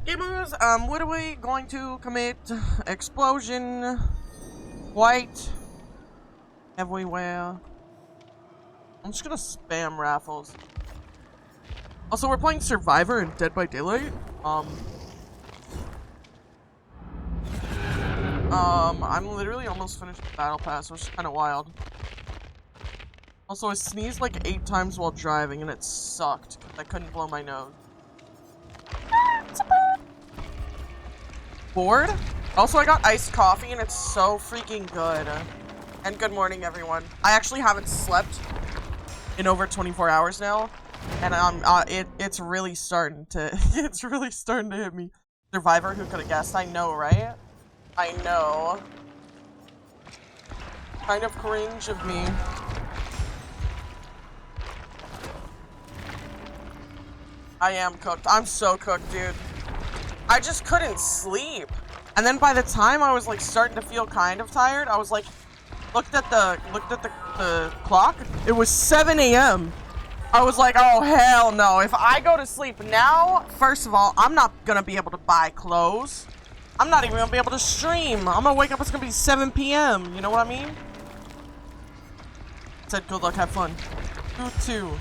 Gamers, what are we going to commit? Explosion. White. Everywhere. I'm just gonna spam raffles. Also, we're playing Survivor and Dead by Daylight. I'm literally almost finished the battle pass, which is kind of wild. Also, I sneezed like 8 times while driving, and it sucked because I couldn't blow my nose. Bored? Also, I got iced coffee, and it's so freaking good. And good morning, everyone. I actually haven't slept in over 24 hours now, and it's really starting to it's really starting to hit me. Survivor, who could have guessed? I know, right? I know. Kind of cringe of me. I am cooked. I'm so cooked, dude. I just couldn't sleep. And then by the time I was like starting to feel kind of tired, I was like, looked at the clock. It was 7 a.m. I was like, oh hell no. If I go to sleep now, first of all, I'm not gonna be able to buy clothes. I'm not even gonna be able to stream. I'm gonna wake up, it's gonna be 7 p.m. You know what I mean? I said good luck, have fun. You too.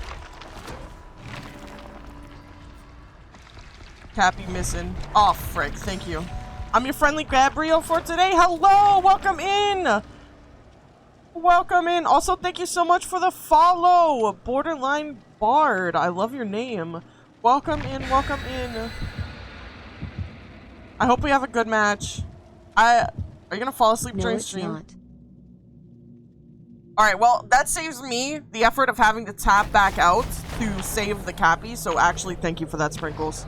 Cappy missing. Oh frick, thank you. I'm your friendly Gabriel for today. Hello, welcome in. Welcome in. Also, thank you so much for the follow, Borderline Bard. I love your name. Welcome in, welcome in. I hope we have a good match. Are you gonna fall asleep during stream? Not. Alright, well, that saves me the effort of having to tap back out to save the Cappy, so actually, thank you for that, Sprinkles.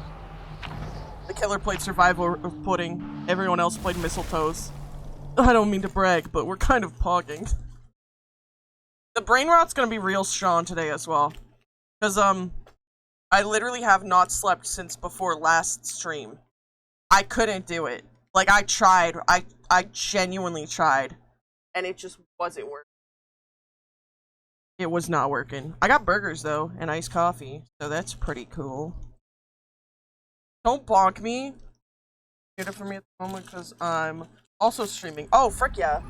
The killer played Survival of Pudding. Everyone else played Mistletoes. I don't mean to brag, but we're kind of pogging. The brain rot's gonna be real strong today as well. Because, I literally have not slept since before last stream. I couldn't do it. Like, I tried. I genuinely tried. And it just wasn't working. It was not working. I got burgers, though, and iced coffee. So that's pretty cool. Don't bonk me. Get it for me at the moment, because I'm also streaming. Oh, frick yeah.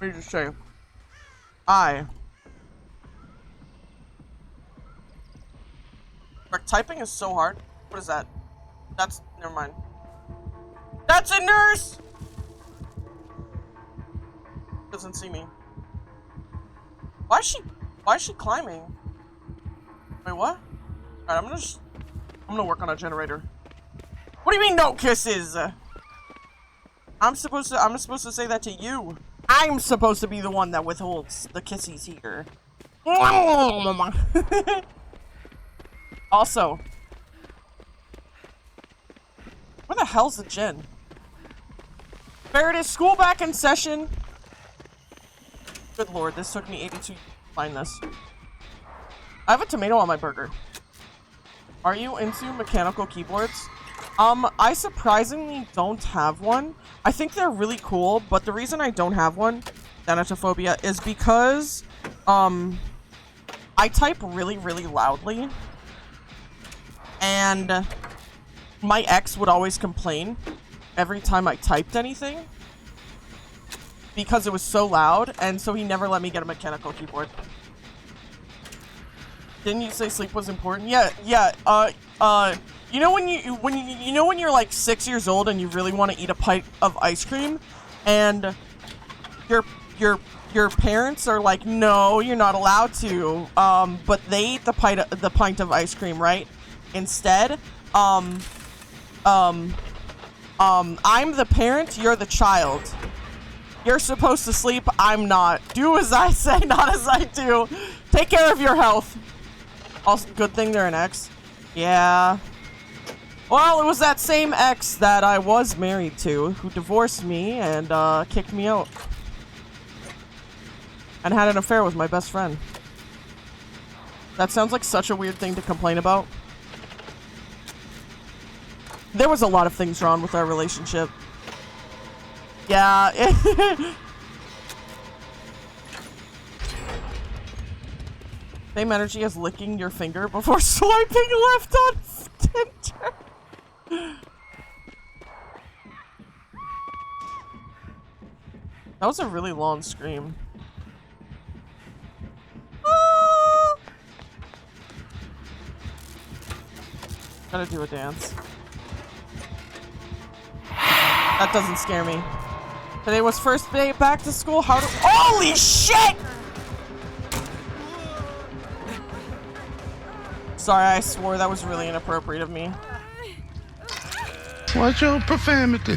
Let me just say, Frick, typing is so hard. What is that? That's, never mind. That's a nurse! Doesn't see me. Why is she climbing? Wait, what? Alright, I'm gonna work on a generator. What do you mean no kisses? I'm supposed to say that to you. I'm supposed to be the one that withholds the kisses here. Also, where the hell's the gen? There it is, school back in session. Good lord, this took me 82 to find this. I have a tomato on my burger. Are you into mechanical keyboards? I surprisingly don't have one. I think they're really cool, but the reason I don't have one, Thanatophobia, is because, I type really, really loudly. And my ex would always complain every time I typed anything because it was so loud, and so he never let me get a mechanical keyboard. Didn't you say sleep was important? Yeah, you know when you're like 6 years old and you really want to eat a pint of ice cream, and your parents are like, no, you're not allowed to. But they eat the pint of ice cream, right? Instead, I'm the parent, you're the child. You're supposed to sleep, I'm not. Do as I say, not as I do. Take care of your health. Also, good thing they're an ex. Yeah. Well, it was that same ex that I was married to who divorced me and kicked me out. And had an affair with my best friend. That sounds like such a weird thing to complain about. There was a lot of things wrong with our relationship. Yeah. Same energy as licking your finger before swiping left on Tinder. That was a really long scream. Gotta do a dance. That doesn't scare me. Today was first day back to school. How do— Holy shit! Sorry, I swore. That was really inappropriate of me. What's your profanity?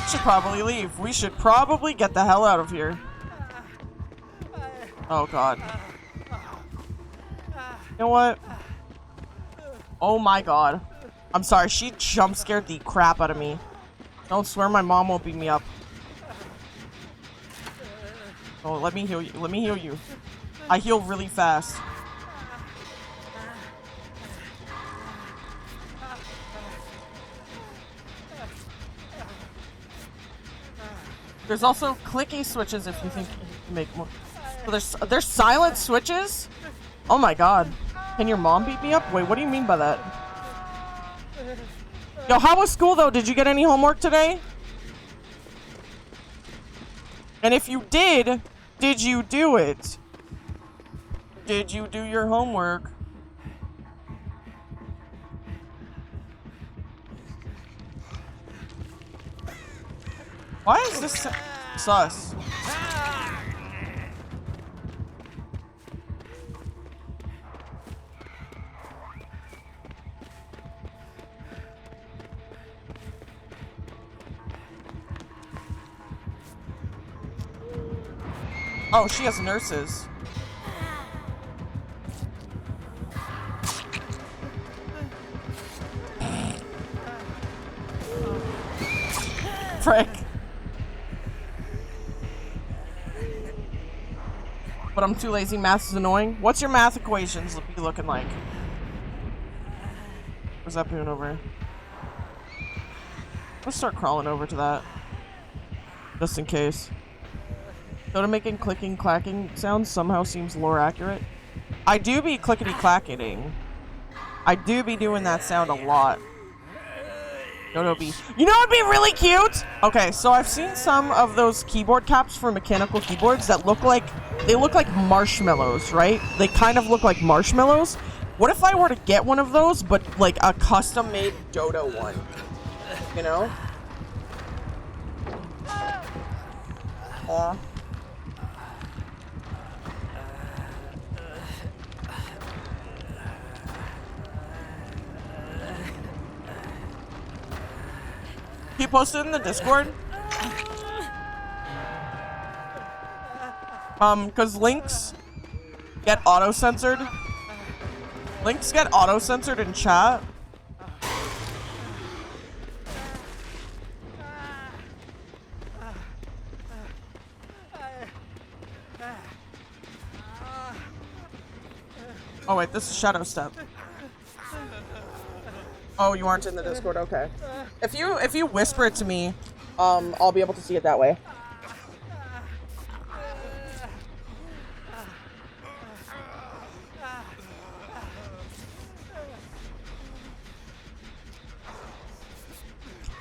Should probably leave. We should probably get the hell out of here. Oh god. You know what? Oh my god. I'm sorry, she jump scared the crap out of me. Don't swear my mom won't beat me up. Oh, let me heal you. Let me heal you. I heal really fast. There's also clicky switches if you think you can make more. So there's silent switches? Oh my god. Can your mom beat me up? Wait, what do you mean by that? Yo, how was school though? Did you get any homework today? And if you did you do it? Did you do your homework? Why is this sus? Oh, she has nurses. Frick. But I'm too lazy. Math is annoying. What's your math equations be looking like? What's that doing over here? Let's start crawling over to that. Just in case. Soda making clicking clacking sounds somehow seems lore accurate. I do be clickety clacketing. I do be doing that sound a lot. Dodo be. You know what'd be really cute? Okay, so I've seen some of those keyboard caps for mechanical keyboards that look like marshmallows, right? They kind of look like marshmallows. What if I were to get one of those, but like a custom-made Dodo one? You know? Can you post it in the Discord? Cause links get auto-censored. Links get auto-censored in chat. Oh wait, this is Shadow Step. Oh, you aren't in the Discord, okay. If you whisper it to me, I'll be able to see it that way.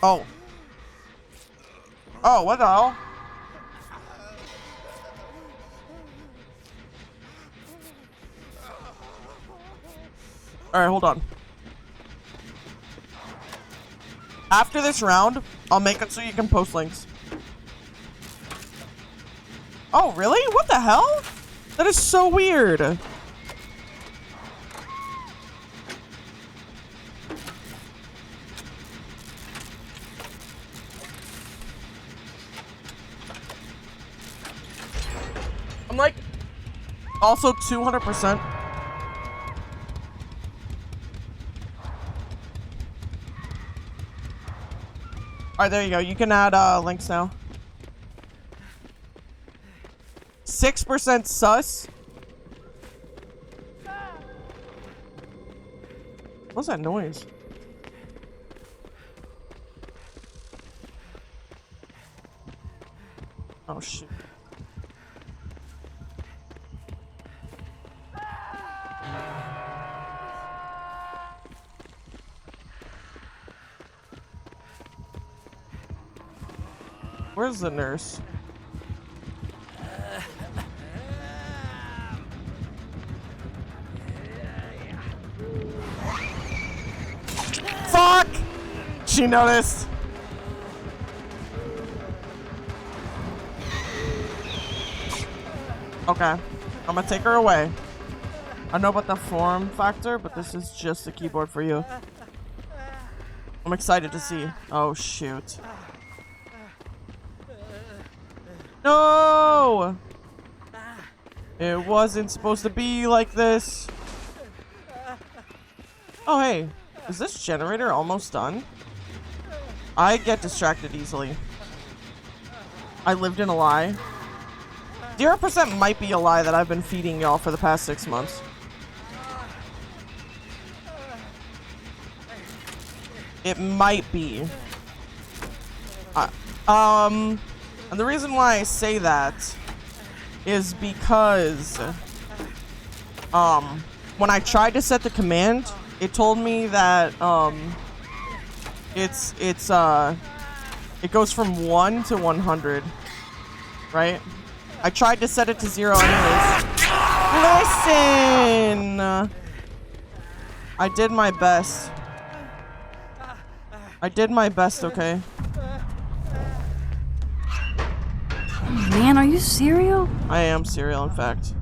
Oh. Oh, what the hell? Alright, hold on. After this round, I'll make it so you can post links. Oh, really? What the hell? That is so weird. I'm like, also 200%. Alright, there you go. You can add links now. 6% sus. What's that noise? Oh, shit. Where's the nurse? Fuck! She noticed. Okay, I'm gonna take her away. I know about the form factor, but this is just a keyboard for you. I'm excited to see. Oh, shoot. No! It wasn't supposed to be like this. Oh, hey. Is this generator almost done? I get distracted easily. I lived in a lie. 0% might be a lie that I've been feeding y'all for the past 6 months. It might be. And the reason why I say that is because when I tried to set the command, it told me that it goes from 1 to 100, right? I tried to set it to 0 anyways. Listen! I did my best. I did my best, okay? Man, are you serial? I am serial, in fact.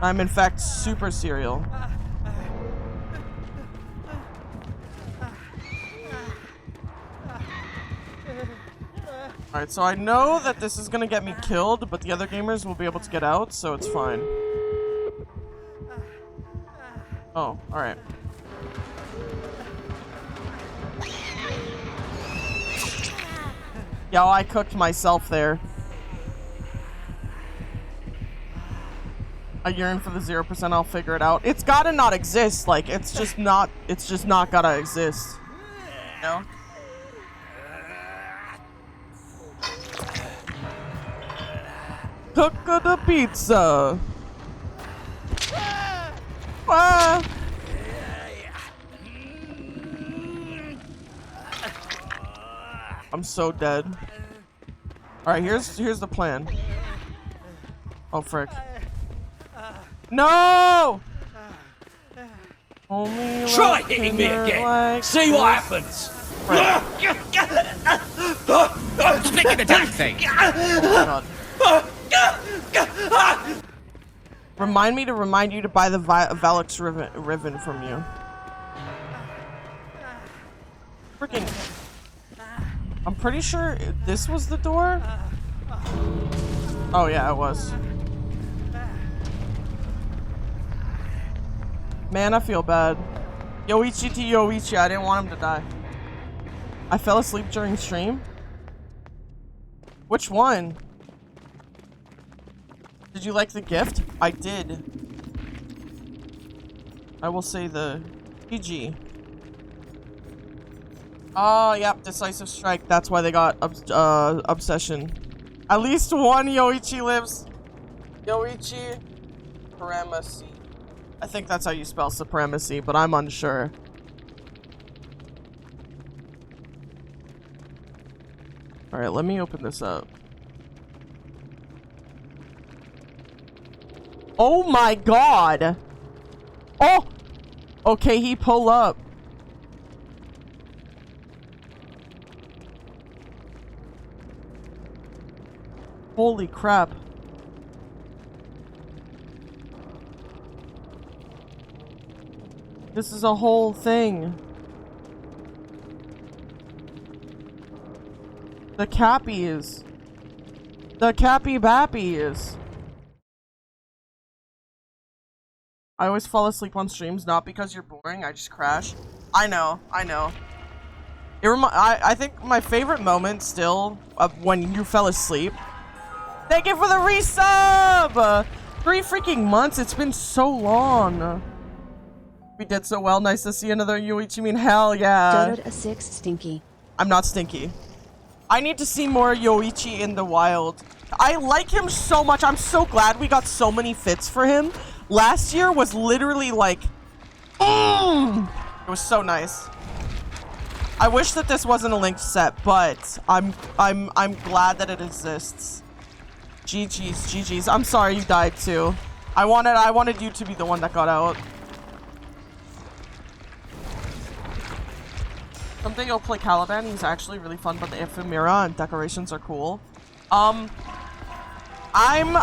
I'm in fact super serial. Alright, so I know that this is gonna get me killed, but the other gamers will be able to get out, so it's fine. Oh, alright. Yo, I cooked myself there. I yearn for the 0%, I'll figure it out. It's gotta not exist, like, it's just not gotta exist. You know? Cook the pizza! Ah! I'm so dead. Alright, here's the plan. Oh, frick. No! Only try hitting me again. Like see what happens. Speaking the damn thing. Oh my god. Remind you to buy the Valix Riven from you. Freaking. I'm pretty sure this was the door. Oh yeah, it was. Man, I feel bad. Yoichi to Yoichi, I didn't want him to die. I fell asleep during stream? Which one? Did you like the gift? I did. I will say the PG. Oh, yep, decisive strike. That's why they got obsession. At least one Yoichi lives. Yoichi Supremacy. I think that's how you spell supremacy, but I'm unsure. Alright, let me open this up. Oh my god! Oh! Okay, he pull up. Holy crap. This is a whole thing. The Cappies. The Cappy Bappies. I always fall asleep on streams, not because you're boring, I just crash. I know. I think my favorite moment still of when you fell asleep. Thank you for the resub! 3 freaking months, it's been so long. We did so well, nice to see another Yoichi, hell yeah. Dotted a 6 stinky. I'm not stinky. I need to see more Yoichi in the wild. I like him so much, I'm so glad we got so many fits for him. Last year was literally like, it was so nice. I wish that this wasn't a linked set, but I'm glad that it exists. GG's. I'm sorry you died too. I wanted you to be the one that got out. Someday you'll play Caliban. He's actually really fun, but the ephemera and decorations are cool. I'm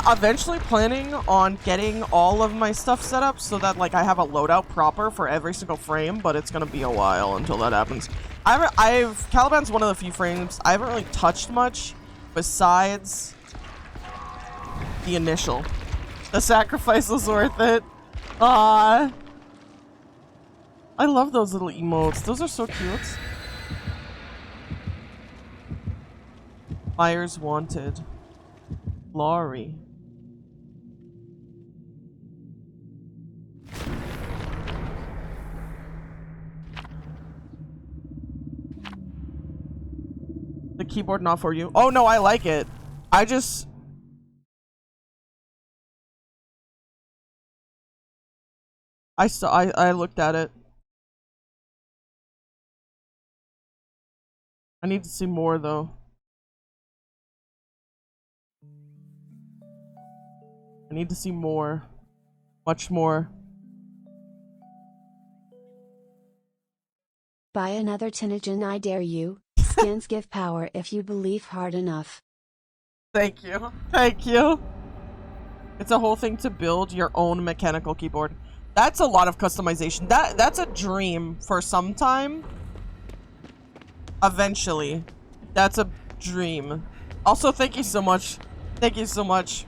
eventually planning on getting all of my stuff set up so that like I have a loadout proper for every single frame, but it's gonna be a while until that happens. Caliban's one of the few frames I haven't really touched much besides the initial. The sacrifice was worth it. I love those little emotes. Those are so cute. Fires wanted. Laurie. The keyboard not for you. Oh no, I like it. I looked at it. I need to see more though. I need to see more. Much more. Buy another Tinogen, I dare you. Skins give power if you believe hard enough. Thank you. Thank you. It's a whole thing to build your own mechanical keyboard. That's a lot of customization. That's a dream for some time. Eventually. That's a dream. Also, thank you so much. Thank you so much.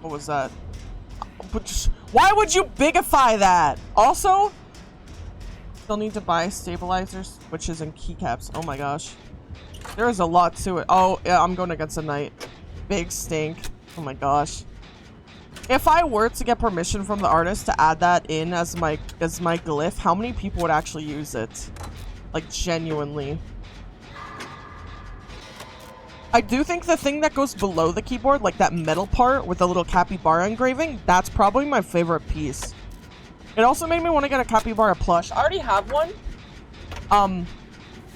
What was that? Why would you bigify that? Also, still need to buy stabilizers, switches, and keycaps. Oh my gosh. There is a lot to it. Oh, yeah, I'm going against a knight. Big stink. Oh my gosh. If I were to get permission from the artist to add that in as my glyph, how many people would actually use it? Like, genuinely. I do think the thing that goes below the keyboard, like that metal part with the little capybara engraving, that's probably my favorite piece. It also made me want to get a capybara plush. I already have one.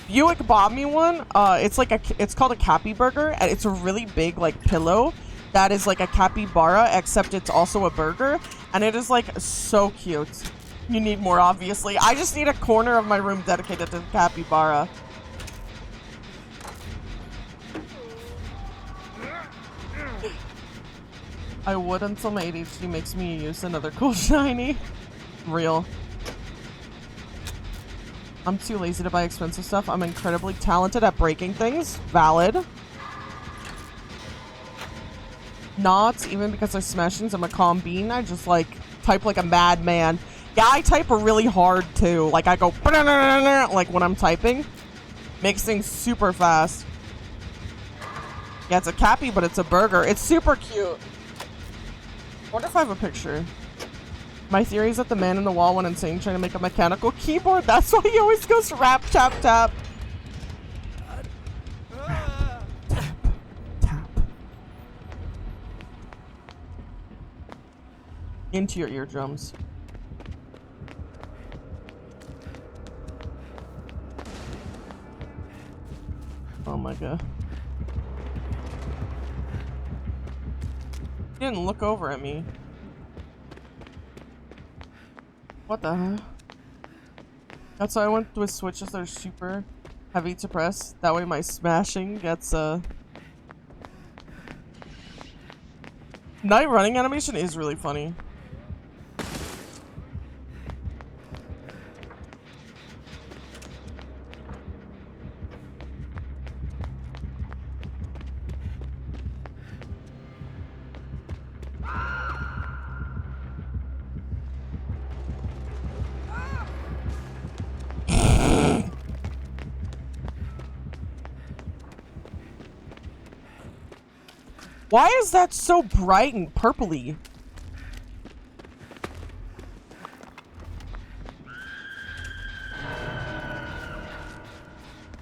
Buick bought me one. It's called a Cappy Burger, and it's a really big like pillow that is like a capybara, except it's also a burger, and it is like so cute. You need more, obviously. I just need a corner of my room dedicated to the capybara. I would until my ADHD makes me use another cool shiny. Real. I'm too lazy to buy expensive stuff. I'm incredibly talented at breaking things. Valid. Not even because I smash things. I'm a calm bean. I just like type like a madman. Yeah, I type really hard too. Like I go like when I'm typing. Makes things super fast. Yeah, it's a cappy, but it's a burger. It's super cute. I wonder if I have a picture. My theory is that the man in the wall went insane trying to make a mechanical keyboard. That's why he always goes rap, tap, tap. Tap, tap. Into your eardrums. Oh my god. He didn't look over at me. What the heck? That's why I went with switches that are super heavy to press. That way my smashing gets Night running animation is really funny. Why is that so bright and purpley?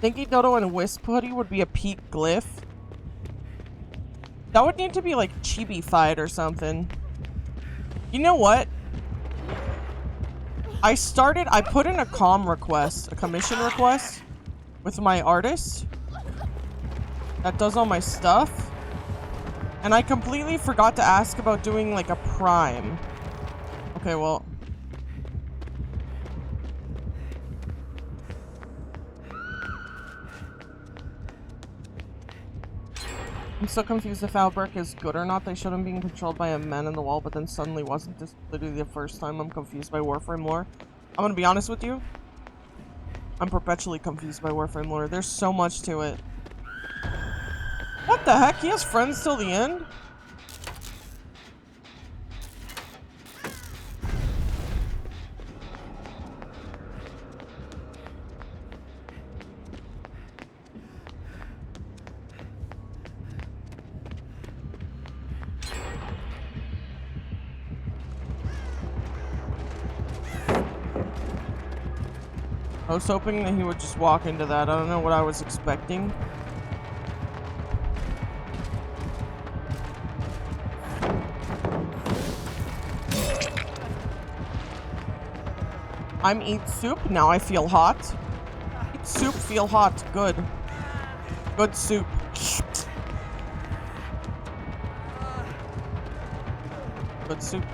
Thinking Dodo and Wisp hoodie would be a peak glyph. That would need to be like chibi-fied or something. You know what? I put in a a commission request with my artist that does all my stuff. And I completely forgot to ask about doing like a prime. Okay, well. I'm so confused if Albrecht is good or not. They showed him being controlled by a man in the wall, but then suddenly wasn't. This literally the first time I'm confused by Warframe lore. I'm gonna be honest with you. I'm perpetually confused by Warframe lore. There's so much to it. What the heck? He has friends till the end? I was hoping that he would just walk into that. I don't know what I was expecting. I'm eat soup. Now I feel hot. Eat soup, feel hot. Good. Good soup. Good soup.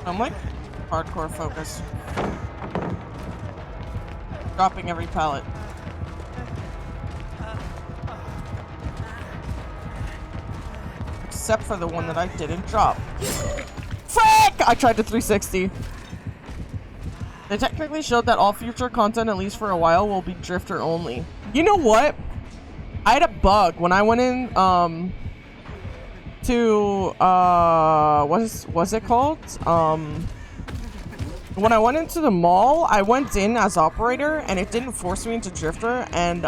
I'm like hardcore focus. Dropping every pallet. Except for the one that I didn't drop. Frick! I tried to 360. They technically showed that all future content, at least for a while, will be Drifter only. You know what? I had a bug when I went in, to what's it called? When I went into the mall, I went in as operator and it didn't force me into Drifter, and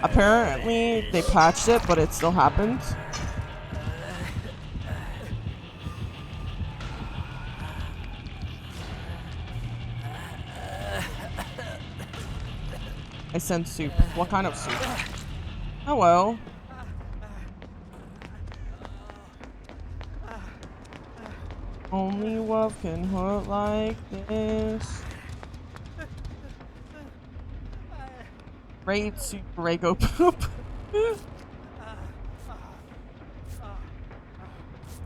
apparently they patched it, but it still happened. I sent soup. What kind of soup? Oh well. Only love can hurt like this. Raid Super Rago Poop.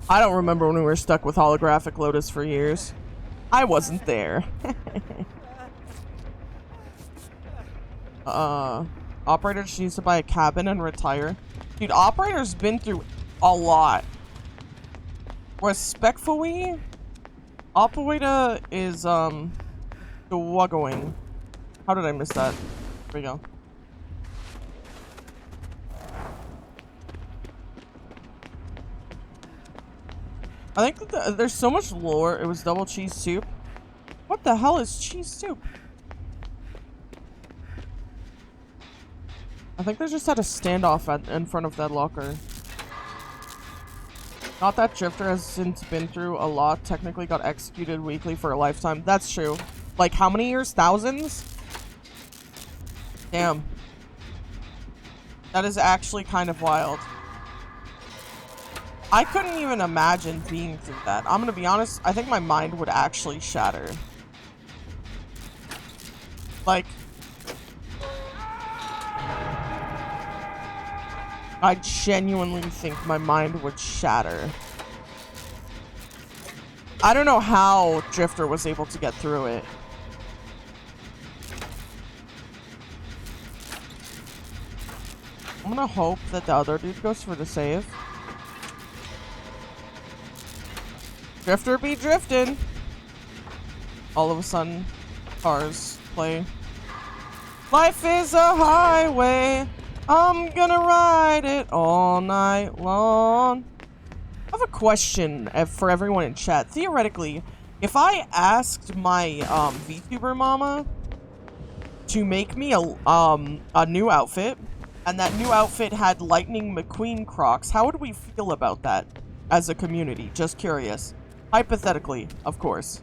I don't remember when we were stuck with holographic Lotus for years. I wasn't there. Operator just needs to buy a cabin and retire. Dude, Operator's been through a lot. Respectfully, Operator is, struggling. How did I miss that? There we go. I think that there's so much lore. It was double cheese soup. What the hell is cheese soup? I think they just had a standoff in front of that locker. Not that Drifter has since been through a lot. Technically got executed weekly for a lifetime. That's true. Like how many years? Thousands? Damn. That is actually kind of wild. I couldn't even imagine being through that. I'm gonna be honest, I think my mind would actually shatter. Like, I genuinely think my mind would shatter. I don't know how Drifter was able to get through it. I'm gonna hope that the other dude goes for the save. Drifter be drifting. All of a sudden, cars play. Life is a highway. I'm gonna ride it all night long. I have a question for everyone in chat. Theoretically, if I asked my VTuber mama to make me a new outfit, and that new outfit had Lightning McQueen Crocs, how would we feel about that as a community? Just curious. Hypothetically, of course.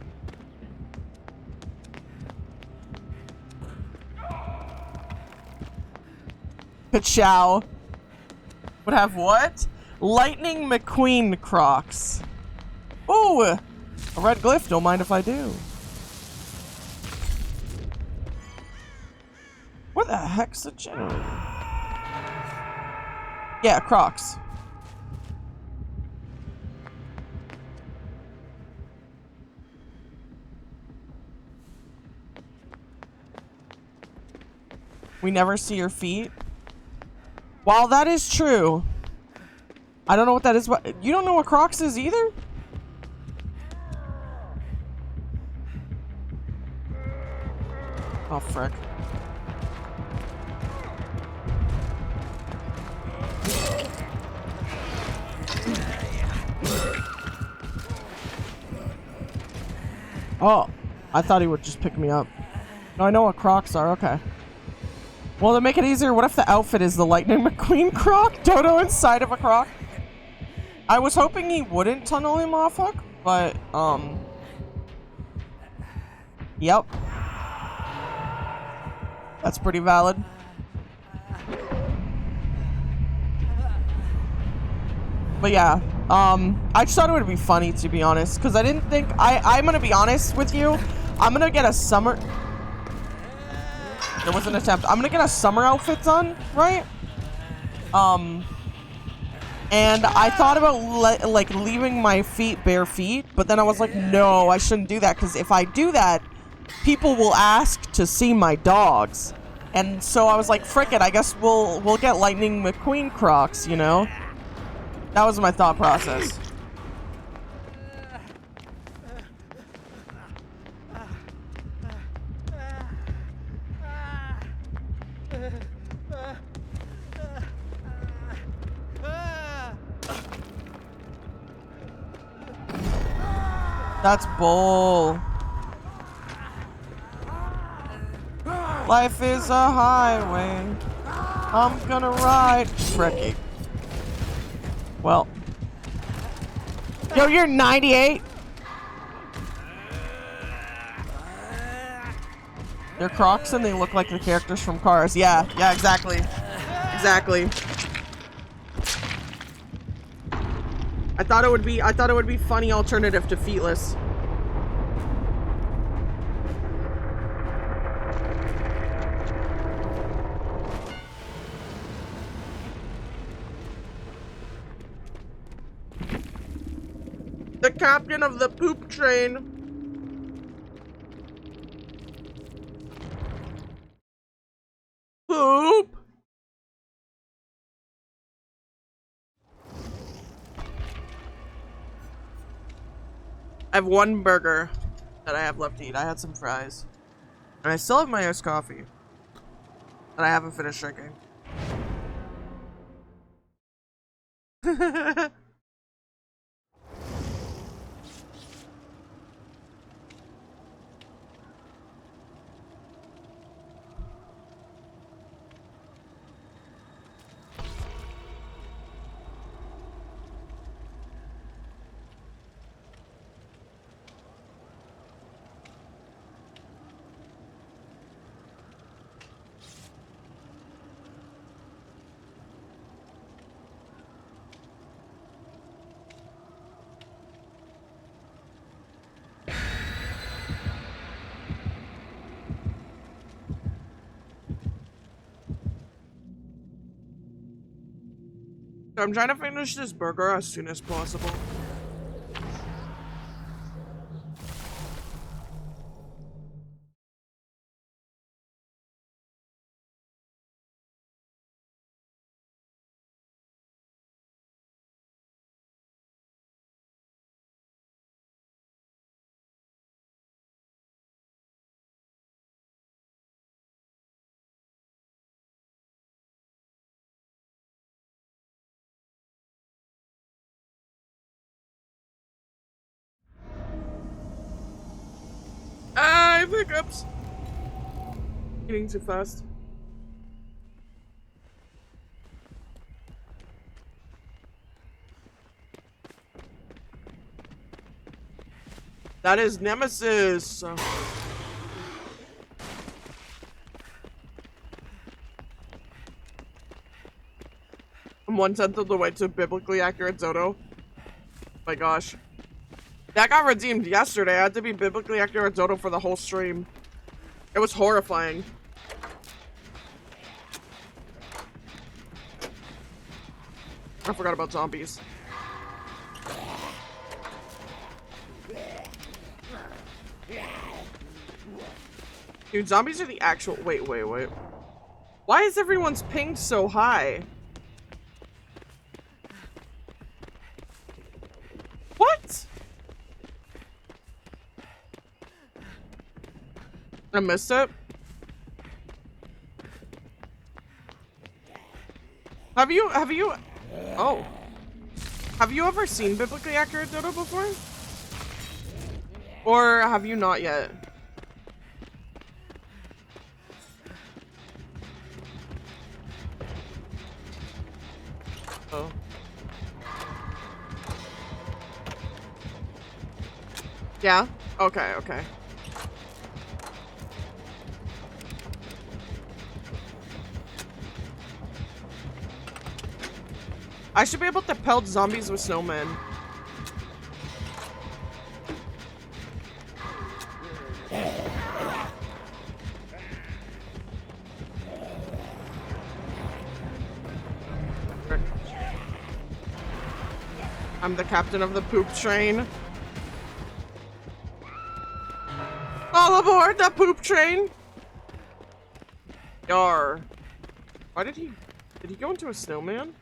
Ka-chow. Would have what? Lightning McQueen Crocs. Ooh! A red glyph, don't mind if I do. What the heck's a generator? Yeah, Crocs. We never see your feet. While that is true, I don't know what that is. But you don't know what Crocs is either? Oh, frick. Oh, I thought he would just pick me up. No, I know what Crocs are. Okay. Well, to make it easier, what if the outfit is the Lightning McQueen Croc? Dodo inside of a Croc? I was hoping he wouldn't tunnel him off hook, but, yep. That's pretty valid. But yeah, I just thought it would be funny, to be honest, because I didn't think, I'm gonna be honest with you, I'm gonna get a summer, there was an attempt, I'm gonna get a summer outfit done, right? And I thought about like leaving my feet bare feet, but then I was like, no, I shouldn't do that, because if I do that, people will ask to see my dogs. And so I was like, frick it, I guess we'll get Lightning McQueen Crocs, you know? That was my thought process. That's bull. Life is a highway. I'm gonna ride. Fricky. Well. Yo, you're 98? They're Crocs and they look like the characters from Cars. Yeah, exactly. Exactly. I thought it would be funny alternative to feetless. The captain of the poop train. Poop. I have one burger that I have left to eat. I had some fries. And I still have my iced coffee. And I haven't finished drinking. I'm trying to finish this burger as soon as possible. Ah, hiccups. Eating too fast. That is Nemesis. I'm 1/10 of the way to biblically accurate Zoto. My gosh. That got redeemed yesterday. I had to be biblically accurate Zoto for the whole stream. It was horrifying. I forgot about zombies. Dude, zombies are the actual- wait. Why is everyone's ping so high? What? I missed it. Have you, oh. Have you ever seen biblically accurate Dodo before? Or have you not yet? Oh. Yeah? Okay. I should be able to pelt zombies with snowmen. I'm the captain of the poop train. All aboard the poop train! Yar. Why did he go into a snowman?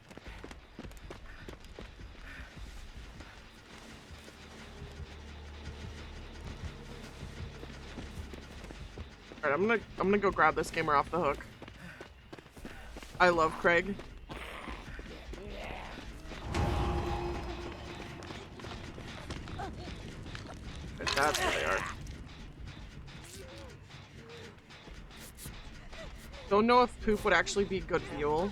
Alright, I'm gonna go grab this gamer off the hook. I love Craig. That's where they are. Don't know if poop would actually be good fuel.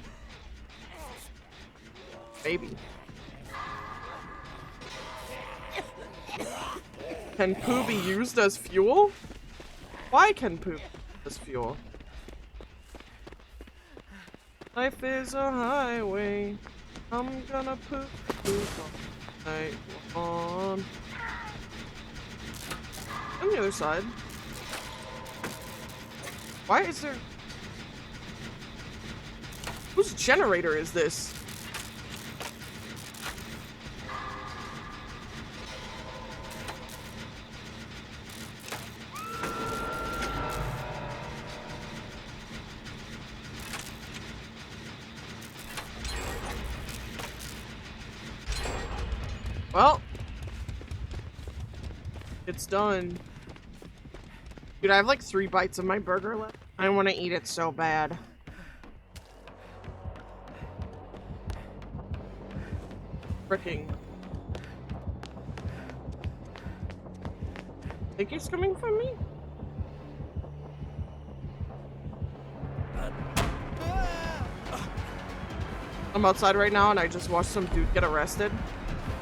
Maybe. Can poo be used as fuel? Why can poop as fuel? Life is a highway. I'm gonna poop on. On the other side. Why is there... Whose generator is this? Well, it's done. Dude, I have like 3 bites of my burger left. I want to eat it so bad. Fricking. Think he's coming from me? I'm outside right now and I just watched some dude get arrested.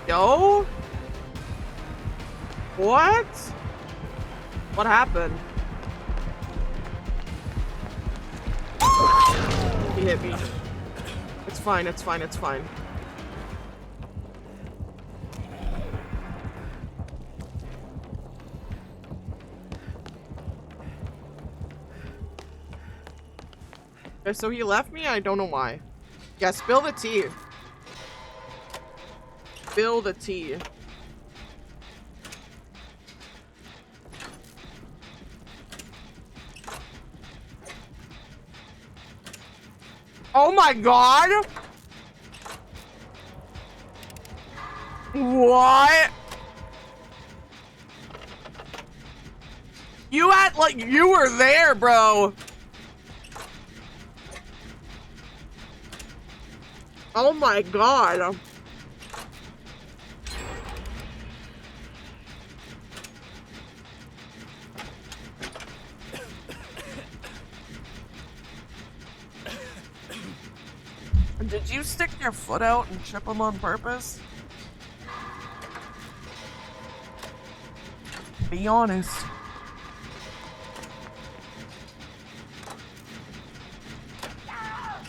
Yo? What? What happened? He hit me. It's fine, it's fine, it's fine. Okay, so he left me? I don't know why. Yeah, spill the tea. Spill the tea. Oh my god! What? You act like you were there, bro. Oh my god. Did you stick your foot out and chip him on purpose? Be honest.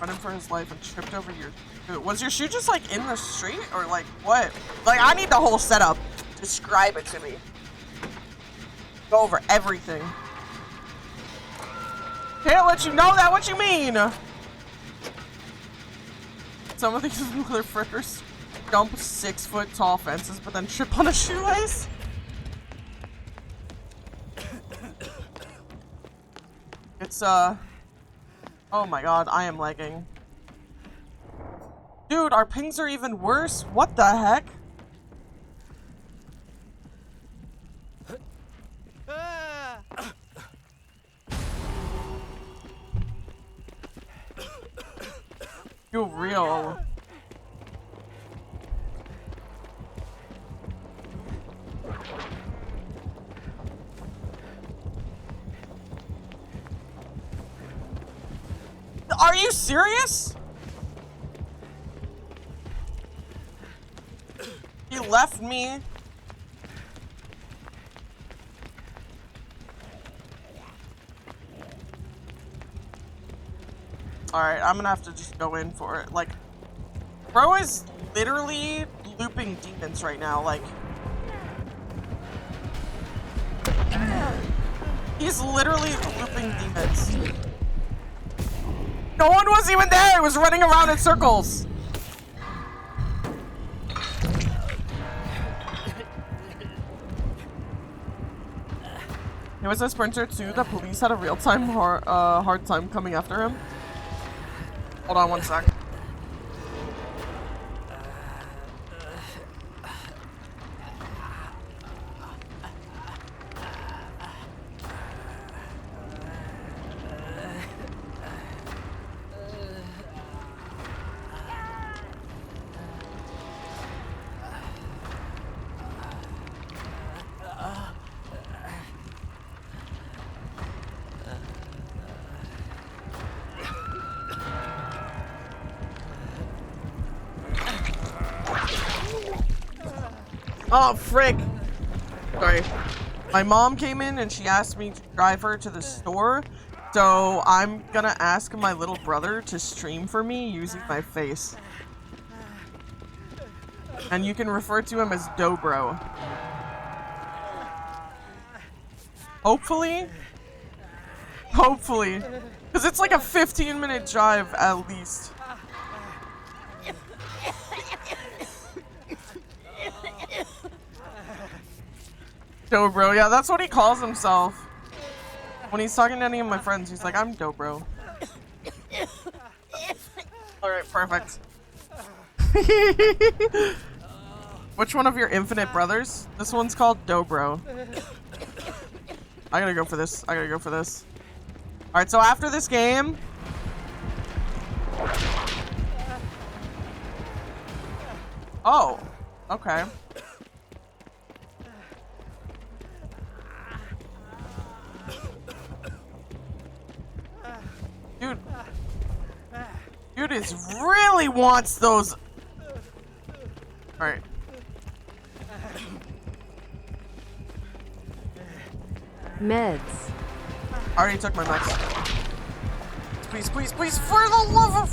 running for his life and tripped over your shoe. Was your shoe just like in the street or like what? Like I need the whole setup. Describe it to me. Go over everything. Can't let you know that. What you mean? Some of these mother frickers jump 6-foot tall fences but then trip on a shoelace. It's oh my god, I am lagging. Dude, our pings are even worse. What the heck? You real. Are you serious? He left me. Alright, I'm gonna have to just go in for it. Like, bro is literally looping demons right now. Like, he's literally looping demons. No one was even there. He was running around in circles. It was a sprinter too. The police had a real-time hard time coming after him. Hold on one sec. Oh, frick. Sorry. My mom came in and she asked me to drive her to the store. So I'm gonna ask my little brother to stream for me using my face. And you can refer to him as Dobro. Hopefully. Hopefully. Because it's like a 15-minute drive at least. Dobro, yeah, that's what he calls himself. When he's talking to any of my friends, he's like, I'm Dobro. Alright, perfect. Which one of your infinite brothers? This one's called Dobro. I gotta go for this. I gotta go for this. Alright, so after this game... Oh, okay. Dude. Dude really wants those. Alright. Meds. I already took my meds. Please, please, please, for the love of...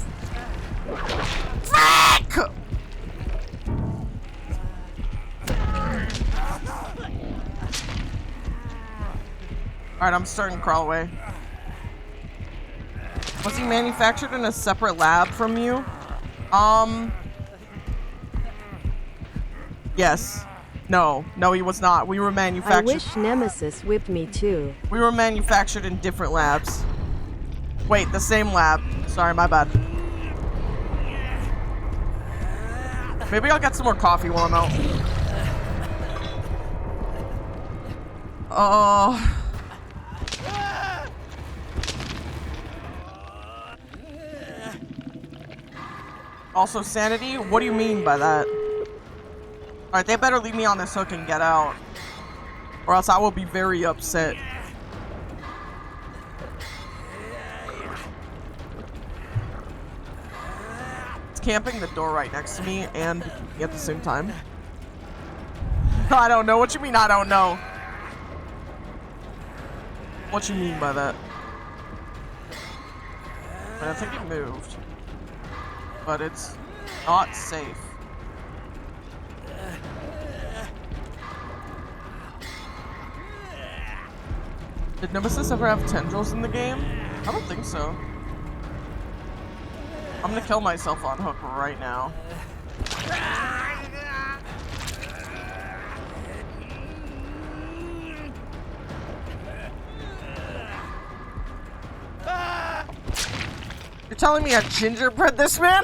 Frick! Alright, I'm starting to crawl away. Was he manufactured in a separate lab from you? Yes. No, he was not. We were manufactured. I wish Nemesis whipped me too. We were manufactured in different labs. Wait, the same lab. Sorry, my bad. Maybe I'll get some more coffee while I'm out. Oh. Also, sanity? What do you mean by that? Alright, they better leave me on this hook and get out. Or else I will be very upset. It's camping the door right next to me and me at the same time. I don't know. What you mean I don't know? What you mean by that? I think he moved. but it's not safe. Did Nemesis ever have tendrils in the game? I don't think so. I'm gonna kill myself on hook right now. You're telling me a gingerbread this man?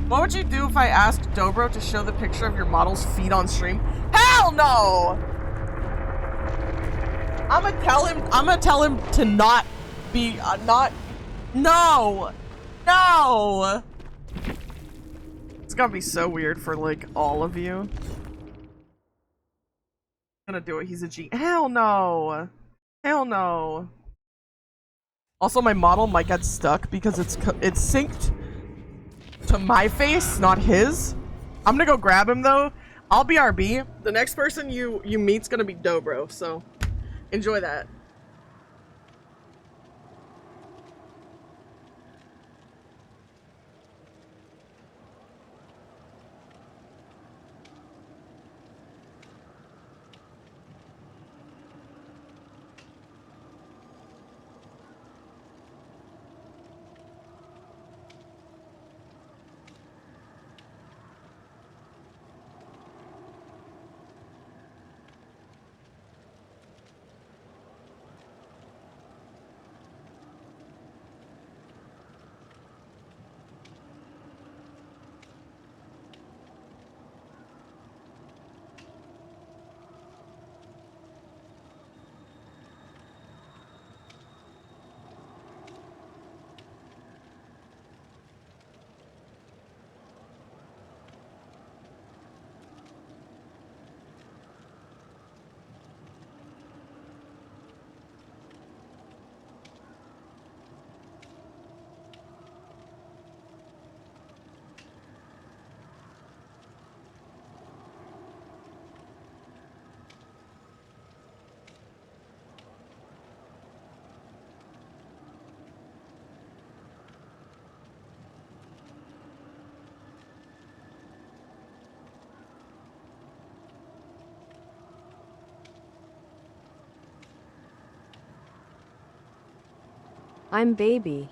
What would you do if I asked Dobro to show the picture of your model's feet on stream? Hell no! I'm gonna tell him to not be, no! No! It's gonna be so weird for, like, all of you. I'm gonna do it, he's a G. Hell no! Hell no. Also, my model might get stuck because it's synced to my face, not his. I'm gonna go grab him, though. I'll be RB. The next person you meet's gonna be Dobro, so enjoy that. I'm baby.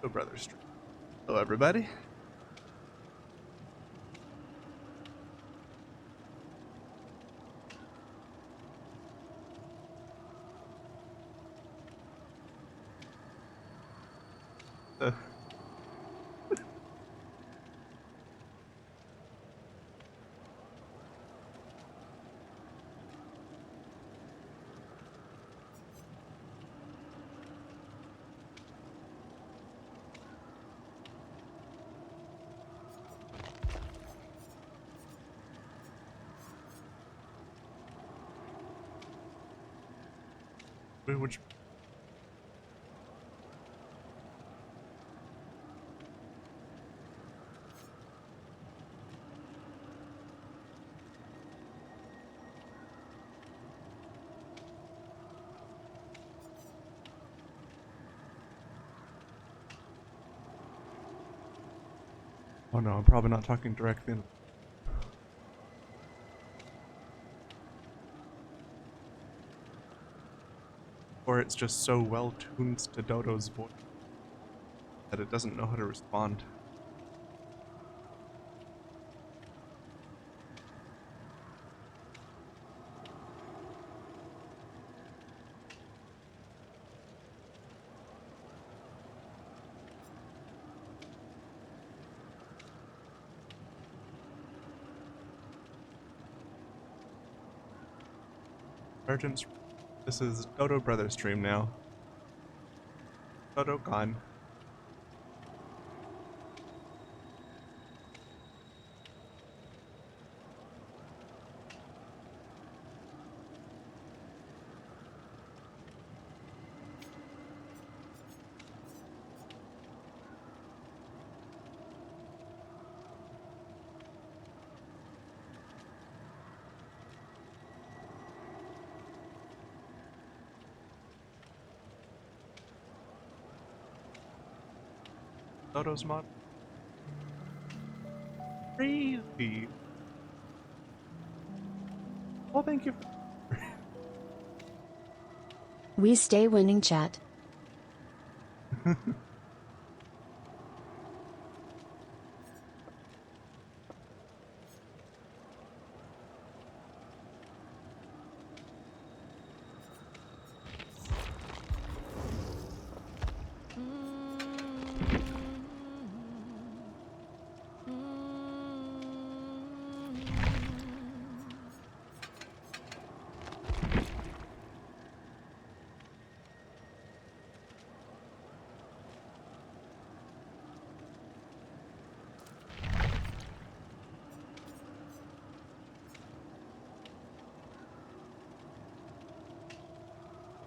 Hello, brothers. Hello, everybody. Which Oh no, I'm probably not talking directly in. Or it's just so well tuned to Dodo's voice that it doesn't know how to respond. Sergeant, this is Dodo Brother stream now. Dodo gone. Dodo's mod. Crazy. Well, thank you. We stay winning, chat.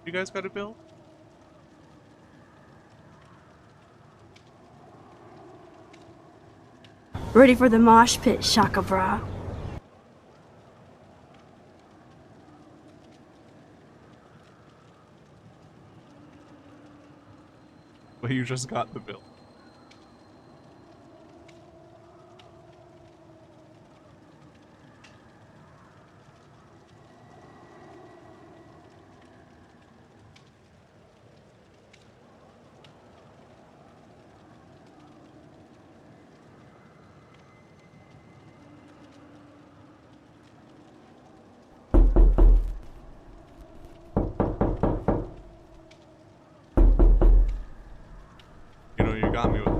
You guys got a bill? Ready for the mosh pit, Shaka Bra. Well, you just got the bill. You know, you got me with it.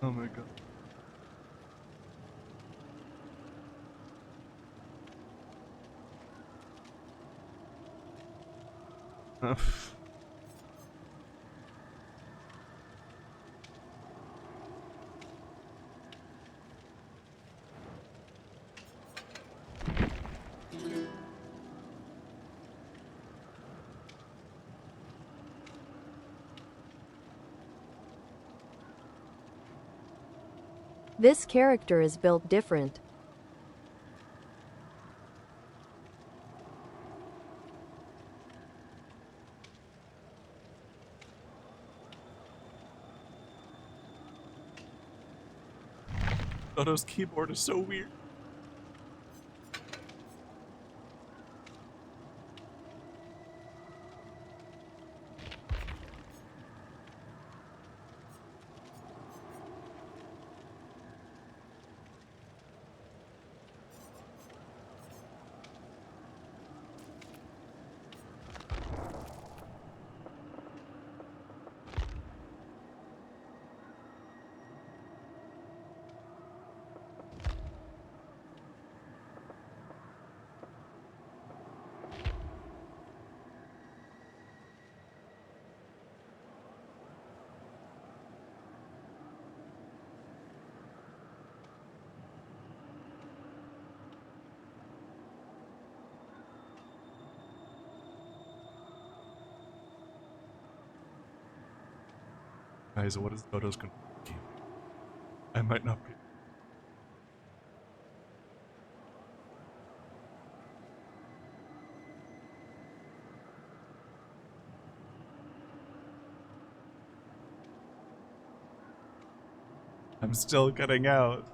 Oh my god. This character is built different. Dodo's keyboard is so weird. Guys, what is Dodo's game? I might not be. I'm still cutting out.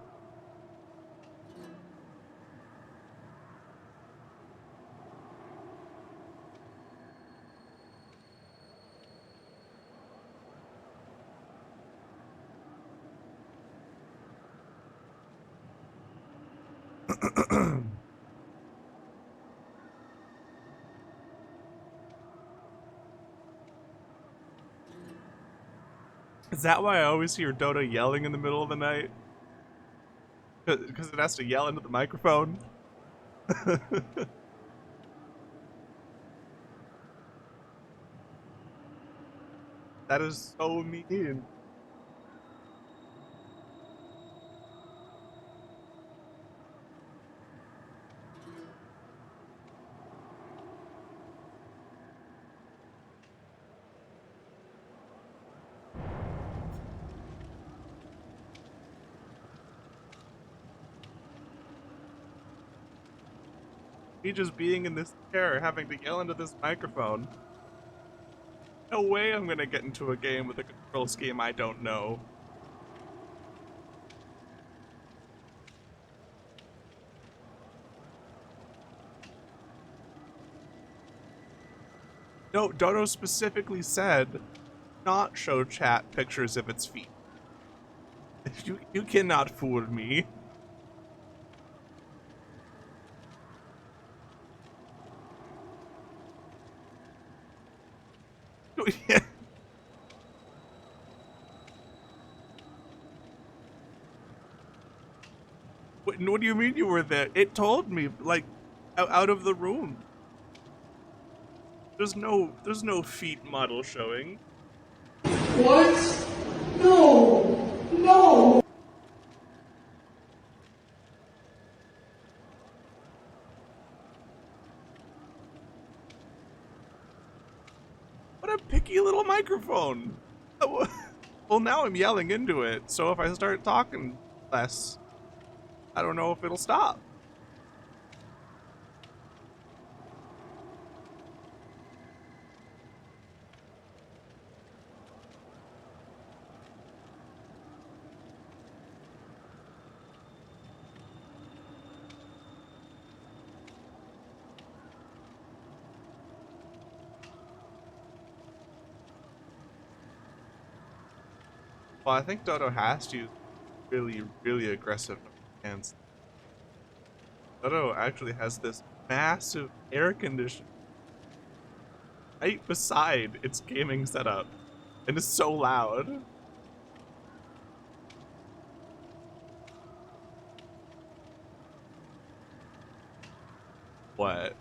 Is that why I always hear Dodo yelling in the middle of the night? Because it has to yell into the microphone? That is so mean. Me just being in this chair, having to yell into this microphone. No way I'm gonna get into a game with a control scheme I don't know. No, Dodo specifically said not show chat pictures of its feet. You cannot fool me. What do you mean you were there? It told me, like, out of the room. There's no feet model showing. What? No! No! What a picky little microphone. Well, now I'm yelling into it, so if I start talking less, I don't know if it'll stop. Well, I think Dodo has to use really aggressive hands. Dodo actually has this massive air conditioner right beside its gaming setup, and it's so loud. What?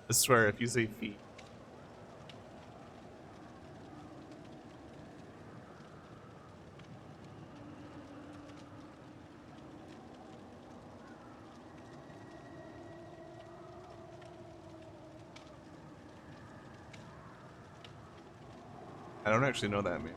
I swear, if you say feet. I don't actually know that, man.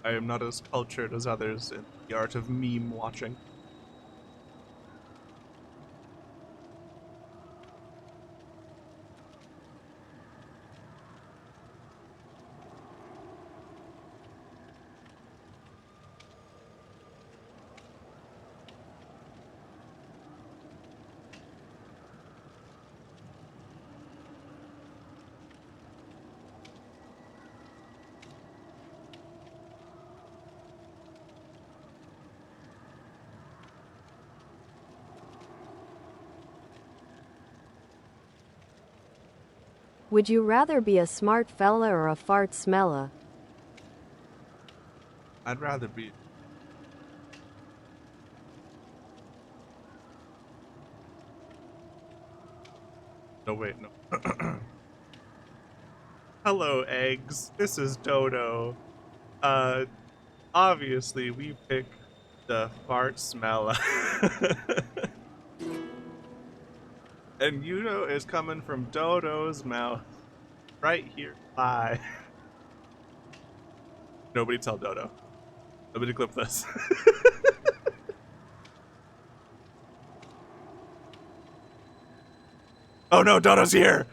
I am not as cultured as others in the art of meme watching. Would you rather be a smart fella or a fart smella? I'd rather be. No, wait, no. Hello, eggs. This is Dodo. Obviously we pick the fart smeller. And Yuno is coming from Dodo's mouth. Right here. Bye. Nobody tell Dodo. Nobody clip this. Oh no, Dodo's here!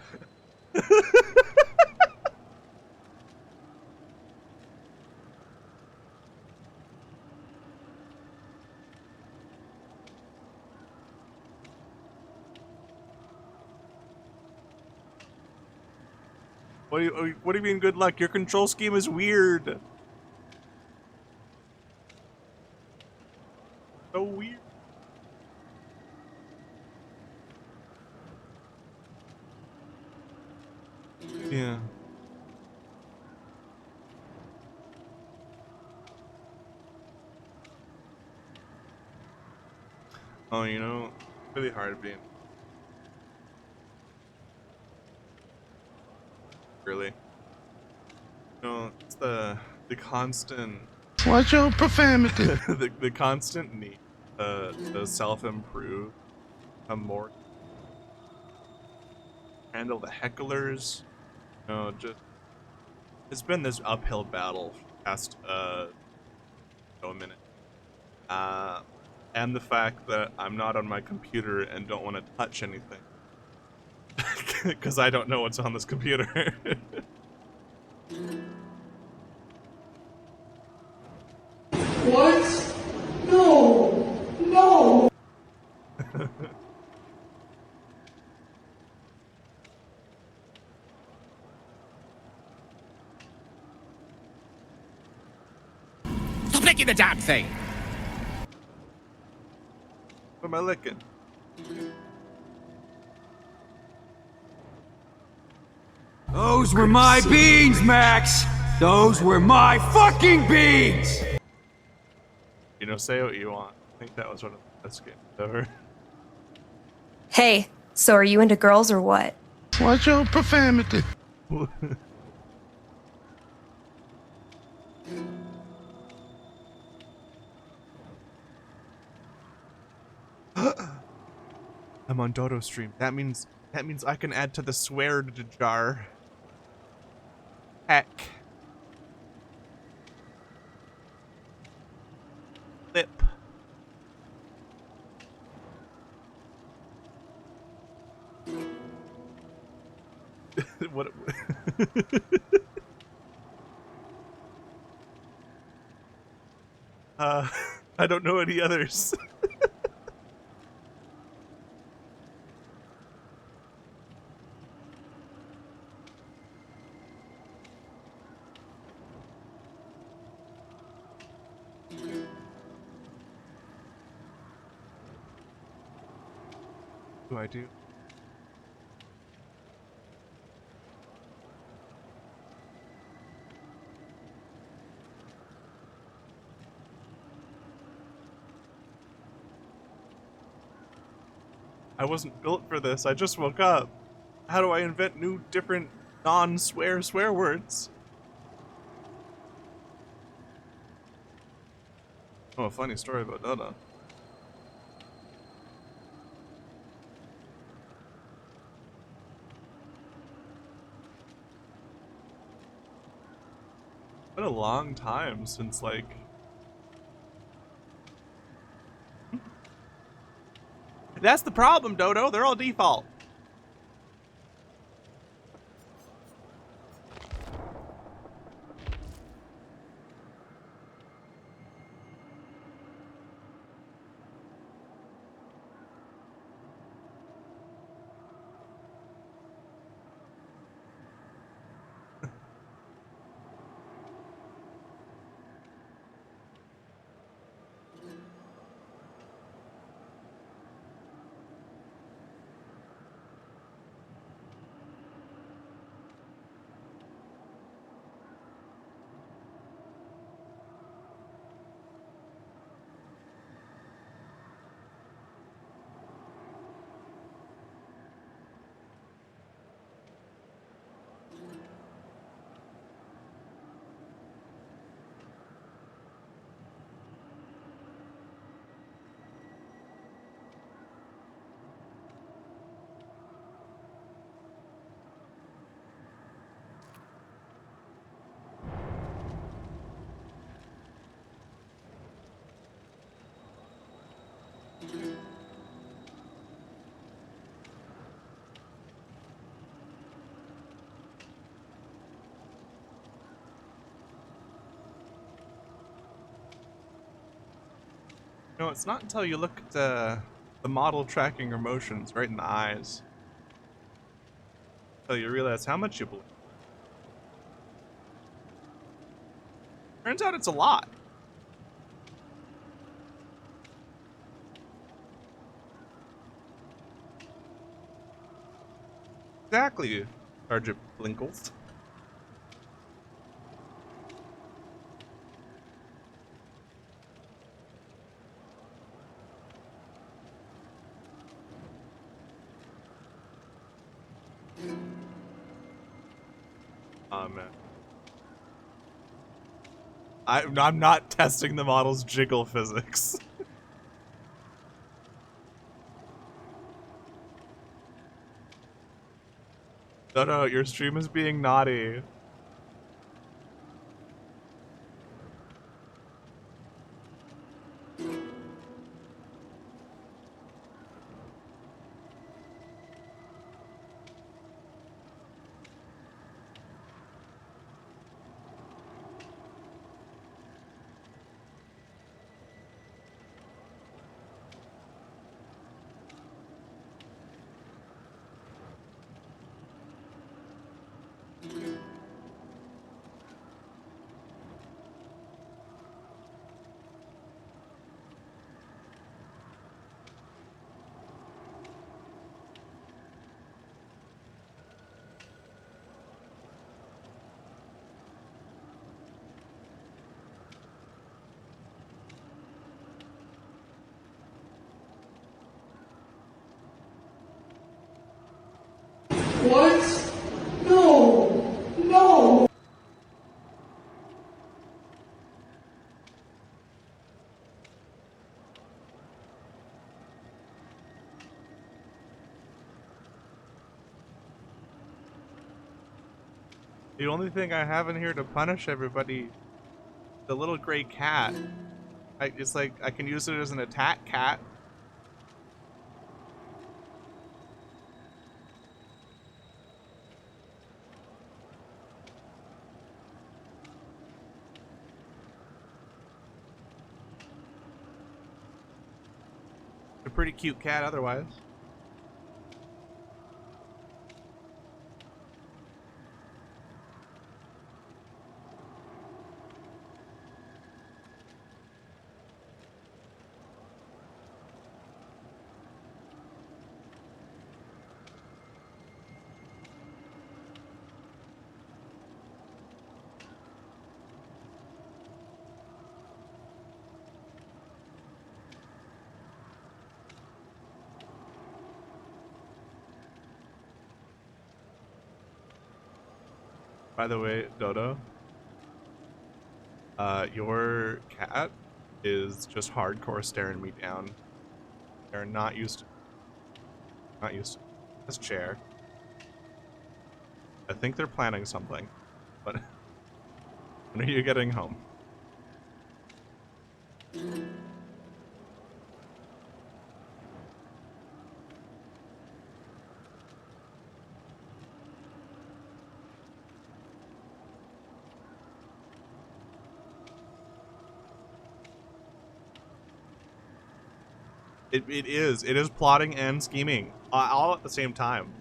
What do you mean good luck? Your control scheme is weird. So weird. Yeah. Oh, you know, it's really hard being. Really. You know, it's the constant. Watch your profanity. the constant need to self-improve, become more. Handle the hecklers. You know, just it's been this uphill battle for the past a minute. And the fact that I'm not on my computer and don't want to touch anything. Because I don't know what's on this computer. What? No! No! Stop licking the damn thing! What am I licking? Those were my beans, Max! Those were my fucking beans! You know, say what you want. I think that was one of the best games ever. Hey, so are you into girls or what? Watch your profanity. I'm on Dodo stream. That means I can add to the swear jar. Heck. Lip. What? I don't know any others. What do I do? I wasn't built for this. I just woke up. How do I invent new, different, non-swear words? Oh, a funny story about Dada. It's been a long time since, like... That's the problem, Dodo. They're all default. No, it's not until you look at the model tracking your motions right in the eyes until you realize how much you believe. Turns out it's a lot. Exactly, Sergeant Blinkles. Oh man. I'm not testing the model's jiggle physics. No, your stream is being naughty. What? No! No! The only thing I have in here to punish everybody, the little gray cat. It's like I can use it as an attack cat. A pretty cute cat otherwise. By the way, Dodo, your cat is just hardcore staring me down. They're not used to this chair. I think they're planning something, but when are you getting home? It is plotting and scheming all at the same time.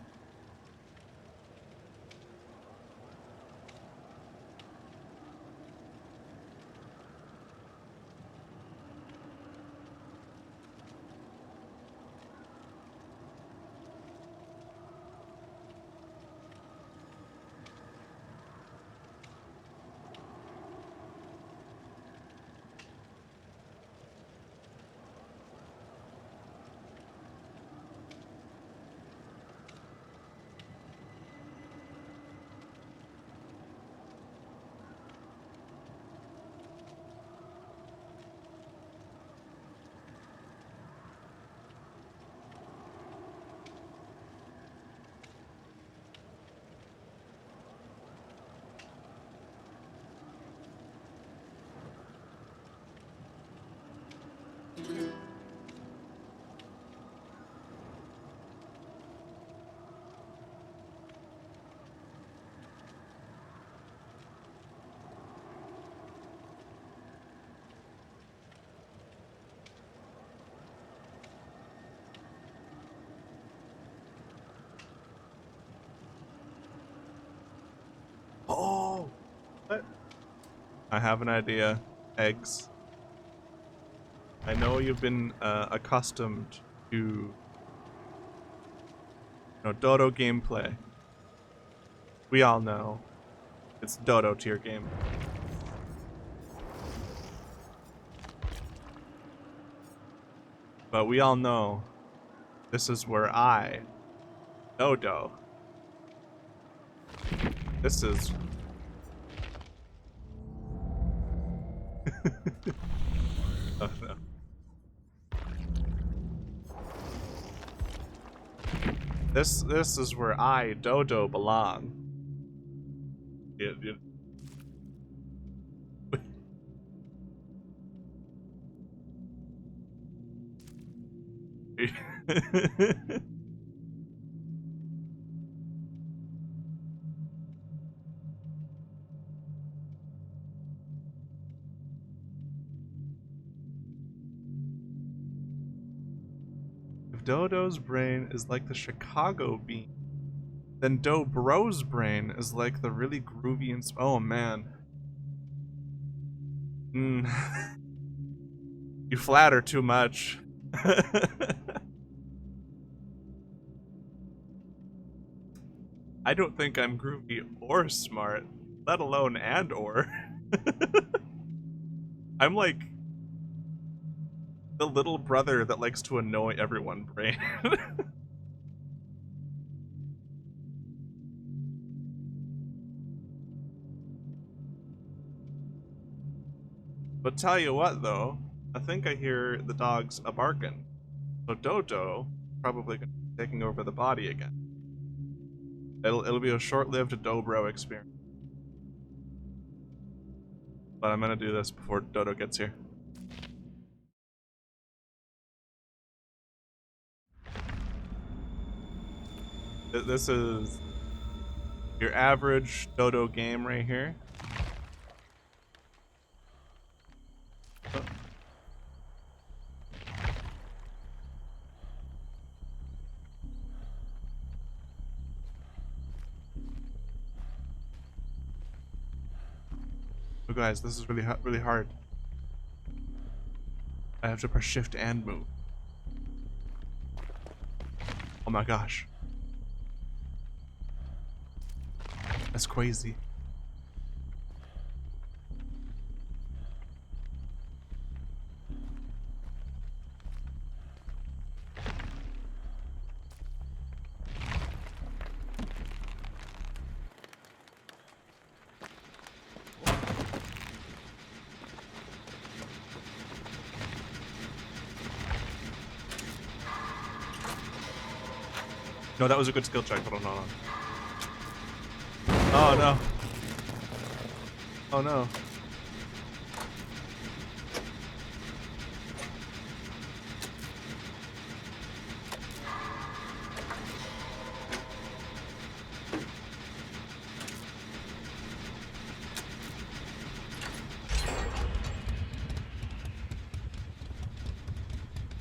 I have an idea. Eggs. I know you've been accustomed to Dodo gameplay. We all know it's Dodo tier game. But we all know this is where I, Dodo, this is... Oh no. This is where I, Dodo, belong. If Dodo's brain is like the Chicago bean, then Dobro's brain is like the really groovy and oh man. You flatter too much. I don't think I'm groovy or smart, let alone and or. I'm like the little brother that likes to annoy everyone brain. But tell you what though, I think I hear the dogs a barking. So Dodo probably gonna be taking over the body again. It'll be a short-lived Dobro experience. But I'm gonna do this before Dodo gets here. This is your average Dodo game right here. Oh. Oh guys, this is really hard. I have to press shift and move. Oh my gosh. That's crazy. No, that was a good skill check. Hold on. Oh no. Oh no.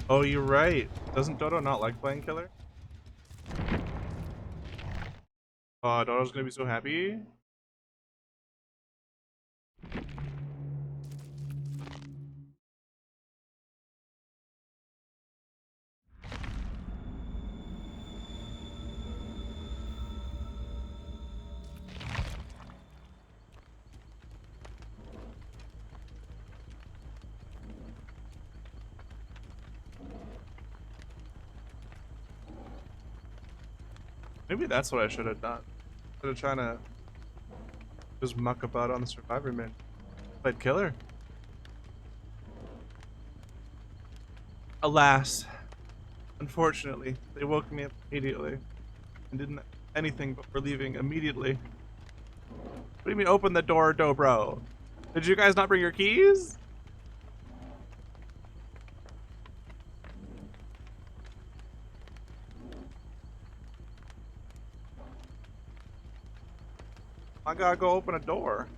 Oh, you're right. Doesn't Dodo not like playing killer? Oh, Dodo's gonna be so happy. Maybe that's what I should have done. Instead of trying to just muck about on the survivor man. Played killer. Alas, unfortunately, they woke me up immediately and didn't anything but were leaving immediately. What do you mean open the door, Dobro? Did you guys not bring your keys? I gotta go open a door.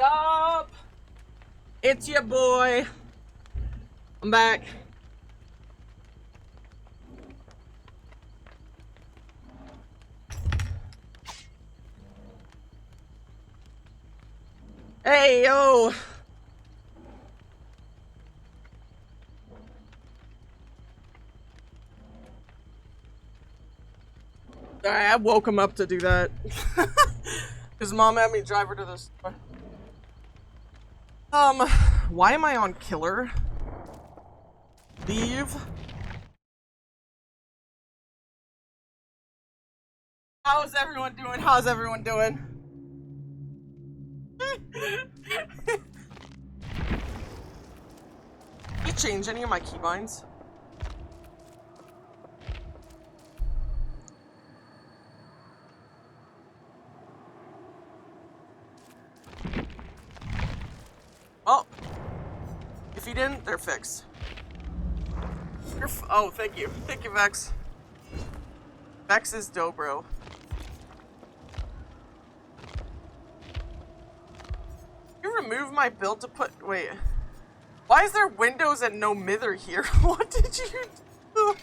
up? It's your boy. I'm back. Hey, yo. Alright, I woke him up to do that. His mom had me drive her to the store. Why am I on killer? Leave. How's everyone doing? How's everyone doing? Did you change any of my keybinds? Well, if you didn't, they're fixed. Oh, thank you. Thank you, Vex. Vex is dobro. You remove my build to put... Wait. Why is there windows and no mither here? What did you do?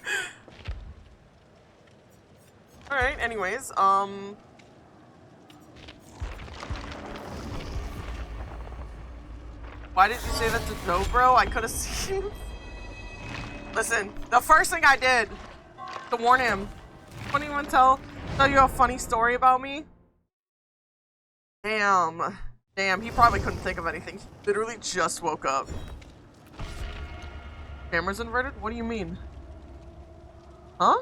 Alright, anyways, why did you say that to dobro? I could have seen... Listen, the first thing I did to warn him. Wouldn't even tell you a funny story about me? Damn. Damn, he probably couldn't think of anything. He literally just woke up. Camera's inverted? What do you mean? Huh?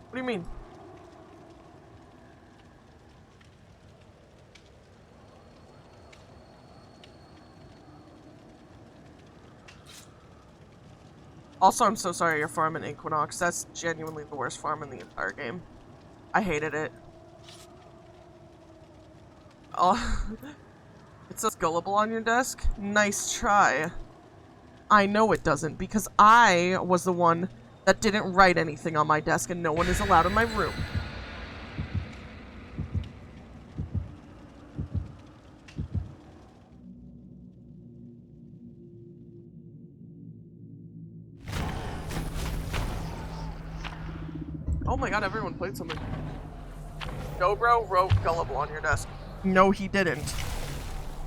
What do you mean? Also, I'm so sorry you're farming Equinox. That's genuinely the worst farm in the entire game. I hated it. Oh, it says gullible on your desk? Nice try. I know it doesn't, because I was the one that didn't write anything on my desk and no one is allowed in my room. Oh my god, everyone played something. Dobro wrote gullible on your desk. No, he didn't.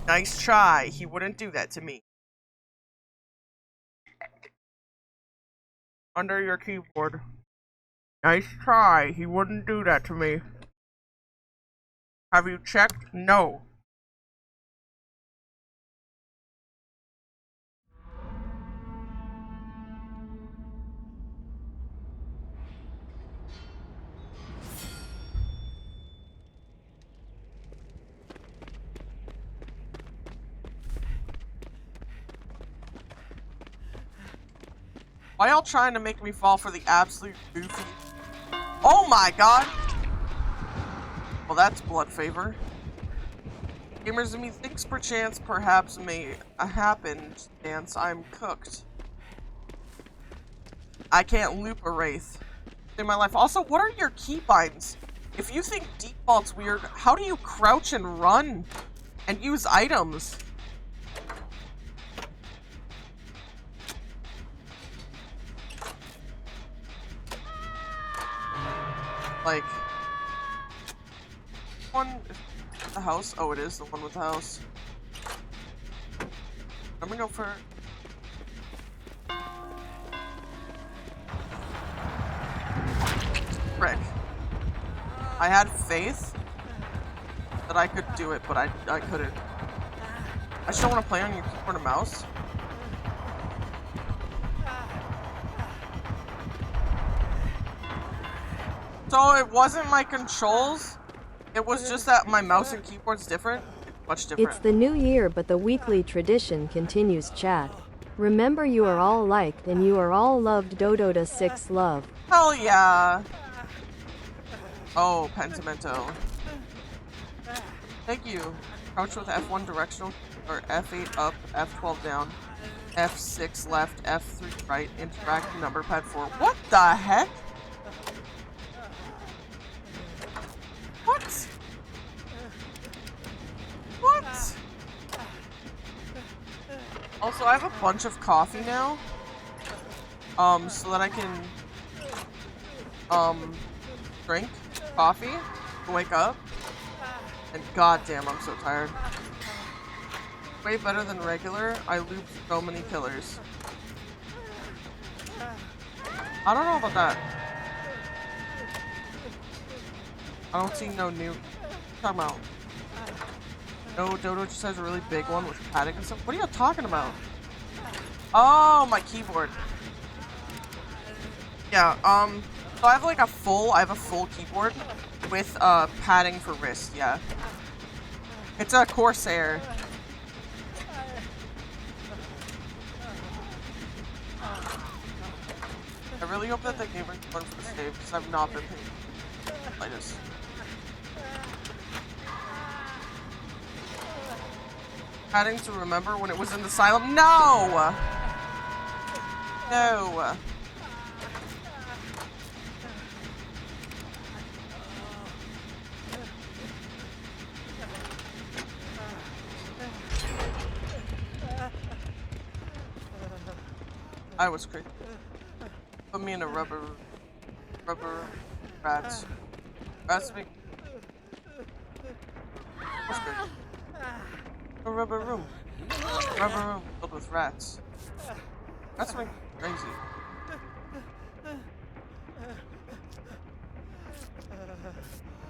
Nice try. He wouldn't do that to me. Under your keyboard. Nice try. He wouldn't do that to me. Have you checked? No. Why y'all trying to make me fall for the absolute goofy? Oh my god! Well, that's blood favor. Gamers and me thinks perchance perhaps may happen. Dance, I'm cooked. I can't loop a wraith in my life. Also, what are your keybinds? If you think default's weird, how do you crouch and run and use items? Like, one, the house. Oh, it is the one with the house. I'm gonna go for. Frick. I had faith that I could do it, but I couldn't. I still want to play on your keyboard and mouse. So it wasn't my controls, it was just that my mouse and keyboard's different. Much different. It's the new year, but the weekly tradition continues, chat. Remember, you are all liked and you are all loved. Dodota 6 love. Hell yeah. Oh, Pentimento. Thank you. Crouch with F1 directional, or F8 up, F12 down, F6 left, F3 right, interact number pad 4. What the heck? What? Also, I have a bunch of coffee now. So that I can, drink coffee to wake up. And goddamn, I'm so tired. Way better than regular. I looped so many killers. I don't know about that. I don't see no new. What are you talking about? No, Dodo just has a really big one with padding and stuff. What are you talking about? Oh, my keyboard. Yeah, so I have like a full keyboard with, padding for wrist, yeah. It's a Corsair. I really hope that they gave me one for the save, because I've not been paying like this. Padding to remember when it was in the asylum? No! No! I was crazy. Put me in a rubber rats. Rats me. What's good? A rubber room. Rubber room filled with rats. That's me crazy.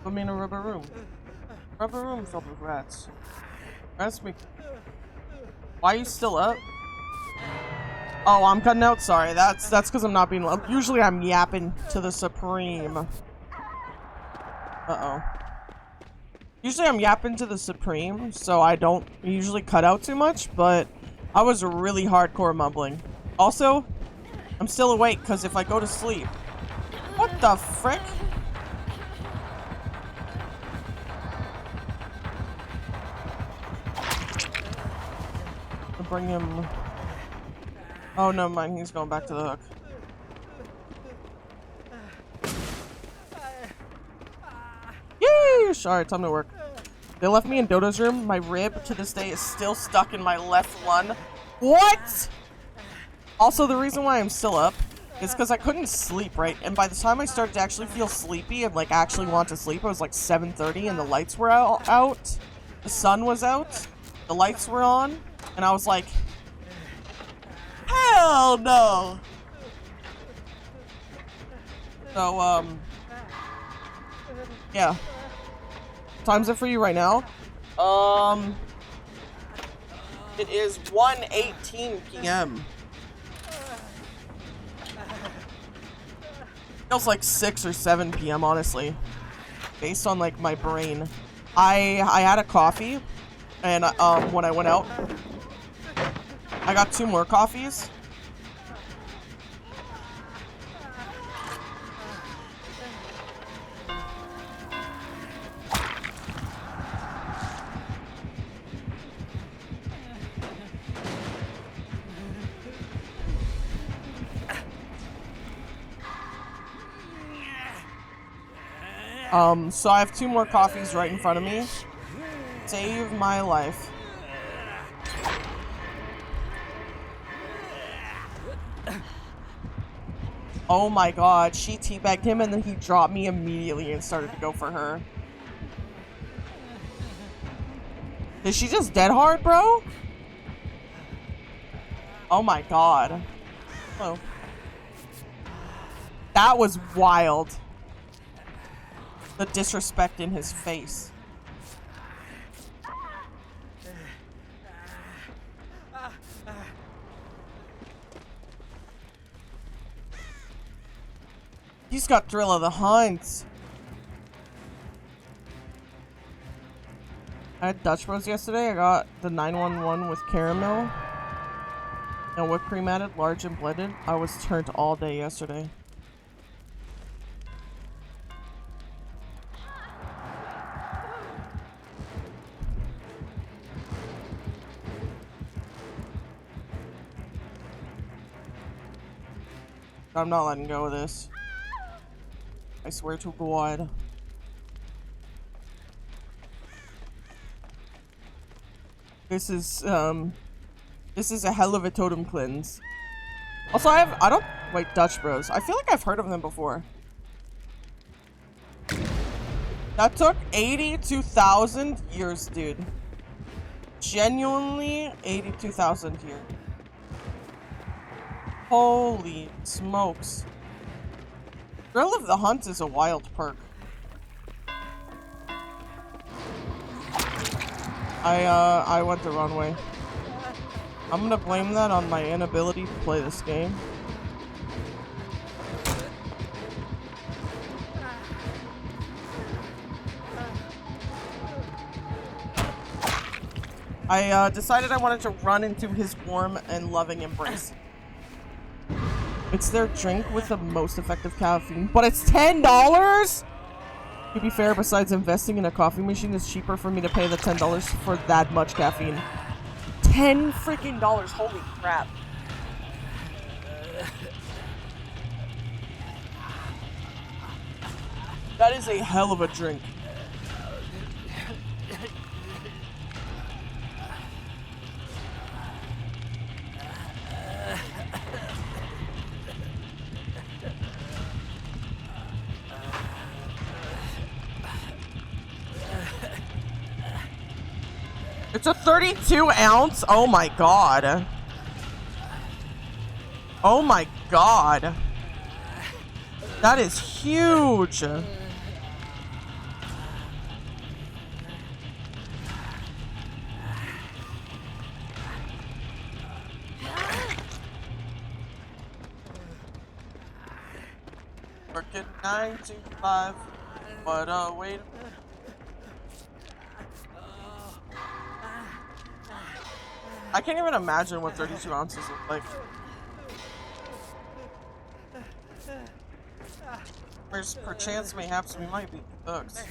Put me in a rubber room. Rubber room filled with rats. Rats me. Why are you still up? Oh, I'm cutting out. Sorry, that's because I'm not being. Usually, I'm yapping to the supreme. Uh-oh. Usually, I'm yapping to the supreme, so I don't usually cut out too much. But I was really hardcore mumbling. Also, I'm still awake because if I go to sleep, what the frick? I'll bring him. Oh, no, mind. He's going back to the hook. Yeesh! Alright, time to work. They left me in Dodo's room. My rib to this day is still stuck in my left lung. What? Also, the reason why I'm still up is because I couldn't sleep, right? And by the time I started to actually feel sleepy and, like, actually want to sleep, it was like 7:30 and the lights were out. The sun was out. The lights were on. And I was like, hell no! So, yeah. Time's it for you right now? It is 1:18 p.m. Feels like 6 or 7 p.m. honestly. Based on, like, my brain. I had a coffee, and, when I went out, I got 2 more coffees. So I have 2 more coffees right in front of me. Save my life. Oh my god, she teabagged him and then he dropped me immediately and started to go for her. Did she just dead hard, bro? Oh my god. Oh. That was wild. The disrespect in his face. He's got Thrill of the Hunt. I had Dutch Bros yesterday. I got the 911 with caramel and whipped cream added, large and blended. I was turned all day yesterday. I'm not letting go of this. I swear to God. This is, This is a hell of a totem cleanse. Also, wait, Dutch Bros. I feel like I've heard of them before. That took 82,000 years, dude. Genuinely 82,000 years. Holy smokes. Thrill of the Hunt is a wild perk. I went the wrong way. I'm gonna blame that on my inability to play this game. I decided I wanted to run into his warm and loving embrace. It's their drink with the most effective caffeine, but it's $10?! To be fair, besides investing in a coffee machine, it's cheaper for me to pay the $10 for that much caffeine. $10 freaking dollars, holy crap. That is a hell of a drink. It's a 32 ounce? Oh my god. Oh my god. That is huge. Working 9 to 5. But wait. I can't even imagine what 32 ounces look like. There's perchance mayhaps we might be thugs.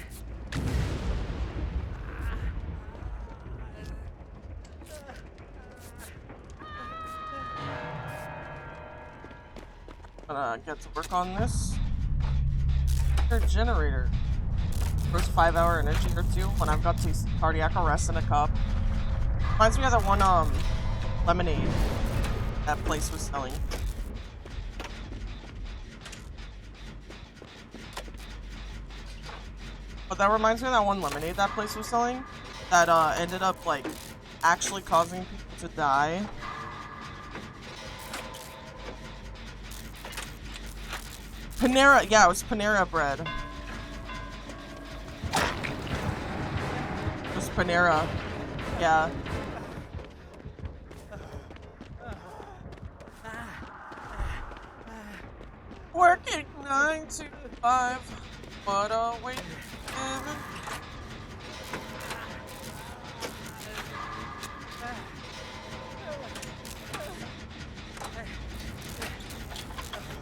Gonna get to work on this. Generator. First 5-hour energy or two when I've got to cardiac arrest in a cup. Reminds me of that one lemonade that place was selling. But that reminds me of that one lemonade that place was selling that ended up like actually causing people to die. Panera, yeah, it was Panera bread. It was Panera, yeah. Working 9 to 5, but wait.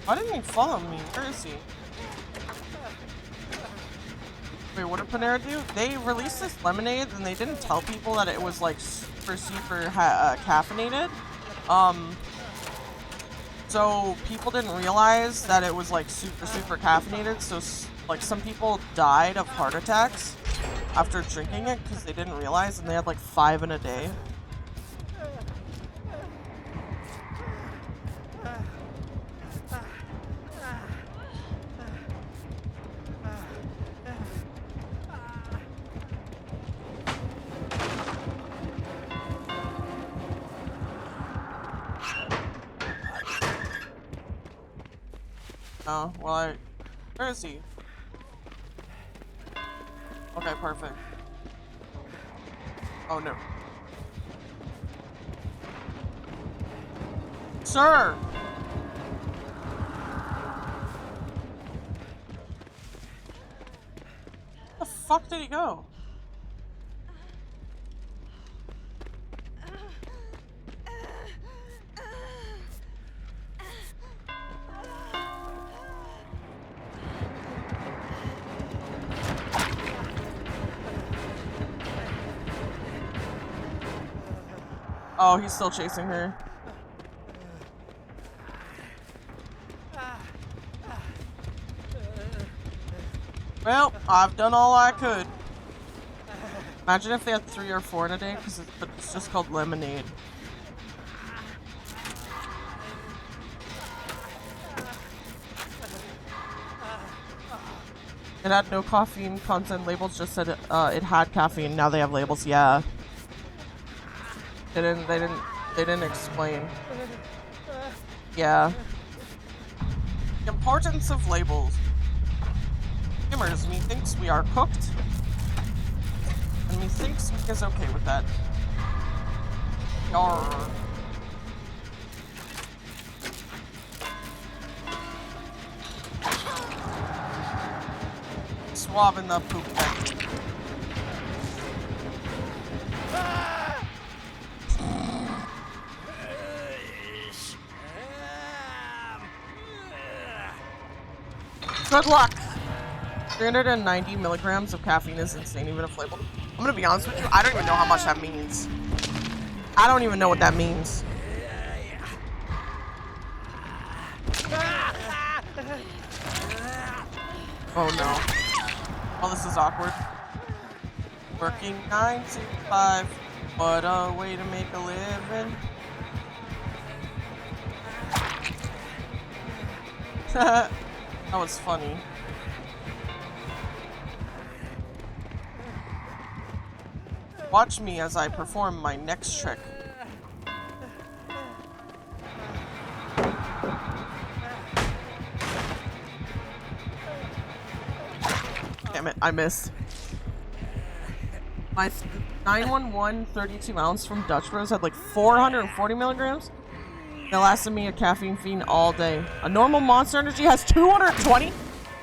Why didn't he follow me? Where is he? Wait, what did Panera do? They released this lemonade and they didn't tell people that it was like super caffeinated. So people didn't realize that it was like super caffeinated. So like some people died of heart attacks after drinking it because they didn't realize, and they had like 5 in a day. Oh, well, where is he? Okay, perfect. Oh, no. Sir! Where the fuck did he go? Oh, he's still chasing her. Well, I've done all I could. Imagine if they had 3 or 4 in a day, because it's just called lemonade. It had no caffeine content labels, just said it had caffeine. Now they have labels. Yeah. They didn't explain. Yeah. The importance of labels. Gamers, methinks we are cooked. And methinks we is okay with that. Yarr. Swabbing the poop deck. Good luck! 390 milligrams of caffeine is insane, even if labeled. I'm gonna be honest with you, I don't even know how much that means. I don't even know what that means. Oh no. Oh, this is awkward. Working 9 to 5. What a way to make a living. That was funny. Watch me as I perform my next trick. Damn it, I missed. My 911 32 ounce from Dutch Bros had like 440 milligrams. That lasted me a caffeine fiend all day. A normal Monster Energy has 220?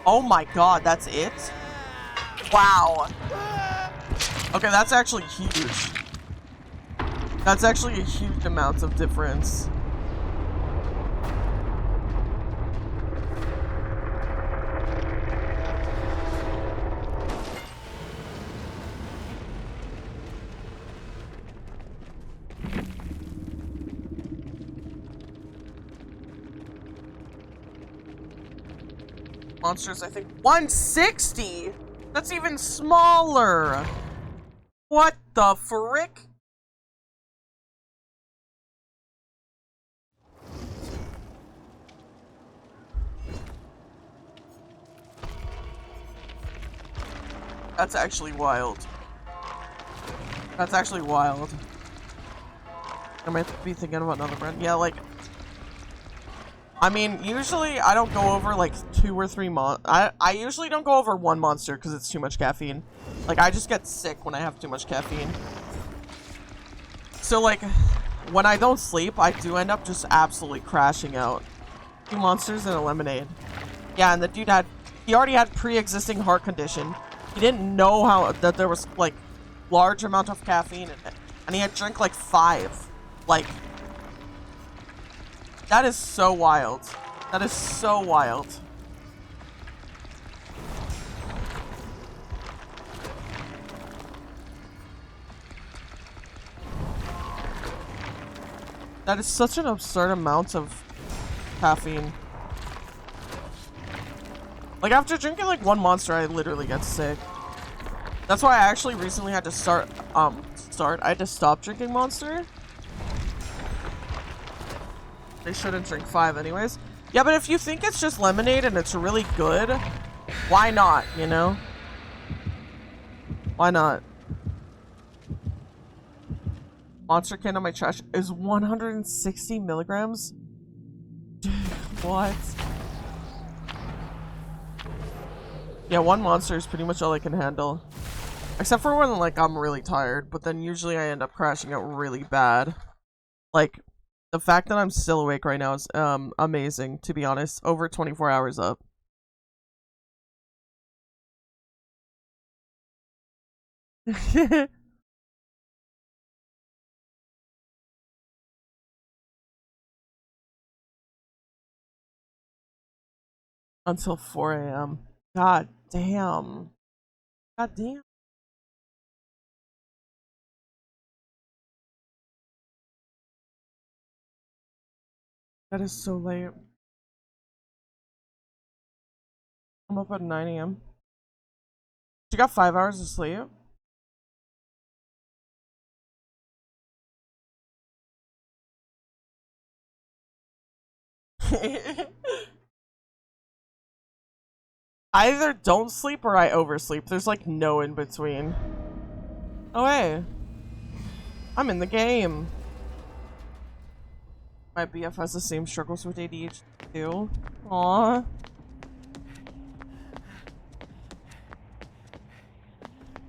Oh my god, that's it? Wow. Okay, that's actually huge. That's actually a huge amount of difference. Monsters, I think 160? That's even smaller. What the frick? That's actually wild. That's actually wild. I might be thinking about another brand. Yeah, like, I mean, usually I don't go over like 2 or 3 I usually don't go over 1 monster because it's too much caffeine. Like, I just get sick when I have too much caffeine. So, like, when I don't sleep, I do end up just absolutely crashing out. 2 monsters and a lemonade. Yeah, and the dude he already had pre-existing heart condition. He didn't know that there was, like, large amount of caffeine in it. And he had drank, like, 5. Like, that is so wild. That is so wild. That is such an absurd amount of caffeine. Like, after drinking like 1 monster, I literally get sick. That's why I actually recently had to I had to stop drinking Monster. They shouldn't drink 5 anyways. Yeah, but if you think it's just lemonade and it's really good, why not, you know? Why not? Monster can on my trash is 160 milligrams? Dude, what? Yeah, 1 monster is pretty much all I can handle. Except for when, like, I'm really tired, but then usually I end up crashing out really bad. Like, the fact that I'm still awake right now is, amazing, to be honest. Over 24 hours up. Until 4 a.m. God damn. God damn. That is so late. I'm up at 9 a.m. You got 5 hours of sleep? I either don't sleep or I oversleep. There's like no in between. Oh hey. I'm in the game. My BF has the same struggles with ADHD too. Aww.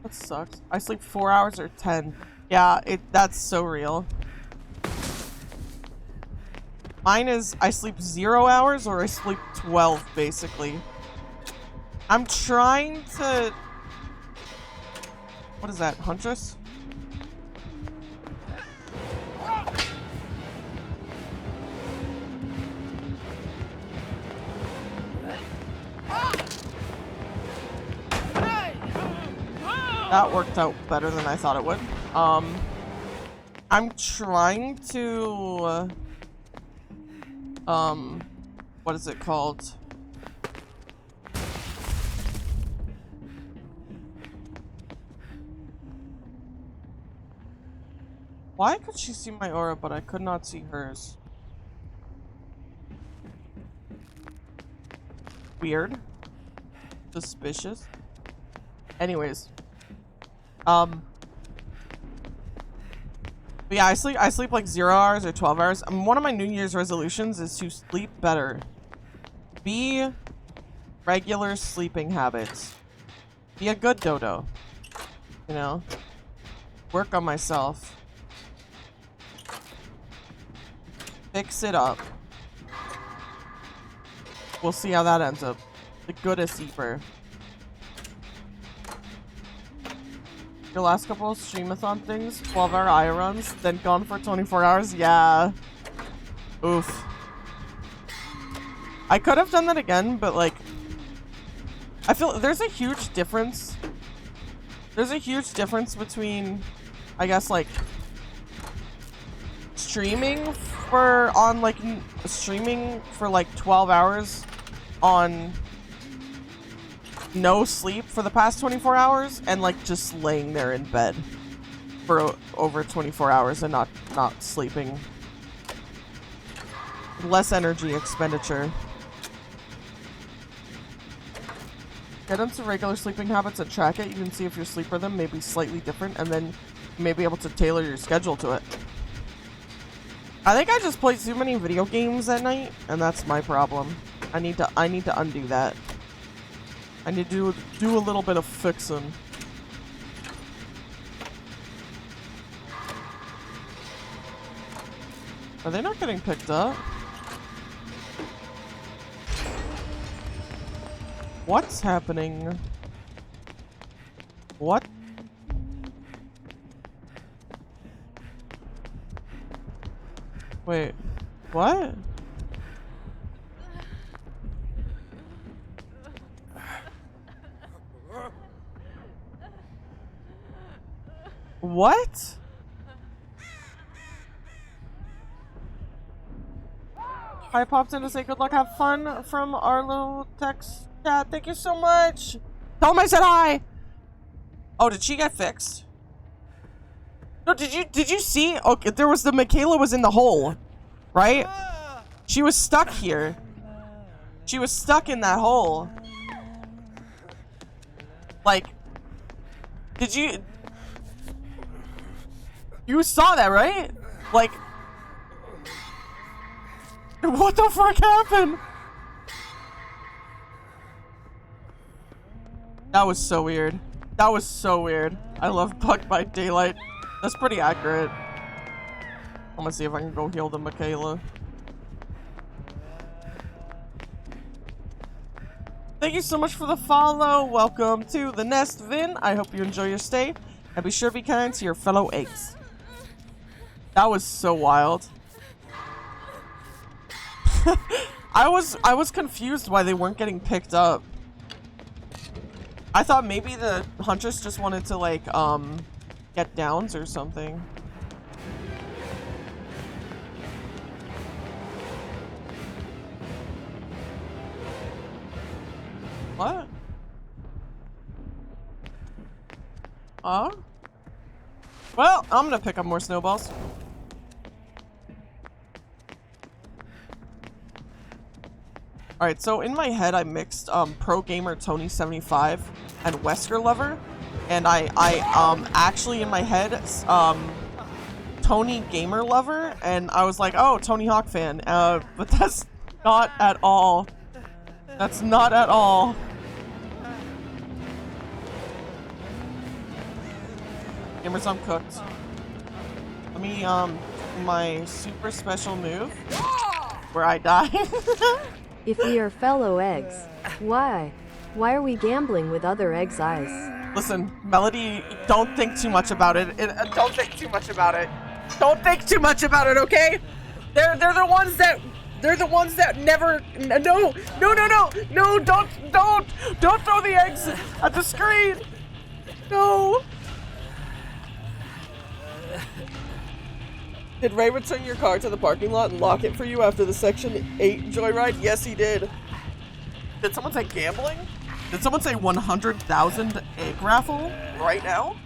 That sucks. I sleep 4 hours or 10. Yeah, that's so real. Mine is I sleep 0 hours or I sleep 12 basically. I'm trying to... What is that? Huntress? That worked out better than I thought it would. I'm trying to... what is it called? Why could she see my aura, but I could not see hers? Weird. Suspicious. Anyways. But yeah, I sleep like 0 hours or 12 hours. One of my New Year's resolutions is to sleep better. Be regular sleeping habits. Be a good dodo. You know? Work on myself. Fix it up. We'll see how that ends up. The goodest sleeper. Your last couple of streamathon things, 12-hour I runs, then gone for 24 hours? Yeah. Oof. I could have done that again, but like... I feel there's a huge difference. There's a huge difference between, I guess, like... streaming for 12 hours on no sleep for the past 24 hours and like just laying there in bed for over 24 hours and not sleeping. Less energy expenditure. Get into regular sleeping habits and track it. You can see if your sleep rhythm may be slightly different and then you may be able to tailor your schedule to it. I think I just play too many video games at night, and that's my problem. I need to undo that. I need to do a little bit of fixing. Are they not getting picked up? What's happening? What? Wait, what? What? I popped in to say good luck, have fun from our little text chat. Thank you so much. Tell him I said hi. Oh, did she get fixed? No, did you see? Okay, there was the Michaela was in the hole, right? She was stuck here. She was stuck in that hole. Like, did you? You saw that, right? Like, what the fuck happened? That was so weird. That was so weird. I love Bug by Daylight. That's pretty accurate. I'm gonna see if I can go heal the Michaela. Thank you so much for the follow. Welcome to the nest, Vin. I hope you enjoy your stay. And be sure to be kind to your fellow eggs. That was so wild. I was confused why they weren't getting picked up. I thought maybe the Huntress just wanted to like get downs or something. What? Well, I'm gonna pick up more snowballs. Alright, so in my head I mixed Pro Gamer Tony 75 and Wesker Lover. And I actually in my head Tony Gamer Lover, and I was like, oh, Tony Hawk fan. But that's not at all. That's not at all. Gamers, I'm cooked. Let me do my super special move where I die. If we are fellow eggs, why? Why are we gambling with other eggs' eyes? Listen, Melody, don't think too much about it. Don't think too much about it. Don't think too much about it, okay? They're the ones that never. No, don't throw the eggs at the screen. No. Did Ray return your car to the parking lot and lock it for you after the Section 8 joyride? Yes, he did. Did someone say gambling? Did someone say 100,000 egg raffle right now?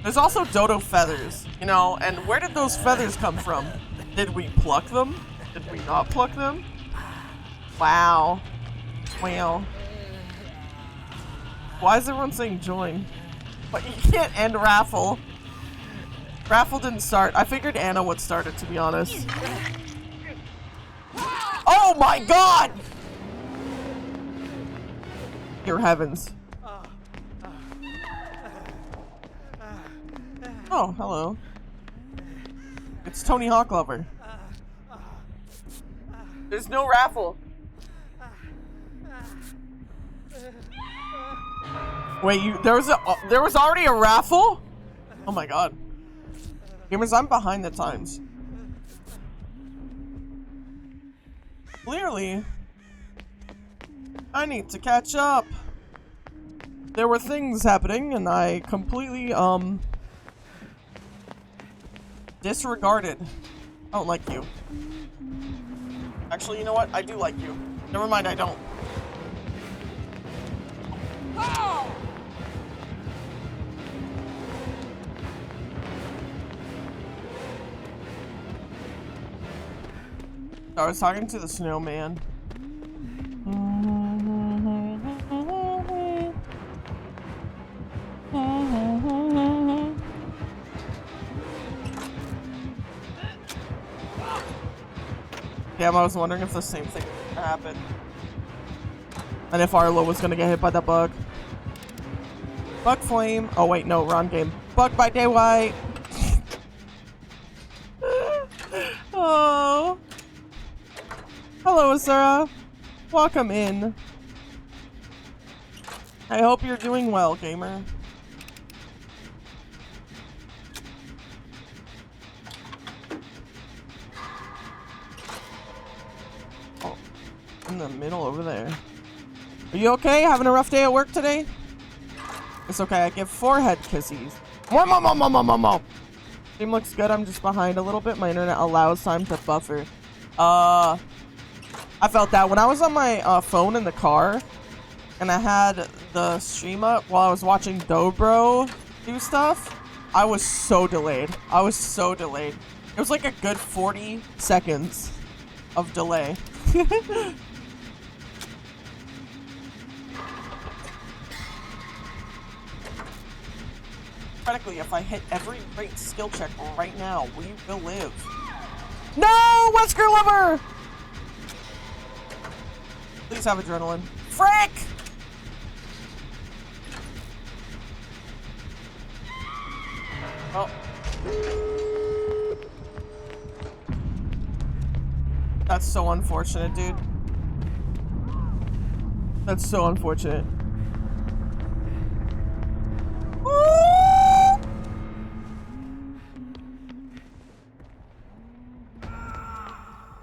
There's also dodo feathers, you know, and where did those feathers come from? Did we pluck them? Did we not pluck them? Wow. Wow. Why is everyone saying join? But you can't end raffle. Raffle didn't start. I figured Anna would start it, to be honest. Oh my god! Dear heavens. Oh, hello. It's Tony Hawk Lover. There's no raffle. Wait, there was already a raffle? Oh my god. Gamers, I'm behind the times. Clearly, I need to catch up. There were things happening and I completely, disregarded. I don't like you. Actually, you know what? I do like you. Never mind, I don't. Oh! I was talking to the snowman. Damn, I was wondering if the same thing was gonna happen. And if Arlo was gonna get hit by that bug. Bug flame. Oh wait, no, wrong game. Bug by Day White. Oh. Hello, Azura. Welcome in. I hope you're doing well, gamer. Oh, in the middle over there. Are you okay? Having a rough day at work today? It's okay, I give forehead kisses. Stream looks good, I'm just behind a little bit. My internet allows time to buffer. I felt that when I was on my phone in the car and I had the stream up while I was watching Dobro do stuff, I was so delayed. I was so delayed. It was like a good 40 seconds of delay. Practically, if I hit every great skill check right now, we will live. No! Wesker Lover! Please have adrenaline. Frick! Oh. That's so unfortunate, dude. That's so unfortunate. Woo!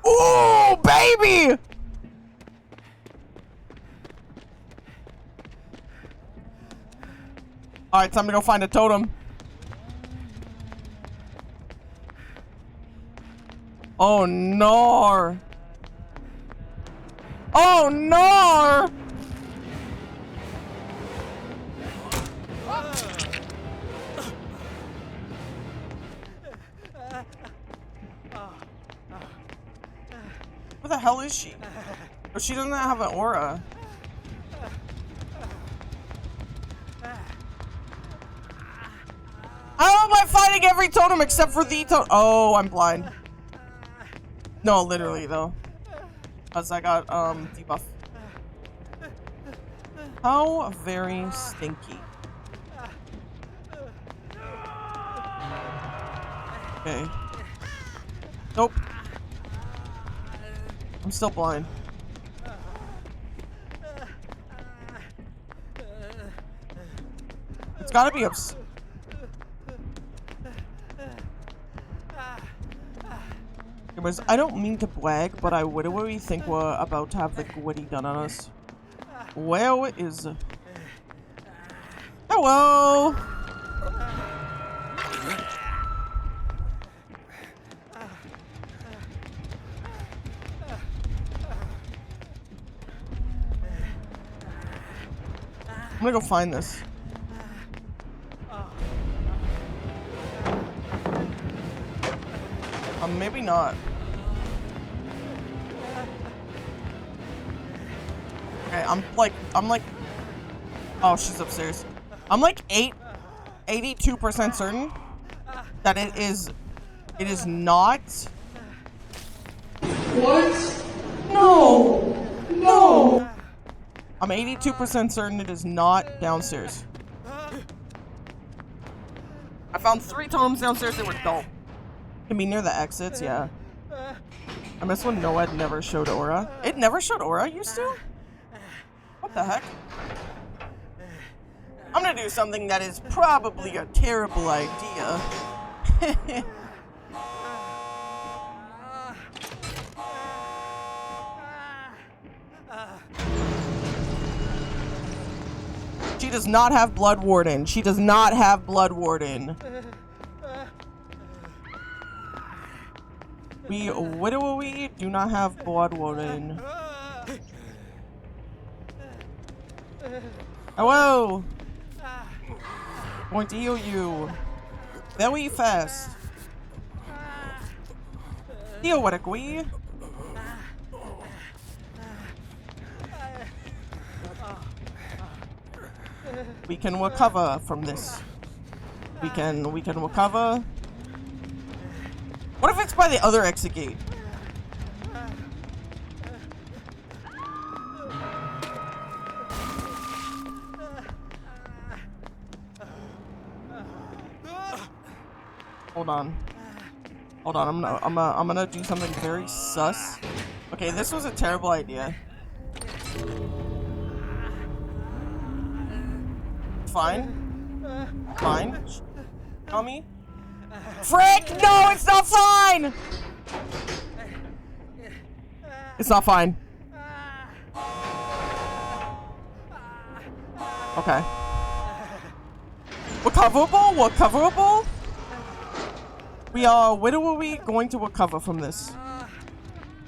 Ooh, baby! Alright, time to go find a totem. Oh no! Oh no! Where the hell is she? Oh, she doesn't have an aura. How am I fighting every totem except for the totem? Oh, I'm blind. No, literally though. Because I got debuff. How very stinky. Okay. Nope. I'm still blind. It's gotta be ups. Anyways, I don't mean to brag, but I would really think we're about to have the Gwitty done on us. Well, it is. Hello! I'm gonna go find this. Maybe not. Okay, I'm like, oh, she's upstairs. I'm like 82% certain that it is not. What? No! No! I'm 82% certain it is not downstairs. I found 3 totems downstairs, they were dull. Can be near the exits, yeah. I miss when Noed never showed aura. It never showed aura, used to? What the heck? I'm gonna do something that is probably a terrible idea. She does not have Blood Warden. She does not have Blood Warden. We literally do not have Blood Warden. Hello! Going to heal you. Very fast. Theoretically. We can recover from this. We can recover. What if it's by the other exit gate? Hold on. Hold on, I'm gonna do something very sus. Okay, this was a terrible idea. Fine. Fine. Tell me. Frick! No, it's not fine! It's not fine. Okay. Recoverable? Recoverable? We are. When are we going to recover from this?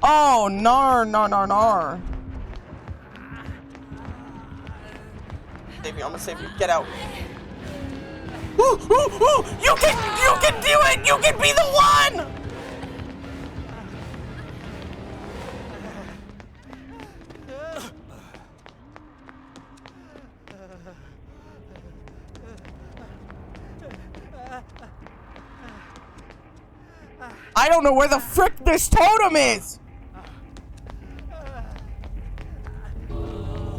Oh, nar. Save you. I'm gonna save you. Get out. Ooh, ooh, ooh! You can do it! You can be the one! I don't know where the frick this totem is!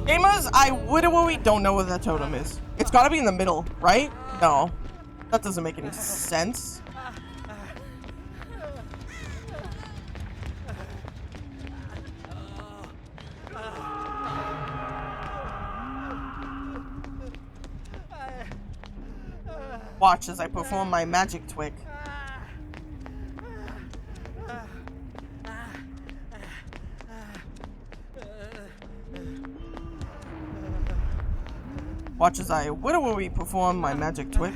Gamers, I literally don't know where that totem is. It's gotta be in the middle, right? No. That doesn't make any sense. Watch as I perform my magic trick. Watch as I literally perform my magic trick.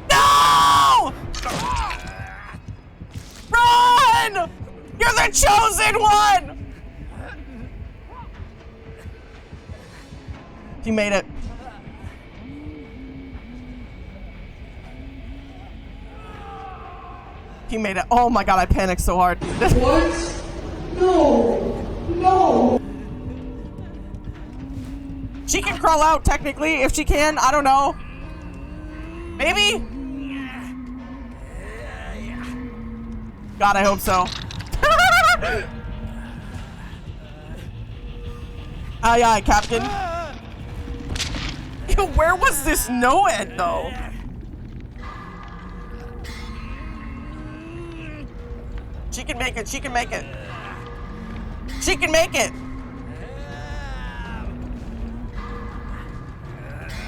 No! Run! You're the chosen one! He made it. He made it. Oh my god, I panicked so hard. What? No. No. She can crawl out, technically, if she can. I don't know. Maybe? God, I hope so. Aye, aye, Captain. Yo, where was this NOED, though? She can make it. She can make it. She can make it.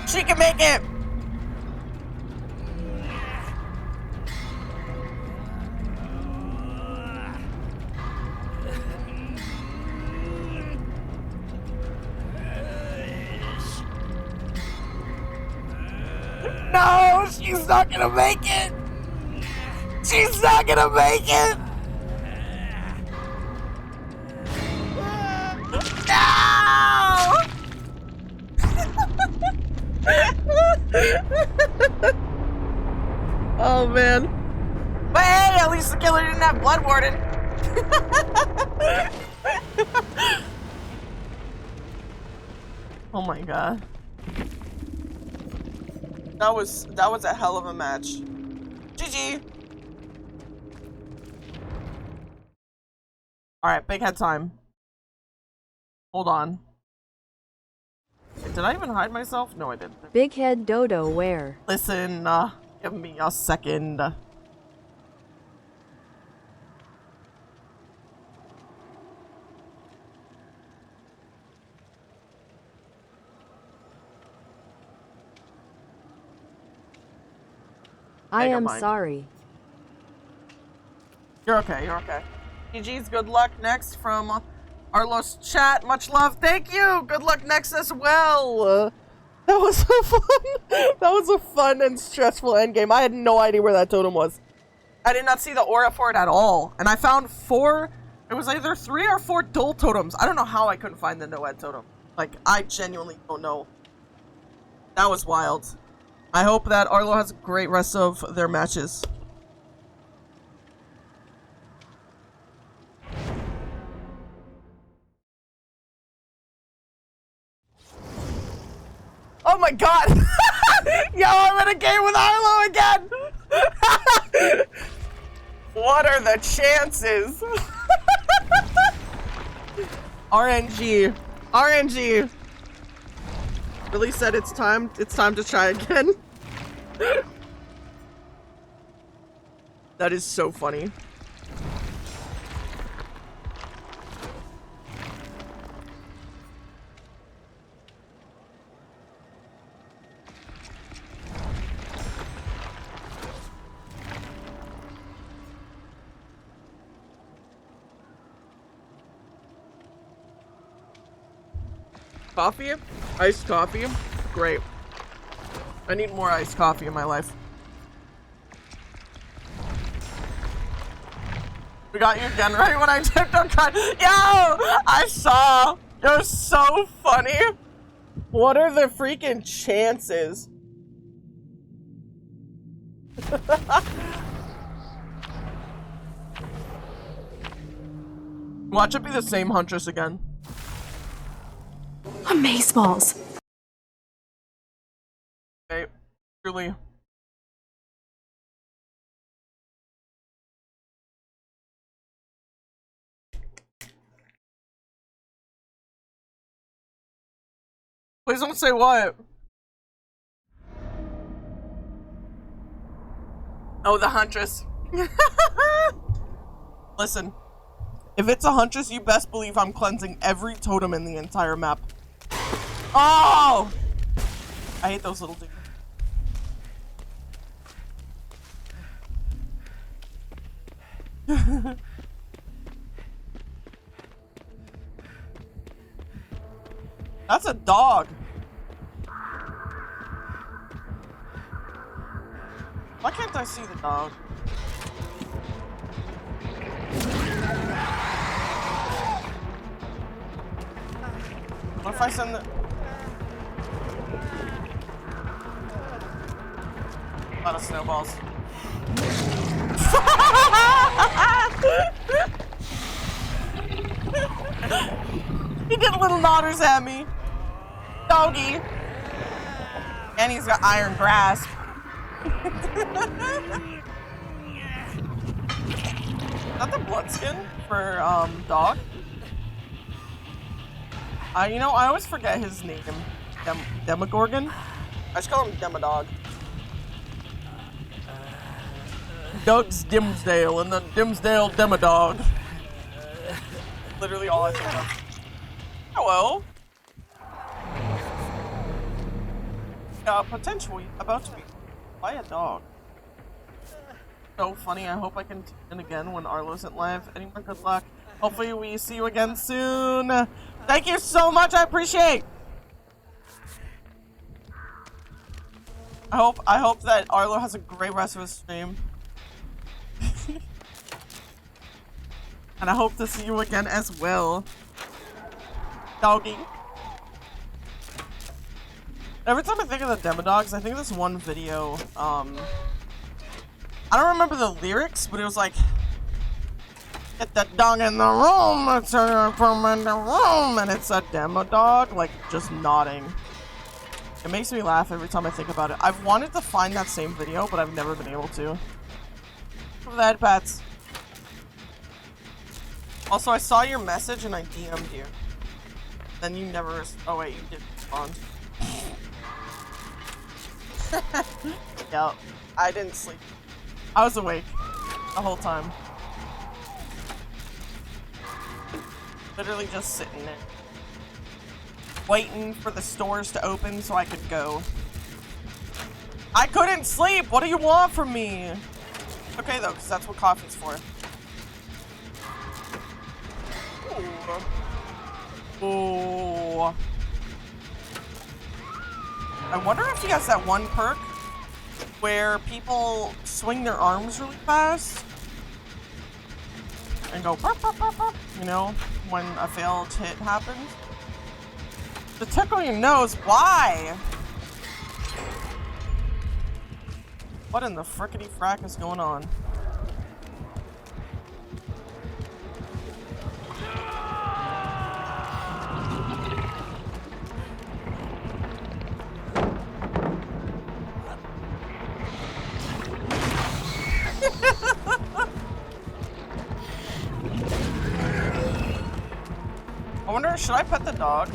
She can make it. No, she's not gonna make it. She's not gonna make it. No! Oh man. But hey, at least the killer didn't have Blood Warden. Oh my god. That was a hell of a match. GG. Alright, big head time. Hold on. Did I even hide myself? No, I didn't. Big head Dodo where? Listen, give me a second. I am mind. sorry. You're okay, you're okay. GG's good luck next from Arlos chat. Much love. Thank you. Good luck next as well. That was so fun. That was a fun and stressful endgame. I had no idea where that totem was. I did not see the aura for it at all. And I found 4, it was either 3 or 4 dual totems. I don't know how I couldn't find the NOED totem. Like, I genuinely don't know. That was wild. I hope that Arlo has a great rest of their matches. Oh my god! Yo, I'm in a game with Arlo again! What are the chances? RNG. RNG. Really said it's time to try again. That is so funny. Coffee? Iced coffee? Great. I need more iced coffee in my life. We got you again right when I tipped on cut. Yo! I saw! You're so funny! What are the freaking chances? Watch it be the same Huntress again. Amazeballs. Okay, truly. Please don't say what. Oh, the Huntress. Listen, if it's a Huntress, you best believe I'm cleansing every totem in the entire map. Oh! I hate those little things. That's a dog. Why can't I see the dog? What if I send the... A lot of snowballs. get little nodders at me. Doggy. And he's got iron grasp. Is that the bloodskin for dog? You know, I always forget his name. Demogorgon? I just call him Demodog. Doug's Dimsdale and the Dimsdale Demodog. Literally all I think of. Hello. Potentially about to be by a dog. So funny. I hope I can tune in again when Arlo isn't live. Anyone, good luck. Hopefully we see you again soon. Thank you so much. I appreciate. I hope that Arlo has a great rest of his stream. And I hope to see you again as well. Doggy. Every time I think of the Demodogs, I think of this one video. I don't remember the lyrics, but it was like, get that dog in the room, from in the room, and it's a Demodog, like, just nodding. It makes me laugh every time I think about it. I've wanted to find that same video, but I've never been able to. For that, Pats. Also, I saw your message and I DM'd you. Then you never. Oh wait, you didn't respond. Yep, I didn't sleep. I was awake the whole time. Literally just sitting there. Waiting for the stores to open so I could go. I couldn't sleep! What do you want from me? Okay though, because that's what coffee's for. Ooh. Ooh. I wonder if he has that one perk where people swing their arms really fast and go burp, burp, burp, burp, you know, when a failed hit happens. To tickle your nose, why? What in the frickety frack is going on? I wonder, should I pet the dog?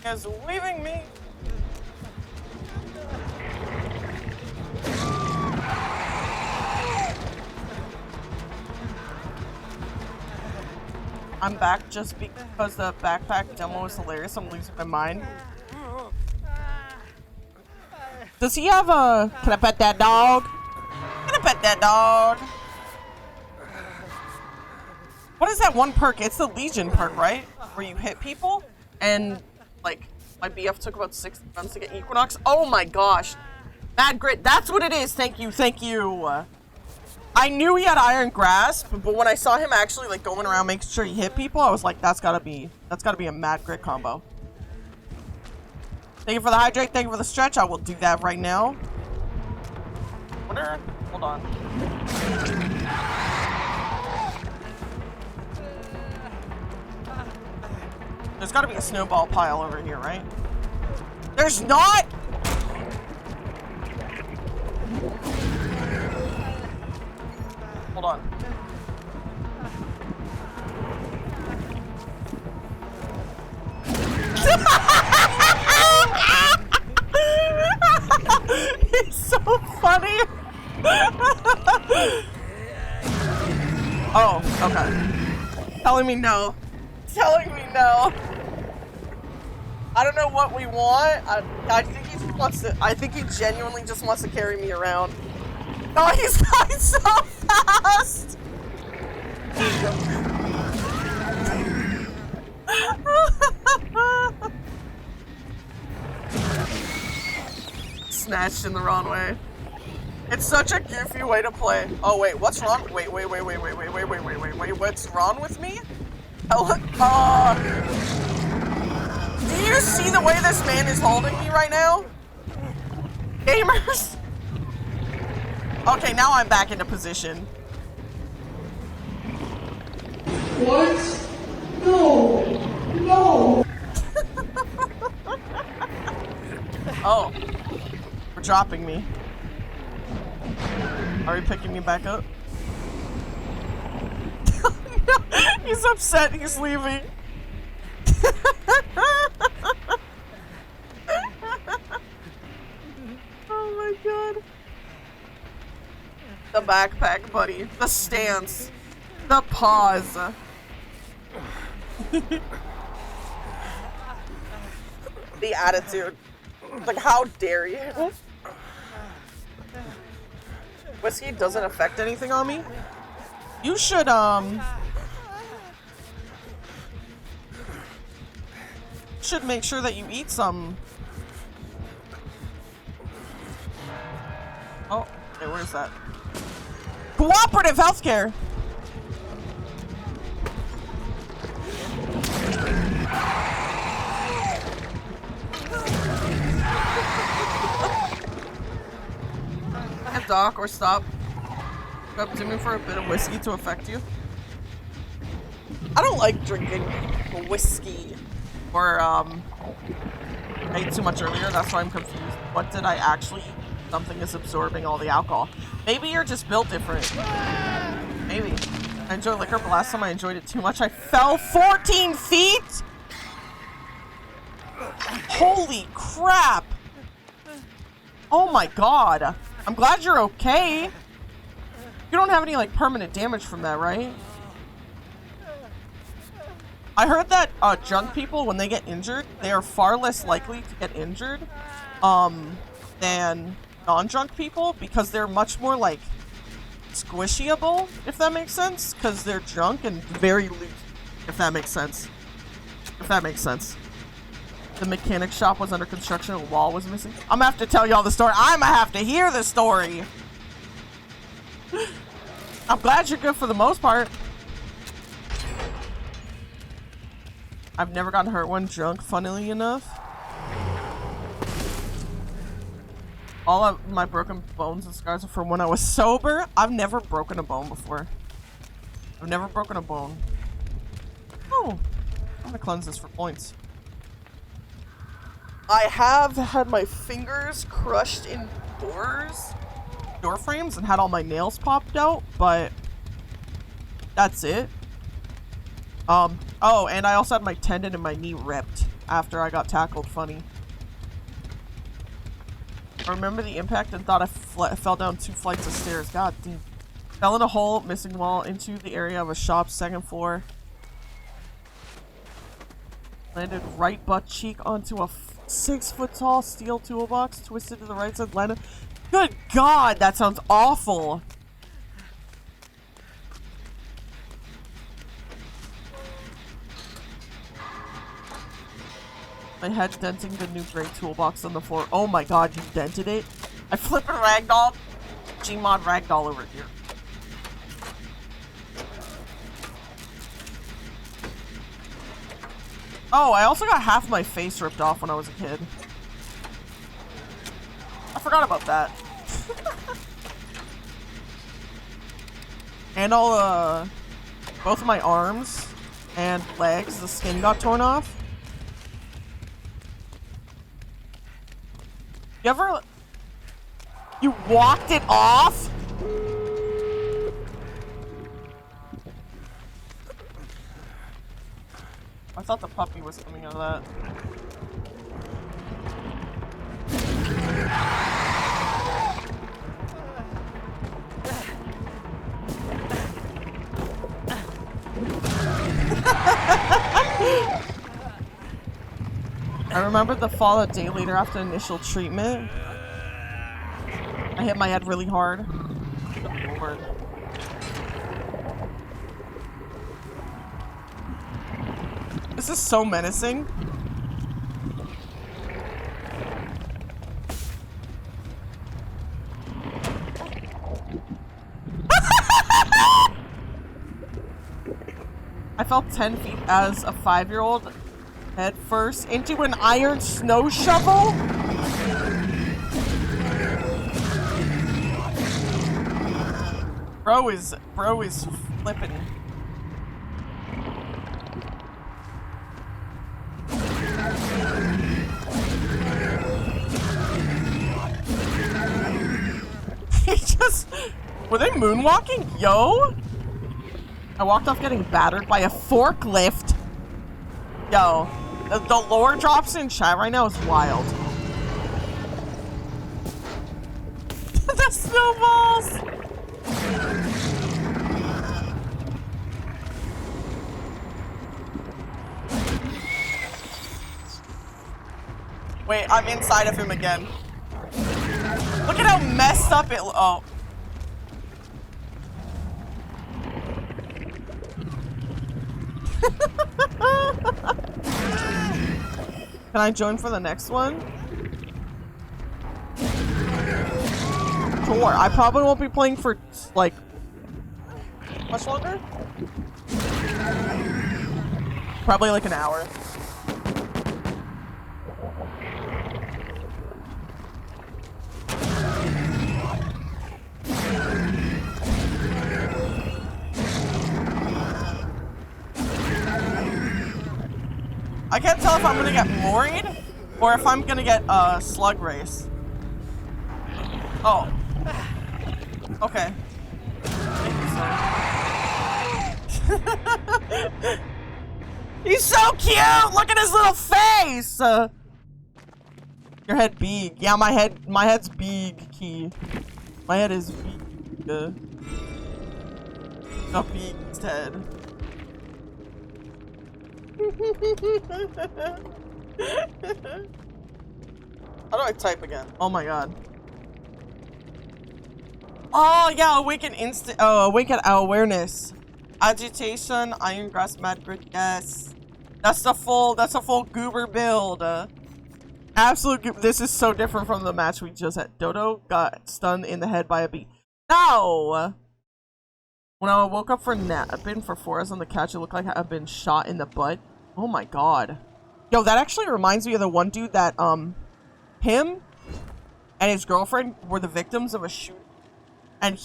Is leaving me. I'm back just because the backpack demo was hilarious. I'm losing my mind. Does he have a... Can I pet that dog? Can I pet that dog? What is that one perk? It's the Legion perk, right? Where you hit people and... Like, my BF took about 60 months to get Equinox. Oh my gosh. Mad Grit, that's what it is. Thank you, thank you. I knew he had Iron Grasp, but when I saw him actually like going around making sure he hit people, I was like, that's gotta be a Mad Grit combo. Thank you for the hydrate, thank you for the stretch. I will do that right now. Hold on. There's gotta be a snowball pile over here, right? There's not! Hold on. He's so funny! Oh, okay. Telling me no. Telling me no. I don't know what we want. I think he just wants to. I think he genuinely just wants to carry me around. Oh, he's going so fast! Snatched in the wrong way. It's such a goofy way to play. Oh wait, what's wrong? Wait. What's wrong with me? Do you see the way this man is holding me right now? Gamers? Okay, now I'm back into position. What? No! No! Oh. We're dropping me. Are we picking me back up? He's upset, he's leaving. Oh my god. The backpack, buddy. The stance. The pause. The attitude. Like, how dare you? Whiskey doesn't affect anything on me? You should, should make sure that you eat some. Oh, okay, where's that? Cooperative healthcare! Dock or stop. Up to me for a bit of whiskey to affect you. I don't like drinking whiskey. Or I ate too much earlier, that's why I'm confused. What did I actually eat? Something is absorbing all the alcohol. Maybe you're just built different. Maybe. I enjoy liquor, but last time I enjoyed it too much, I fell 14 feet? Holy crap! Oh my god. I'm glad you're okay. You don't have any, like, permanent damage from that, right? I heard that drunk people, when they get injured, they are far less likely to get injured than non-drunk people because they're much more, like, squishyable, if that makes sense. Because they're drunk and very loose, if that makes sense. If that makes sense. The mechanic shop was under construction, a wall was missing. I'm gonna have to tell y'all the story. I'm gonna have to hear the story. I'm glad you're good for the most part. I've never gotten hurt when drunk, funnily enough. All of my broken bones and scars are from when I was sober. I've never broken a bone before. I've never broken a bone. Oh, I'm gonna cleanse this for points. I have had my fingers crushed in door frames and had all my nails popped out, but that's it. Oh, and I also had my tendon in my knee ripped after I got tackled funny. I remember the impact and thought I fell down 2 flights of stairs. God damn. Fell in a hole, missing wall, into the area of a shop's 2nd floor. Landed right butt cheek onto a 6-foot-tall steel toolbox, twisted to the right side, landed. Good God, that sounds awful. My head denting the new gray toolbox on the floor. Oh my God, you dented it? I flipped a ragdoll. Gmod ragdoll over here. Oh, I also got half my face ripped off when I was a kid. I forgot about that. And all, both of my arms and legs, the skin got torn off. You ever... You walked it off? I thought the puppy was coming out of that. I remember the fall a day later after initial treatment. I hit my head really hard. Good Lord. This is so menacing. I fell 10 feet as a 5-year-old head first into an iron snow shovel. Bro is flipping. He just... Were they moonwalking? Yo! I walked off getting battered by a forklift. Yo. The lore drops in chat right now is wild. The snowballs! Wait, I'm inside of him again. Look at how messed up it... Oh. Can I join for the next one? Sure. I probably won't be playing for, like, much longer? Probably like an hour. I can't tell if I'm gonna get worried or if I'm gonna get slug race. Oh. Okay. He's so cute! Look at his little face! Your head big. Yeah, my head's big, Key. My head is big. Not big, it's head. How do I type again? Oh my god. Oh yeah, awaken instant. Oh, awaken awareness, agitation, iron grasp, mad grit. Yes, that's the full goober build. Absolute goober. This is so different from the match we just had. Dodo got stunned in the head by a bee. No. When I woke up for napping for 4 hours on the couch, it looked like I've been shot in the butt. Oh my god. Yo, that actually reminds me of the one dude that, him and his girlfriend were the victims of a shooting. And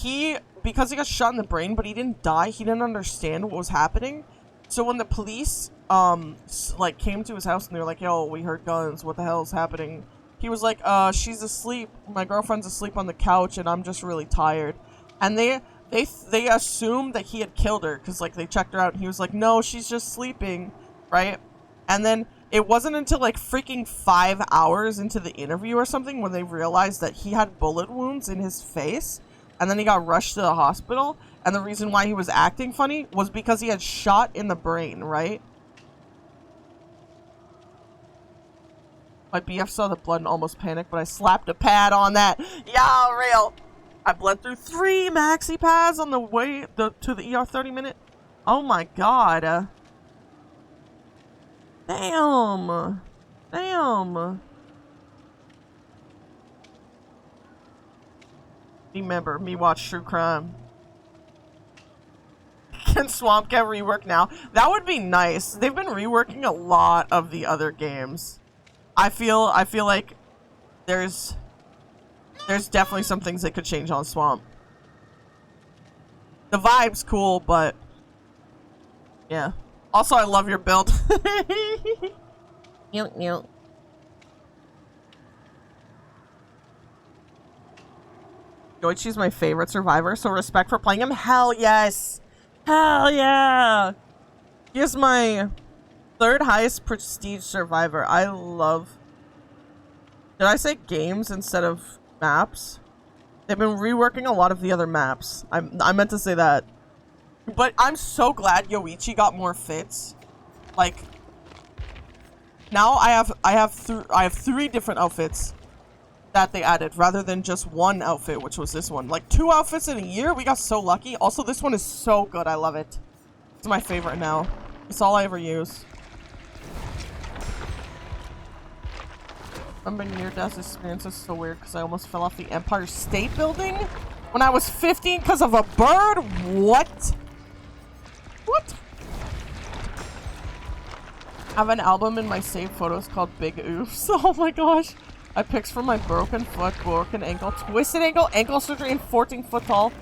because he got shot in the brain, but he didn't die, he didn't understand what was happening. So when the police, like, came to his house and they were like, yo, we heard guns, what the hell is happening? He was like, she's asleep, my girlfriend's asleep on the couch and I'm just really tired. And they assumed that he had killed her, because, like, they checked her out and he was like, no, she's just sleeping, right? And then it wasn't until, like, freaking 5 hours into the interview or something when they realized that he had bullet wounds in his face, and then he got rushed to the hospital, and the reason why he was acting funny was because he had shot in the brain, right? My BF saw the blood and almost panicked, but I slapped a pad on that. Yeah, real. I bled through 3 maxi pads on the way to the ER 30 minute. Oh my god. Damn. Damn. Remember, me watch true crime. Can Swamp get reworked now? That would be nice. They've been reworking a lot of the other games. I feel like there's definitely some things they could change on Swamp. The vibe's cool, but yeah. Also, I love your build. Yoichi's my favorite survivor, so respect for playing him. Hell yes! Hell yeah! He is my 3rd highest prestige survivor. I love... Did I say games instead of maps? They've been reworking a lot of the other maps. I meant to say that. But I'm so glad Yoichi got more fits. Like, now I have 3 different outfits that they added rather than just one outfit, which was this one. Like 2 outfits in a year. We got so lucky. Also, this one is so good. I love it. It's my favorite now. It's all I ever use. My near-death experience is so weird because I almost fell off the Empire State Building when I was 15 because of a bird. What? What? I have an album in my saved photos called Big Oofs. Oh my gosh. I pics from my broken foot, broken ankle, twisted ankle, ankle surgery, and 14 foot tall.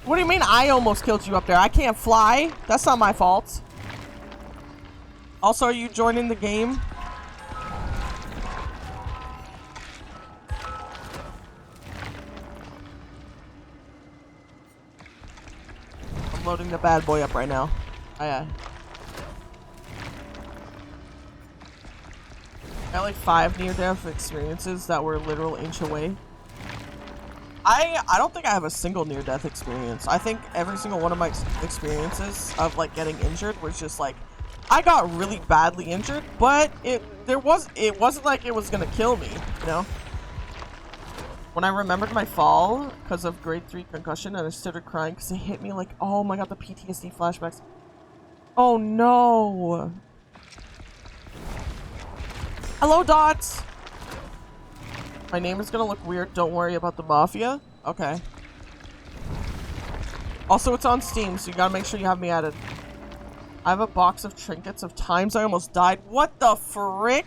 What do you mean I almost killed you up there? I can't fly. That's not my fault. Also, are you joining the game? I'm loading the bad boy up right now. I got like 5 near-death experiences that were a literal inch away. I don't think I have a single near-death experience. I think every single one of my experiences of like getting injured was just like I got really badly injured, but it wasn't like it was gonna kill me, you know? When I remembered my fall because of grade 3 concussion and I started crying because it hit me like, oh my god, the PTSD flashbacks. Oh no. Hello, Dots. My name is gonna look weird. Don't worry about the mafia. Okay. Also, it's on Steam, so you gotta make sure you have me added. I have a box of trinkets of times I almost died. What the frick?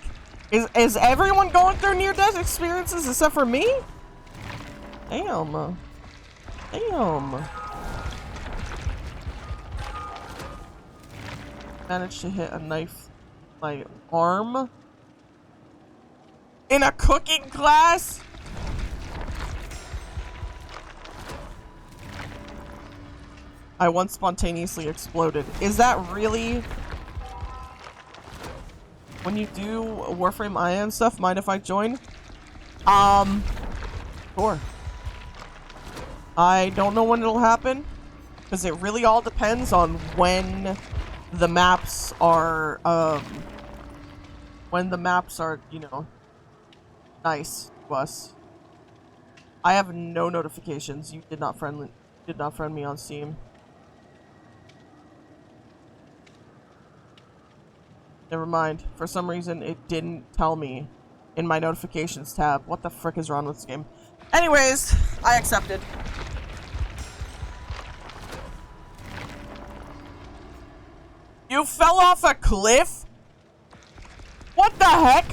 Is everyone going through near-death experiences except for me? Damn. Damn. Managed to hit a knife my arm. In a cooking class? I once spontaneously exploded. Is that really? When you do Warframe IA and stuff, mind if I join? Sure. I don't know when it'll happen, because it really all depends on when the maps are, you know, nice to us. I have no notifications. You did not friend me on Steam. Never mind. For some reason, it didn't tell me in my notifications tab. What the frick is wrong with this game? Anyways, I accepted. You fell off a cliff? What the heck?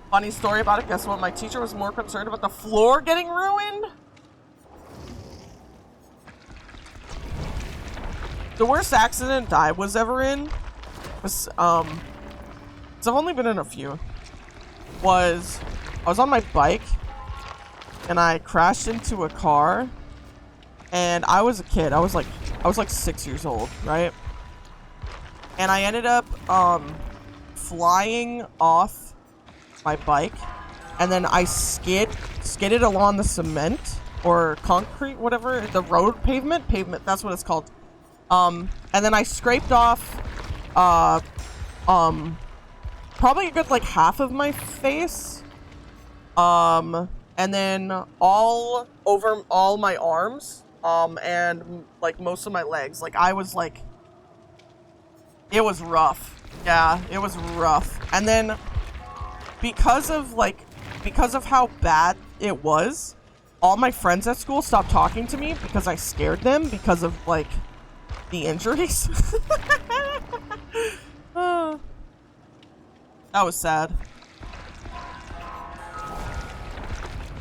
Funny story about it. Guess what? My teacher was more concerned about the floor getting ruined. The worst accident I was ever in was, I've only been in a few. I was on my bike and I crashed into a car, and I was a kid. I was like 6 years old, right? And I ended up flying off my bike, and then I skidded along the cement or concrete, whatever, the road pavement, that's what it's called. And then I scraped off probably a good like half of my face, and then all over all my arms, and like most of my legs. Like I was like, it was rough. Yeah, it was rough. And then because of how bad it was, all my friends at school stopped talking to me because I scared them because of like the injuries. That was sad.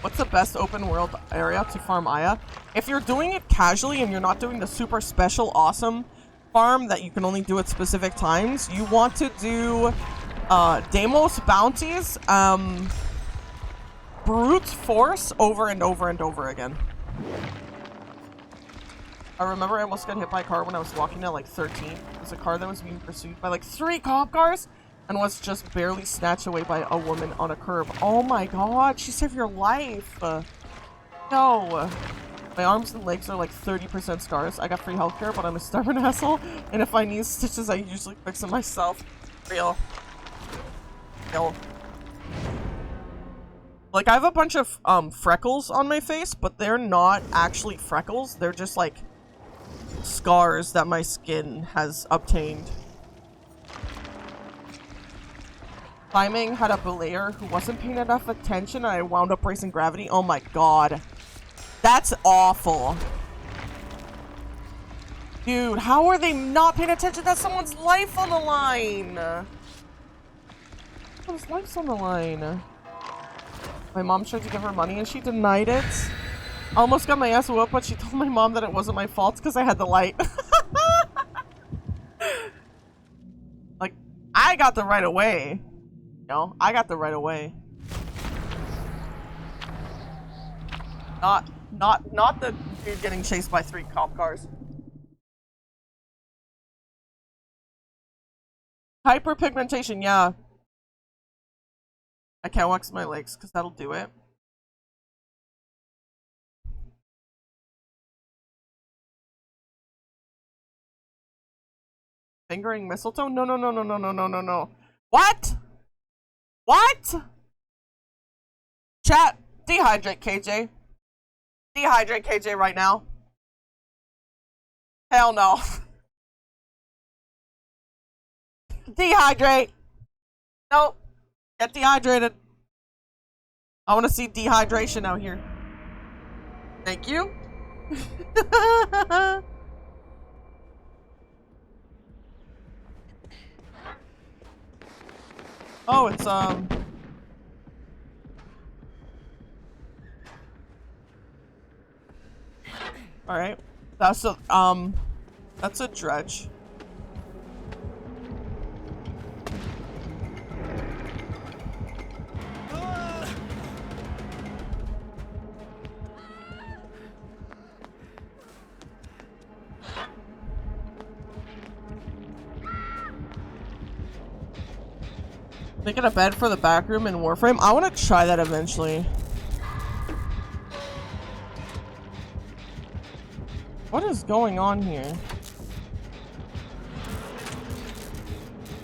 What's the best open world area to farm Aya? If you're doing it casually and you're not doing the super special awesome farm that you can only do at specific times, you want to do Deimos bounties, brute force over and over and over again. I remember I almost got hit by a car when I was walking at like 13. It was a car that was being pursued by like 3 cop cars and was just barely snatched away by a woman on a curb. Oh my god, she saved your life. No. My arms and legs are like 30% scars. I got free healthcare, but I'm a stubborn asshole. And if I need stitches, I usually fix them myself. Real. Like, I have a bunch of freckles on my face, but they're not actually freckles. They're just like scars that my skin has obtained. Climbing had a belayer who wasn't paying enough attention, and I wound up bracing gravity. Oh my god. That's awful. Dude, how are they not paying attention? That's someone's life on the line. Someone's life's on the line. My mom tried to give her money and she denied it. Almost got my ass whooped, but she told my mom that it wasn't my fault because I had the light. Like, I got the right of way. You know, I got the right of way. Not the dude getting chased by 3 cop cars. Hyperpigmentation, yeah. I can't wax my legs because that'll do it. Fingering mistletoe? No, no, no, no, no, no, no, no, no. What? What? Chat, dehydrate KJ. Dehydrate KJ right now. Hell no. Dehydrate. Nope. Get dehydrated. I want to see dehydration out here. Thank you. Oh, it's Alright. That's a dredge. Making a bed for the back room in Warframe. I want to try that eventually. What is going on here?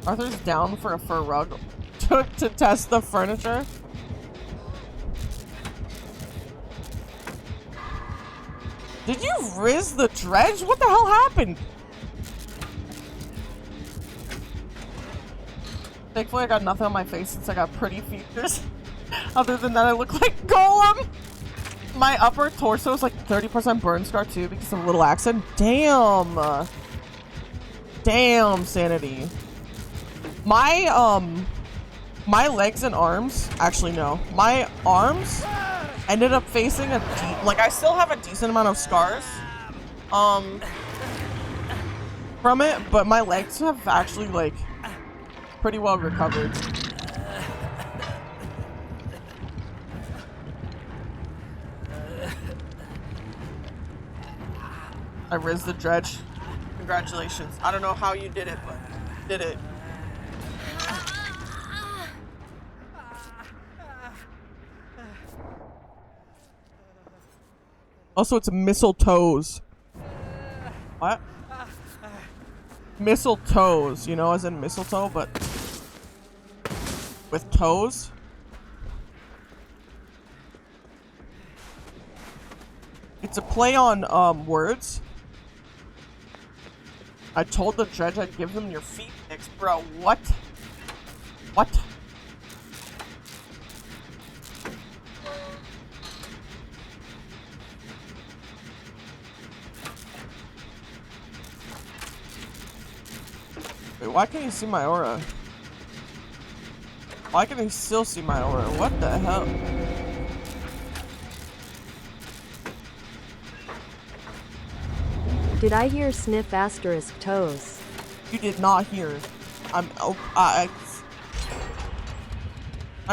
Arthur's down for a fur rug to test the furniture. Did you riz the dredge? What the hell happened? Thankfully I got nothing on my face since I got pretty features. Other than that I look like Golem. My upper torso is like 30% burn scar too because of a little accident. Damn. Damn, sanity. My my legs and arms, actually no, my arms ended up facing a like I still have a decent amount of scars from it, but my legs have actually like pretty well recovered. I rizzed the dredge. Congratulations. I don't know how you did it, but you did it. Also, it's mistletoes. What? Mistletoes, you know, as in mistletoe, but with toes. It's a play on words. I told the dredge I'd give them your feet pics, bro. What? What? Wait, why can't you see my aura? Why can he still see my aura? What the hell? Did I hear sniff asterisk toes? You did not hear. I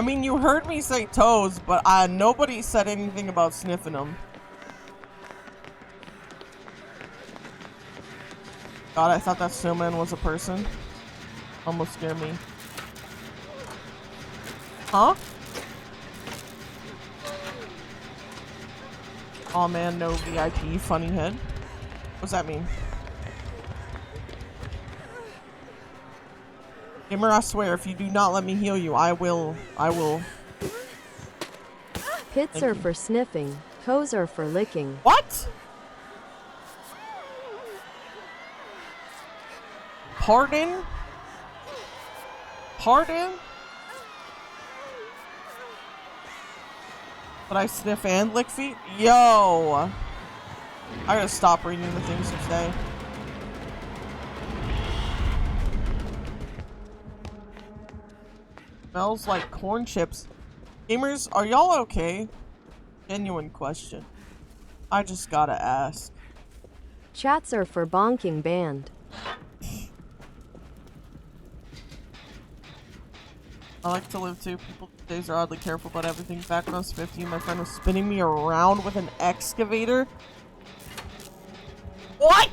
mean, you heard me say toes, but nobody said anything about sniffing them. God, I thought that snowman was a person. Almost scared me. Huh? Oh man, no VIP, funny head. What's that mean? Gamer, I swear, if you do not let me heal you, I will. Pits are for sniffing, toes are for licking. What? Pardon? Pardon? But I sniff and lick feet? Yo! I gotta stop reading the things you say. Smells like corn chips. Gamers, are y'all okay? Genuine question. I just gotta ask. Chats are for bonking banned. I like to live too. People these days are oddly careful about everything. Back when I was 15, my friend was spinning me around with an excavator. What?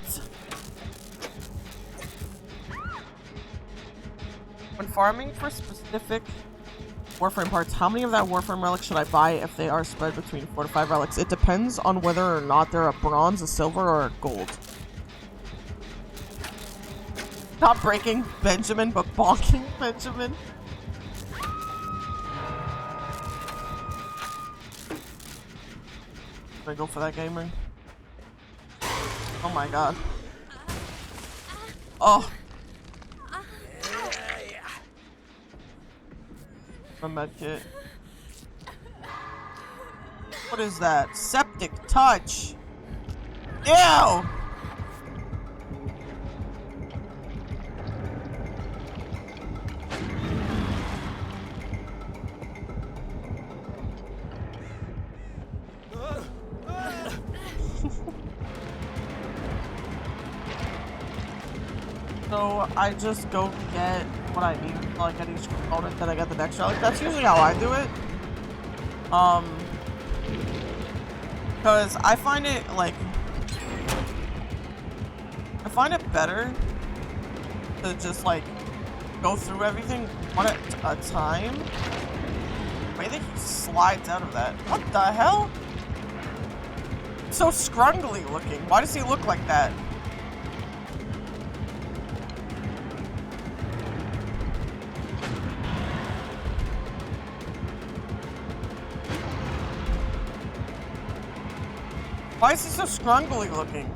When farming for specific Warframe parts, how many of that Warframe relic should I buy if they are spread between 4 to 5 relics? It depends on whether or not they're a bronze, a silver, or a gold. Not breaking Benjamin, but bonking Benjamin. Should I go for that gamer? Oh my god. Oh. A med kit. What is that? Septic touch. Ew! So I just go get what I need until I get each component, then I get the next relic. That's usually how I do it. Because I find it like better to just like go through everything one at a time. The way that he slides out of that. What the hell? So scrungly looking. Why does he look like that? Why is he so scrungly looking?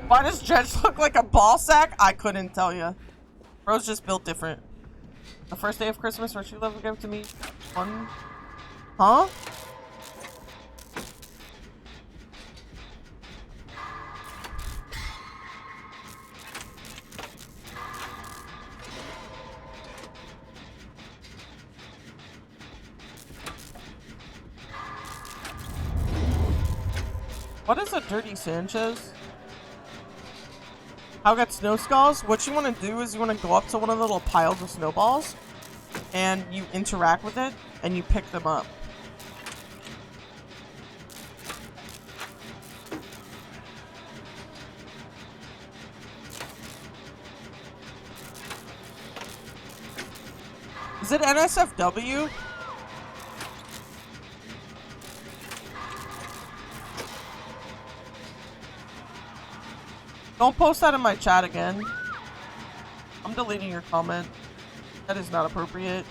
Why does Dredge look like a ball sack? I couldn't tell you. Bro's just built different. The first day of Christmas, what you love to give to me? Fun? Huh? What is a dirty Sanchez? How got snow skulls? What you want to do is you want to go up to one of the little piles of snowballs and you interact with it and you pick them up. Is it NSFW? Don't post that in my chat again. I'm deleting your comment. That is not appropriate.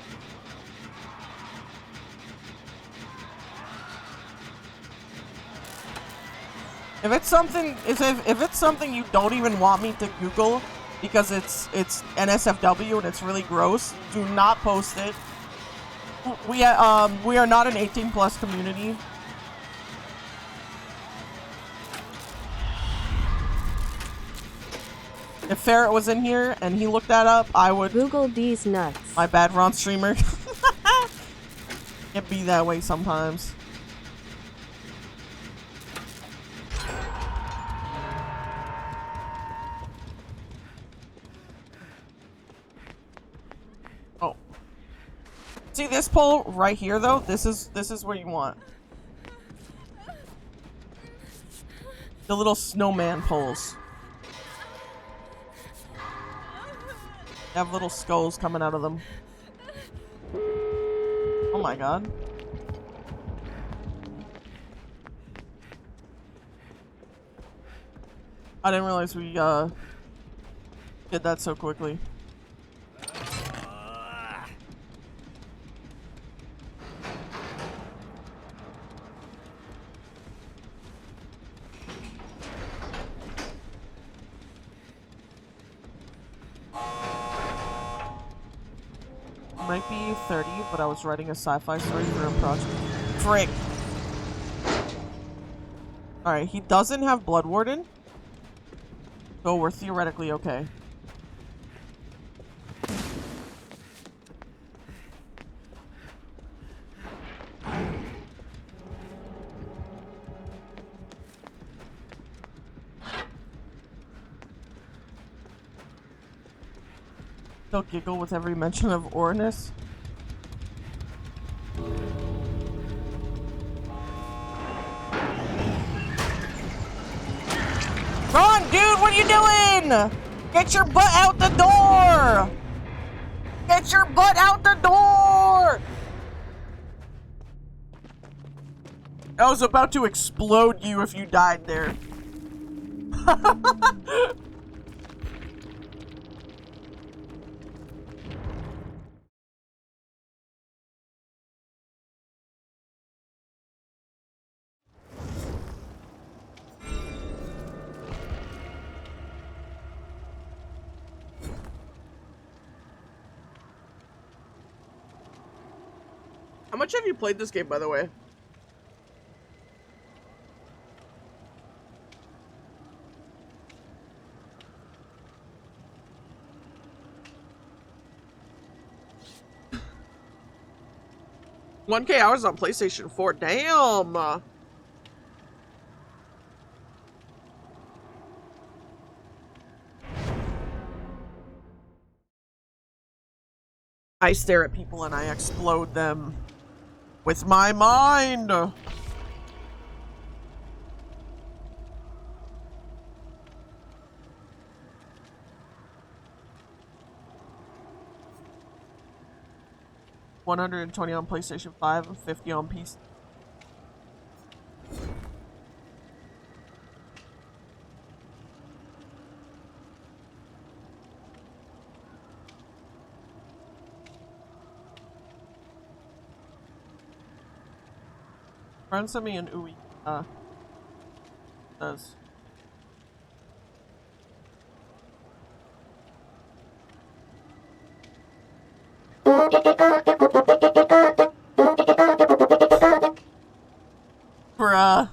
If it's something, if it's something you don't even want me to Google because it's NSFW and it's really gross, do not post it. We are not an 18+ community. If Ferret was in here and he looked that up, I would Google these nuts. My bad, Ron streamer. It be that way sometimes. Oh. See this pole right here though? This is where you want. The little snowman poles. They have little skulls coming out of them. Oh my god. I didn't realize we did that so quickly. Might be 30, but I was writing a sci-fi story for a project. Frick. Alright, he doesn't have Blood Warden. So we're theoretically okay. They'll giggle with every mention of Ornus. Run, dude! What are you doing? Get your butt out the door! Get your butt out the door! I was about to explode you if you died there. How much have you played this game, by the way? $1K hours on PlayStation 4. Damn! I stare at people and I explode them with my mind! $120 on PlayStation 5 and $50 on PC. Friend sent me an ooey. Does. Bruh.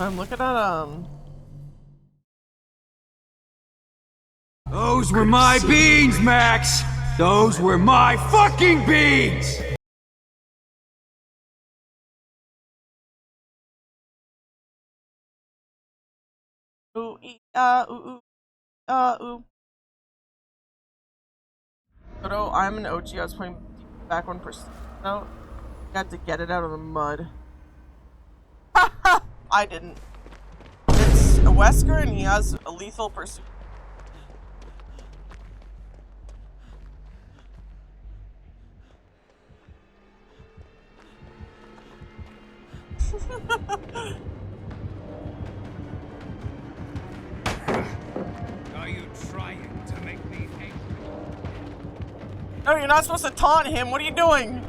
I'm looking at, Those were my beans, Max! Those were my fucking beans! ooh, ooh, ooh. Photo, I'm an OG. I was playing back when out. Got to get it out of the mud. I didn't. It's a Wesker and he has a lethal pursuit. Are you trying to make me hate? No, you're not supposed to taunt him. What are you doing?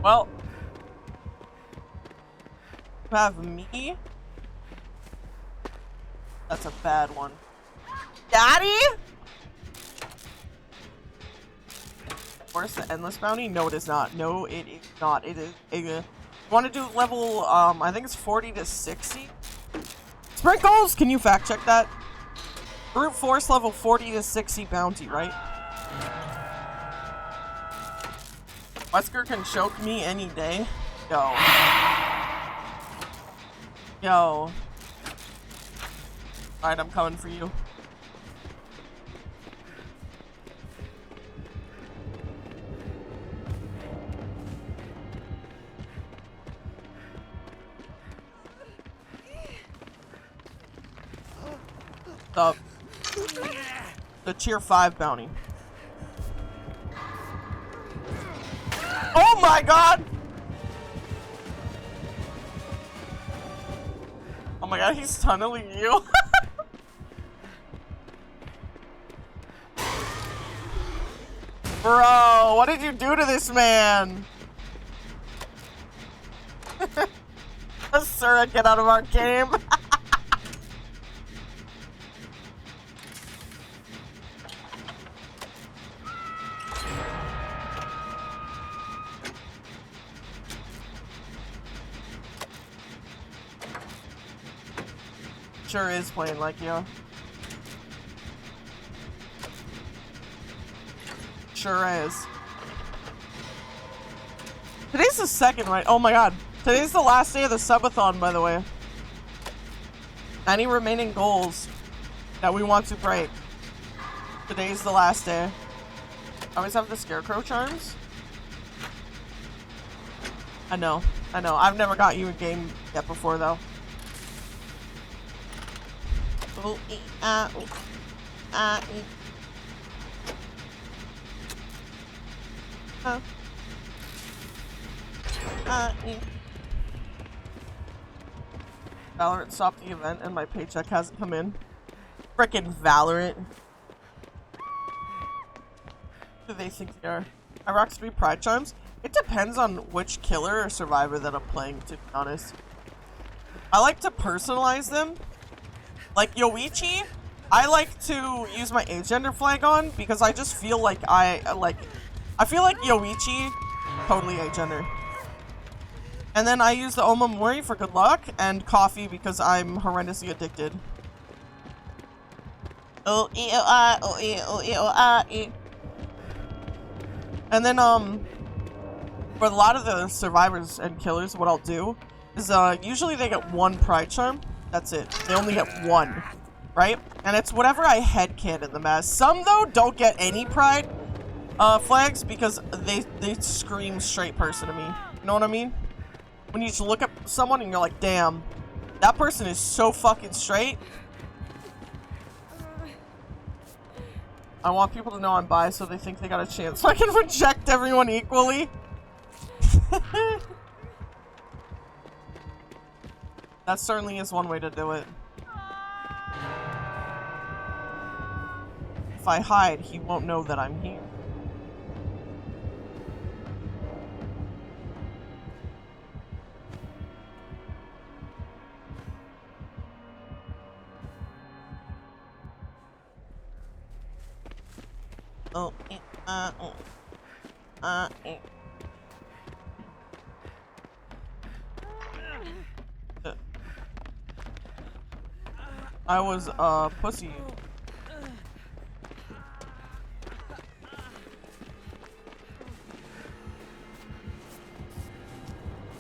Well, you have me. That's a bad one. Daddy? Where's the endless bounty? No, it is not. No, it is not. It is. Want to do level, I think it's 40 to 60? Sprinkles! Can you fact check that? Brute Force level 40 to 60 bounty, right? Wesker can choke me any day. Yo. Yo. Alright, I'm coming for you. The tier 5 bounty. Oh my god! Oh my god, he's tunneling you. Bro, what did you do to this man? Sir, get out of our game. Sure is playing like you. Sure is. Today's the second, right? Oh my god. Today's the last day of the subathon, by the way. Any remaining goals that we want to break. Today's the last day. I always have the scarecrow charms. I know. I've never got you a game yet before, though. Valorant stopped the event and my paycheck hasn't come in. Frickin' Valorant. Who do they think they are? I rock 3 pride charms. It depends on which killer or survivor that I'm playing, to be honest. I like to personalize them. Like Yoichi, I like to use my agender flag on because I just feel like I feel like Yoichi, totally agender. And then I use the Omamori for good luck and coffee because I'm horrendously addicted. And then for a lot of the survivors and killers, what I'll do is usually they get 1 pride charm. That's it. They only get 1, right? And it's whatever I headcanon them as. Some, though, don't get any pride flags because they scream straight person to me. You know what I mean? When you just look at someone and you're like, damn, that person is so fucking straight. I want people to know I'm bi so they think they got a chance so I can reject everyone equally. That certainly is one way to do it. If I hide, he won't know that I'm here. I was pussy.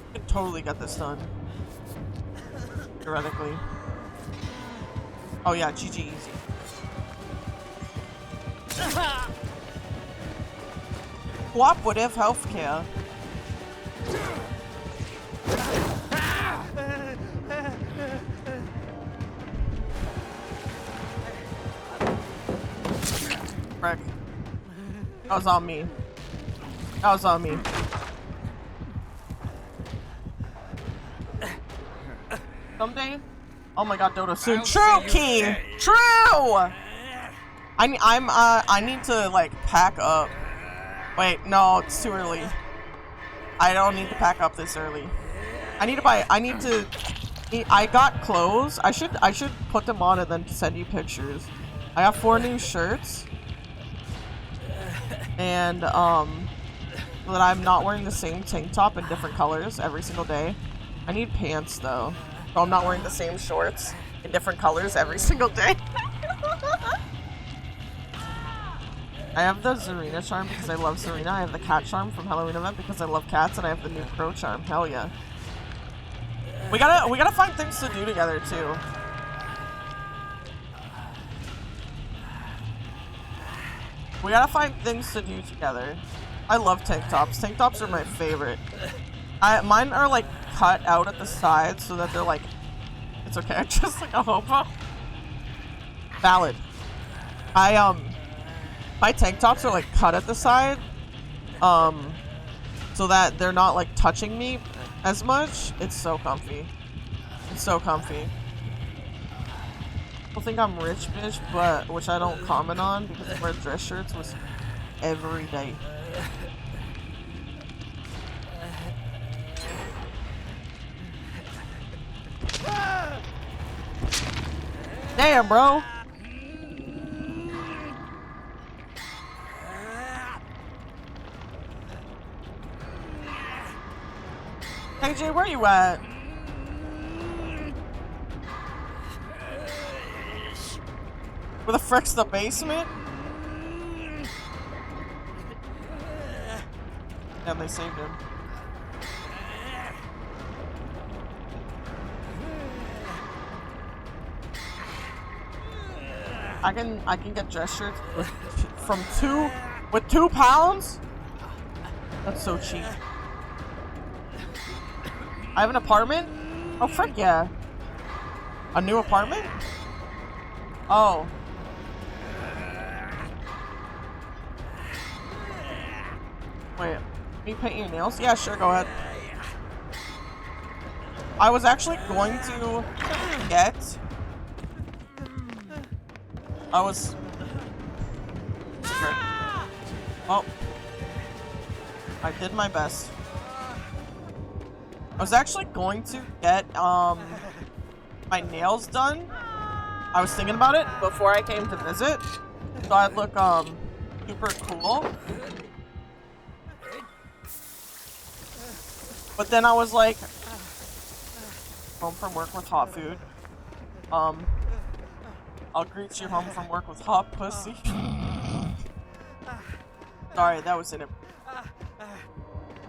I could totally get this done. Theoretically. Oh yeah, GG easy. Cooperative healthcare. Frick. That was on me. That was on me. Someday? Oh my god, Dodo soon. True, Key! True! I need to, like, pack up. Wait, no, it's too early. I don't need to pack up this early. I got clothes. I should put them on and then send you pictures. I got 4 new shirts. And, so that I'm not wearing the same tank top in different colors every single day. I need pants though, so I'm not wearing the same shorts in different colors every single day. I have the Zarina charm because I love Zarina. I have the cat charm from Halloween event because I love cats, and I have the new crow charm. Hell yeah. We gotta find things to do together too. We gotta find things to do together. I love tank tops. Tank tops are my favorite. Mine are like cut out at the sides so that they're like, it's okay, just like a hobo. Valid. My tank tops are like cut at the side, so that they're not like touching me as much. It's so comfy. It's so comfy. People think I'm rich, bitch, but which I don't comment on because I wear dress shirts was every day. Damn, bro. Hey Jay, where you at? Where the frick's the basement? Damn, they saved him. I can get dress shirts from with 2 pounds? That's so cheap. I have an apartment? Oh, frick yeah. A new apartment? Oh. Wait, me paint your nails? Yeah, sure, go ahead. I was actually going to get... Oh. I did my best. I was actually going to get, my nails done. I was thinking about it before I came to visit. So I'd look, super cool. But then I was like, home from work with hot food. I'll greet you home from work with hot pussy. Sorry, that was in it.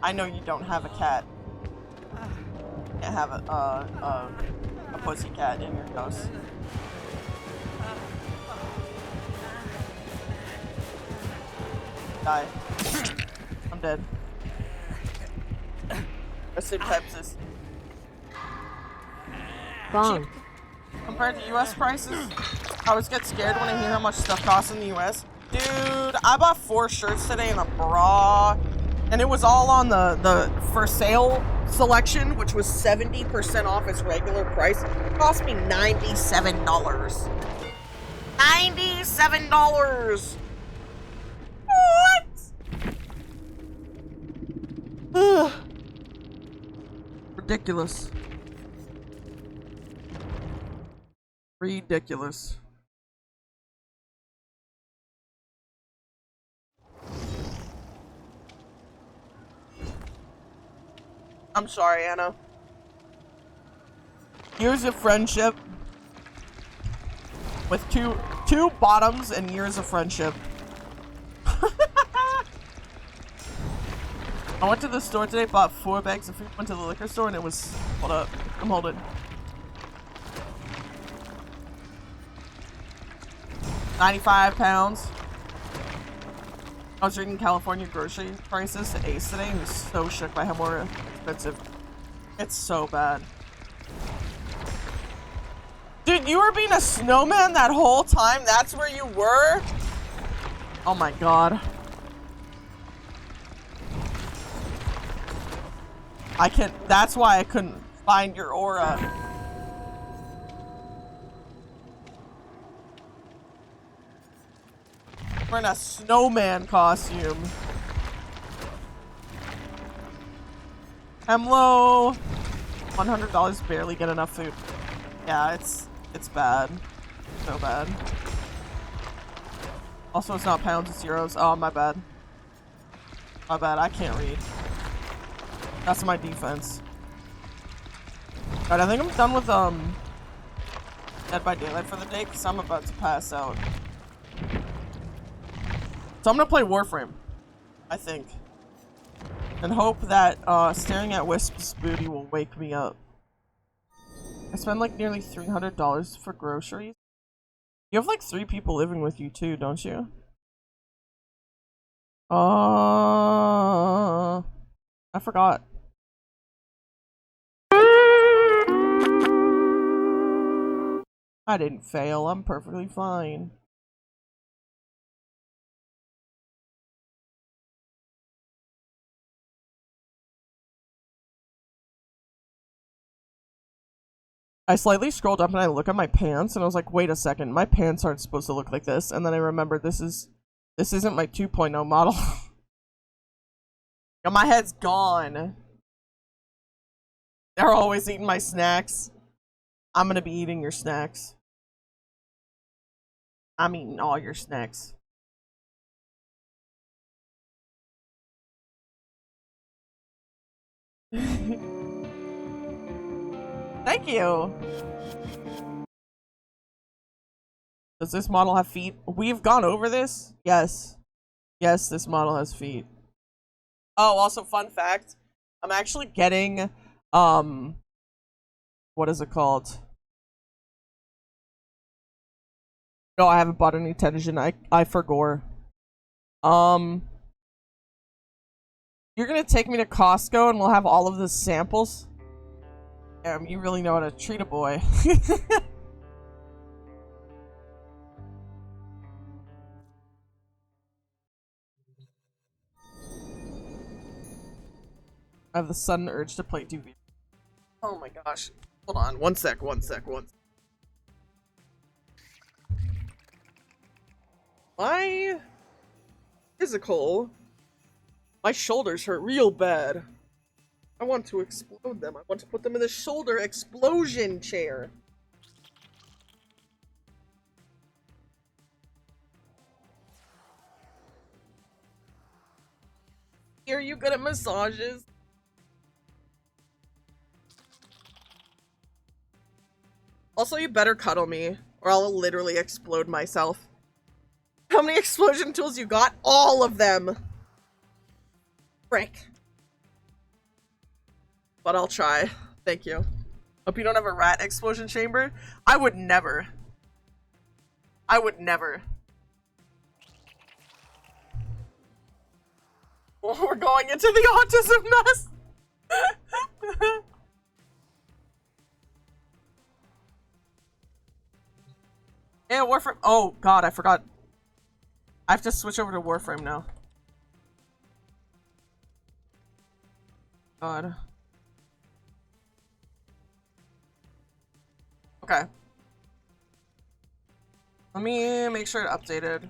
I know you don't have a cat. You can't have a pussy cat in your house. Die. I'm dead. Rest in Pepsis. Bomb. Compared to US prices, I always get scared when I hear how much stuff costs in the US. Dude, I bought 4 shirts today and a bra, and it was all on the for sale selection, which was 70% off its regular price. It cost me $97. $97! What? Ridiculous. Ridiculous. I'm sorry, Anna. Years of friendship with two bottoms and years of friendship. I went to the store today, bought 4 bags of food, went to the liquor store, and it was... Hold up. I'm holding. 95 pounds. I was reading California grocery prices to Ace today and was so shook by how more expensive. It's so bad. Dude, you were being a snowman that whole time? That's where you were? Oh my god. That's why I couldn't find your aura. We're in a snowman costume. Hemlo. $100 barely get enough food. Yeah, it's bad. So bad. Also, it's not pounds, it's euros. Oh, my bad. My bad, I can't read. That's my defense. Alright, I think I'm done with Dead by Daylight for the day because I'm about to pass out. So I'm gonna play Warframe, I think. And hope that staring at Wisp's booty will wake me up. I spent like nearly $300 for groceries. You have like 3 people living with you too, don't you? I forgot. I didn't fail. I'm perfectly fine. I slightly scrolled up and I look at my pants and I was like, wait a second, my pants aren't supposed to look like this. And then I remembered this isn't my 2.0 model. Yeah, my head's gone. They're always eating my snacks. I'm gonna be eating your snacks. I'm eating all your snacks. Thank you. Does this model have feet? We've gone over this. Yes. Yes, this model has feet. Oh, also fun fact. I'm actually getting, what is it called? No, I haven't bought any television. I forgot. You're gonna take me to Costco and we'll have all of the samples? You really know how to treat a boy. I have the sudden urge to play DBD. Oh my gosh. Hold on. One sec. My physical. My shoulders hurt real bad. I want to explode them. I want to put them in the shoulder explosion chair. Are you good at massages? Also, you better cuddle me, or I'll literally explode myself. How many explosion tools you got? All of them! Frick. But I'll try. Thank you. Hope you don't have a rat explosion chamber. I would never. I would never. We're going into the autism nest. Yeah, Warframe. Oh god, I forgot. I have to switch over to Warframe now. God. Okay. Let me make sure it updated.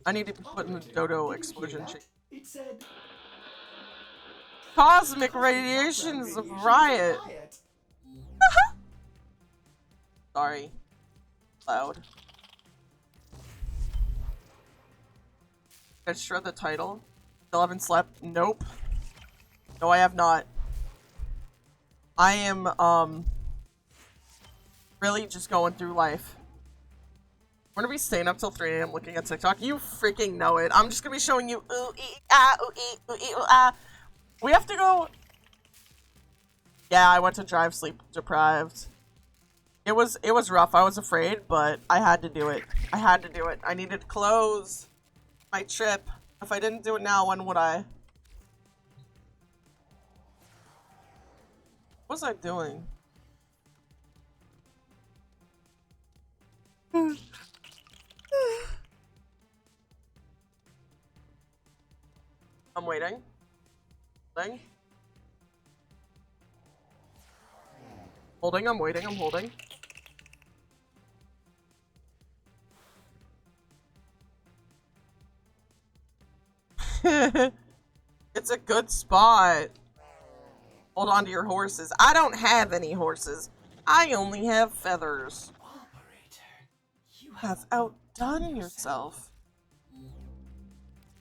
I need to put in the Dodo explosion chain. Cosmic radiations of riot. Sorry. Loud. Did I shred the title? Still haven't slept? Nope. No, I have not. I am, really just going through life. We're gonna be staying up till 3 AM looking at TikTok. You freaking know it. I'm just gonna be showing you ooh ee ah ooh ee ooh ee ooh ah. We have to go. Yeah, I went to drive sleep deprived. It was rough. I was afraid, but I had to do it. I had to do it. I needed to close my trip. If I didn't do it now, when would I? What was I doing? I'm waiting. Holding, I'm waiting, I'm holding. It's a good spot. Hold on to your horses. I don't have any horses. I only have feathers. You have done yourself?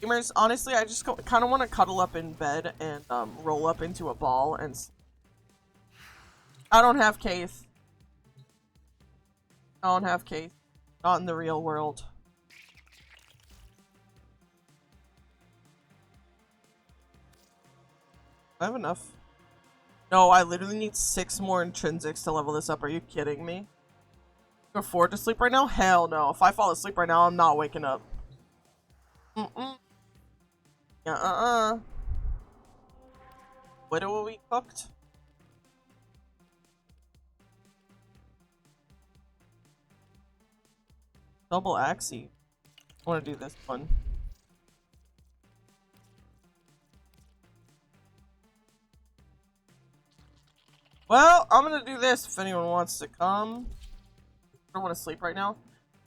Gamers, honestly, I just kind of want to cuddle up in bed and roll up into a ball and... I don't have Keith. I don't have Keith. Not in the real world. I have enough. No, I literally need 6 more intrinsics to level this up. Are you kidding me? Can I afford to sleep right now? Hell no. If I fall asleep right now, I'm not waking up. What will we cooked? Double axie. I want to do this one. Well, I'm gonna do this if anyone wants to come. I don't want to sleep right now.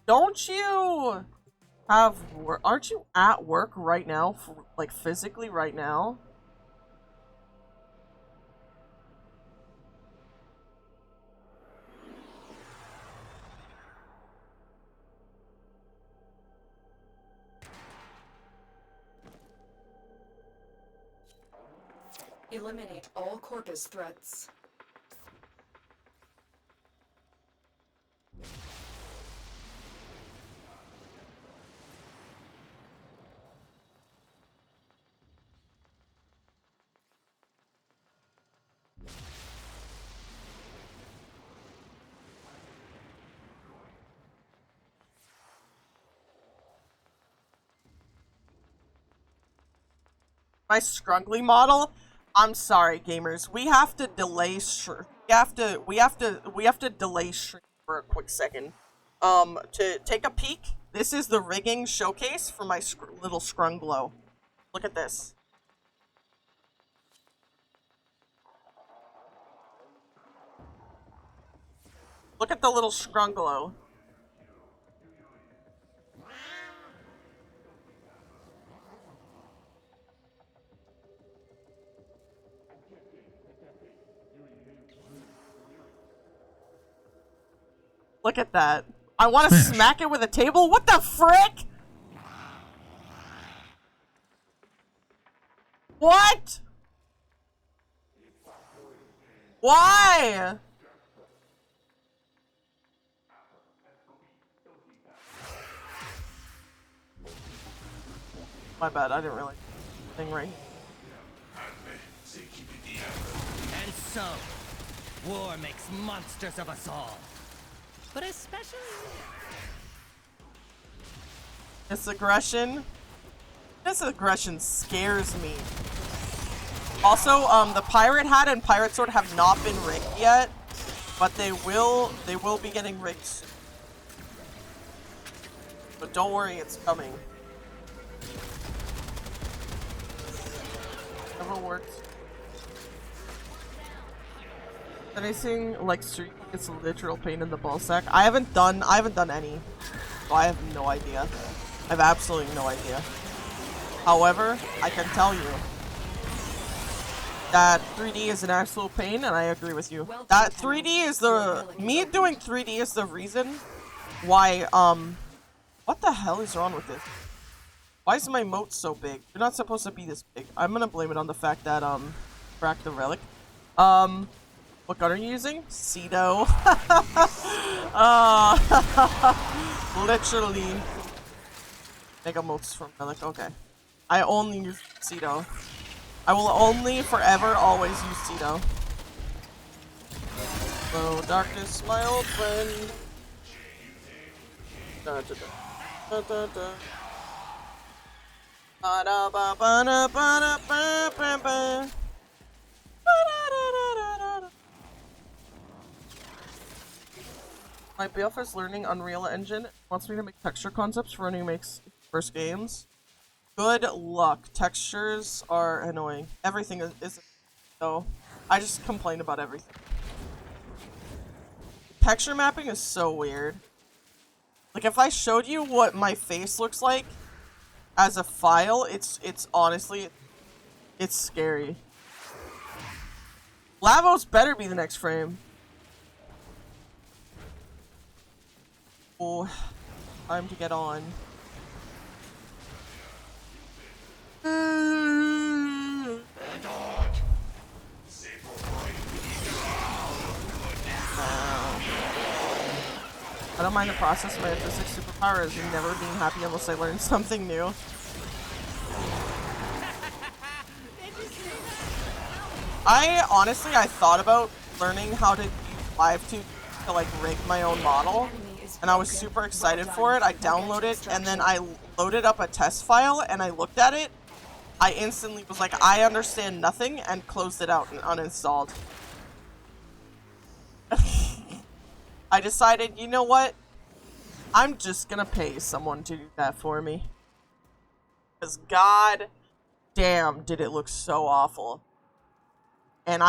Don't you have work? Aren't you at work right now? Like physically right now? Eliminate all corpus threats. My scrunkly model? I'm sorry, gamers. We have to delay we have to delay stream for a quick second. To take a peek, this is the rigging showcase for my little scrunglow. Look at this. Look at the little scrunglow. Look at that. I want to smack it with a table? What the frick? What? Why? My bad, I didn't really thing right. And so, war makes monsters of us all. But especially this aggression. This aggression scares me. Also, the pirate hat and pirate sword have not been rigged yet, but they will be getting rigged soon. But don't worry, it's coming. Never worked. Anything like streak, it's a literal pain in the ball sack. I haven't done any, so I have no idea. I have absolutely no idea. However, I can tell you that 3D is an absolute pain, and I agree with you. That 3D is me doing 3D is the reason why, what the hell is wrong with this? Why is my moat so big? You're not supposed to be this big. I'm gonna blame it on the fact that, cracked the relic. What gun are you using? Cedo. Literally. Mega moats from relic, okay. I only use Cedo. I will only forever always use Cedo. Hello, darkness, my old friend. Da, da, da, da, da. Ba da ba ba da ba da ba ba ba. My BF is learning Unreal Engine. Wants me to make texture concepts for when he makes first games. Good luck. Textures are annoying. Everything is so. I just complain about everything. Texture mapping is so weird. Like if I showed you what my face looks like as a file, it's honestly, it's scary. Lavos better be the next frame. Oh, Time to get on. I don't mind the process. My artistic superpower is never being happy unless I learn something new. I thought about learning how to use LiveTube to like rig my own model, and I was super excited for it. I downloaded it, and then I loaded up a test file, and I looked at it. I instantly was like, I understand nothing, and closed it out and uninstalled. I decided, you know what? I'm just gonna pay someone to do that for me. Because god damn, did it look so awful. And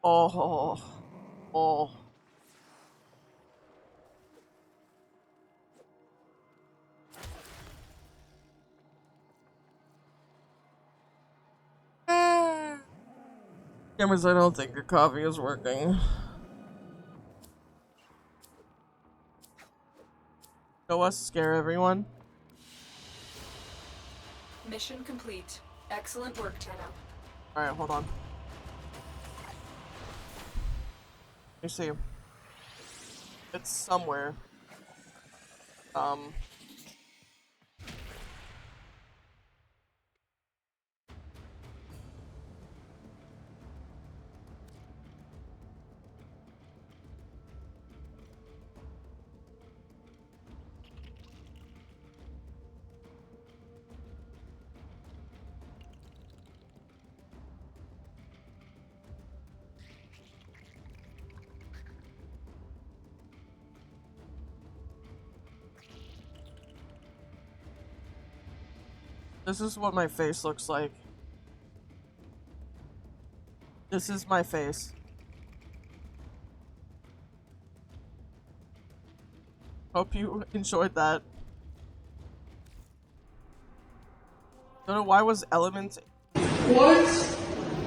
oh. Cameras, I don't think your coffee is working. Show us, scare everyone. Mission complete. Excellent work, Tenno. Alright, hold on. Let me see. It's somewhere. This is what my face looks like. This is my face. Hope you enjoyed that. Don't know why was Element. What?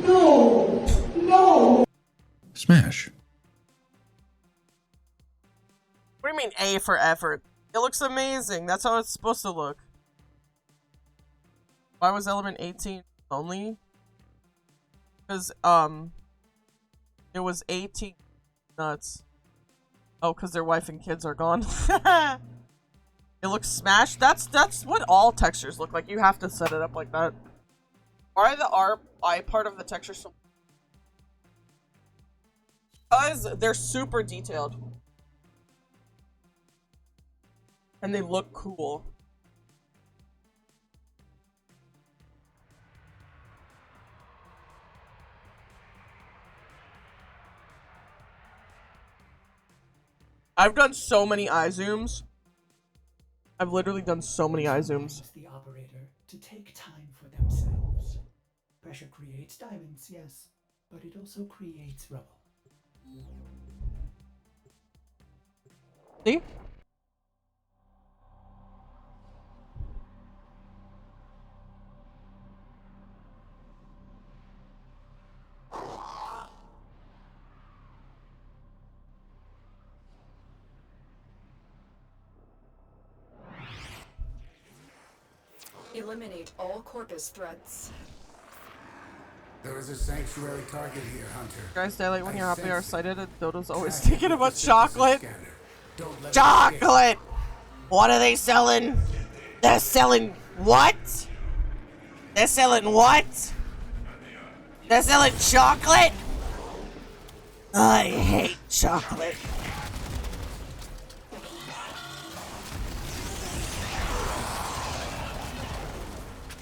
No! No! Smash. What do you mean A for effort? It looks amazing. That's how it's supposed to look. Why was Element 18 only? Because, it was 18 nuts. Oh, because their wife and kids are gone. It looks smashed. That's what all textures look like. You have to set it up like that. Why the RI part of the texture so... Because they're super detailed. And they look cool. I've done so many eye zooms. I've literally done so many eye zooms. The operator to take time for themselves. Pressure creates diamonds, yes, but it also creates rubble. See? Eliminate all corpus threats. There is a sanctuary target here, Hunter. Guys, daylight when you're happy or excited, and Dodo's always thinking about chocolate. Chocolate! What are they selling? They're selling what? They're selling what? They're selling chocolate? I hate chocolate.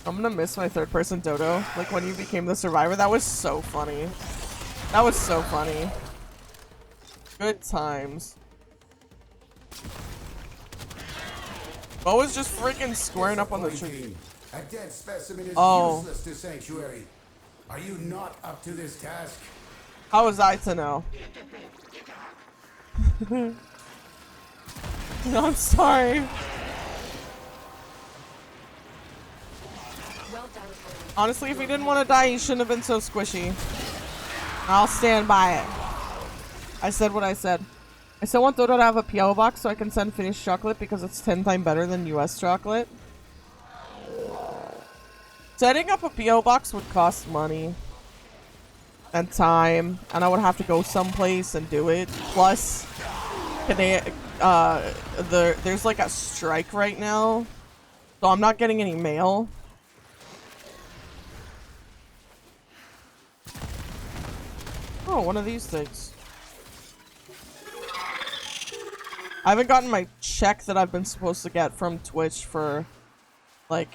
I'm gonna miss my third person Dodo. Like when you became the survivor, that was so funny. That was so funny. Good times. Bo was just freaking squaring up on the tree. A dead specimen is useless to sanctuary. Are you not up to this task? How was I to know? No, I'm sorry. Honestly, if he didn't want to die, he shouldn't have been so squishy. I'll stand by it. I said what I said. I still want Dodo to have a PO box so I can send Finnish chocolate because it's 10 times better than US chocolate. Setting up a PO box would cost money and time, and I would have to go someplace and do it. Plus, there's like a strike right now, so I'm not getting any mail. Oh, one of these things. I haven't gotten my check that I've been supposed to get from Twitch for like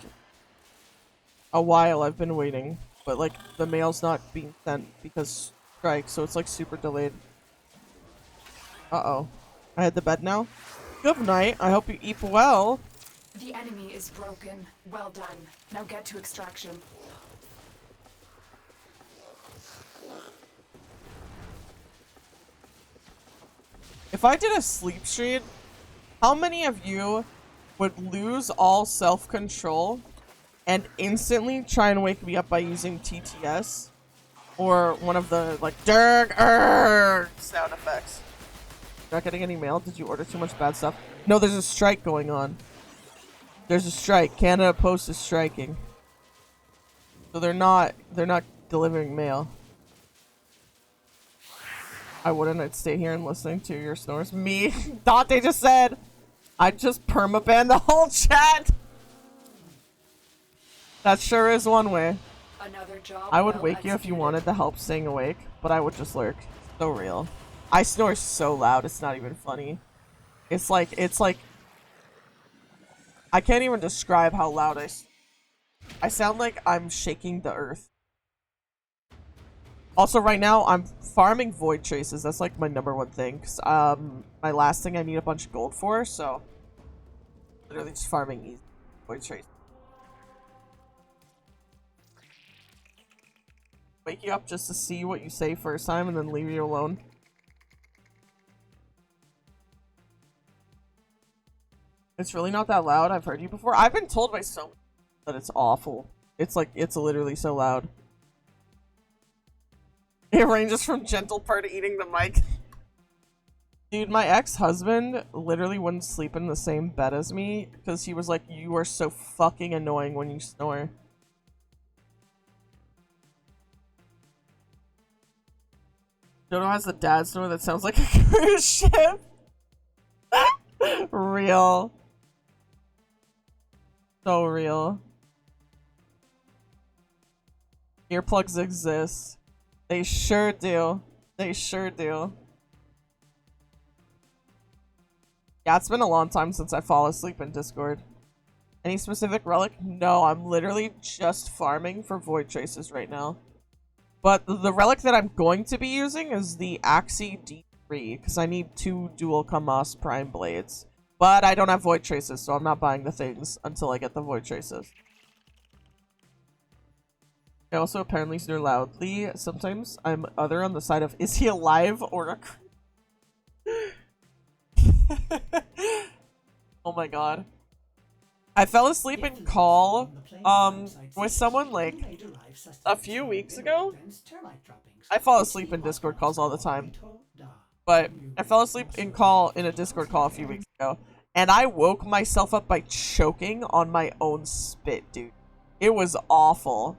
a while. I've been waiting, but like the mail's not being sent because strike, so it's like super delayed. Uh-oh. I hit the bed now. Good night. I hope you eat well. The enemy is broken. Well done. Now get to extraction. If I did a sleep stream, how many of you would lose all self-control and instantly try and wake me up by using TTS or one of the like derg sound effects? Not getting any mail? Did you order too much bad stuff? No, there's a strike going on. There's a strike. Canada Post is striking. So they're not delivering mail. I wouldn't. I'd stay here and listening to your snores. Me? Dante just said I'd just permaban the whole chat. That sure is one way. Another job I would well wake you if you executed. wanted the help staying awake, but I would just lurk. So real. I snore so loud, it's not even funny. It's like I can't even describe how loud I sound like I'm shaking the earth. Also, right now, I'm farming void traces. That's like my #1 thing. 'Cause, my last thing I need a bunch of gold for, so literally just farming easy void traces. Wake you up just to see what you say first time and then leave you alone. It's really not that loud. I've heard you before. I've been told by someone that it's awful. It's like, it's literally so loud. It ranges from gentle purr to eating the mic. Dude, my ex-husband literally wouldn't sleep in the same bed as me because he was like, you are so fucking annoying when you snore. Dodo has the dad snore that sounds like a cruise ship. Real. So real. Earplugs exist. They sure do. They sure do. Yeah, it's been a long time since I fall asleep in Discord. Any specific relic? No, I'm literally just farming for void traces right now. But the relic that I'm going to be using is the Axie D3, because I need 2 dual Kamas Prime Blades. But I don't have void traces, so I'm not buying the things until I get the void traces. I also apparently snore loudly. Sometimes I'm either on the side of, is he alive or a... Oh my god. I fell asleep in call, with someone like a few weeks ago. I fall asleep in Discord calls all the time. But I fell asleep in a Discord call a few weeks ago. And I woke myself up by choking on my own spit, dude. It was awful.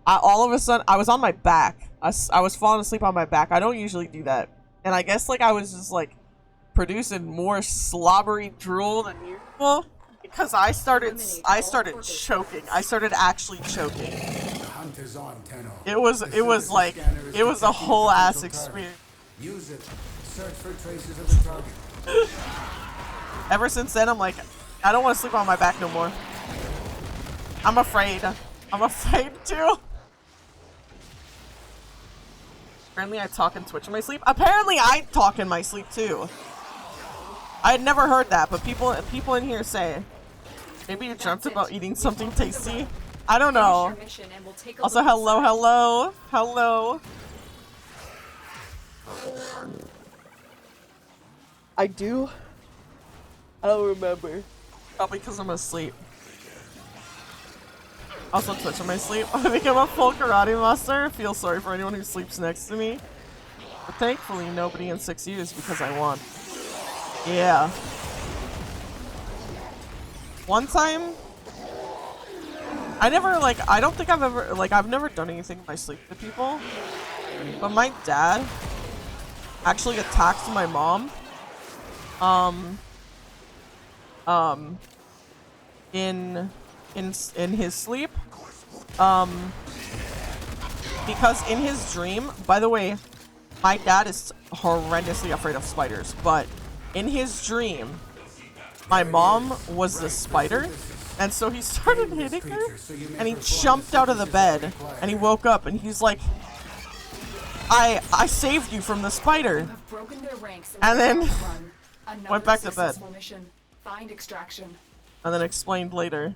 All of a sudden, I was on my back. I was falling asleep on my back. I don't usually do that. And I guess like I was just like producing more slobbery drool than usual. Because I started choking. I started actually choking. It was a whole ass experience. Use it. Search for traces of the target. Ever since then, I'm like, I don't want to sleep on my back no more. I'm afraid. I'm afraid too. Apparently I talk and Twitch in my sleep. Apparently I talk in my sleep too. I had never heard that, but people in here say. Maybe you dreamt about eating something tasty? I don't know. Also, hello. I do. I don't remember. Probably because I'm asleep. Also Twitch in my sleep. I become a full karate master. Feel sorry for anyone who sleeps next to me. But thankfully, nobody in 6 years because I won. Yeah. One time, I never, like, I don't think I've ever, like, I've never done anything in my sleep to people. But my dad actually attacked my mom. In his sleep. Because in his dream, by the way, my dad is horrendously afraid of spiders, but in his dream, my mom was the spider, and so he started hitting her, and he jumped out of the bed, and he woke up, and he's like, I saved you from the spider, and then went back to bed, Find extraction. and then explained later.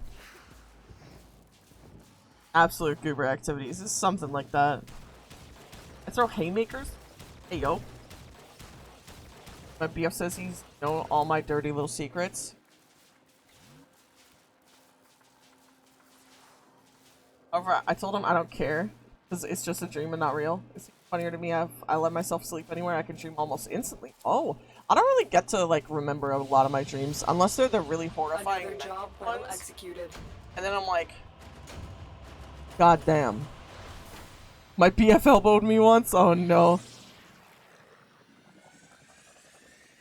Absolute goober activities. It's something like that. I throw haymakers? Hey, yo. My BF says he's know all my dirty little secrets. However, I told him I don't care, because it's just a dream and not real. It's funnier to me if I let myself sleep anywhere, I can dream almost instantly. Oh, I don't really get to, like, remember a lot of my dreams, unless they're the really horrifying Another job well executed. and then I'm like, God damn. My BF elbowed me once? Oh no.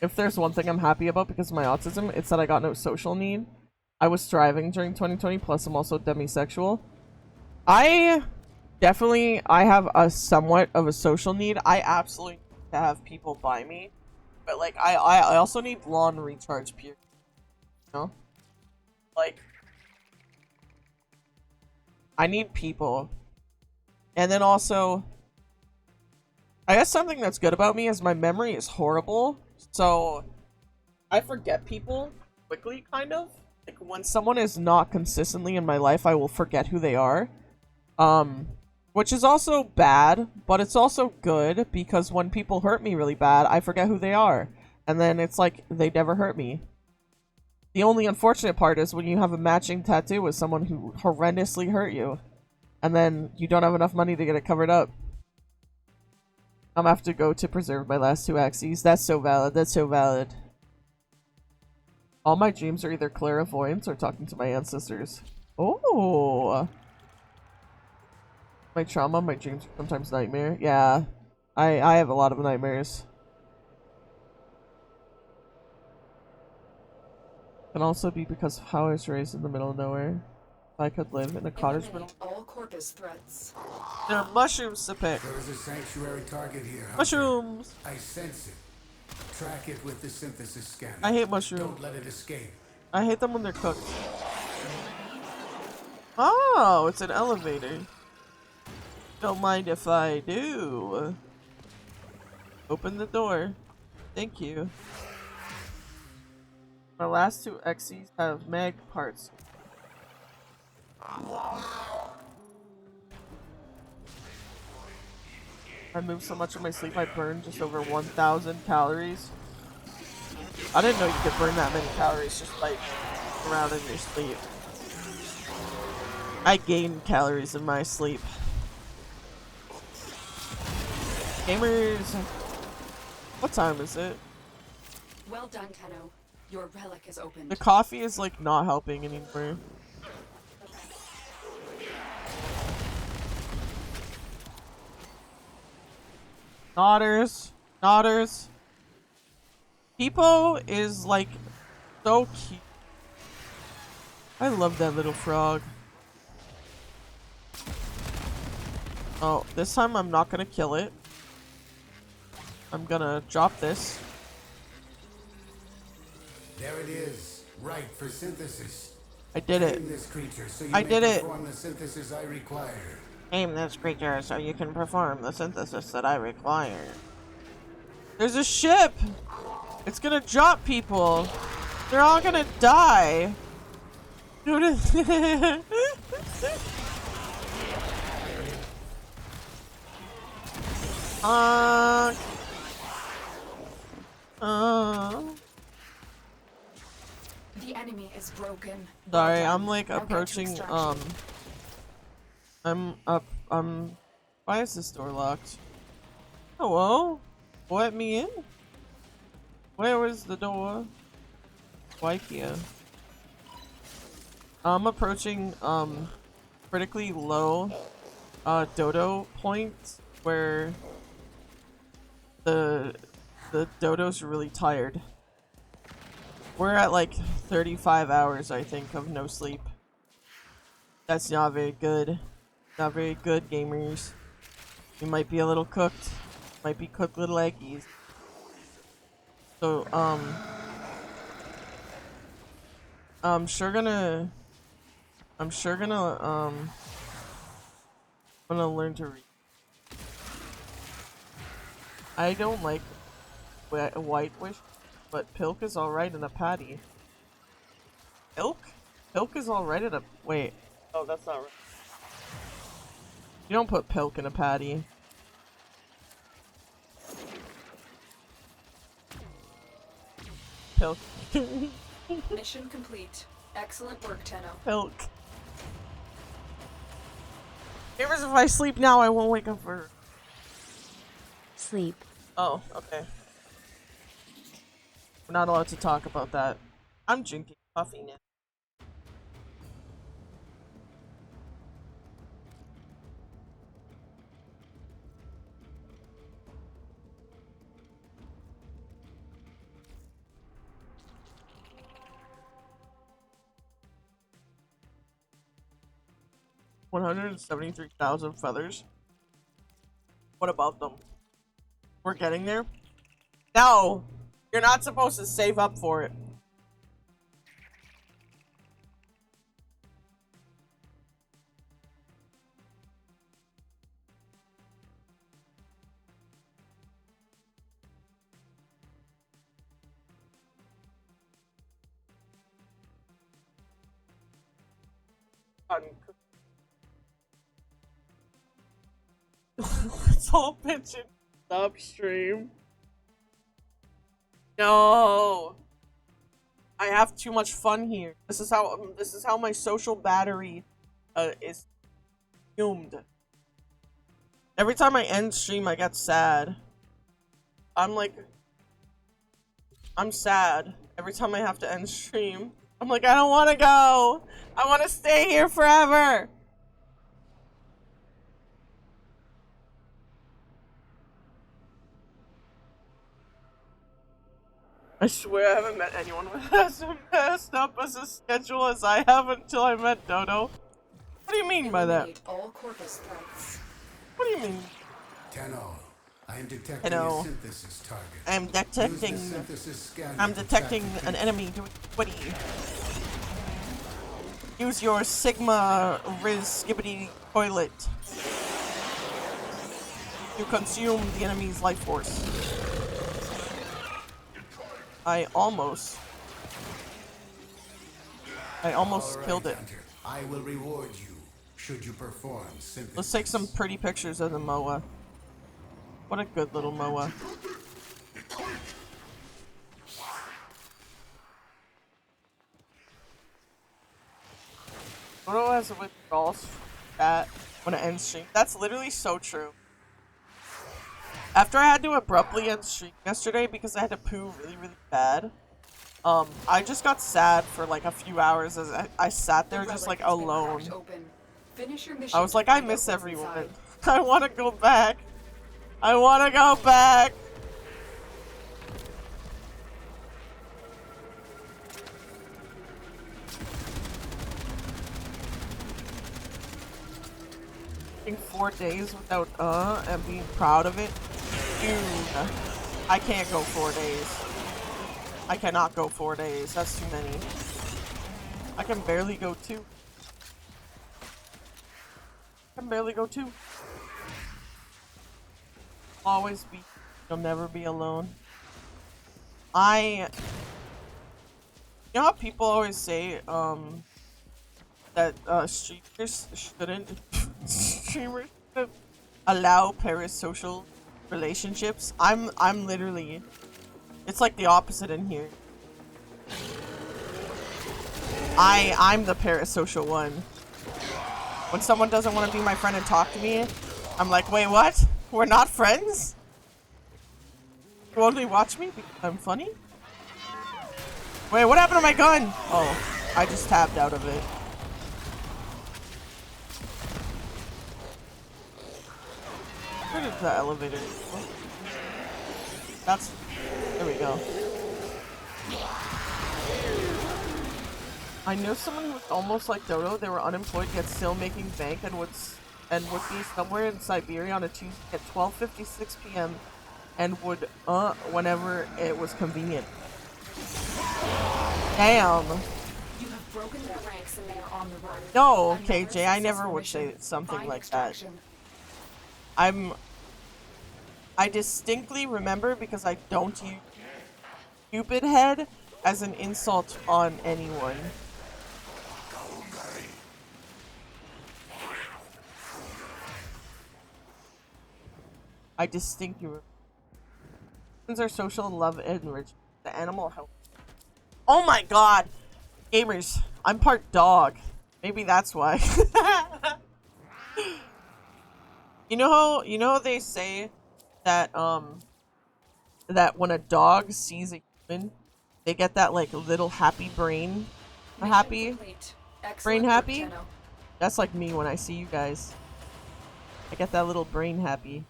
If there's one thing I'm happy about because of my autism, it's that I got no social need. I was thriving during 2020, plus I'm also demisexual. I have a somewhat of a social need. I absolutely need to have people by me. But like, I also need lawn recharge period. You know? Like, I need people. And then also, I guess something that's good about me is my memory is horrible. So, I forget people quickly, kind of. Like, when someone is not consistently in my life, I will forget who they are. Which is also bad, but it's also good, because when people hurt me really bad, I forget who they are. And then it's like, they never hurt me. The only unfortunate part is when you have a matching tattoo with someone who horrendously hurt you, and then you don't have enough money to get it covered up. I'm gonna have to go to preserve my last 2 axes. That's so valid. That's so valid. All my dreams are either clairvoyance or talking to my ancestors. Oh! My trauma, my dreams are sometimes nightmare. Yeah. I have a lot of nightmares. Can also be because of how I was raised in the middle of nowhere. If I could live in a cottage middle. All corpus threats. There are mushrooms to pick. There is a sanctuary target here. Mushrooms! I sense it. Track it with the synthesis scanner. I hate mushrooms. Don't let it escape. I hate them when they're cooked. Oh, it's an elevator. Don't mind if I do. Open the door. Thank you. My last 2 XCs have mag parts. I move so much in my sleep, I burn just over 1,000 calories. I didn't know you could burn that many calories just by around in your sleep. I gain calories in my sleep. Gamers! What time is it? Well done, Tenno. Your relic is opened. The coffee is like not helping anymore. Otters. Otters. Peepo is like so cute. I love that little frog. Oh, this time I'm not gonna kill it. I'm gonna drop this. There it is. Right for synthesis. I did it. Aim this creature so you I may did it. perform the synthesis I require. Aim this creature so you can perform the synthesis that I require. There's a ship! It's gonna drop people! They're all gonna die! The enemy is broken. Sorry, I'm like Now get to approaching, extraction. I'm up, why is this door locked? Hello? Let me in? Where was the door? Wipe here. I'm approaching critically low dodo points where the dodos are really tired. We're at like 35 hours, I think, of no sleep. That's not very good. Not very good, gamers. You might be a little cooked. Might be cooked little eggies. So, I'm sure gonna learn to read. I don't like white wish, but pilk is alright in a patty. Pilk? Pilk is alright in a— wait. Oh, that's not right. You don't put pilk in a patty. Pilk. Mission complete. Excellent work, Tenno. Pilk. Gamers, if I sleep now, I won't wake up for— Sleep. Oh, okay. We're not allowed to talk about that. I'm drinking coffee now. $173,000 feathers. What about them? We're getting there? No! You're not supposed to save up for it. It's all pitching upstream. No, I have too much fun here. This is how my social battery is consumed. Every time I end stream, I get sad. I'm sad every time I have to end stream. I'm like, I don't want to go. I want to stay here forever. I swear I haven't met anyone who has messed up as a schedule as I have until I met Dodo. What do you mean by that? All corpus threats. What do you mean? Tenno, I am detecting a synthesis target. I'm detecting an enemy doing witty. Use your Sigma Riz Skibbity toilet to consume the enemy's life force. I almost killed it. Hunter, I will reward you should you perform synthesis. Let's take some pretty pictures of the Moa. What a good little Moa. Dodo has a withdrawal chat when it ends stream. That's literally so true. After I had to abruptly end stream yesterday because I had to poo really, really bad, I just got sad for like a few hours as I sat there just like alone. I was like, I miss everyone. I want to go back. I want to go back. In 4 days without and being proud of it. Dude, I can't go 4 days. I cannot go 4 days. That's too many. I can barely go 2. I can barely go 2. Always be. You'll never be alone. You know how people always say that streamers shouldn't allow parasocial relationships? I'm literally, it's like the opposite in here. I'm the parasocial one. When someone doesn't want to be my friend and talk to me, I'm like, wait, what? We're not friends? You only watch me because I'm funny? Wait, what happened to my gun? Oh, I just tapped out of it. Where did the elevator go? That's... There we go. I know someone who was almost like Dodo. They were unemployed yet still making bank and would be somewhere in Siberia on a Tuesday at 12:56 p.m. and would whenever it was convenient. Damn. You have broken their ranks and they are on the run. No, KJ, I never would say something like that. I distinctly remember, because I don't use stupid head as an insult on anyone. I distinctly remember. Friends are social, love, and enrichment. The animal health. Oh my god! Gamers, I'm part dog. Maybe that's why. You know how they say that that when a dog sees a human, they get that like little happy brain, happy. That's like me when I see you guys. I get that little brain happy.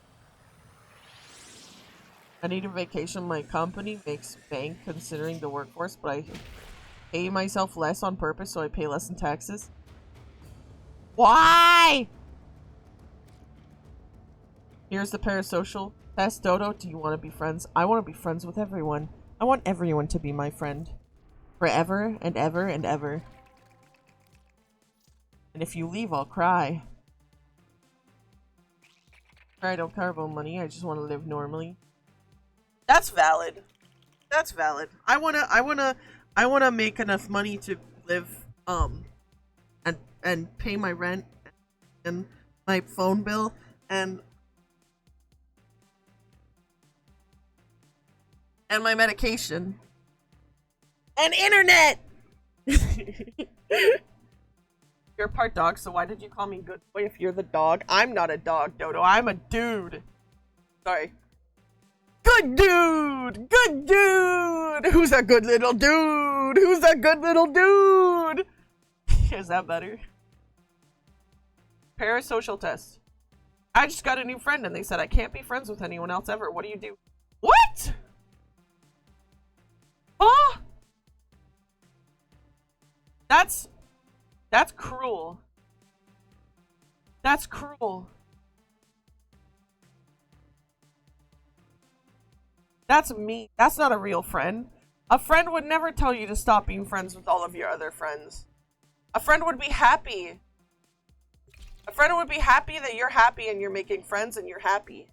I need a vacation. My company makes bank considering the workforce, but I pay myself less on purpose so I pay less in taxes. Why? Here's the parasocial test. Dodo, do you want to be friends? I want to be friends with everyone. I want everyone to be my friend. Forever and ever and ever. And if you leave, I'll cry. I don't care about money. I just want to live normally. That's valid. That's valid. I wanna make enough money to live and pay my rent and my phone bill and my medication and internet. You're part dog, so why did you call me good boy if you're the dog? I'm not a dog, Dodo. I'm a dude. Sorry. Good dude! Good dude! Who's a good little dude? Who's a good little dude? Is that better? Parasocial test. I just got a new friend and they said I can't be friends with anyone else ever. What do you do? What? Huh? That's cruel. That's cruel. That's me. That's not a real friend. A friend would never tell you to stop being friends with all of your other friends. A friend would be happy. A friend would be happy that you're happy and you're making friends and you're happy.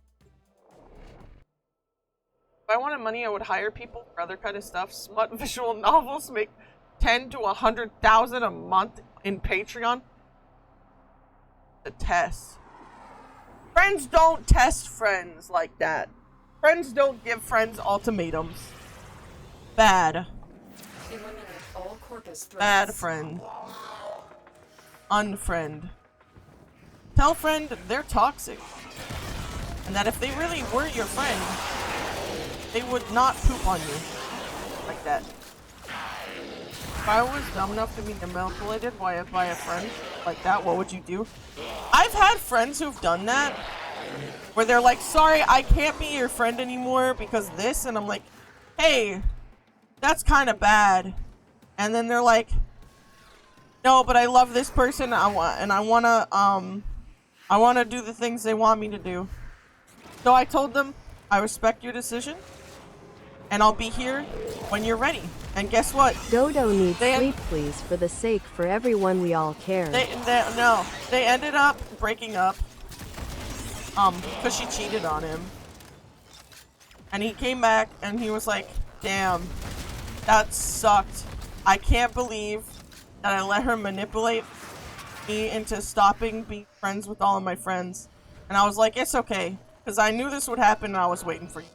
If I wanted money, I would hire people for other kind of stuff. Smut visual novels make 10 to 100,000 a month in Patreon. The test. Friends don't test friends like that. Friends don't give friends ultimatums. Bad. Bad friend. Unfriend. Tell friend they're toxic. And that if they really were your friend, they would not poop on you. Like that. If I was dumb enough to be manipulated by a friend like that, what would you do? I've had friends who've done that. Where they're like, sorry, I can't be your friend anymore because this, and I'm like, hey, that's kind of bad. And then they're like, no, but I love this person, I wanna do the things they want me to do. So I told them, I respect your decision, and I'll be here when you're ready. And guess what? Dodo needs sleep, please, for the sake for everyone we all care. They ended up breaking up. Because she cheated on him. And he came back and he was like, damn, that sucked. I can't believe that I let her manipulate me into stopping being friends with all of my friends. And I was like, it's okay. Because I knew this would happen and I was waiting for you.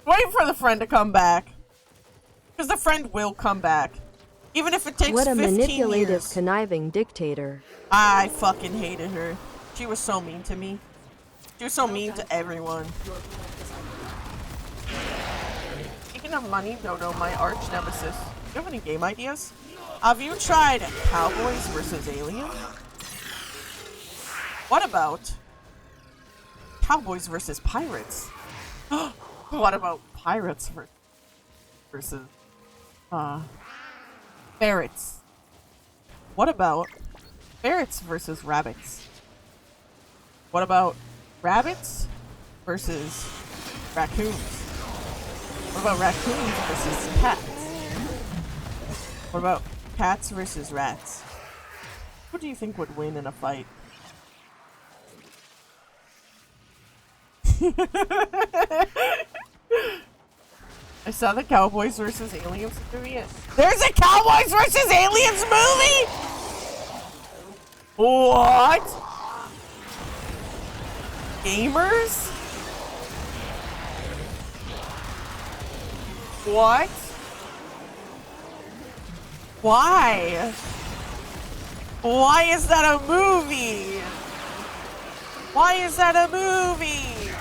Wait for the friend to come back. Because the friend will come back. Even if it takes 15 years. What a manipulative, conniving dictator. I fucking hated her. She was so mean to me. She was so mean to everyone. Speaking of money, Dodo, my arch nemesis, do you have any game ideas? Have you tried Cowboys versus Aliens? What about Cowboys versus Pirates? What about Pirates versus ferrets? What about ferrets versus rabbits? What about rabbits versus raccoons? What about raccoons versus cats? What about cats versus rats? Who do you think would win in a fight? I saw the Cowboys versus Aliens movie. There's a Cowboys versus Aliens movie? What? Gamers? What? Why? Why is that a movie? Why is that a movie?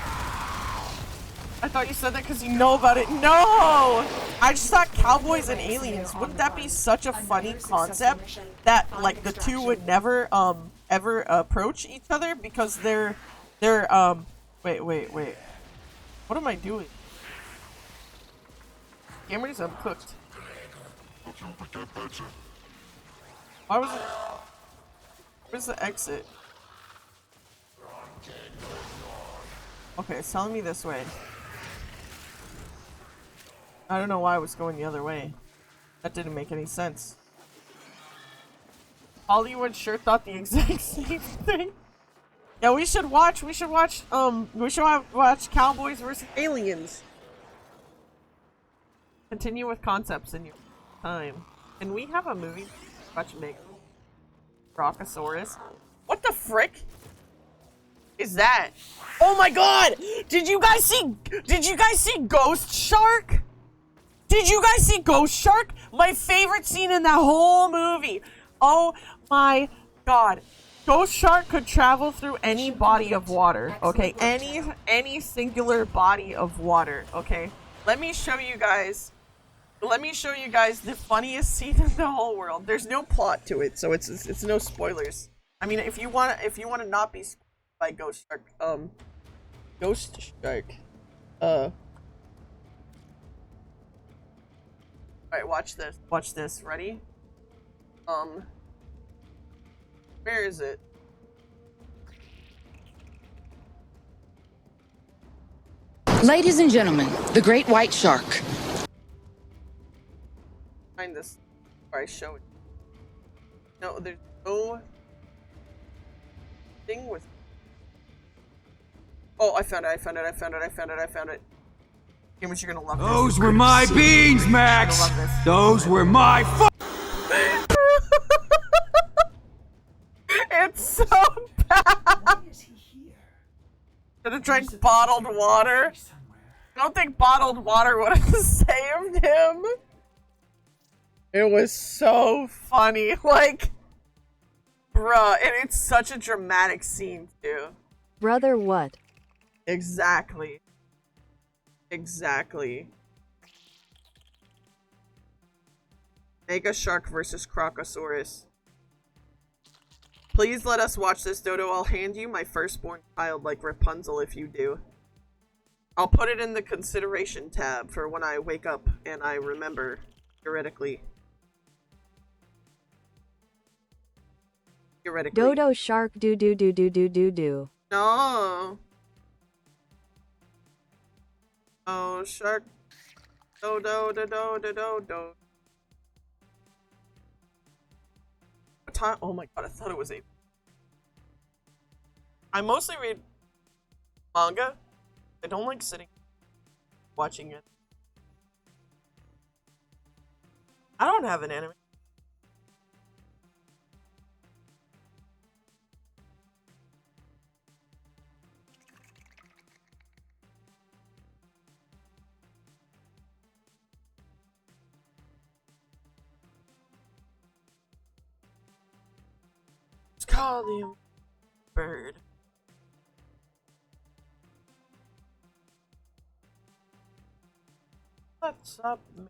I thought you said that because you know about it. No! I just thought Cowboys and Aliens. Wouldn't that be such a funny concept that like the two would never ever approach each other because they're wait. What am I doing? Camera's uncooked. Why was it? Where's the exit? Okay, it's telling me this way. I don't know why I was going the other way. That didn't make any sense. Hollywood sure thought the exact same thing. Yeah, we should watch Cowboys versus Aliens. Continue with concepts in your time. Can we have a movie watch make Brachiosaurus? What the frick is that? Oh my god! Did you guys see Ghost Shark? Did you guys see Ghost Shark? My favorite scene in that whole movie. Oh my god. Ghost Shark could travel through any body of water, okay? Any singular body of water, okay? Let me show you guys the funniest scene in the whole world. There's no plot to it, so it's no spoilers. I mean, if you want to not be spoiled by Ghost Shark, Alright, watch this. Ready? Where is it? Ladies and gentlemen, the great white shark. Find this before I show it. No, there's no thing with. Oh, I found it. Gamers, you're gonna love this. Those were my beans, Max! Those were my It's so bad! Should have drank bottled water. I don't think bottled water would have saved him. It was so funny. Like, bruh, and it's such a dramatic scene, too. Brother, what? Exactly. Mega Shark versus Crocosaurus. Please let us watch this, Dodo. I'll hand you my firstborn child like Rapunzel if you do. I'll put it in the consideration tab for when I wake up and I remember, theoretically. Dodo Shark do. No. Oh, shark. Do. What time? Oh my god, I thought it was 8. I mostly read manga. I don't like sitting watching it. I don't have an anime. Call the bird. What's up, man?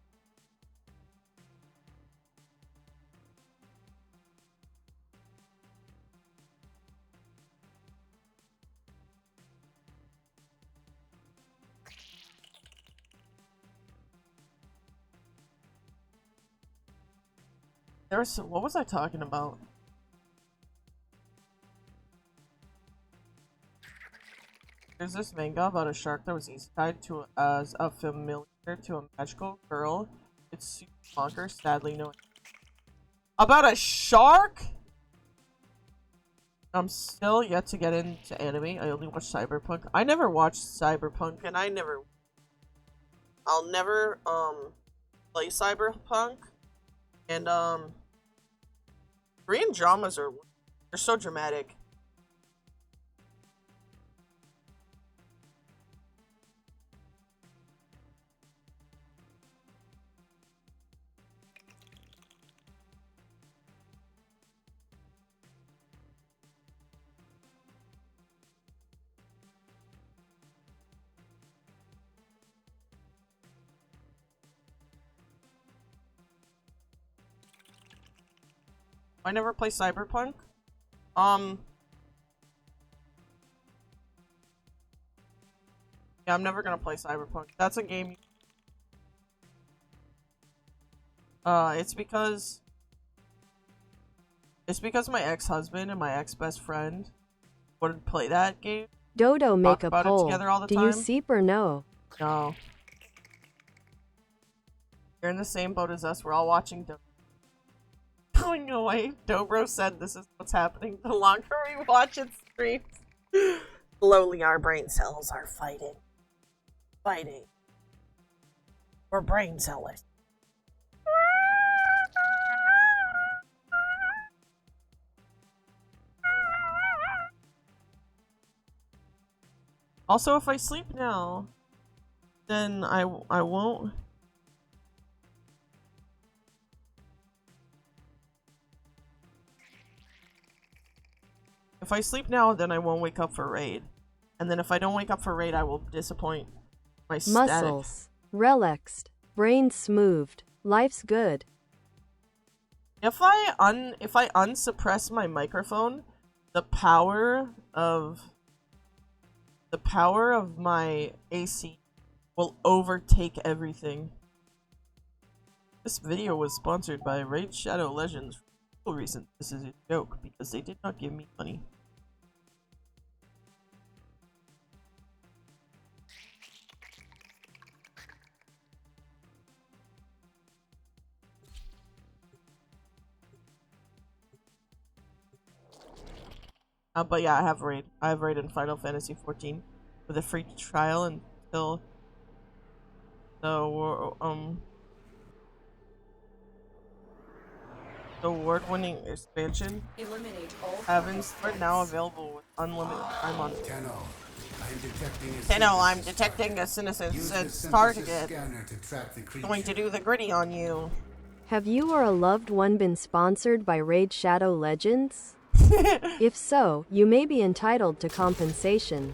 What was I talking about? There's this manga about a shark that was tied to as a familiar to a magical girl. It's super bonkers, sadly no. About a shark? I'm still yet to get into anime. I only watch Cyberpunk. I never watched Cyberpunk, and I'll never play Cyberpunk. And Korean dramas they're so dramatic. I never play Cyberpunk. Yeah, I'm never gonna play Cyberpunk. That's a game. It's because my ex-husband and my ex-best friend would play that game. Dodo, make a Talk about it poll. together all the Do time. you seep or no? No. You're in the same boat as us. We're all watching going away. Dobro said this is what's happening the longer we watch it stream. Slowly our brain cells are fighting. We're brain cellers. Also, if I sleep now, then I won't. If I sleep now, then I won't wake up for raid. And then if I don't wake up for raid, I will disappoint my static. Muscles relaxed, brain smoothed, life's good. If I unsuppress my microphone, the power of my AC will overtake everything. This video was sponsored by Raid Shadow Legends. For reason, this is a joke because they did not give me money. But yeah, I have raid in Final Fantasy 14 with a free trial until the award-winning expansion. Heavens are now available with unlimited time on. Tenno, I'm detecting a Senescence target. Going to do the gritty on you. Have you or a loved one been sponsored by Raid Shadow Legends? If so, you may be entitled to compensation.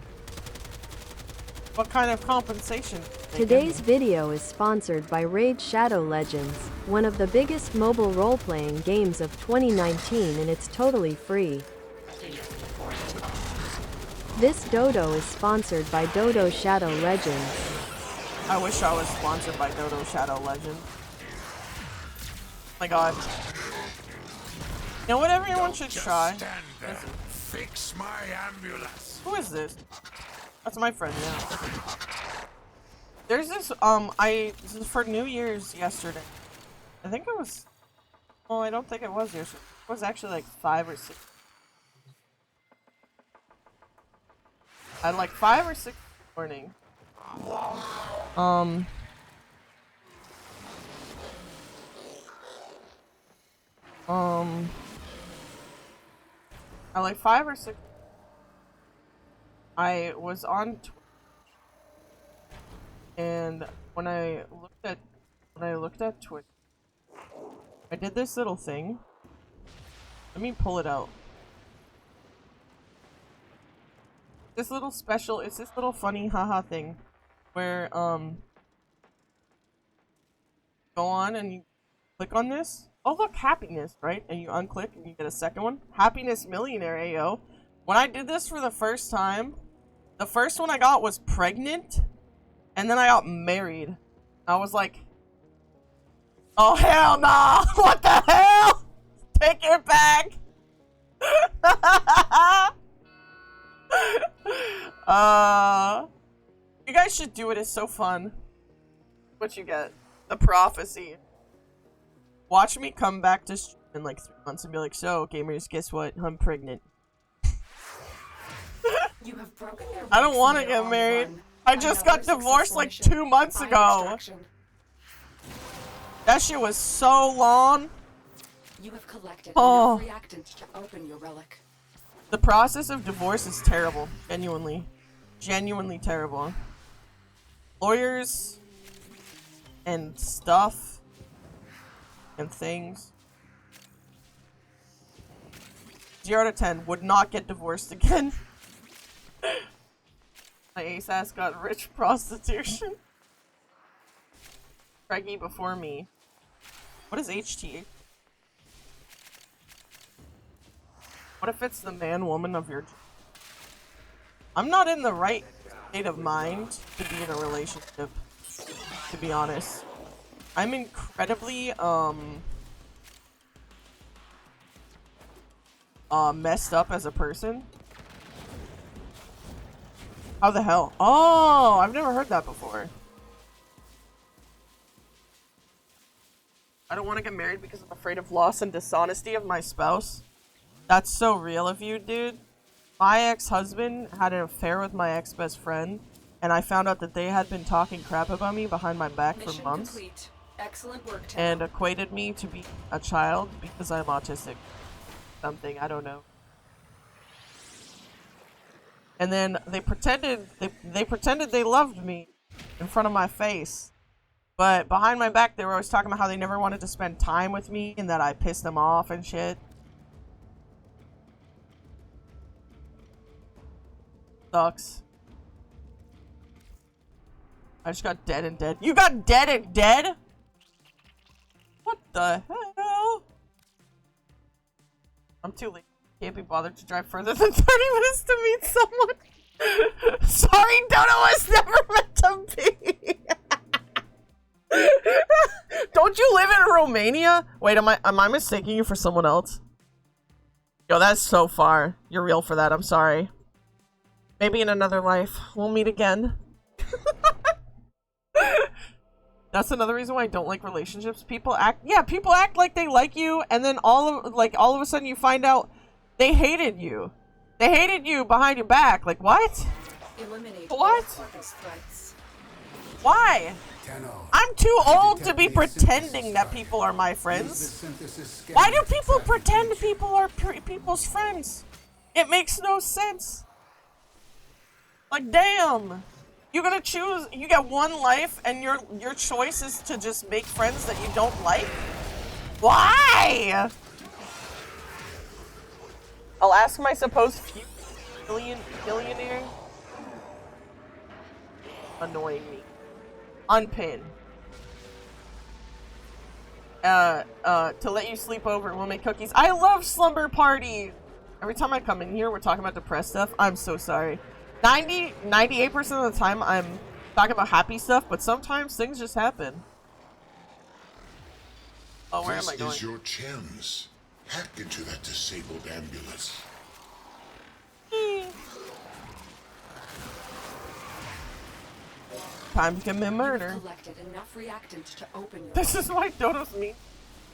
What kind of compensation? Today's video is sponsored by Raid Shadow Legends, one of the biggest mobile role-playing games of 2019, and it's totally free. This Dodo is sponsored by Dodo Shadow Legends. I wish I was sponsored by Dodo Shadow Legends. My god. You know what everyone should try? Fix my ambulance. Who is this? That's my friend now. There's this, this is for New Year's yesterday. I think it was, well, I don't think it was yesterday. It was actually like 5 or 6. At like 5 or 6 in the morning. At like 5 or 6, I was on Twitch, and when I looked at Twitch, I did this little thing. Let me pull it out. This little special, it's this little funny haha thing, where go on and you click on this. Oh look, happiness, right? And you unclick and you get a second one. Happiness millionaire, ayo. When I did this for the first time, the first one I got was pregnant, and then I got married. I was like, oh hell no! What the hell? Take it back! You guys should do it, it's so fun. What you get? The prophecy. Watch me come back to stream in like 3 months and be like, so gamers, guess what? I'm pregnant. You have broken their I don't want to get married. I just got divorced like 2 months ago. That shit was so long. You have collected enough reactants to open your relic. The process of divorce is terrible. Genuinely. Genuinely terrible. Lawyers and stuff and things. 0 to 10 would not get divorced again. My ace ass got rich prostitution. Preggy before me. What is HT? What if it's the man woman of your... I'm not in the right state of mind to be in a relationship, to be honest. I'm incredibly messed up as a person. How the hell? Oh, I've never heard that before. I don't want to get married because I'm afraid of loss and dishonesty of my spouse. That's so real of you, dude. My ex-husband had an affair with my ex-best friend, and I found out that they had been talking crap about me behind my back for months. Complete. Excellent work, and equated me to be a child because I'm autistic. Something, I don't know. And then they pretended they loved me in front of my face. But behind my back, they were always talking about how they never wanted to spend time with me and that I pissed them off and shit. Sucks. I just got dead and dead. You got dead and dead? What the hell? I'm too late. Can't be bothered to drive further than 30 minutes to meet someone. Sorry, Dodo was never meant to be. Don't you live in Romania? Wait, am I mistaking you for someone else? Yo, that's so far. You're real for that. I'm sorry. Maybe in another life we'll meet again. That's another reason why I don't like relationships. People act like they like you, and then all of a sudden you find out they hated you. They hated you behind your back. Like what? Eliminate what? Threats. Why? I'm too old to be pretending that people are my friends. Why do people pretend people are people's friends? It makes no sense. Like, damn. You're gonna choose, you get one life and your choice is to just make friends that you don't like? Why? I'll ask my supposed billionaire. Annoying me. Unpin. To let you sleep over, we'll make cookies. I love slumber parties! Every time I come in here, we're talking about depressed stuff. I'm so sorry. 98% of the time, I'm talking about happy stuff, but sometimes things just happen. Oh, where am I going? This is your chance. Hack into that disabled ambulance. Time to commit murder. This is why Dodo's mean.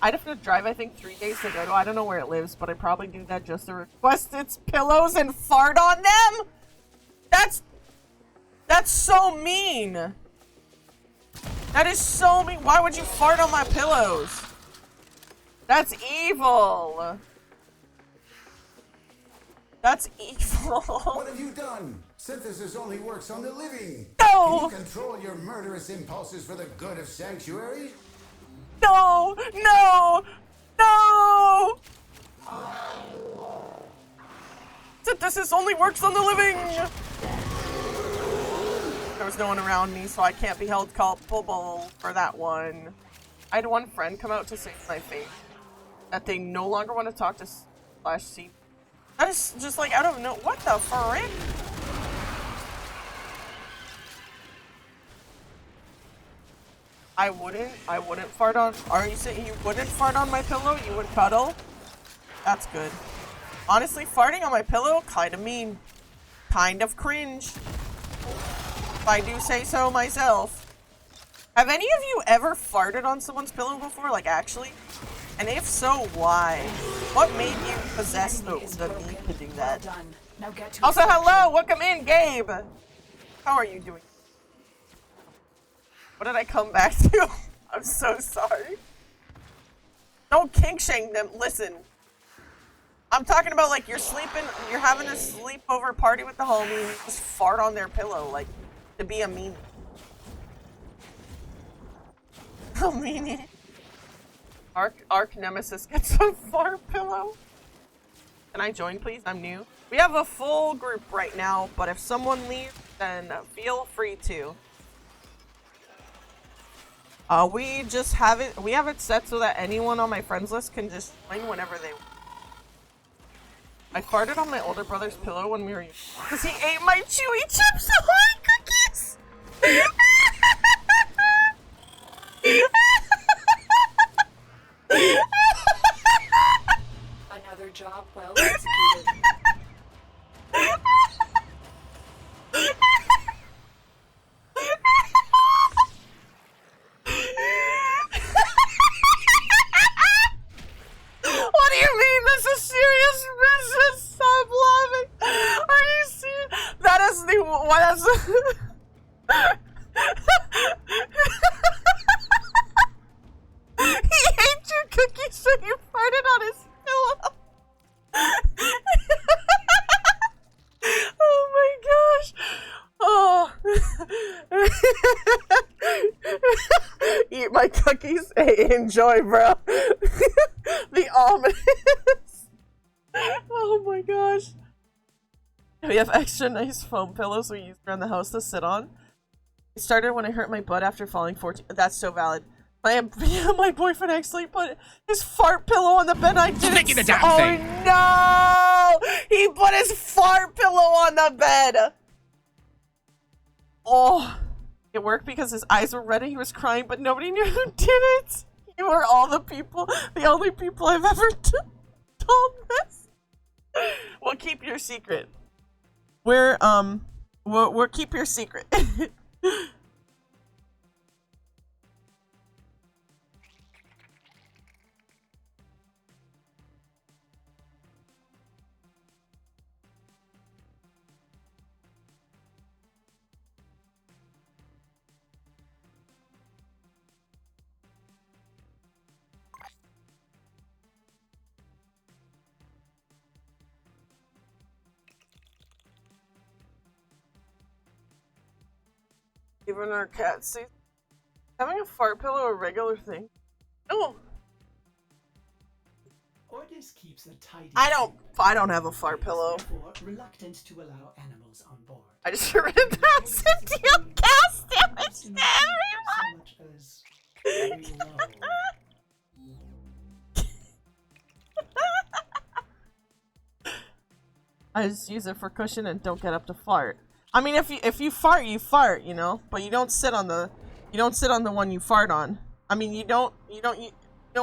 I'd have to drive, I think, 3 days to Dodo. I don't know where it lives, but I probably do that just to request its pillows and fart on them? That's so mean. That is so mean. Why would you fart on my pillows? That's evil. That's evil. What have you done? Synthesis only works on the living. No. Can you control your murderous impulses for the good of Sanctuary? No. No. No. Synthesis only works on the living. There was no one around me, so I can't be held culpable for that one. I had one friend come out to save my face that they no longer want to talk to /C. That is just like out of no. What the frick? I wouldn't fart on. Are you saying you wouldn't fart on my pillow? You would cuddle? That's good. Honestly, farting on my pillow, kind of mean. Kind of cringe. If I do say so myself. Have any of you ever farted on someone's pillow before? Like, actually? And if so, why? What made you possess the need to do that? Also, hello! Welcome in, Gabe! How are you doing? What did I come back to? I'm so sorry. Don't kink shame them. Listen. I'm talking about like you're sleeping, you're having a sleepover party with the homie, and you just fart on their pillow, like, to be a meanie. A meanie. Arc Nemesis gets a fart pillow. Can I join, please? I'm new. We have a full group right now, but if someone leaves, then feel free to. We just have it. We have it set so that anyone on my friends list can just join whenever they want. I farted on my older brother's pillow when we were young because he ate my chewy chips ahoy cookies. Another job well executed. What do you mean? This is serious business. Stop laughing. Are you serious? That is the what is He ate your cookies so you farted on his pillow. Oh my gosh. Oh. Eat my cookies. Hey, enjoy, bro. The ominous. Oh my gosh. We have extra nice foam pillows we use around the house to sit on. It started when I hurt my butt after falling 14. That's so valid. My boyfriend actually put his fart pillow on the bed. I didn't. Oh no! He put his fart pillow on the bed. Oh, it worked because his eyes were red and he was crying, but nobody knew who did it. You are all the people, the only people I've ever told this. We'll keep your secret. We'll keep your secret. Even our cat sees having a fart pillow a regular thing. No. Or this keeps a tidy. I don't have a fart pillow. Reluctant to allow animals on board. I just heard that deal gas damage to everyone. I just use it for cushion and don't get up to fart. I mean, if you fart, you fart, you know, but you don't sit on the one you fart on. I mean, you don't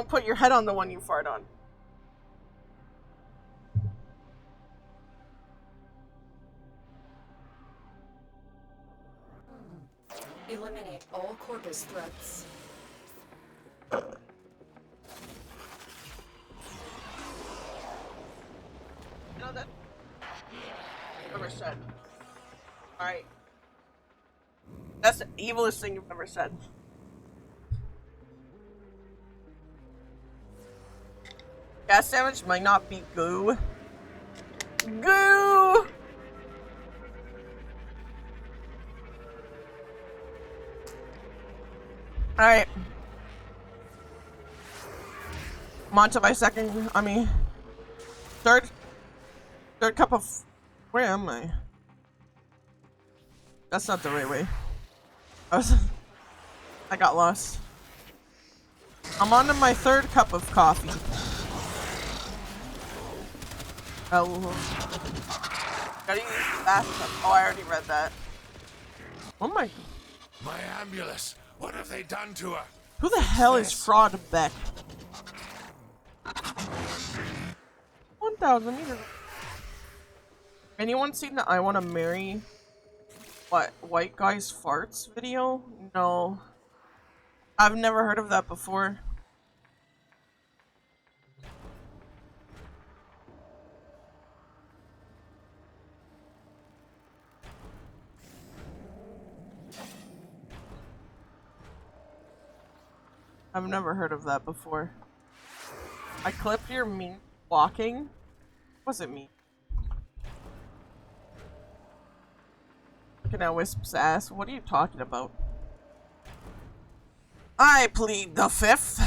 put your head on the one you fart on. Eliminate all corpus threats. You know that? Never said. Alright. That's the evilest thing you've ever said. Gas damage might not be goo. Goo! Alright. I'm on to my third cup of... Where am I? That's not the right way. I got lost. I'm on to my third cup of coffee. Oh. Gotta use the bathtub. Oh, I already read that. Oh my. My ambulance. What have they done to her? Who the hell is Fraud Beck? 1,000 meters. Anyone seen the I Wanna Marry what white guys farts video? No. I've never heard of that before. I've never heard of that before. I clipped your me walking. Was it me? Looking at Wisp's ass. What are you talking about? I plead the 5th.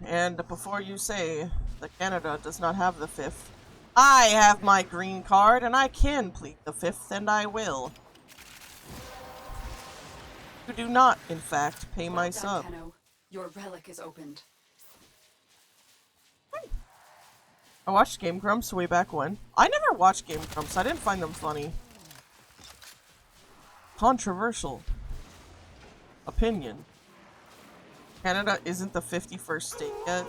And before you say that Canada does not have the 5th, I have my green card and I can plead the 5th, and I will. You do not, in fact, pay my sub. Your relic is opened. I watched Game Grumps way back when. I never watched Game Grumps. I didn't find them funny. Controversial opinion. Canada isn't the 51st state yet.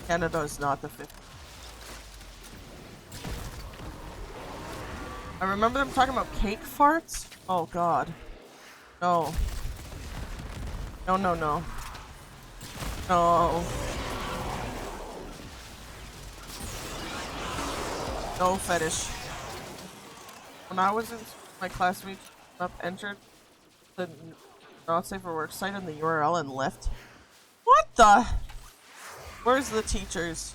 Canada is not the 50th. I remember them talking about cake farts. Oh god. No. No, no, no. No. No fetish. When I was in my classmate entered the not safe for work site on the URL and left. What the? Where's the teachers?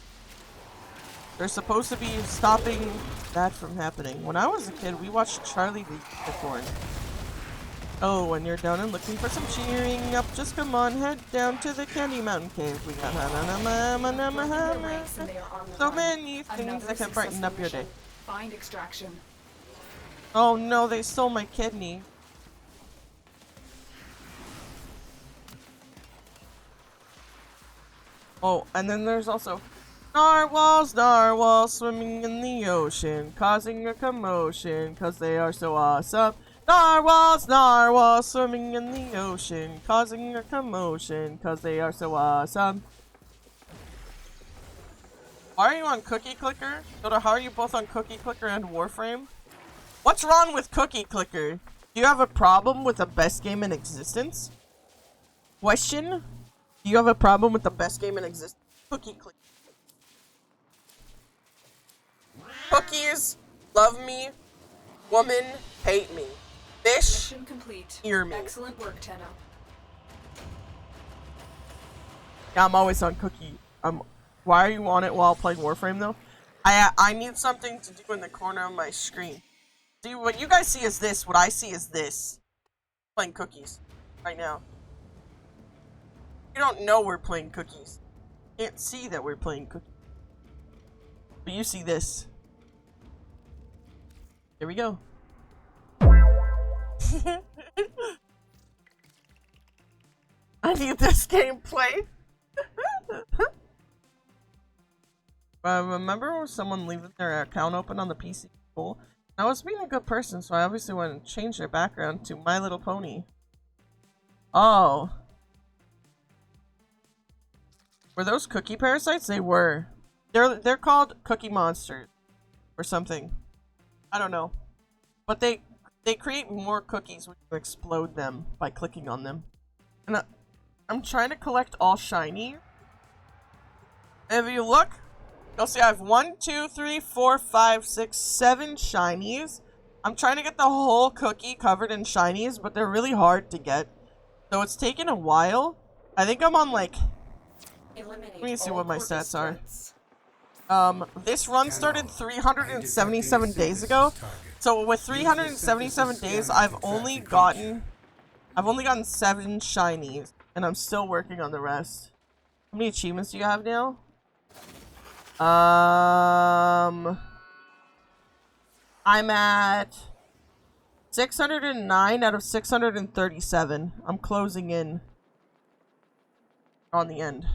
They're supposed to be stopping that from happening. When I was a kid, we watched Charlie the Unicorn. Oh, when you're down and looking for some cheering up, just come on, head down to the Candy Mountain Cave. We got so many things that can brighten up your day. Find extraction. Oh no, they stole my kidney. Oh, and then there's also narwhals swimming in the ocean, causing a commotion, cause they are so awesome. Narwhals swimming in the ocean, causing a commotion, cause they are so awesome. Why are you on Cookie Clicker? Dota, how are you both on Cookie Clicker and Warframe? What's wrong with Cookie Clicker? Do you have a problem with the best game in existence? Question? Do you have a problem with the best game in existence? Cookie Clicker. Cookies, love me. Woman, hate me. Fish, complete. Hear me. Excellent work, Tenno. Yeah, I'm always on Cookie. Why are you on it while playing Warframe though? I need something to do in the corner of my screen. See, what you guys see is this. What I see is this. Playing cookies right now. You don't know we're playing cookies. You can't see that we're playing cookies. But you see this. Here we go. I need this gameplay. Remember someone leaving their account open on the PC? Cool. I was being a good person, so I obviously went and changed their background to My Little Pony. Oh. Were those cookie parasites? They were. They're called cookie monsters. Or something. I don't know. But they create more cookies when you explode them by clicking on them. And I'm trying to collect all shiny. If you look, you'll see I have 1, 2, 3, 4, 5, 6, 7 shinies. I'm trying to get the whole cookie covered in shinies, but they're really hard to get. So it's taken a while. I think I'm on like... Let me see what my stats are. This run started 377 days ago. So with 377 days, I've only gotten 7 shinies, and I'm still working on the rest. How many achievements do you have now? I'm at 609 out of 637. I'm closing in on the end.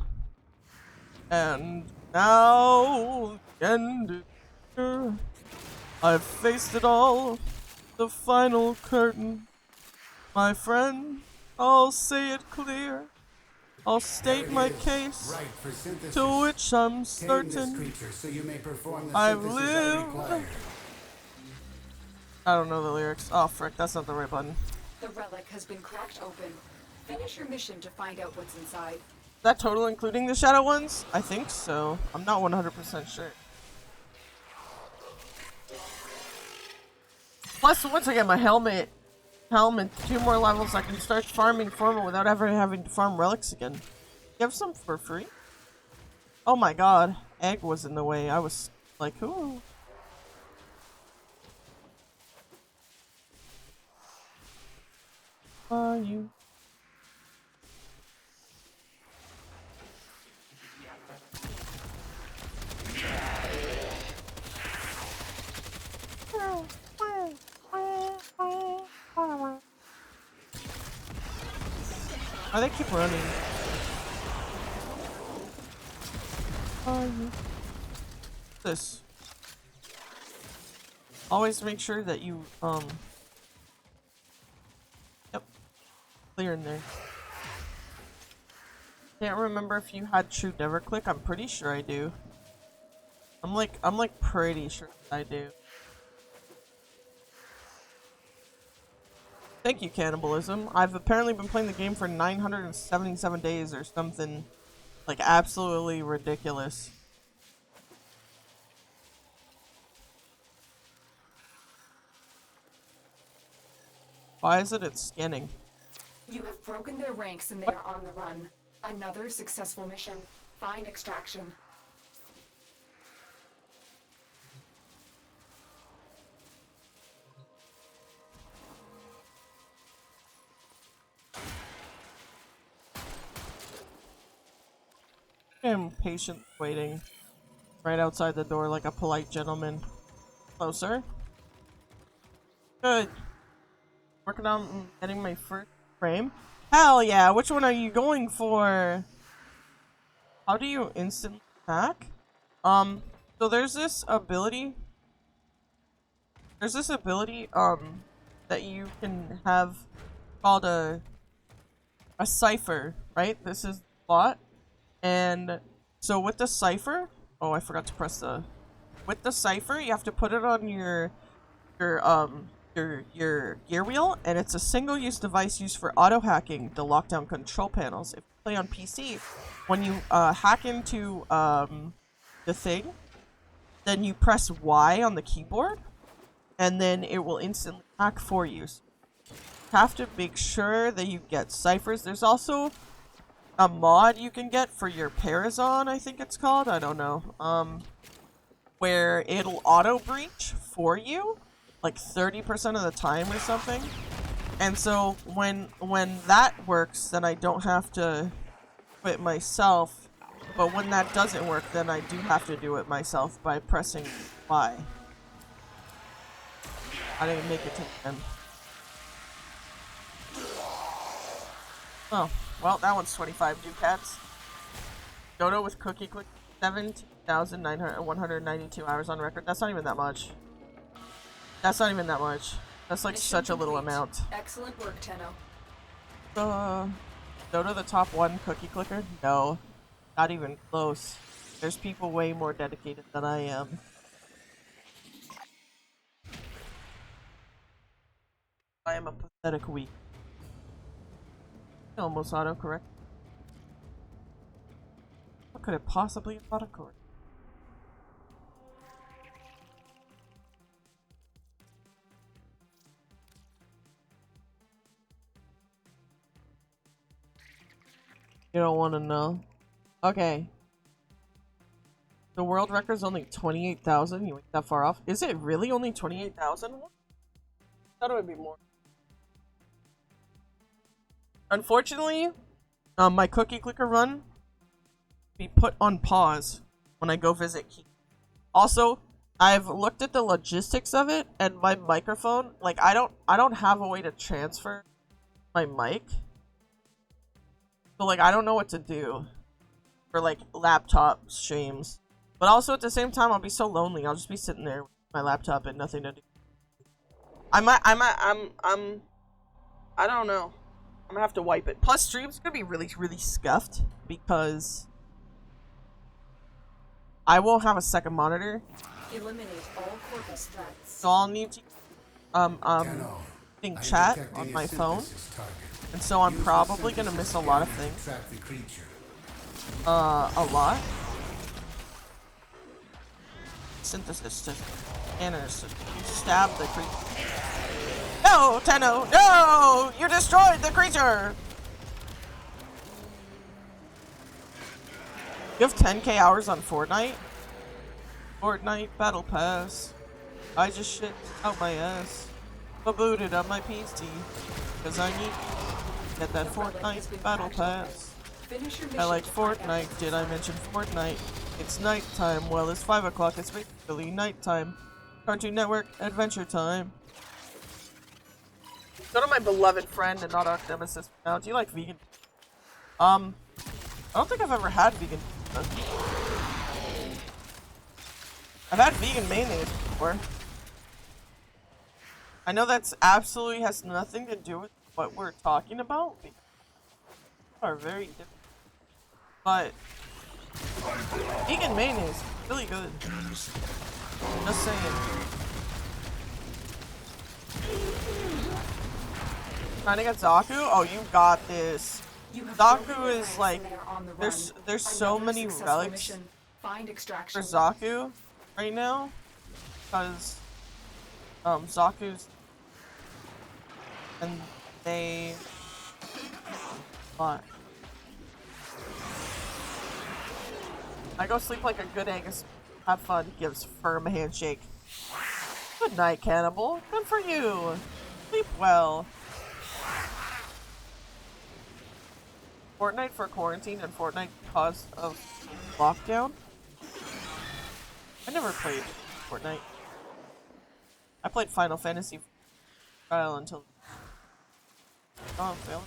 And now the end is here. I've faced it all. The final curtain. My friend, I'll say it clear. I'll state my case, to which I'm certain. I've lived. I don't know the lyrics. Oh frick, that's not the right button. The relic has been cracked open. Finish your mission to find out what's inside. Is that total including the shadow ones? I think so. I'm not 100% sure. Plus, once I get my helmet, 2 more levels, I can start farming formal without ever having to farm relics again. You have some for free? Oh my god. Egg was in the way. I was like, ooh. Are you? Oh, they keep running. This. Always make sure that you, yep. Clear in there. Can't remember if you had true never click. I'm pretty sure I do. I'm like pretty sure I do. Thank you, Cannibalism. I've apparently been playing the game for 977 days or something, like, absolutely ridiculous. Why is it it's scanning? You have broken their ranks and they are on the run. Another successful mission. Find extraction. I'm patient waiting right outside the door like a polite gentleman. Hello, sir. Good. Working on getting my first frame. Hell yeah! Which one are you going for? How do you instant attack? So there's this ability. That you can have called a cipher, right? This is the plot. And so with the cipher, oh, I forgot to press the. With the cipher, you have to put it on your gear wheel, and it's a single-use device used for auto-hacking the lockdown control panels. If you play on PC, when you hack into the thing, then you press Y on the keyboard, and then it will instantly hack for you. So you have to make sure that you get ciphers. There's also a mod you can get for your Parazon, I think it's called. I don't know. Where it'll auto-breach for you, like 30% of the time or something. And so when that works, then I don't have to do it myself. But when that doesn't work, then I do have to do it myself by pressing Y. I didn't make it to the end. Oh, well, that one's 25 ducats. Dodo with cookie click 17,192 hours on record. That's not even that much. That's not even that much. That's like Mission such a little complete. amount. Excellent work, Tenno. Dodo the top 1 cookie clicker? No. Not even close. There's people way more dedicated than I am. I am a pathetic weak. Almost autocorrect. What could it possibly have autocorrect? You don't want to know. Okay. The world record's only 28,000. You went that far off. Is it really only 28,000? Thought it would be more. Unfortunately, my cookie clicker run be put on pause when I go visit Keith. Also, I've looked at the logistics of it, and my microphone, like, I don't have a way to transfer my mic. So, like, I don't know what to do for, like, laptop streams. But also, at the same time, I'll be so lonely. I'll just be sitting there with my laptop and nothing to do. I don't know. I'm gonna have to wipe it. Plus, stream's gonna be really, really scuffed because I won't have a second monitor. Eliminate all corpus threats. So I'll need to chat on my phone. And so I'm probably gonna miss a lot of things. A lot. Synthesis to scanners to stab the creature. No, Tenno! No! You destroyed the creature! You have 10k hours on Fortnite? Fortnite Battle Pass. I just shit out my ass. I booted up my PST. Because I need to get that Fortnite Battle Pass. I like Fortnite. Did I mention Fortnite? It's nighttime. Well, it's 5 o'clock. It's basically nighttime. Cartoon Network Adventure Time. Go to my beloved friend and not our nemesis now. Do you like vegan? I don't think I've ever had vegan. I've had vegan mayonnaise before. I know that's absolutely has nothing to do with what we're talking about. Because they are very different. But vegan mayonnaise is really good. Just saying. Trying to get Zaku? Oh, you got this. Zaku is like there's so many relics for Zaku right now because Zaku's and they what? I go sleep like a good Angus. Have fun. Gives firm handshake. Good night, cannibal. Good for you. Sleep well. Fortnite for quarantine and Fortnite because of lockdown. I never played Fortnite. I played Final Fantasy trial until oh, failed.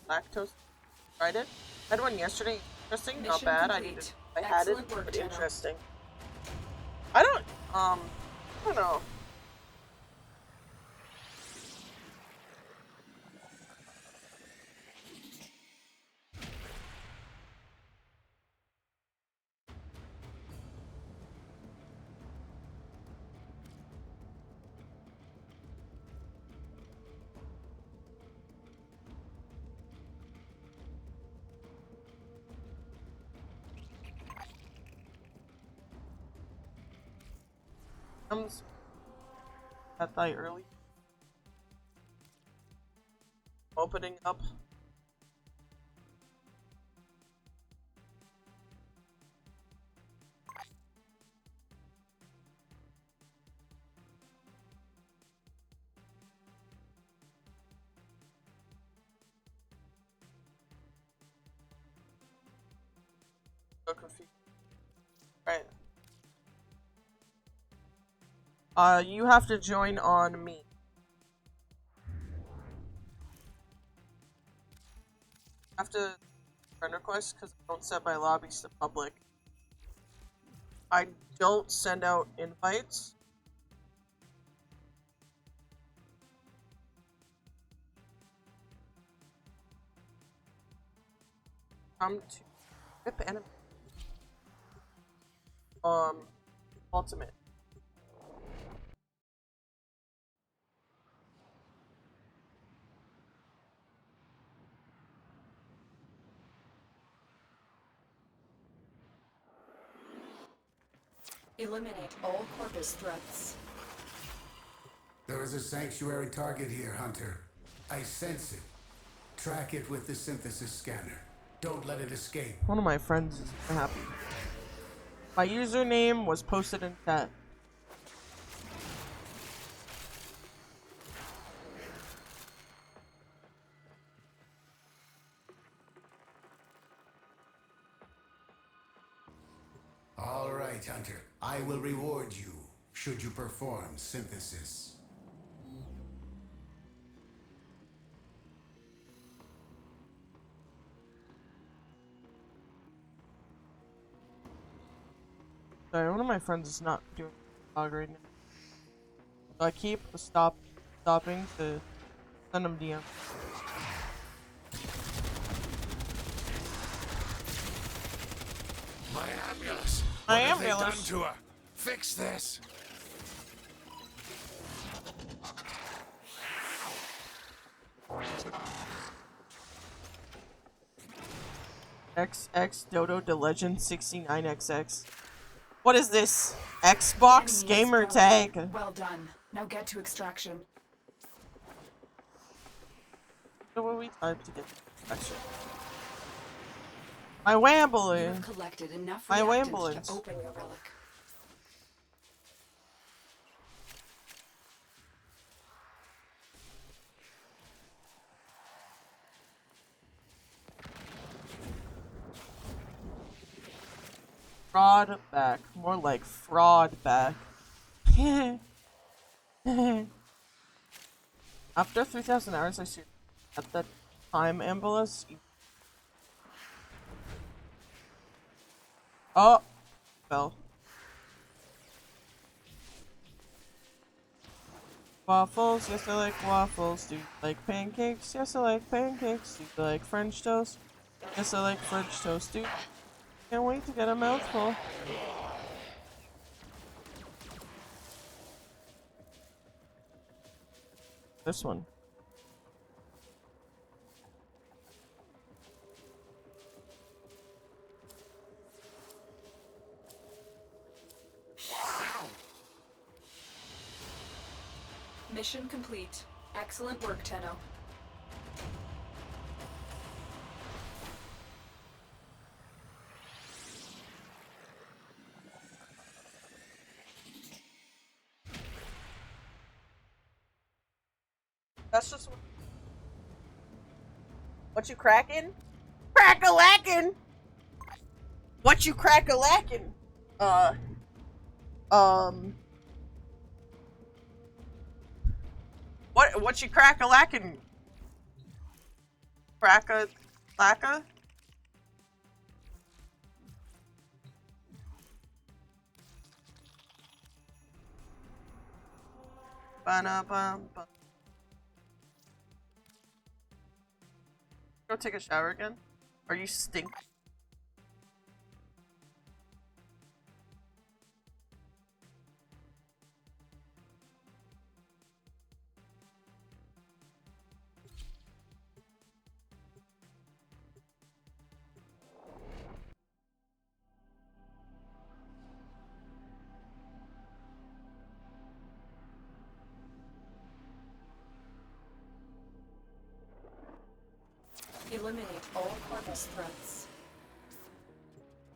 Lactose. Tried it. Had one yesterday. Interesting. Not bad. I had it, but interesting. I don't know. At thy early opening up. So confused. Right. You have to join on me. I have to friend request because I don't set my lobbies to public. I don't send out invites. Come to rip enemy. Ultimate. Eliminate all corpus threats. There is a sanctuary target here, Hunter. I sense it. Track it with the synthesis scanner. Don't let it escape. One of my friends is happy. My username was posted in chat. right, Hunter. I will reward you should you perform synthesis. Sorry, one of my friends is not doing vlog right now. So I keep stopping to send him DM. My ambulance. My What have they ambulance. done to her? Fix this. XX Dodo the Legend 69XX. What is this? Xbox gamer tag. Well done. Now get to extraction. So what we time to get extraction? My Wambling. You have collected enough My reactants Wambulance. to open your relic. Fraud back. More like fraud back. After 3,000 hours, I see at that time ambulance. Oh, fell. Waffles, yes I like waffles. Do you like pancakes? Yes I like pancakes. Do you like French toast? Yes I like French toast, dude. Can't wait to get a mouthful. This one. Mission complete. Excellent work, Tenno. That's just what you crackin'? Crack-a-lackin'! What you crack-a-lackin'? What you crack-a-lackin'? Crack-a-lacka? Ba-na-bum-bum. Go take a shower again? Or you stink? Eliminate all corpus threats.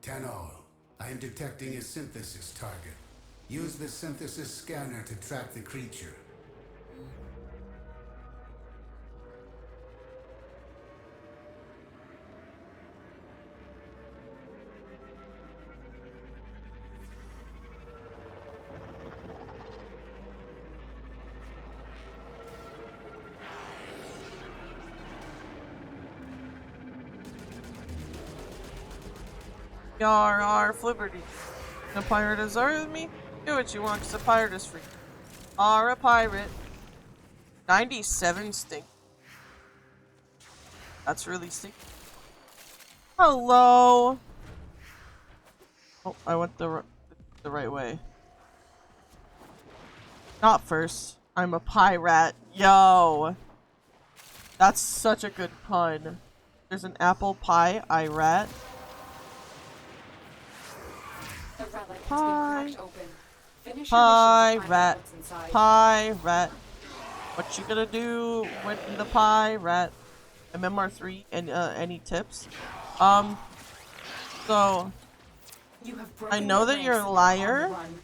Tenno, I am detecting a synthesis target. Use the synthesis scanner to track the creature. Yar, Flipperty. The pirate is with me? Do what you want, cause the pirate is free. A pirate. 97 stink. That's really stinky. Hello! Oh, I went the right way. Not first. I'm a pirate. Yo! That's such a good pun. There's an apple pie, I rat. The relic has Pie. been cracked open. Finish your Pie mission to find out rat. what's inside. Pie rat. What you gonna do with the pie rat? MMR3 and any tips? So You have I broken know the that you're a ranks liar, on the run.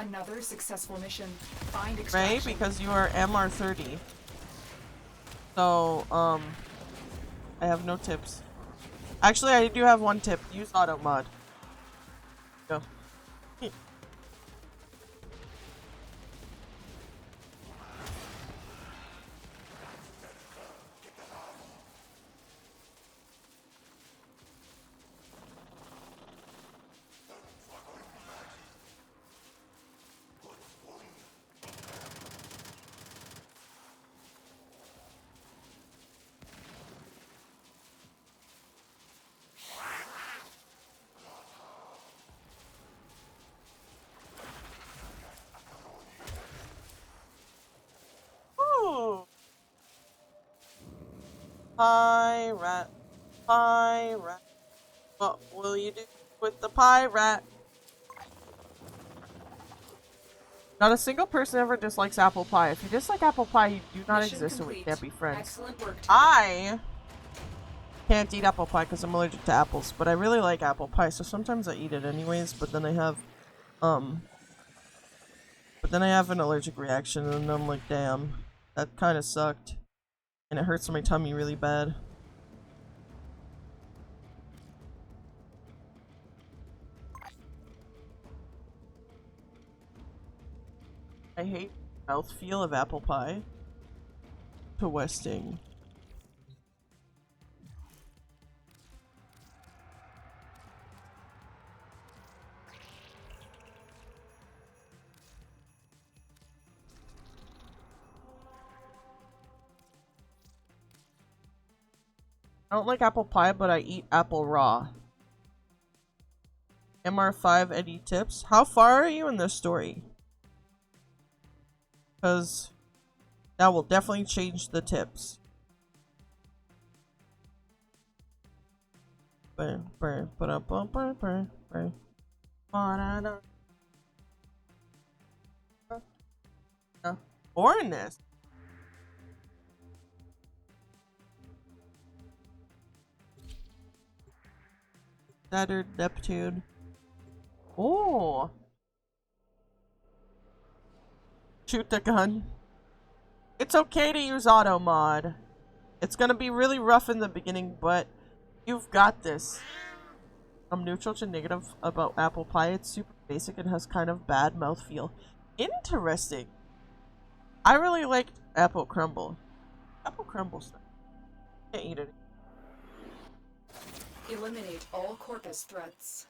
Another successful mission. Find right? extraction. Because you are MR30. So I have no tips. Actually, I do have one tip. Use auto mod. Go. Pirate. Pirate. What will you do with the pirate? Not a single person ever dislikes apple pie. If you dislike apple pie, you do not exist and we can't be friends. Excellent work. I can't eat apple pie because I'm allergic to apples, but I really like apple pie, so sometimes I eat it anyways, but then I have an allergic reaction and I'm like, damn, that kind of sucked. And it hurts my tummy really bad. I hate the mouthfeel of apple pie. To Westing. I don't like apple pie, but I eat apple raw. MR5 Eddie tips. How far are you in this story? Because that will definitely change the tips. Foreignness. Shattered Neptune. Oh. Shoot the gun. It's okay to use auto mod. It's gonna be really rough in the beginning, but you've got this. I'm neutral to negative about apple pie. It's super basic and has kind of bad mouthfeel. Interesting. I really like apple crumble. Apple crumble stuff. Can't eat it. Eliminate all corpus threats.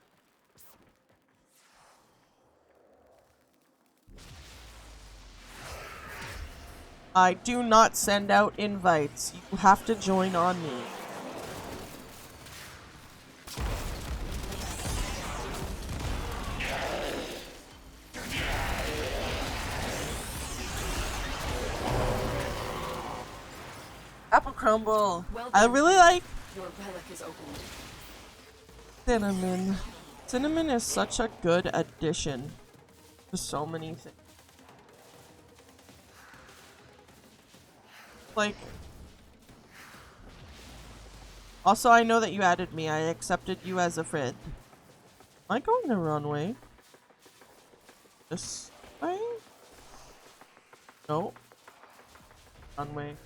I do not send out invites. You have to join on me. Apple crumble. Well I done. really like Your relic is opened. cinnamon. Cinnamon is such a good addition to so many things. Like, also I know that you added me. I accepted you as a friend. Am I going the wrong way? This way? No. Wrong way.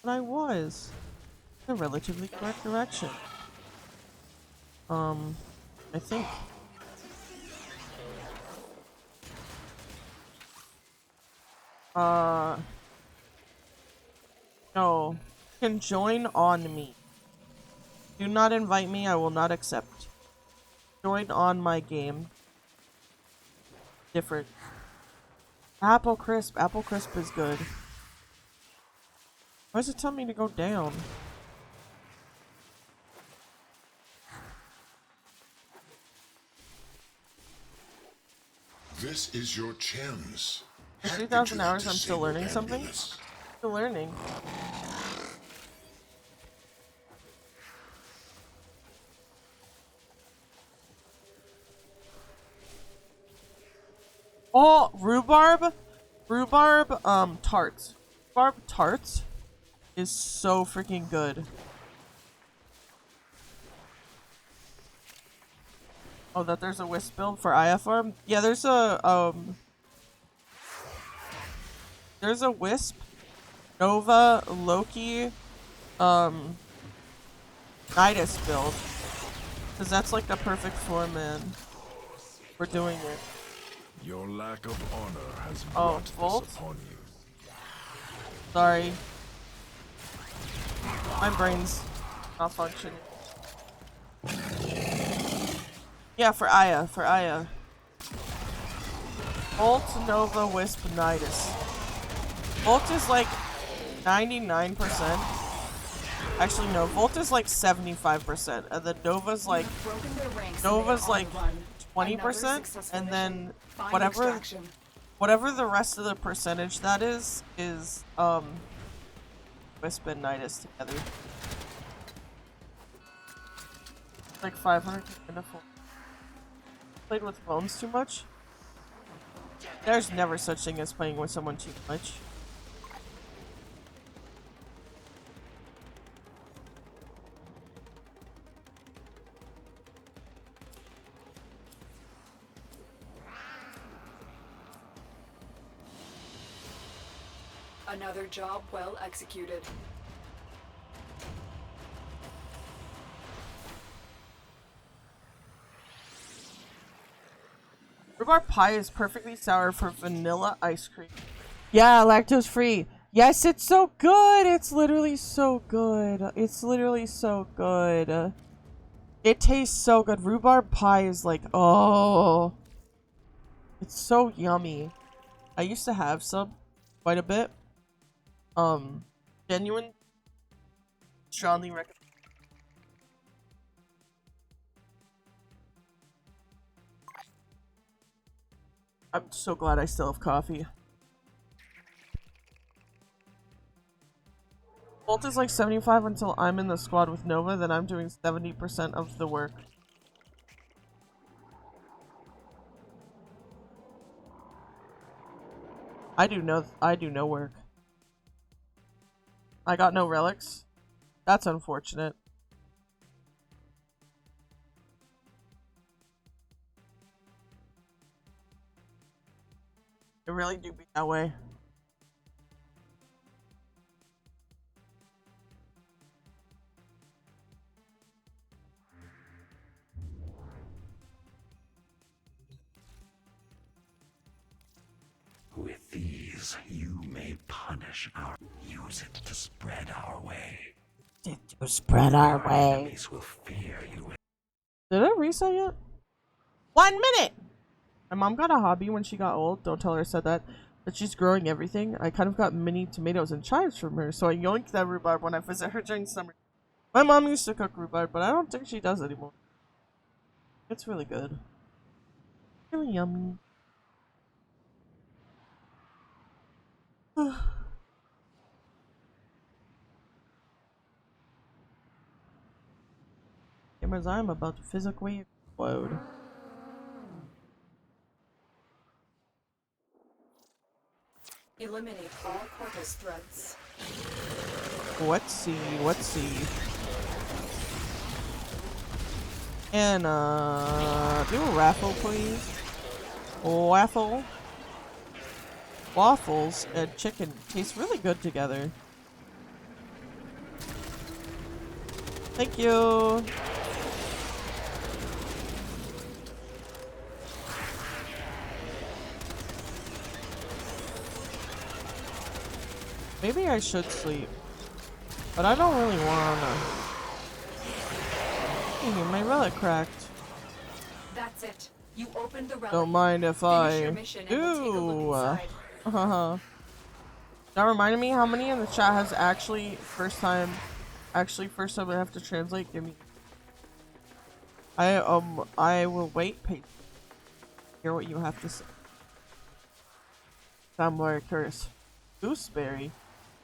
But I was in a relatively correct direction. I think. No. You can join on me. Do not invite me, I will not accept. Join on my game. Different. Apple Crisp. Apple Crisp is good. Why does it tell me to go down? This is your chance. For 3,000 hours, I'm still learning something? Still learning. Oh, rhubarb? Rhubarb, tarts. Rhubarb tarts is so freaking good. Oh, that there's a wisp build for IFR? Yeah, there's a wisp, Nova, Loki, Nidus build. Cause that's like the perfect form, man. We're doing it. Your lack of honor has brought this upon you. Sorry. My brain's not functioning. Yeah, for Aya. Volt, Nova, Wisp, Nidus. Volt is like 99%. Actually, no. Volt is like 75%, and then Nova's like 20%, and then whatever Whatever the rest of the percentage that is Wisp and Nidus together. Like 500 Played with phones too much? There's never such thing as playing with someone too much. Another job well executed. Rhubarb pie is perfectly sour for vanilla ice cream. Yeah, lactose free. Yes, it's so good. It's literally so good. It's literally so good. It tastes so good. Rhubarb pie is like, oh. It's so yummy. I used to have some quite a bit. Genuine. Strongly recommend. I'm so glad I still have coffee. Bolt is like 75 until I'm in the squad with Nova, then I'm doing 70% of the work. I do no work. I got no relics. That's unfortunate. It really do be that way. With these, you may punish our... Use it to spread our way. To spread our way. Enemies will fear you. Did it reset yet? 1 minute! My mom got a hobby when she got old. Don't tell her I said that. But she's growing everything. I kind of got mini tomatoes and chives from her, so I yoinked that rhubarb when I visit her during summer. My mom used to cook rhubarb, but I don't think she does anymore. It's really good. Really yummy. Gamers, I'm about to physically explode. Eliminate all corpus threads. Let's see. And do a raffle, please. Waffle. Waffles and chicken taste really good together. Thank you. Maybe I should sleep, but I don't really wanna. Hey, my relic cracked. That's it. You opened the relic. Don't mind if I do. That reminded me how many in the chat has actually first time I have to translate. Give me. I will wait. Hear what you have to say. I'm very curious. Gooseberry.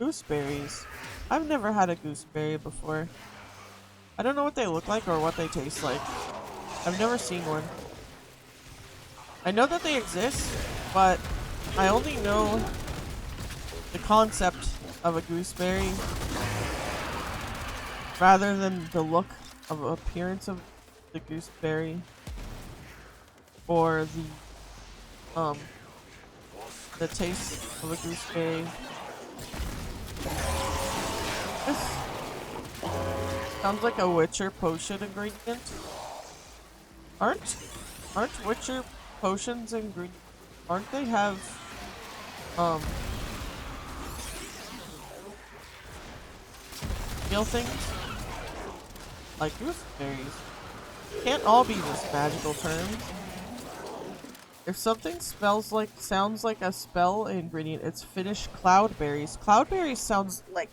Gooseberries. I've never had a gooseberry before. I don't know what they look like or what they taste like. I've never seen one. I know that they exist, but I only know the concept of a gooseberry rather than the look of appearance of the gooseberry or the taste of a gooseberry. This sounds like a Witcher potion ingredient. Aren't Witcher potions ingredients? Aren't they have real things like gooseberries? Can't all be just magical terms. If something sounds like a spell ingredient, it's Finnish cloudberries. Cloudberries sounds like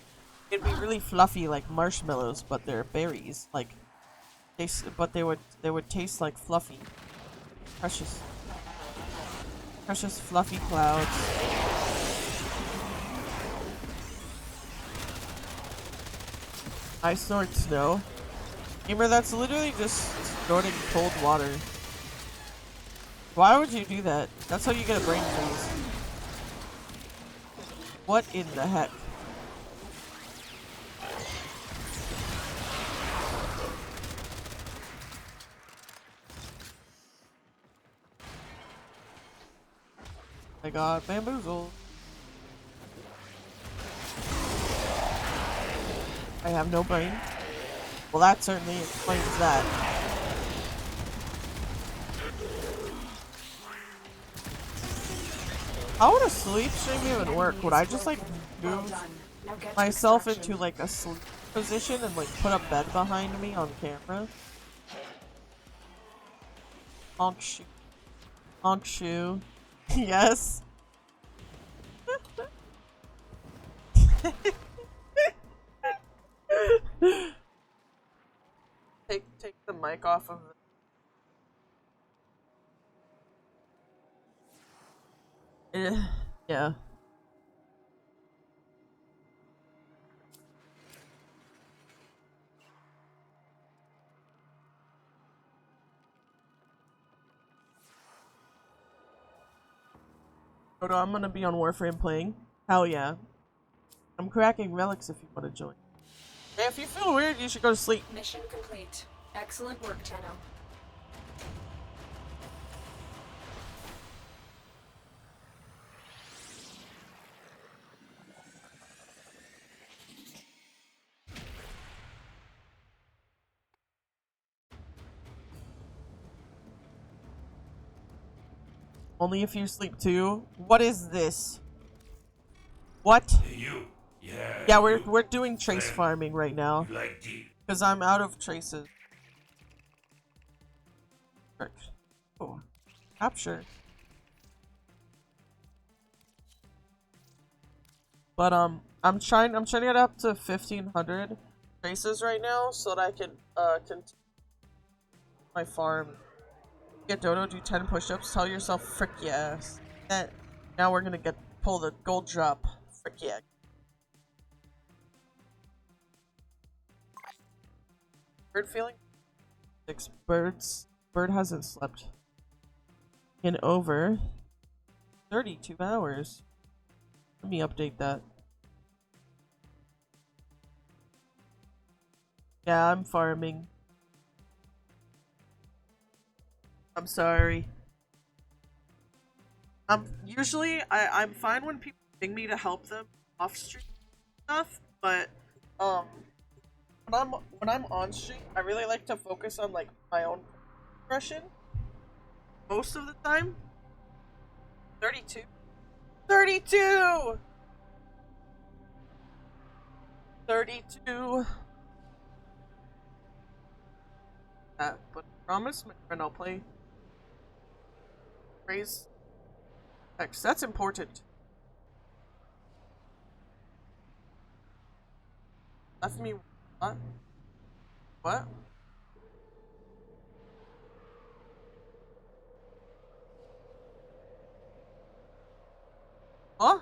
it'd be really fluffy, like marshmallows, but they're berries. Like they would taste like fluffy, precious Precious fluffy clouds. I snort snow. Gamer, that's literally just snorting cold water. Why would you do that? That's how you get a brain freeze. What in the heck? I got bamboozled. I have no brain. Well, that certainly explains that. How would a sleep stream even work? Would I just like move myself into like a sleep position and like put a bed behind me on camera? Honk shoe. Honk shoe. Yes. Take the mic off of the... Yeah. Dodo, I'm gonna be on Warframe playing. Hell yeah. I'm cracking relics if you want to join. Hey, if you feel weird, you should go to sleep. Mission complete. Excellent work, Tenno. Only if you sleep too. What is this? What? You. Yeah, we're doing trace farming right now. Because I'm out of traces. Oh, capture. But I'm trying to get up to 1,500 traces right now so that I can continue my farm. Get Dodo, do 10 push-ups. Tell yourself, frick yes. Now we're gonna pull the gold drop. Frick yeah. Bird feeling? 6 birds. Bird hasn't slept in over 32 hours. Let me update that. Yeah, I'm farming. I'm sorry. Usually I'm fine when people ping me to help them off stream stuff, but when I'm on stream, I really like to focus on like my own progression. Most of the time. 32. 32! 32. But I promise my friend I'll play raise X. That's important. Left me what? What? Huh?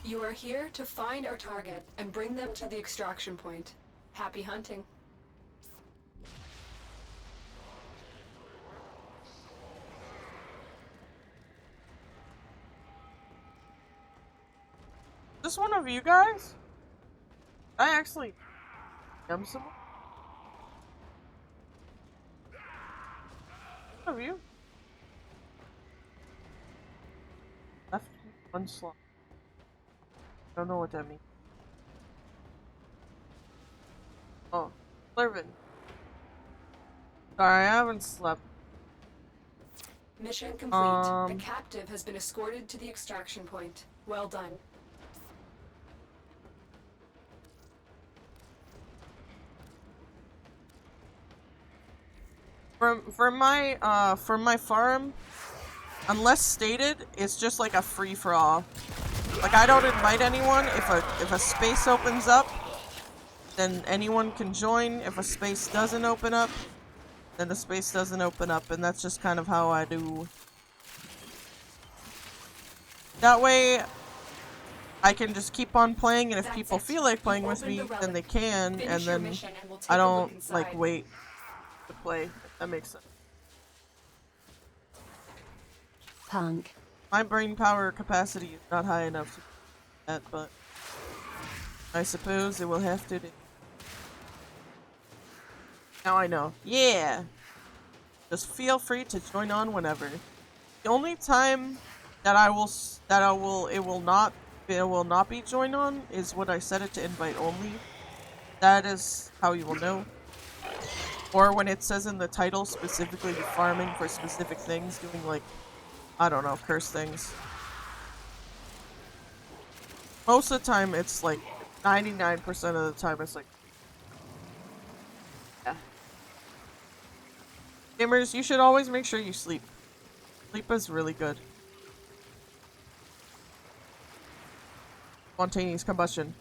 You are here to find our target and bring them to the extraction point. Happy hunting. Just one of you guys? I actually am someone. One of you? Left one slot. Don't know what that means. Oh, Lurvin. Sorry, I haven't slept. Mission complete. The captive has been escorted to the extraction point. Well done. For my farm, unless stated, it's just like a free-for-all. Like, I don't invite anyone. If a space opens up, then anyone can join. If a space doesn't open up, then the space doesn't open up, and that's just kind of how I do. That way, I can just keep on playing, and if people feel like playing with me, then they can, and then I don't, like, wait to play, if that makes sense. Punk. My brain power capacity is not high enough to do that, but I suppose it will have to do. Now I know. Yeah! Just feel free to join on whenever. The only time that it will not be join on is when I set it to invite only. That is how you will know. Or when it says in the title specifically farming for specific things, doing like, I don't know, curse things. Most of the time it's like 99% of the time it's like, yeah. Gamers, you should always make sure you sleep. Sleep is really good. Spontaneous combustion.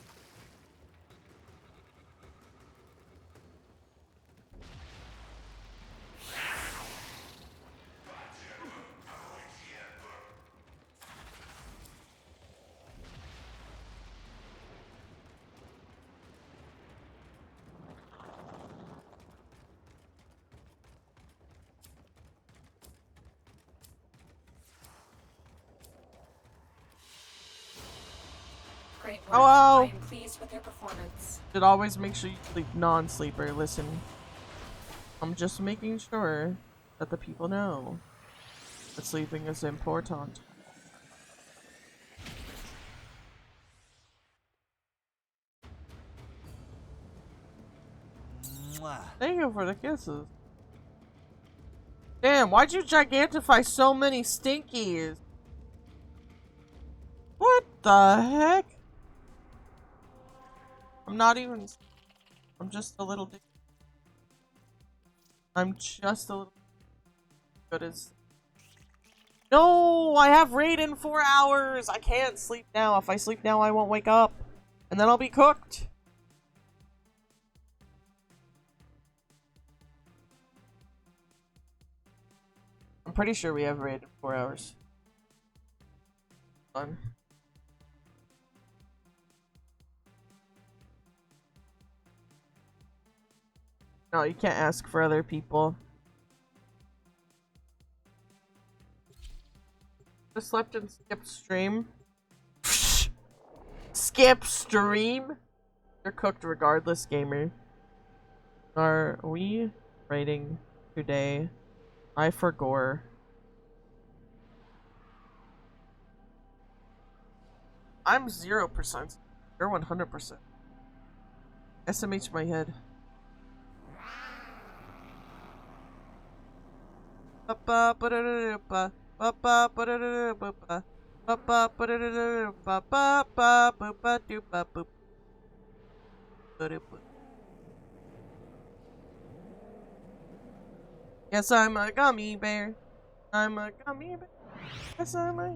Great work. Hello. I am pleased with their performance. Should always make sure you sleep, non-sleeper. Listen, I'm just making sure that the people know that sleeping is important. Thank you for the kisses. Damn, why'd you gigantify so many stinkies? What the heck? I'm not even. I'm just a little. I'm just a little. Good as. No, I have raid in 4 hours. I can't sleep now. If I sleep now, I won't wake up, and then I'll be cooked. I'm pretty sure we have raid in 4 hours. Fun. No, you can't ask for other people. Just slept and skipped stream. Skip stream? You're cooked regardless, gamer. Are we raiding today? I forgore. I'm 0%. You're 100%. SMH my head. Yes, I'm a gummy bear. I'm a gummy bear. Yes, I'm a.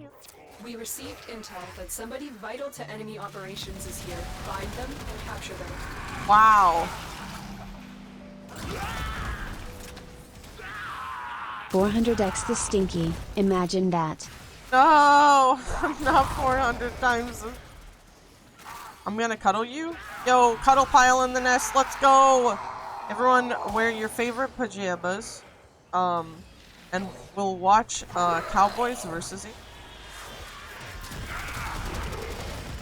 We received intel that somebody vital to enemy operations is here. Find them and capture them. Wow. 400x the stinky. Imagine that. No, I'm not 400 times. I'm gonna cuddle you. Yo, cuddle pile in the nest. Let's go. Everyone, wear your favorite pajamas. And we'll watch Cowboys versus it.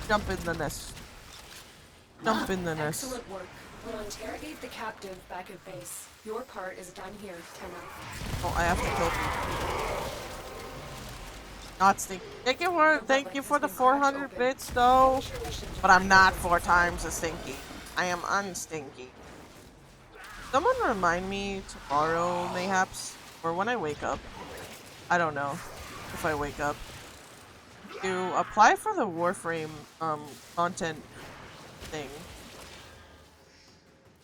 Jump in the nest. Jump in the nest. Excellent work. We'll interrogate the captive back at base. Your part is done here, Tenno. Oh, I have to kill people. Not stinky. Thank you for the 400 bits though. But I'm not 4 times as stinky. I am unstinky. Someone remind me tomorrow, mayhaps, or when I wake up. I don't know if I wake up. To apply for the Warframe content thing.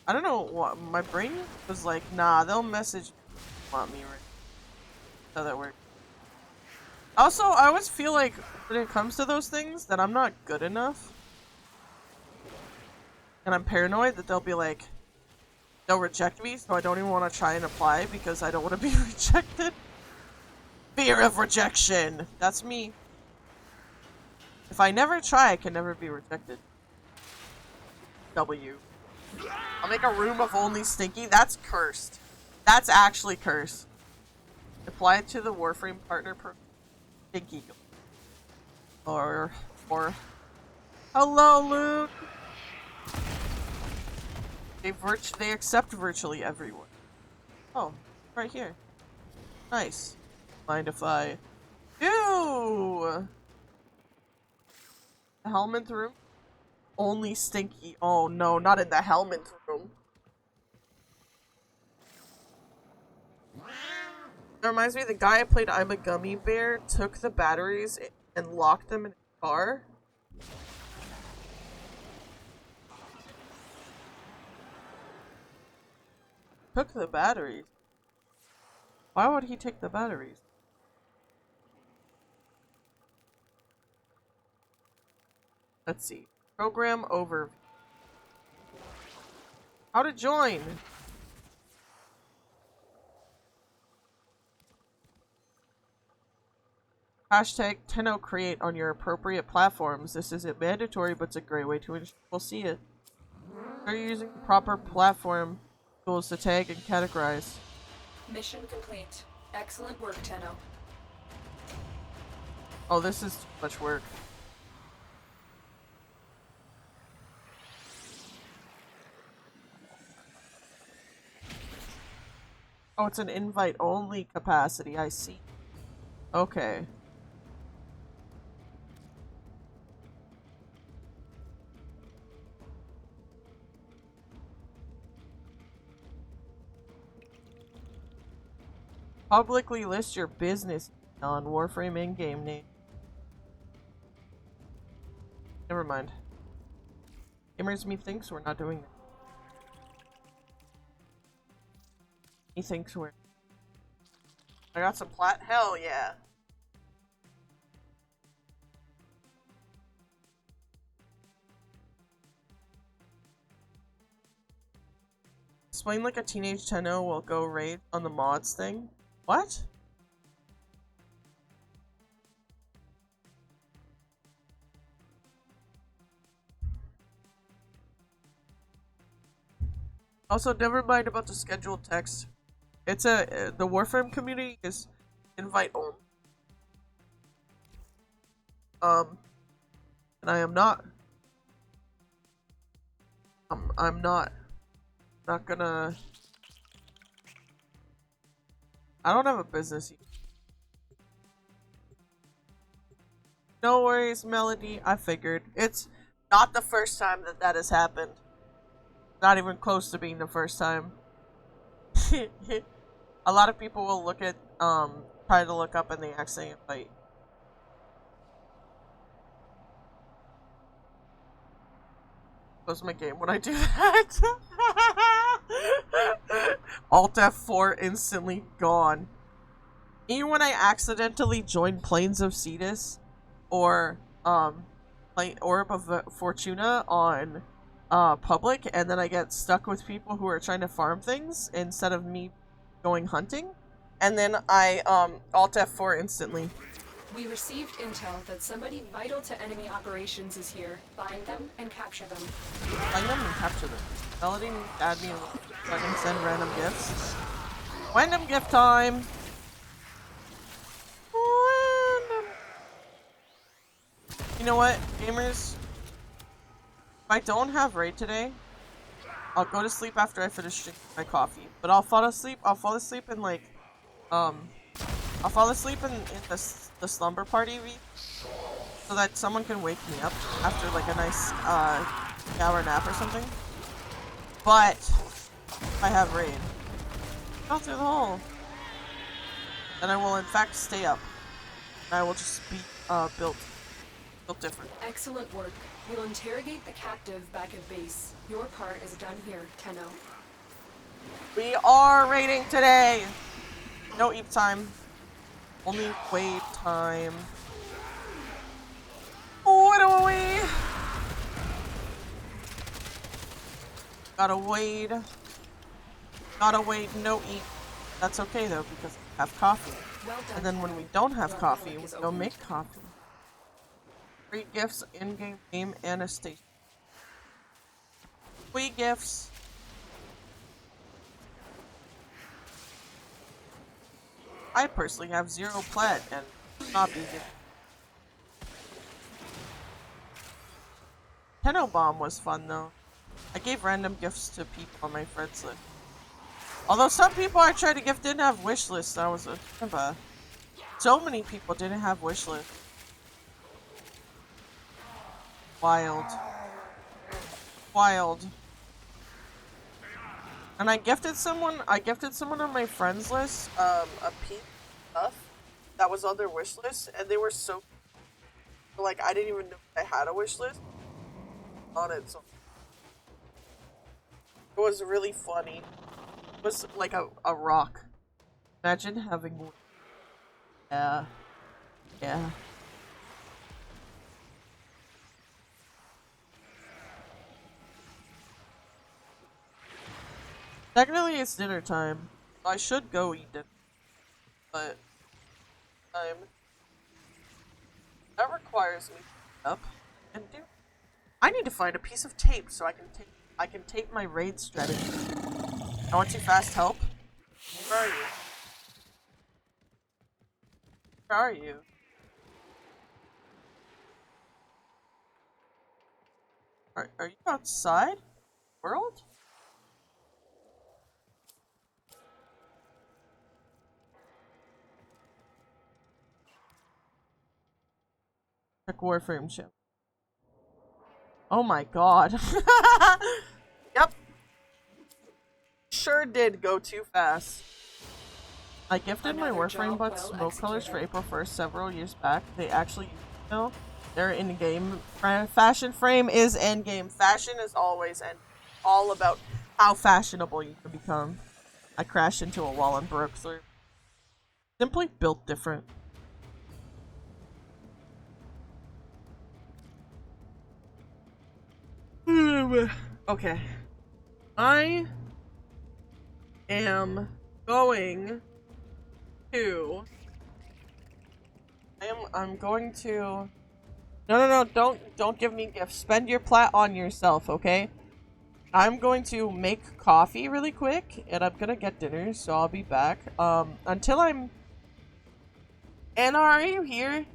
I don't know what my brain was like. Nah, they'll message want me right. So that works. Also, I always feel like when it comes to those things that I'm not good enough, and I'm paranoid that they'll be like, they'll reject me, so I don't even want to try and apply because I don't want to be rejected. Fear of rejection. That's me. If I never try, I can never be rejected. W. I'll make a room of only Stinky. That's cursed. That's actually cursed. Apply it to the Warframe partner pro Stinky. Or hello, Luke. They accept virtually everyone. Oh, right here. Nice. Mind if I do? The Helmet room? Only Stinky. Oh no, not in the Helmet room. That reminds me, the guy I played I'm a Gummy Bear took the batteries and locked them in his car. Took the batteries? Why would he take the batteries? Let's see. Program overview. How to join? Hashtag #TennoCreate on your appropriate platforms. This isn't mandatory, but it's a great way to ensure we'll see it. Are you using the proper platform tools to tag and categorize? Mission complete. Excellent work, Tenno. Oh, this is too much work. Oh, it's an invite-only capacity. I see. Okay. Publicly list your business on Warframe in-game name. Never mind. Gamers me thinks we're not doing that. He thinks we're... I got some plat? Hell yeah. Explain like a teenage Tenno will go raid on the mods thing. What? Also, never mind about the scheduled text. It's the Warframe community is invite only. And I am not. I'm not gonna. I don't have a business yet. No worries, Melody. I figured. It's not the first time that has happened. Not even close to being the first time. A lot of people will look at, try to look up and they accidentally invite. Close my game when I do that. Alt F4 instantly gone. Even when I accidentally join Plains of Cetus or Orb of Fortuna on public, and then I get stuck with people who are trying to farm things instead of me going hunting, and then I Alt F4 instantly. We received intel that somebody vital to enemy operations is here. Find them and capture them. Find them and capture them. Melody, add me so I can send random gifts. Random gift time! Random. You know what, gamers? If I don't have raid today, I'll go to sleep after I finish drinking my coffee. But I'll fall asleep in like, I'll fall asleep in the slumber party week, so that someone can wake me up after like a nice hour nap or something. But if I have raid, go through the hole, and I will in fact stay up. And I will just be built different. Excellent work. We'll interrogate the captive back at base. Your part is done here, Tenno. We are raiding today. No eat time. Only wait time. What do we? Gotta wait. Gotta wait, no eat. That's okay though, because we have coffee. And then when we don't have coffee, we go make coffee. Free gifts, in-game game, and a station. Free gifts. I personally have 0 plat and not vegan. Tenno Bomb was fun though. I gave random gifts to people on my friends list. Although some people I tried to gift didn't have wish lists, that was so many people didn't have wish lists. Wild. Wild. And I gifted someone on my friends list, a piece of stuff that was on their wish list, and they were so, like, I didn't even know I had a wish list on it, so it was really funny. It was like a rock. Imagine having one. Yeah. Yeah. Technically, it's dinner time. I should go eat dinner, but that requires me to get up and do. I need to find a piece of tape so I can tape my raid strategy. I want you fast help. Where are you? Where are you? Are you outside? World? Check Warframe ship. Oh my god. Yep. Sure did go too fast. I gifted my Warframe buds smoke colors for April 1st several years back. They actually use it now. They're in-game. Fashion frame is endgame. Fashion is always all about how fashionable you can become. I crashed into a wall and broke through. Simply built different. Okay. I am going to... I'm going to... No, don't give me gifts. Spend your plat on yourself, okay? I'm going to make coffee really quick, and I'm gonna get dinner, so I'll be back. Until I'm... Anna, are you here?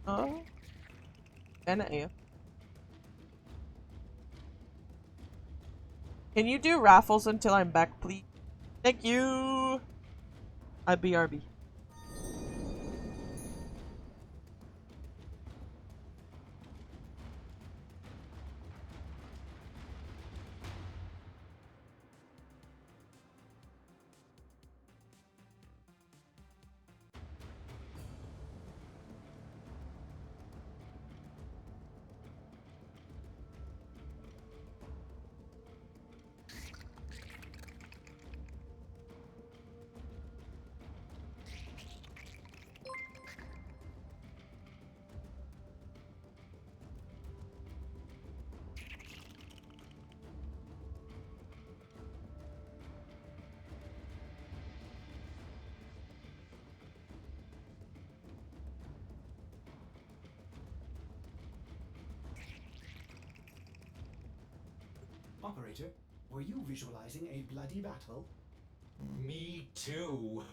Oh? Anna, can you do raffles until I'm back, please? Thank you! BRB. Operator, were you visualizing a bloody battle? Me too.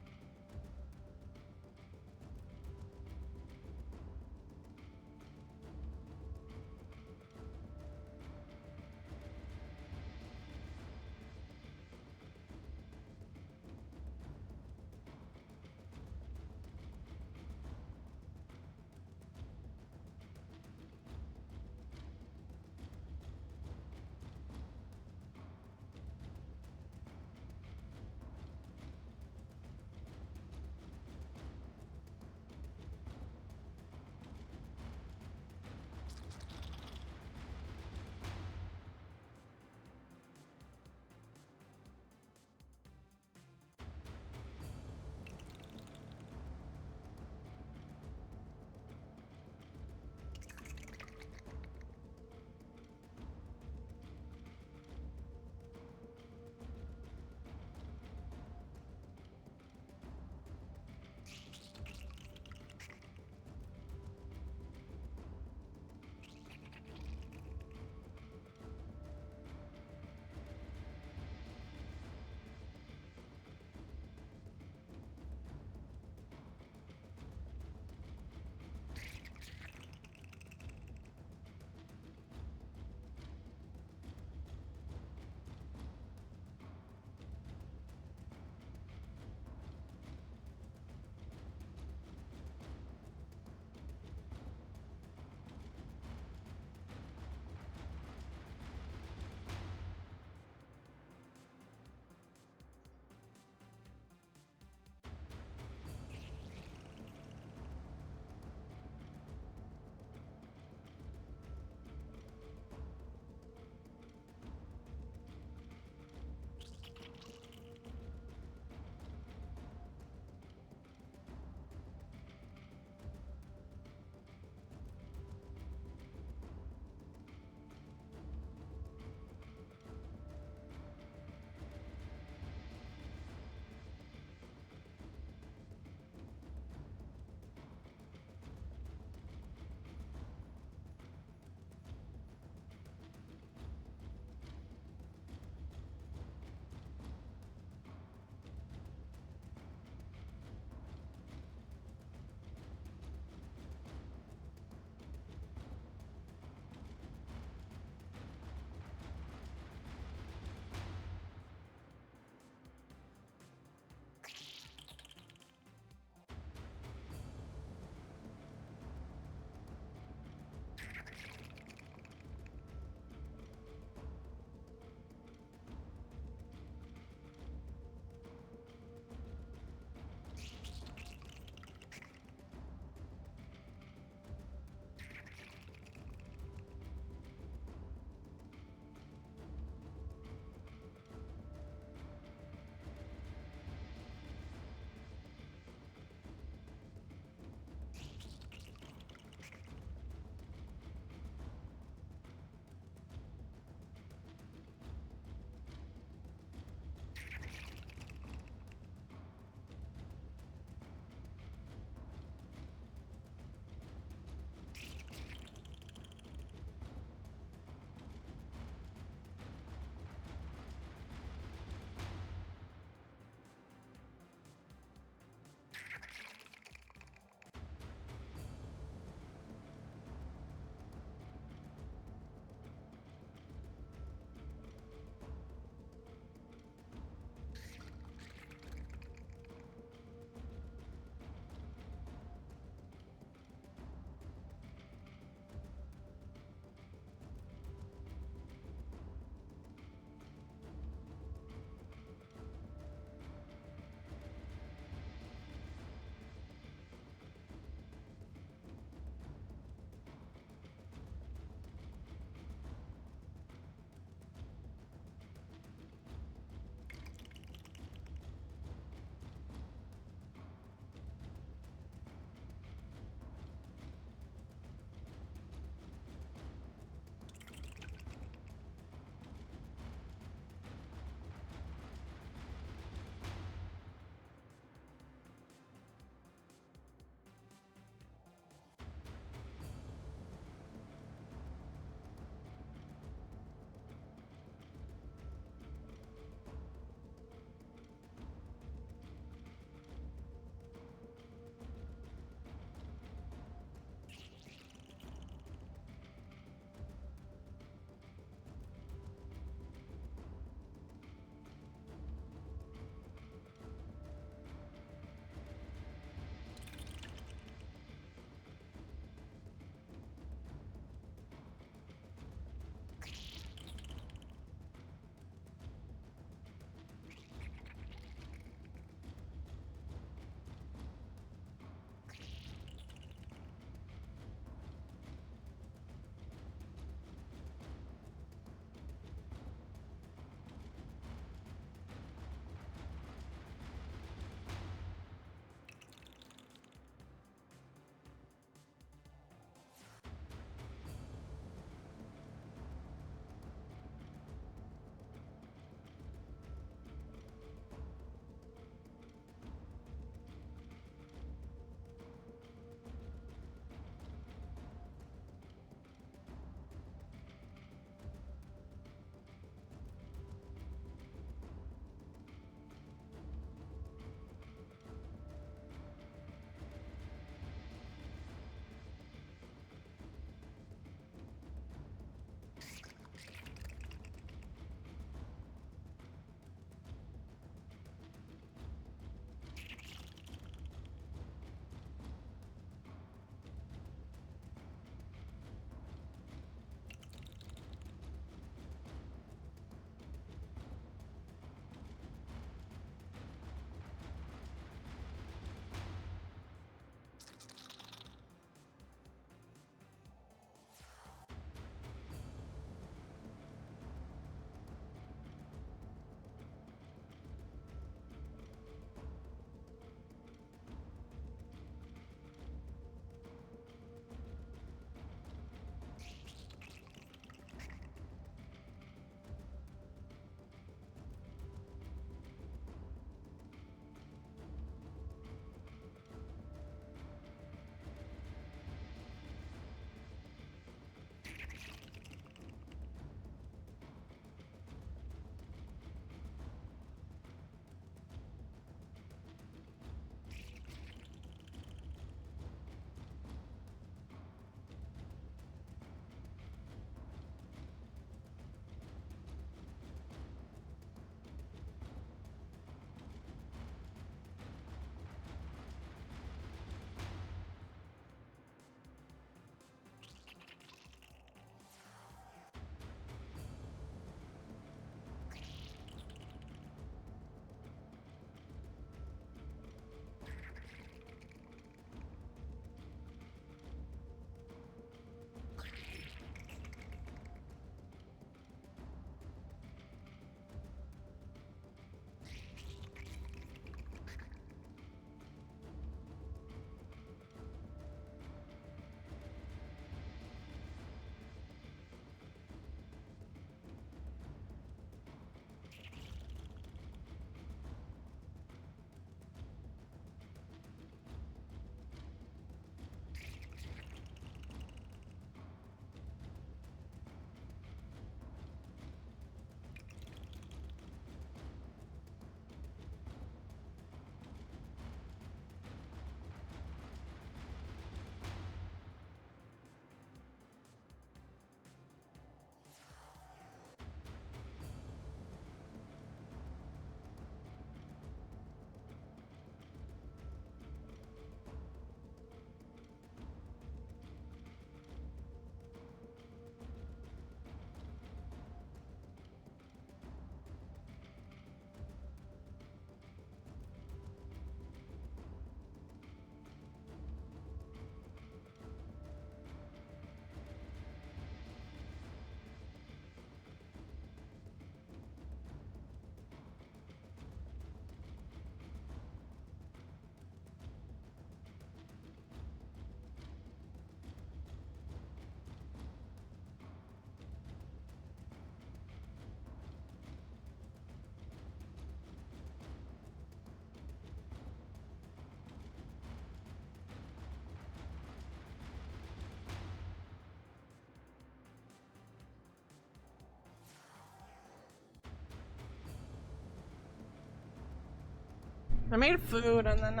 I made food and then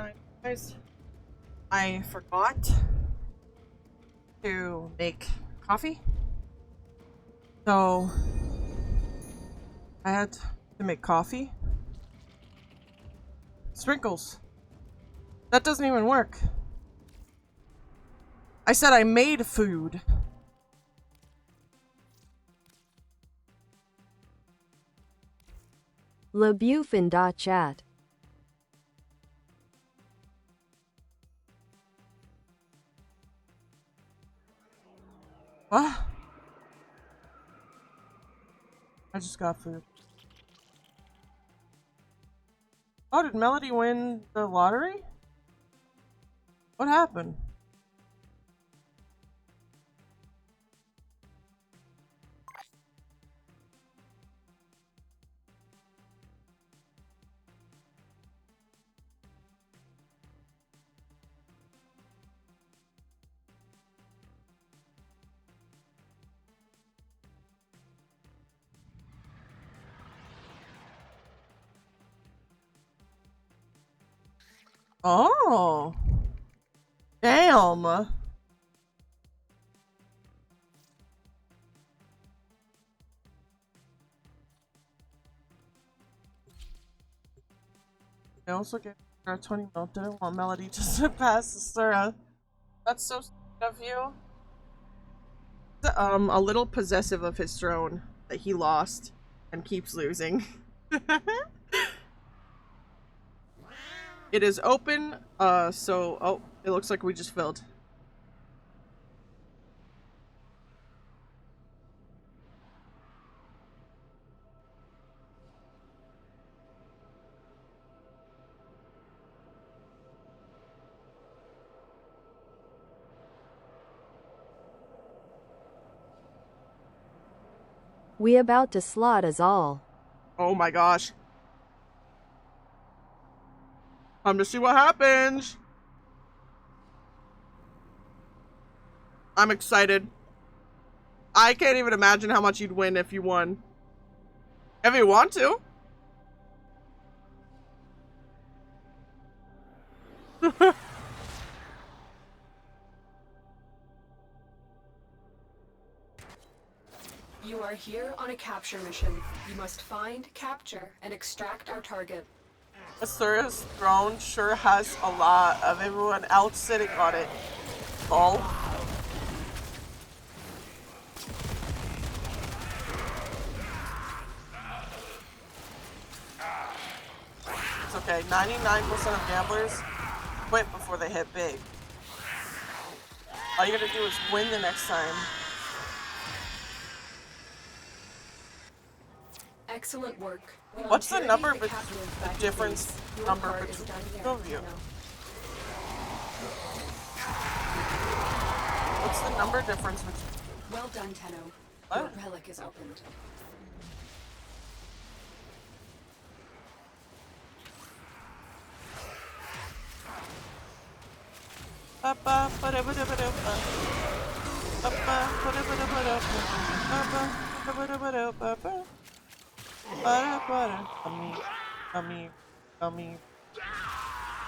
I forgot to make coffee. So I had to make coffee. Sprinkles. That doesn't even work. I said I made food. Lebufin.chat. What? I just got food. Oh, did Melody win the lottery? What happened? Oh. Damn. I also gave her 20 mil. Didn't want Melody to surpass Sarah. That's so sweet of you. A little possessive of his throne that he lost and keeps losing. It is open, so oh, it looks like we just filled. We about to slot us all. Oh my gosh. Time to see what happens. I'm excited. I can't even imagine how much you'd win if you won. If you want to. You are here on a capture mission. You must find, capture, and extract our target. Asura's throne sure has a lot of everyone else sitting on it. Lol. It's okay. 99% of gamblers quit before they hit big. All you gotta do is win the next time. Excellent work. What's the number the difference number between two of you? What's the number difference between? Well done, Tenno. What? Your relic is opened. Gummy.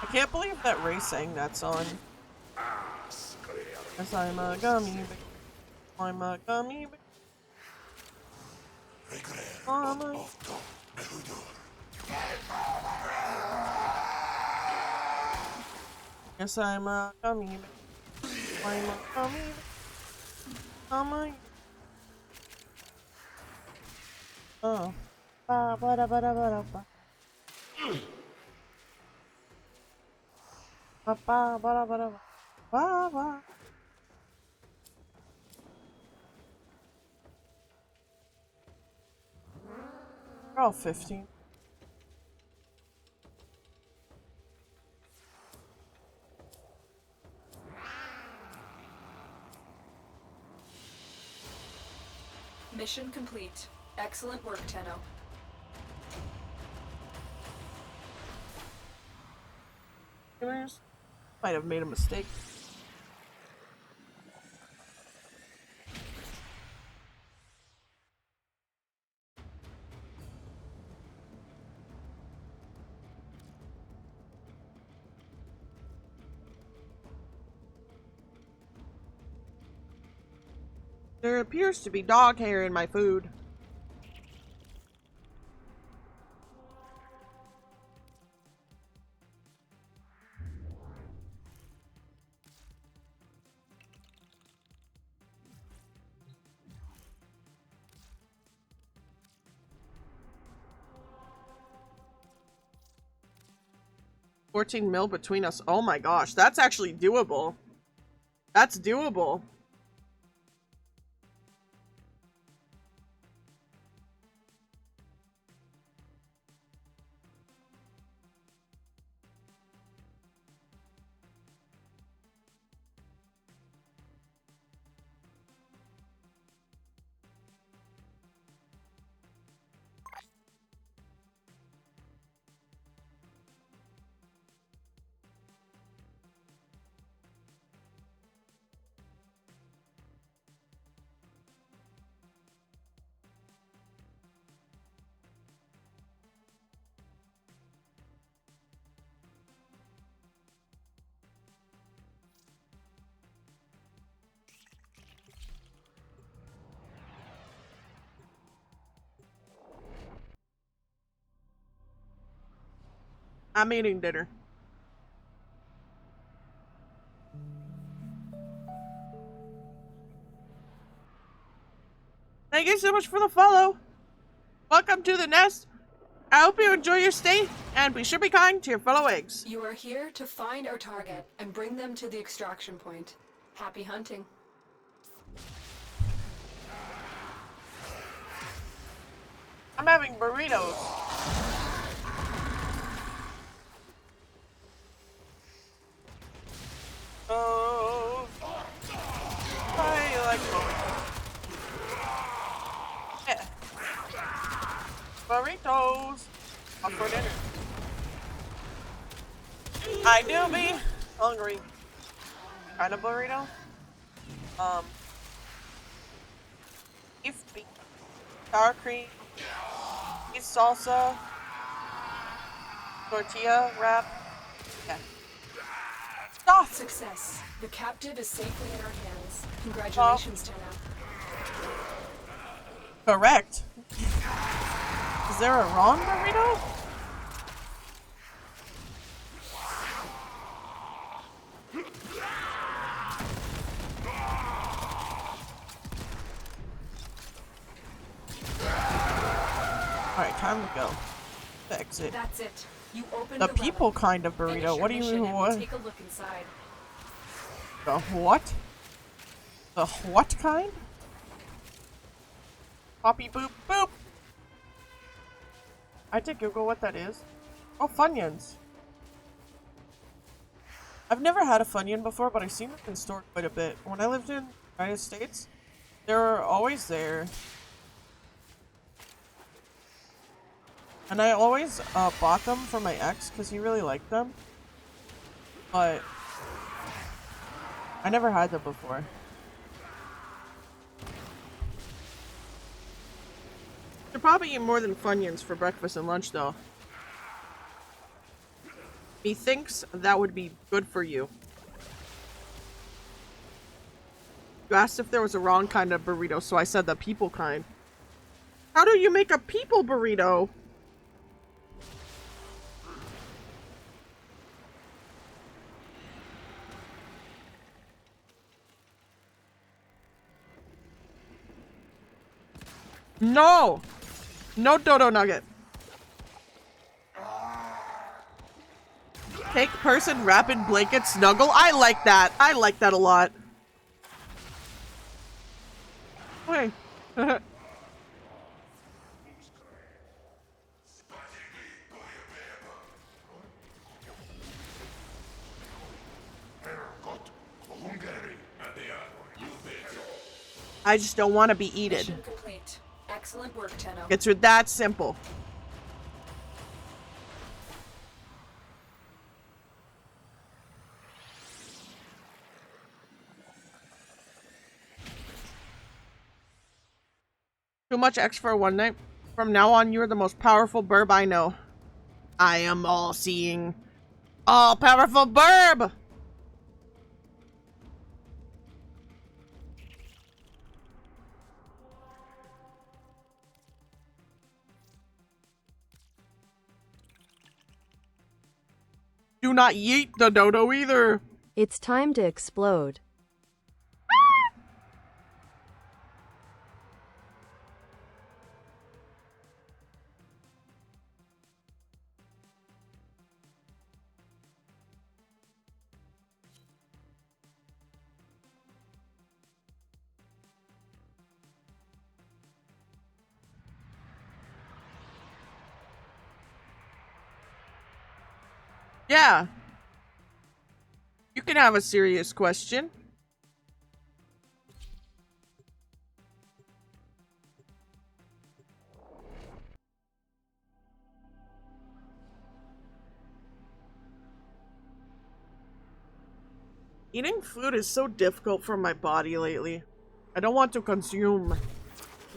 I can't believe that Ray sang that song. Yes, I'm a gummy. I'm a gummy. Yes, I'm a gummy. I'm a gummy. Gummy. Oh. Ba ba da ba da ba da ba. Ba ba ba da ba da ba. Ba ba. We're all 15. Mission complete. Excellent work, Tenno. Might have made a mistake. There appears to be dog hair in my food. $14 mil between us. Oh my gosh, that's actually doable. That's doable. I'm eating dinner. Thank you so much for the follow. Welcome to the nest. I hope you enjoy your stay, and be sure to be kind to your fellow eggs. You are here to find our target and bring them to the extraction point. Happy hunting. I'm having burritos. Oh, I like burritos. Up for dinner. I do be hungry. Kind of burrito. Beef, sour cream, beef salsa, tortilla wrap. Yeah. Stop! Success. The captive is safely in our hands. Congratulations, Tenno. Correct. Is there a wrong burrito? Alright, time to go. The exit. That's it. You opened the people kind of burrito. What do you mean? What? Take a look inside. The what? The what kind? Poppy boop boop. I did Google what that is. Oh, Funyuns. I've never had a Funyun before, but I've seen them in store quite a bit. When I lived in the United States, they were always there. And I always bought them for my ex because he really liked them. But I never had them before. You're probably eating more than Funyuns for breakfast and lunch, though. He thinks that would be good for you. You asked if there was a wrong kind of burrito, so I said the people kind. How do you make a people burrito? No! No dodo nugget. Take person, rapid blanket, snuggle. I like that. I like that a lot. Wait. I just don't want to be eaten. Mission complete. Excellent work, Tenno. It's that simple. Too much X for one night. From now on, you are the most powerful burb I know. I am all-seeing, all-powerful burb! Do not yeet the dodo either. It's time to explode. Yeah. You can have a serious question. Eating food is so difficult for my body lately. I don't want to consume.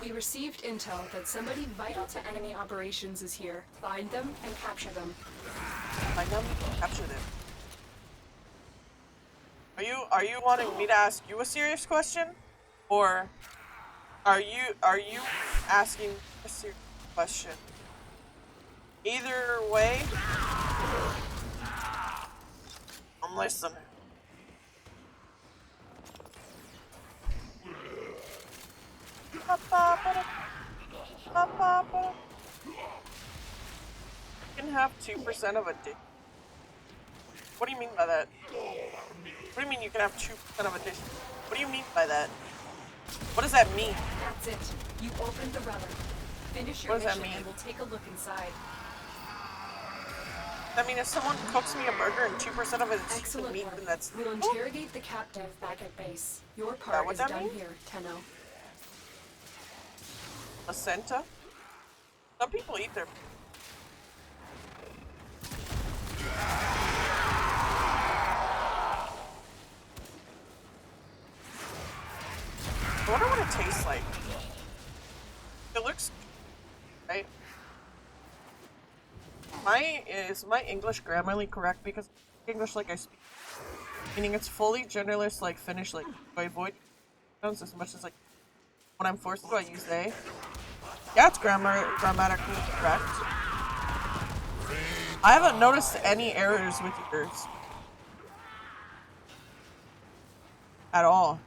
We received intel that somebody vital to enemy operations is here. Find them and capture them. Find them and capture them. Are you wanting me to ask you a serious question? Or are you asking a serious question? Either way, I'm listening. You can have 2% of a dish. What do you mean by that? What do you mean you can have 2% of a dish? What do you mean by that? What does that mean? That's it. You opened the relic. Finish your What does that mission mean? and we'll take a look inside. I mean, if someone cooks me a burger and 2% of it is Excellent meat, work. then that's... We'll interrogate the captive back at base. Your part what is that done means? here, Tenno. Placenta? Some people eat their... I wonder what it tastes like. It looks... right? Is my English grammarly correct? Because English like I speak. Meaning it's fully genderless like Finnish, like I avoid sounds as much as like when I'm forced to I use they. Yeah, it's grammatically correct. I haven't noticed any errors with yours. At all.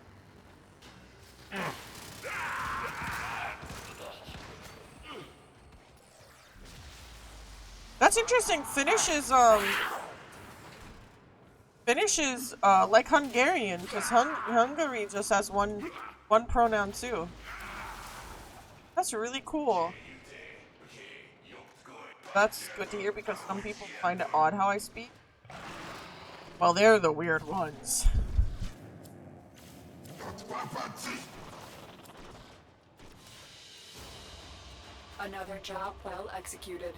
That's interesting. Finnish is like Hungarian, because Hungary just has one pronoun too. That's really cool. That's good to hear because some people find it odd how I speak. Well, they're the weird ones. Another job well executed.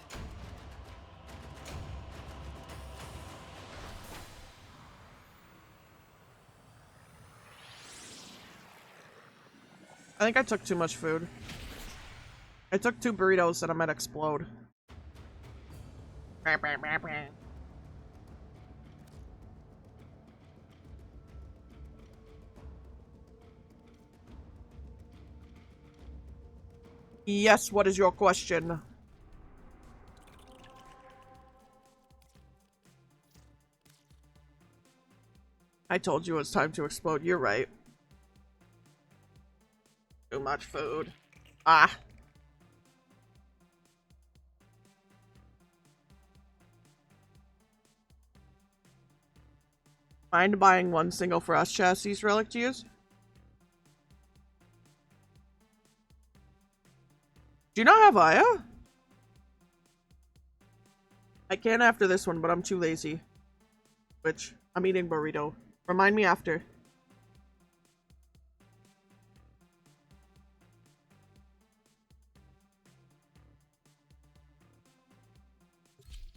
I think I took too much food. I took 2 burritos and I might explode. Yes, what is your question? I told you it was time to explode. You're right. Too much food. Ah. Mind buying one single Frost chassis relic to use? Do you not have Aya? I can after this one, but I'm too lazy. Which, I'm eating burrito. Remind me after.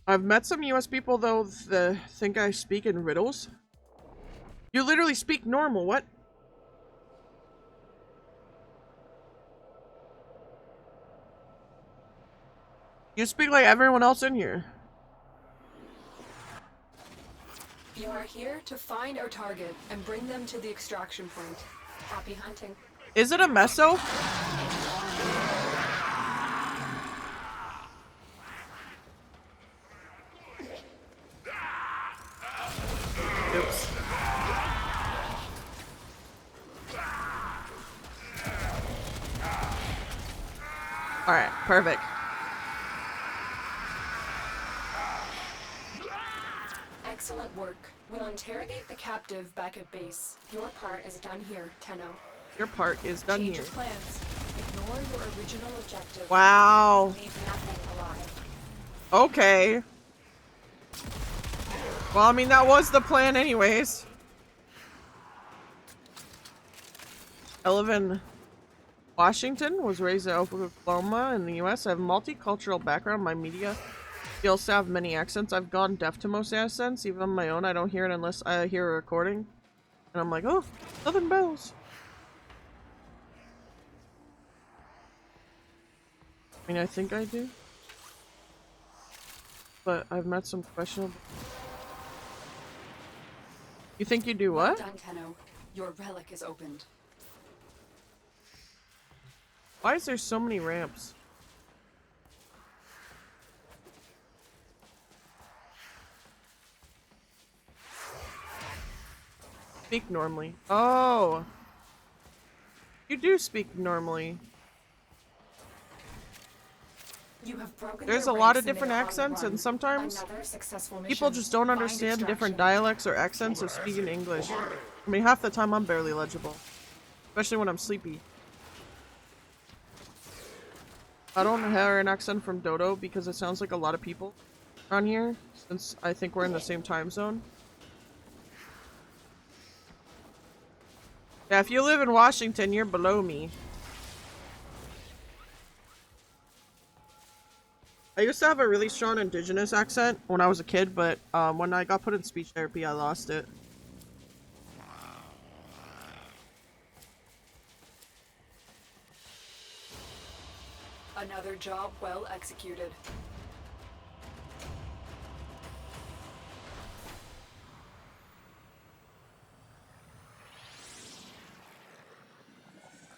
I've met some US people, though, that think I speak in riddles. You literally speak normal, what? You speak like everyone else in here. You are here to find our target and bring them to the extraction point. Happy hunting. Is it a meso? Alright, perfect. Excellent work. We'll interrogate the captive back at base. Your part is done here, Tenno. Your part is done Change here. your plans. Ignore your original objective. Wow. Leave nothing alive. Okay. Well, I mean, that was the plan anyways. I live in Washington, was raised in Oklahoma in the US. I have a multicultural background. My media skills have many accents. I've gone deaf to most accents. Even on my own, I don't hear it unless I hear a recording. And I'm like, oh, Southern Bells. I mean, I think I do. But I've met some questionable... You think you do what? Well done, Tenno. Your relic is opened. Why is there so many ramps? Speak normally. Oh! You do speak normally. You have broken There's their a lot ranks of different and they are on the accents, run. and sometimes Another successful people mission. just don't Find understand different extraction. dialects or accents of speaking English. I mean, half the time I'm barely legible. Especially when I'm sleepy. I don't hear an accent from Dodo because it sounds like a lot of people around here, since I think we're in the same time zone. Yeah, if you live in Washington, you're below me. I used to have a really strong indigenous accent when I was a kid, but when I got put in speech therapy, I lost it. Another job well executed.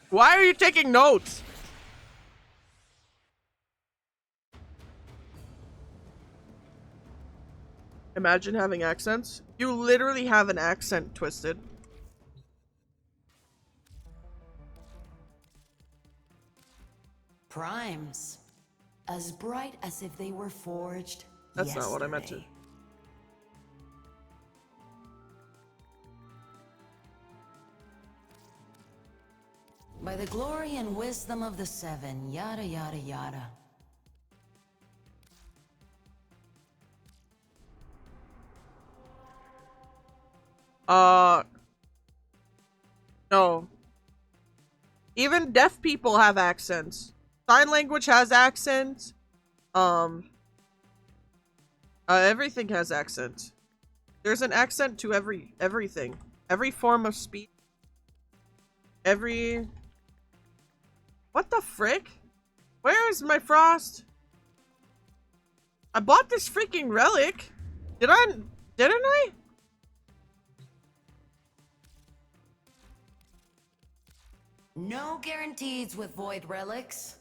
Why are you taking notes? Imagine having accents. You literally have an accent, Twisted. Primes. As bright as if they were forged That's not what I meant to. yesterday. By the glory and wisdom of the Seven, yada yada yada. No. Even deaf people have accents. Sign language has accents. Everything has accents. There's an accent to everything. Every form of speech. What the frick? Where is my frost? I bought this freaking relic. Didn't I? No guarantees with void relics.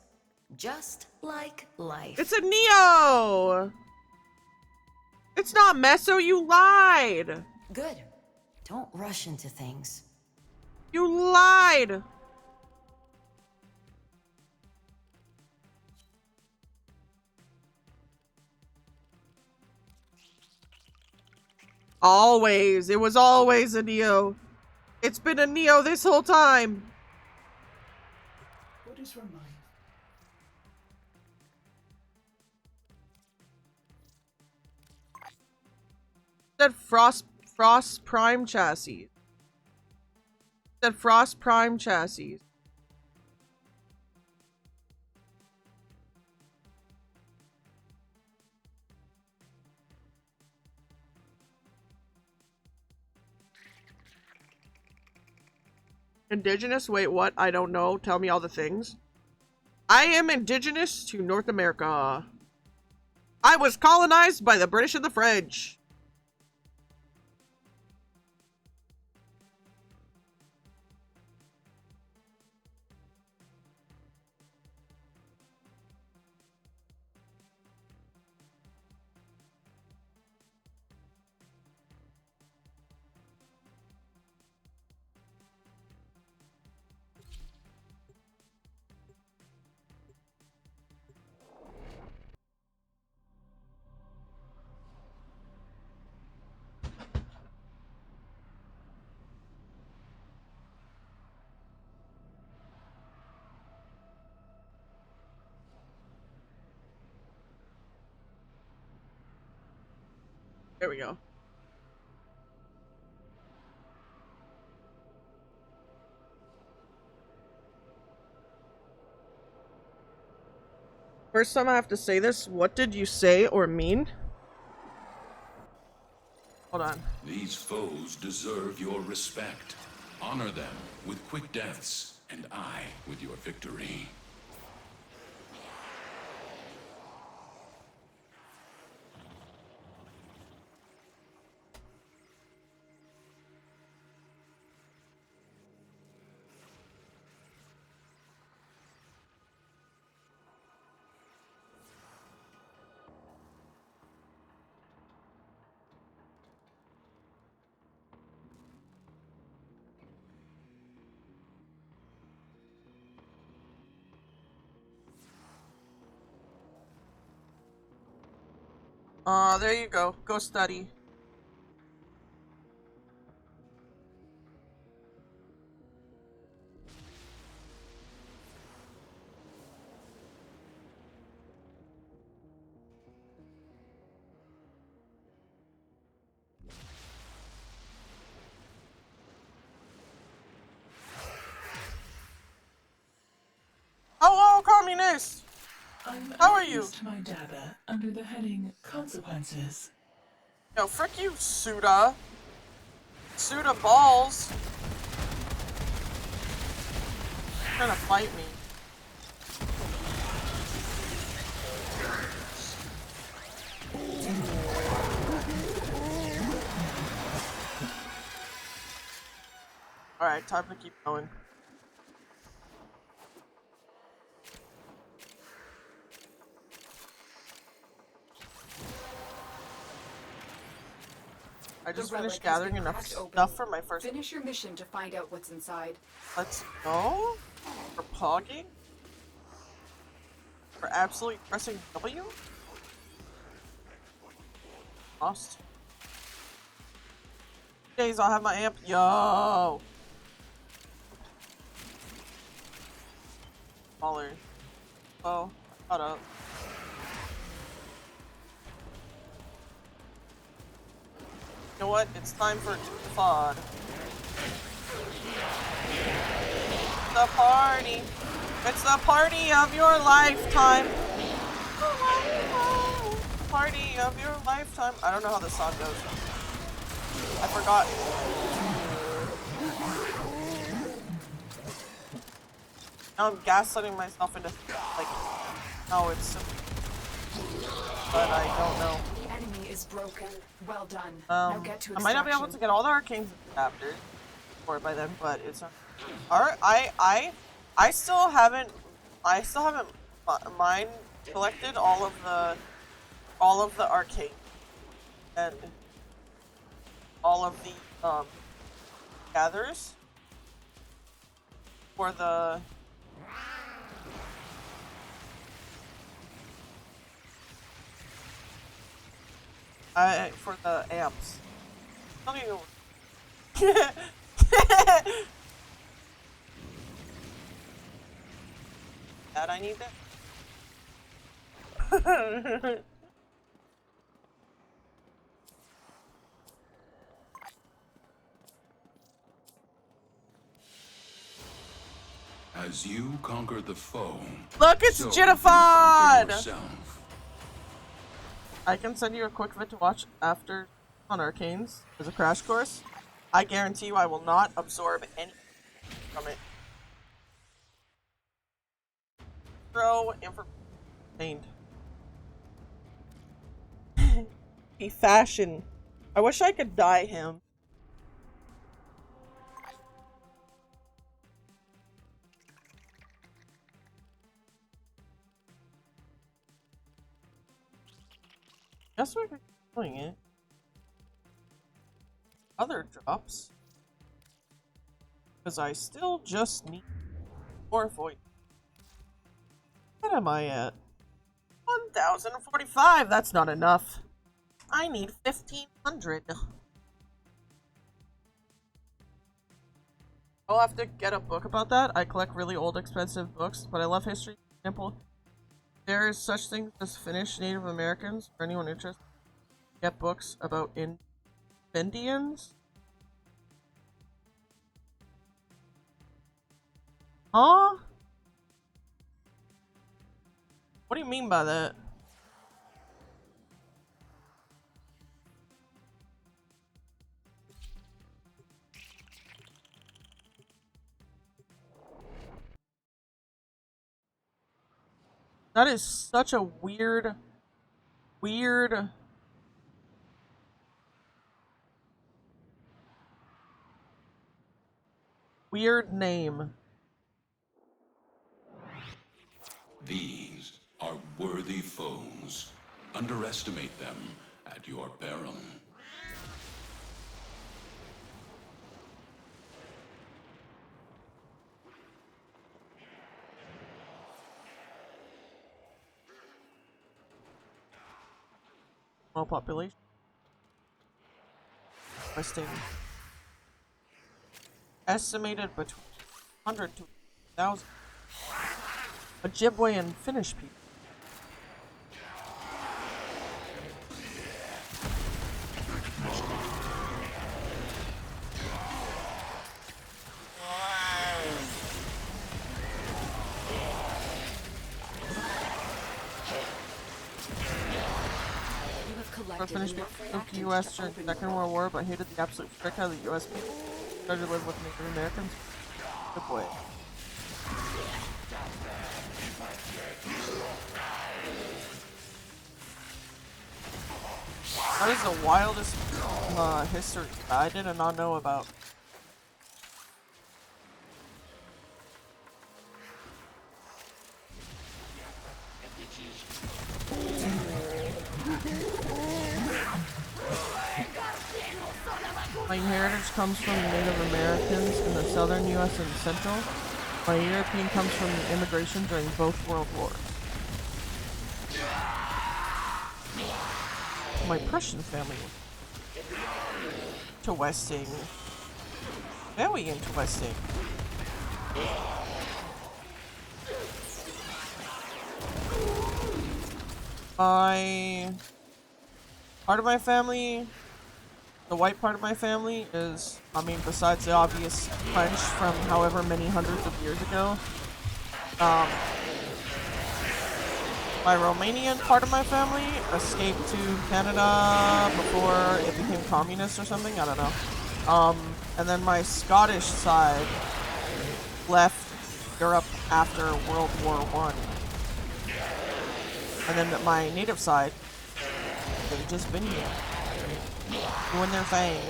Just like life. It's a Neo! It's not Meso, you lied! Good. Don't rush into things. You lied! Always. It was always a Neo. It's been a Neo this whole time. What is your mind? Said Frost Prime chassis. Said Frost Prime chassis. Indigenous? Wait, what? I don't know. Tell me all the things. I am indigenous to North America. I was colonized by the British and the French. There we go. First time I have to say this, what did you say or mean? Hold on. These foes deserve your respect. Honor them with quick deaths, and I with your victory. There you go. Go study. Hello, communist! How are you? My data under the heading Consequences. Yo, frick you, Suda. Suda balls. You're trying to fight me. Alright, time to keep going. I just finished gathering enough stuff for my first. Finish your mission to find out what's inside. Let's go. For pogging? For absolutely pressing W? Lost. Days I'll have my amp. Yo! Smaller. Oh, shut up. You know what? It's time for VOD. The party. It's the party of your lifetime. Party of your lifetime. I don't know how this song goes. I forgot. Now I'm gaslighting myself into like, no, it's simple. But I don't know. The enemy is broken. Well done. Now get to I might not be able to get all the arcanes after or by then, but it's not. Alright, I still haven't mine collected all of the arcane and all of the gatherers for the for the amps. Don't even that I need that. As you conquer the foe, look, it's so Jittifod! yourself. I can send you a quick vid to watch after on Arcanes as a crash course. I guarantee you I will not absorb any from it. Throw information. He fashion. I wish I could dye him. Guess we're doing it. Other drops. Because I still just need more voice. What am I at? 1,045. That's not enough. I need 1,500. I'll have to get a book about that. I collect really old, expensive books, but I love history. For example, there is such things as Finnish Native Americans, for anyone interested. Get books about Indians? Huh? What do you mean by that? That is such a weird name. These are worthy foes. Underestimate them at your peril. Small population. Listing. Estimated between 100 to 1,000. Ojibwe and Finnish people. Finnish people moved to the U.S. during the Second World War, but hated the absolute frick out of the U.S. people. Started to live with Native Americans. Good boy. That is the wildest history I did not know about. My heritage comes from Native Americans in the southern U.S. and Central. My European comes from immigration during both world wars. My Prussian family to Westing. Very interesting. My part of my family, the white part of my family is, I mean, besides the obvious French from however many hundreds of years ago, my Romanian part of my family escaped to Canada before it became communist or something, I don't know. And then my Scottish side left Europe after World War I. And then my native side, they've just been here, doing their thing.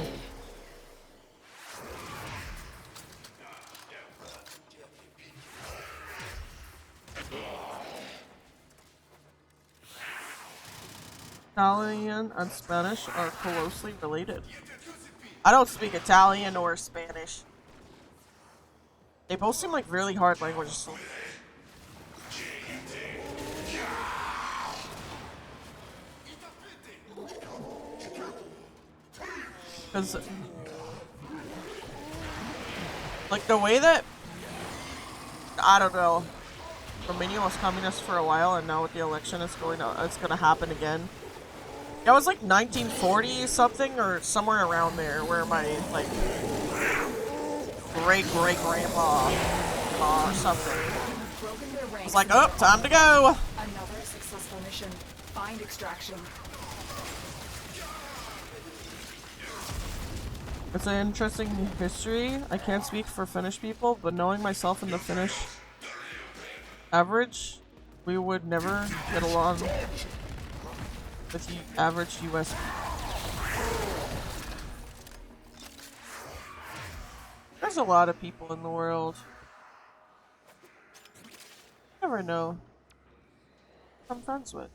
Italian and Spanish are closely related. I don't speak Italian or Spanish. They both seem like really hard languages. Because, like, the way that, I don't know, Romania was communist for a while, and now with the election it's going to happen again. That was like 1940 something, or somewhere around there, where my, like, great-great-grandma, or something, was like, oh, time to go! Another successful mission. Find extraction. It's an interesting history. I can't speak for Finnish people, but knowing myself and the Finnish average, we would never get along with the average US people. There's a lot of people in the world. You never know who I'm friends with.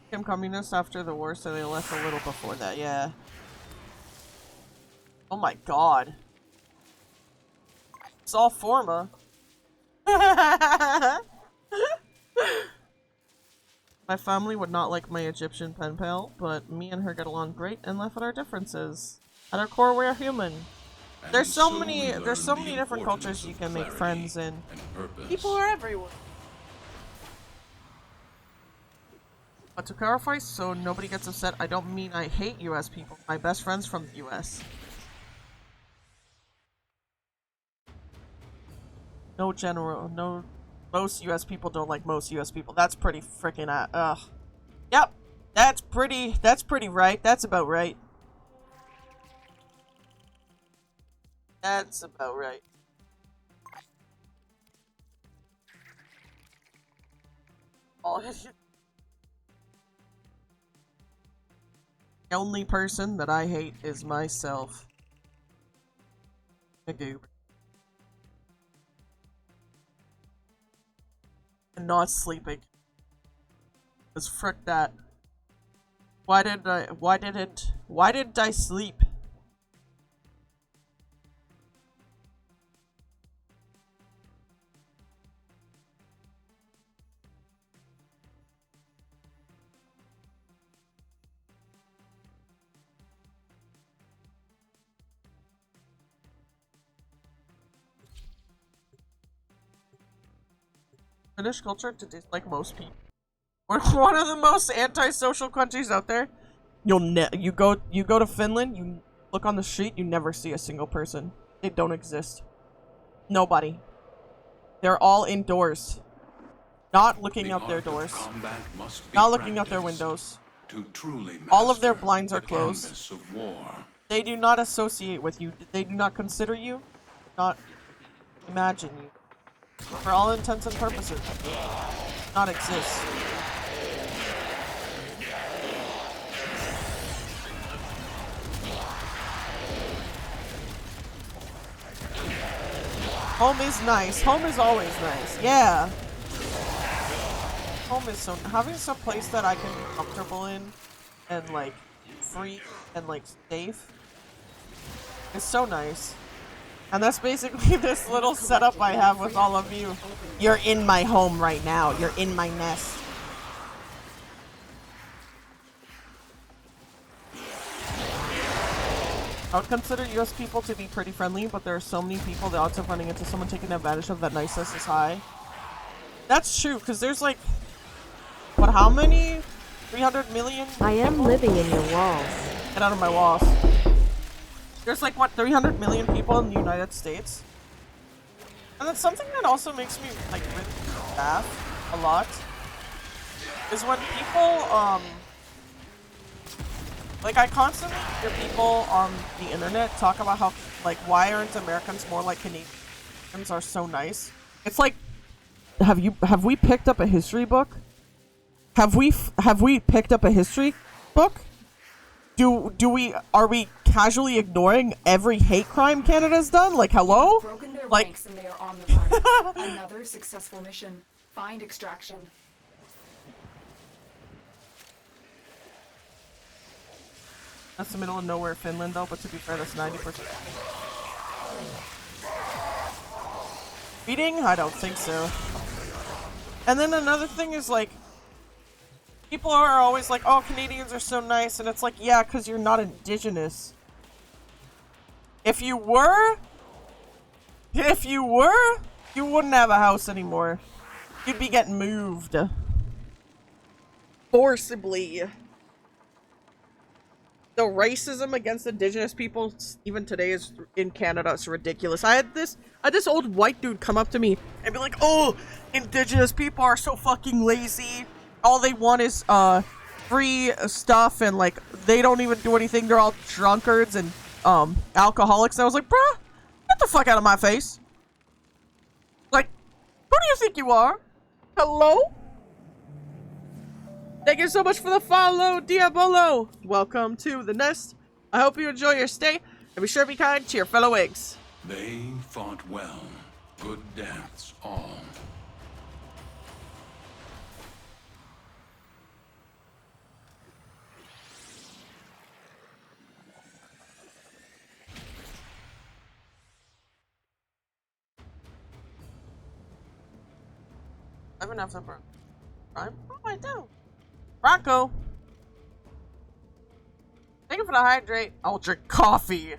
Became communist after the war, so they left a little before that, yeah. Oh my god. It's all forma. My family would not like my Egyptian pen pal, but me and her get along great and laugh at our differences. At our core, we're human. There's so many different cultures you can make friends in. People are everywhere. But to clarify, so nobody gets upset, I don't mean I hate US people. My best friend's from the US. Most US people don't like most US people. That's pretty freaking ugh. Yep. That's pretty right. That's about right. That's about right. The only person that I hate is myself. A goob. And not sleeping. Cause frick that. Why didn't I sleep? Finnish culture to dislike most people. We're one of the most antisocial countries out there. You go to Finland, you look on the street, you never see a single person. They don't exist. Nobody. They're all indoors. Not looking out their doors. Not looking out their windows. All of their blinds are closed. They do not associate with you. They do not consider you. Not imagine you. For all intents and purposes. Not exist. Home is nice. Home is always nice. Yeah. Home is so... Having some place that I can be comfortable in and, like, free and, like, safe is so nice. And that's basically this little setup I have with all of you. You're in my home right now. You're in my nest. I would consider US people to be pretty friendly, but there are so many people, the odds of running into someone taking advantage of that niceness is high. That's true, because there's like... What, how many? 300 million people? I am living in your walls. Get out of my walls. There's like, what, 300 million people in the United States? And that's something that also makes me, like, really laugh a lot. Is when people, like, I constantly hear people on the internet talk about how, like, why aren't Americans more like Canadians are so nice? It's like, have we picked up a history book? Have we picked up a history book? Are we casually ignoring every hate crime Canada's done? Like, hello? Broken their like, ranks and they are on the run. Another successful mission. Find extraction. That's the middle of nowhere, Finland, though, but to be fair, that's 90%. Beating? I don't think so. And then another thing is, like, people are always like, oh, Canadians are so nice, and it's like, yeah, because you're not indigenous. If you were, you wouldn't have a house anymore. You'd be getting moved. Forcibly. The racism against indigenous people, even today, is in Canada. It's ridiculous. I had this old white dude come up to me and be like, "Oh, indigenous people are so fucking lazy. All they want is free stuff, and like they don't even do anything. They're all drunkards and alcoholics." And I was like, "Bruh, get the fuck out of my face! Like, who do you think you are? Hello?" Thank you so much for the follow, Diabolo! Welcome to the nest. I hope you enjoy your stay, and be sure to be kind to your fellow eggs. They fought well. Good deaths, all. I have enough of prime. Oh, I do. Bronco. Thank you for the hydrate. I'll drink coffee.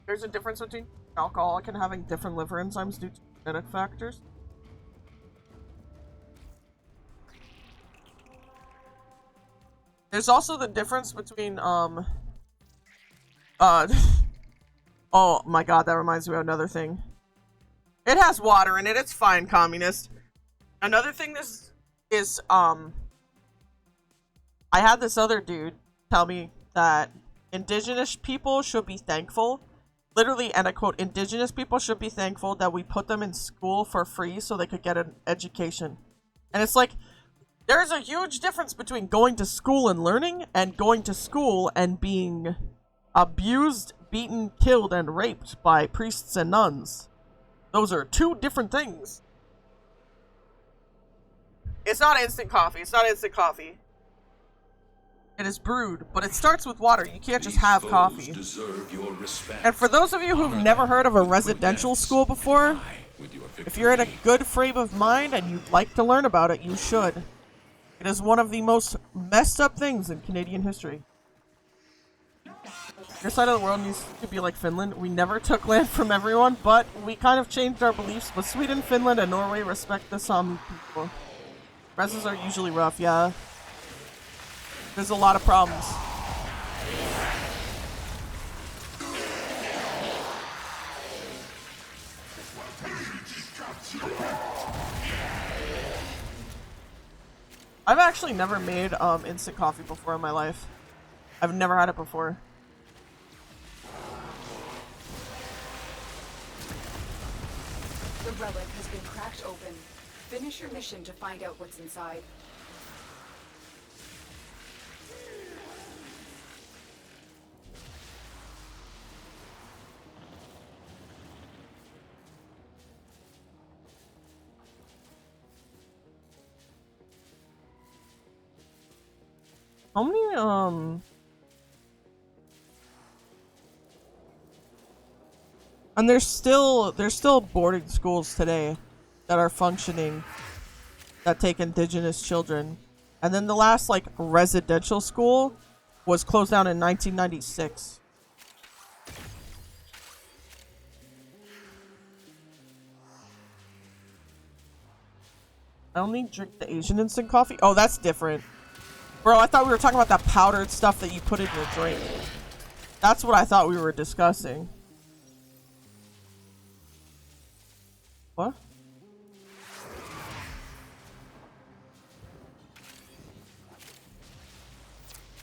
There's a difference between alcoholic and having different liver enzymes due to genetic factors. There's also the difference between, oh my god, that reminds me of another thing. It has water in it, it's fine, communist. Another thing this is, I had this other dude tell me that indigenous people should be thankful, literally, and I quote, indigenous people should be thankful that we put them in school for free so they could get an education. And it's like, there's a huge difference between going to school and learning and going to school and being abused, beaten, killed, and raped by priests and nuns. Those are two different things. It's not instant coffee. It's not instant coffee. It is brewed, but it starts with water. You can't just have coffee. And for those of you who've never heard of a residential school before, if you're in a good frame of mind and you'd like to learn about it, you should. It is one of the most messed up things in Canadian history. Your side of the world needs to be like Finland. We never took land from everyone, but we kind of changed our beliefs. But Sweden, Finland, and Norway respect the Sami people. Reses are usually rough, yeah. There's a lot of problems. I've actually never made instant coffee before in my life. I've never had it before. The relic has been cracked open. Finish your mission to find out what's inside. How many, and there's still boarding schools today that are functioning that take indigenous children. And then the last, like, residential school was closed down in 1996. I only drink the Asian instant coffee. Oh, that's different. Bro, I thought we were talking about that powdered stuff that you put in your drink. That's what I thought we were discussing. What?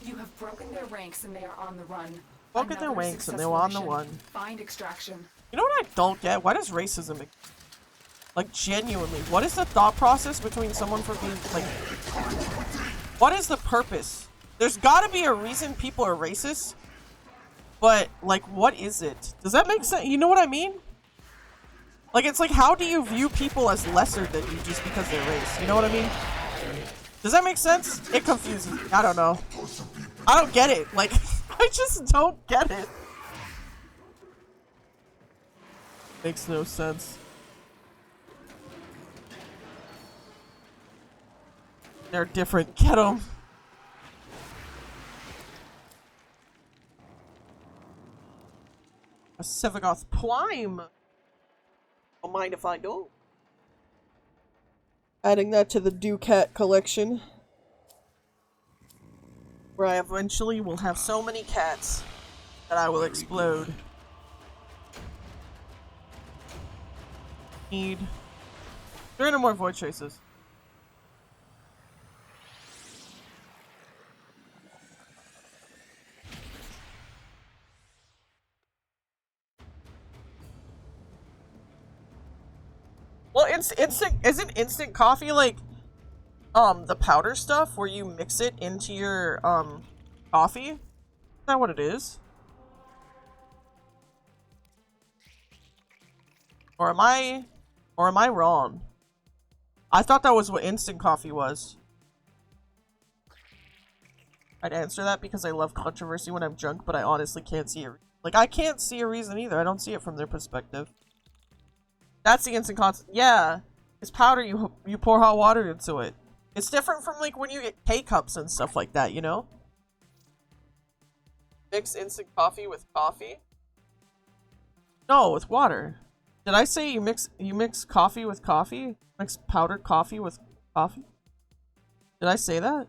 You have broken their ranks and they are on the run. Broken their ranks and they were on the run. Find extraction. You know what I don't get? Why does racism... Like, genuinely, what is the thought process between someone for being, like... What is the purpose? There's gotta be a reason people are racist. But, like, what is it? Does that make sense? You know what I mean? Like, it's like, how do you view people as lesser than you just because they're race? You know what I mean? Does that make sense? It confuses me. I don't know. I don't get it. Like, I just don't get it. Makes no sense. They're different. Get them. A Sevagoth Prime. Don't mind if I don't. Adding that to the Ducat collection. Where I eventually will have so many cats that I will explode. Need 300 more void traces. Well, isn't instant coffee like the powder stuff where you mix it into your coffee? Isn't that what it is? Or am I wrong? I thought that was what instant coffee was. I'd answer that because I love controversy when I'm drunk, but I honestly can't see it. Like, I can't see a reason either. I don't see it from their perspective. That's the instant concentrate. Yeah. It's powder, you pour hot water into it. It's different from like when you get K-cups and stuff like that, you know? Mix instant coffee with coffee? No, with water. Did I say you mix coffee with coffee? Mix powdered coffee with coffee? Did I say that?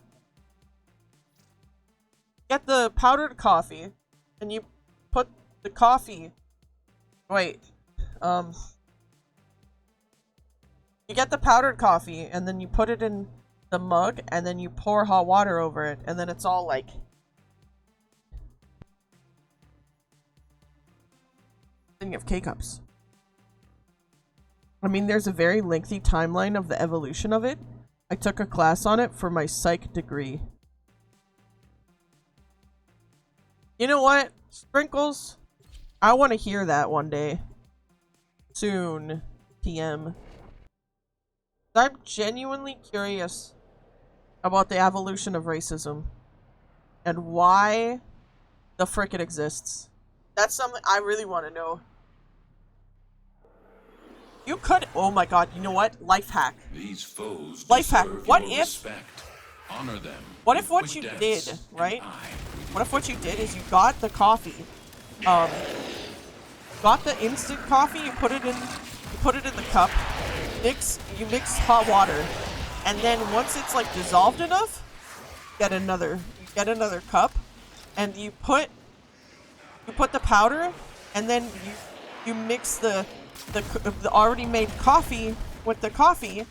Get the powdered coffee, and you put the coffee... Wait. You get the powdered coffee, and then you put it in the mug, and then you pour hot water over it, and then it's all like... Then you have K-cups. I mean, there's a very lengthy timeline of the evolution of it. I took a class on it for my psych degree. You know what? Sprinkles? I want to hear that one day. Soon. PM. I'm genuinely curious about the evolution of racism. And why the frick it exists. That's something I really want to know. You could, oh my god, you know what? Life hack. These foes Life hack. What your if, respect. Honor them. what if what you did, right? What if what you did is you got the coffee, got the instant coffee, you put it in the cup, you mix hot water, and then once it's like dissolved enough, you get another cup, and you put the powder, and then you mix the already made coffee with the coffee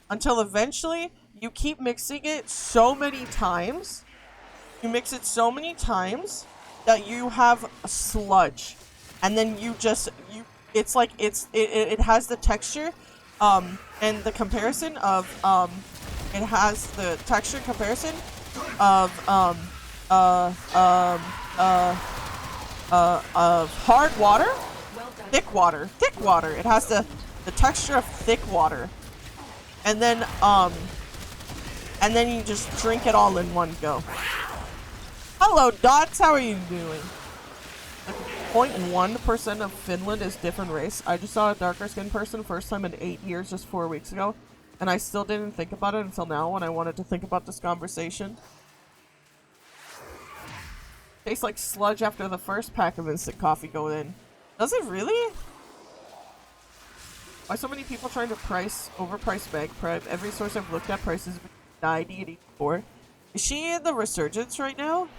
until eventually you keep mixing it so many times. You mix it so many times that you have a sludge, and then it has the texture and the comparison of it has the texture comparison of hard water, thick water. It has the texture of thick water, and then you just drink it all in one go. Hello, Dots. How are you doing? 0.1% of Finland is different race. I just saw a darker skinned person first time in 8 years, just 4 weeks ago, and I still didn't think about it until now when I wanted to think about this conversation. Tastes like sludge after the first pack of instant coffee go in. Does it really? Why so many people trying to overprice bag prep? Every source I've looked at prices 90 and 84. Is she in the resurgence right now?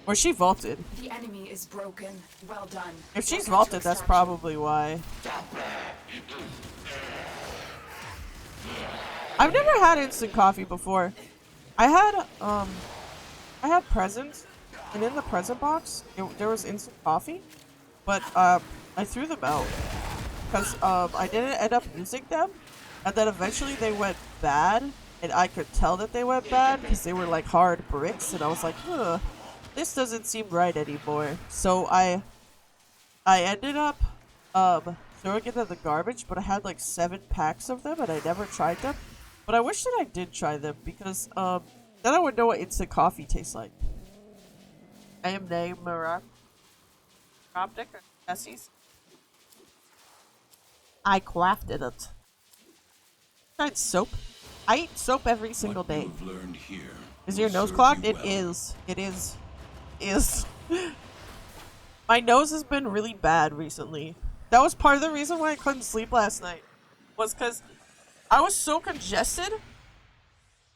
Or is she vaulted? The enemy is broken. Well done. If she's vaulted, that's probably why. I've never had instant coffee before. I had presents, and in the present box, there was instant coffee, but I threw them out because I didn't end up using them, and then eventually they went bad, and I could tell that they went bad because they were like hard bricks, and I was like, huh, this doesn't seem right anymore. So I ended up throwing it in the garbage, but I had like 7 packs of them, and I never tried them. But I wish that I did try them because then I would know what instant coffee tastes like. I am named Marak. Optic or Essie's. I crafted it. Tried soap. I eat soap every single day. Is your nose clogged? It is. It is. My nose has been really bad recently. That was part of the reason why I couldn't sleep last night. Was because I was so congested.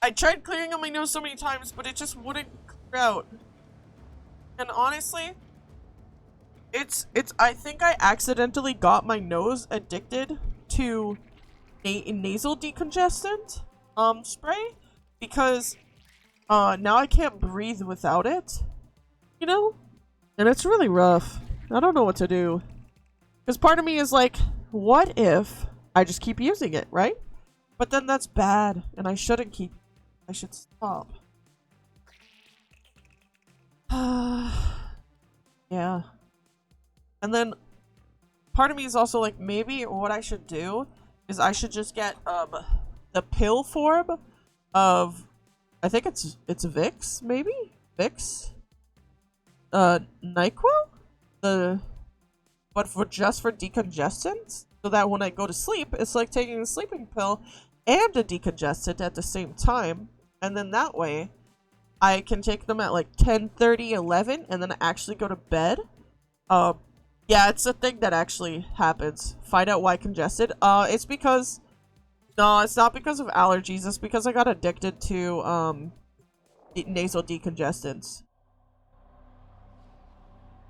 I tried clearing out my nose so many times, but it just wouldn't clear out. And honestly, I think I accidentally got my nose addicted to nasal decongestant spray because now I can't breathe without it, you know? And it's really rough. I don't know what to do. Because part of me is like, what if I just keep using it, right? But then that's bad, and I shouldn't keep. I should stop. Yeah. And then part of me is also like, maybe what I should do is I should just get the pill form of, I think it's Vicks, maybe? Vicks? NyQuil? But just for decongestants? So so that when I go to sleep, it's like taking a sleeping pill and a decongestant at the same time. And then that way, I can take them at like 10:30, 11, and then actually go to bed. Yeah, it's a thing that actually happens. Find out why congested. It's because... No, it's not because of allergies. It's because I got addicted to, nasal decongestants.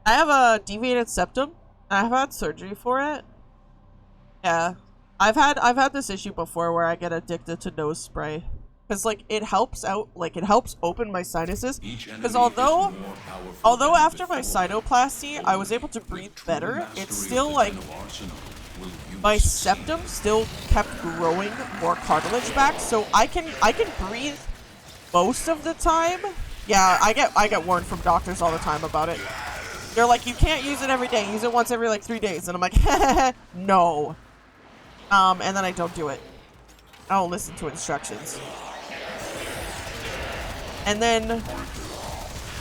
I have a deviated septum. I've had surgery for it. Yeah. I've had this issue before where I get addicted to nose spray. Because, like, it helps out, like, it helps open my sinuses. Because although after my sinoplasty, I was able to breathe better, it's still, like, my septum still kept growing more cartilage back, so I can breathe most of the time. Yeah, I get warned from doctors all the time about it. They're like, you can't use it every day, use it once every, like, 3 days. And I'm like, no. And then I don't do it. I don't listen to instructions. And then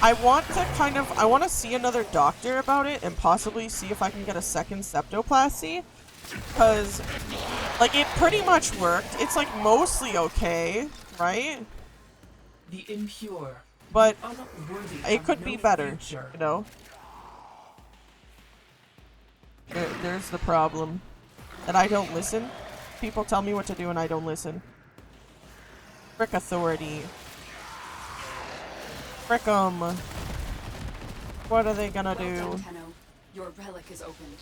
I want to see another doctor about it and possibly see if I can get a second septoplasty. Because, like, it pretty much worked. It's, like, mostly okay, right? The impure. But it could be better, you know? There's the problem. That I don't listen. People tell me what to do and I don't listen. Frick authority. Frick 'em. What are they gonna do? Your relic is opened.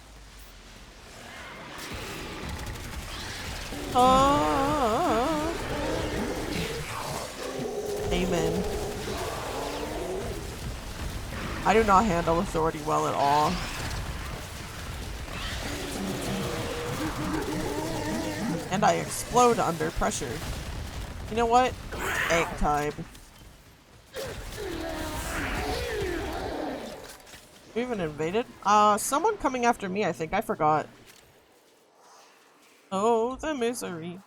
Amen. I do not handle authority well at all. And I explode under pressure. You know what? Egg time. We even invaded? Someone coming after me, I think. I forgot. Oh, the misery.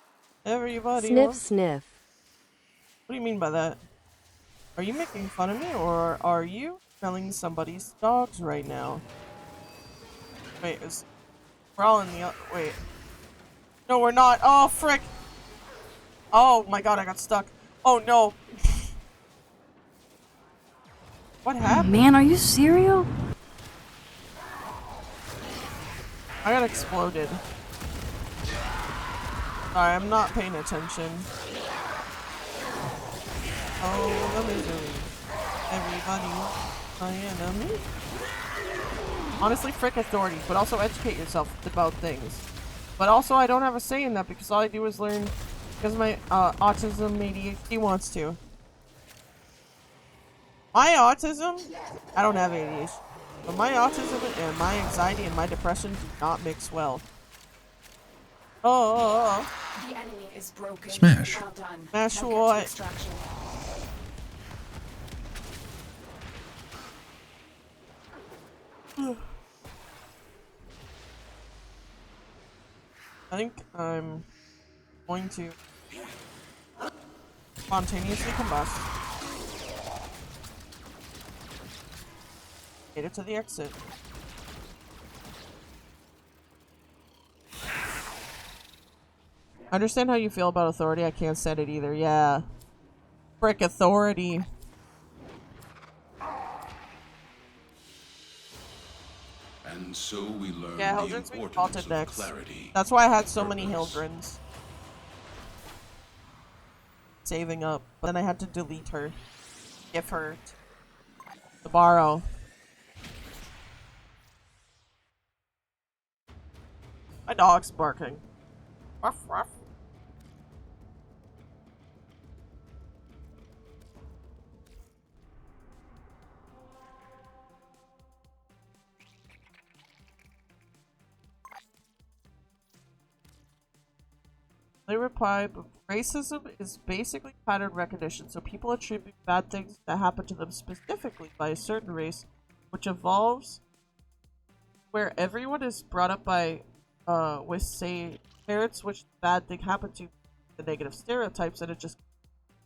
Everybody. Sniff, sniff. What do you mean by that? Are you making fun of me, or are you smelling somebody's dogs right now? Wait, we're all in the... Wait. No, we're not. Oh, frick. Oh my god, I got stuck. Oh, no. What happened? Man, are you serial? I got exploded. Sorry, I'm not paying attention. Oh, the misery. Everybody, my enemy. Honestly, frick authority, but also educate yourself about things. But also, I don't have a say in that because all I do is learn because my autism ADHD wants to. My autism? I don't have ADHD. But my autism and my anxiety and my depression do not mix well. Oh. The enemy is broken. Smash. Well done. Smash Now what? get to extraction. I think I'm going to spontaneously combust. Made it to the exit. I understand how you feel about authority. I can't stand it either. Yeah. Frick authority. And so we learn Yeah, the Hildren's being importance vaulted of next. clarity. That's why I had so many Hildrens. Saving up. But then I had to delete her. Give her to borrow. My dog's barking. Ruff, ruff. They reply, but racism is basically pattern recognition, so people attribute bad things that happen to them specifically by a certain race, which evolves where everyone is brought up by, with, say, parents which bad thing happened to, the negative stereotypes, and it just,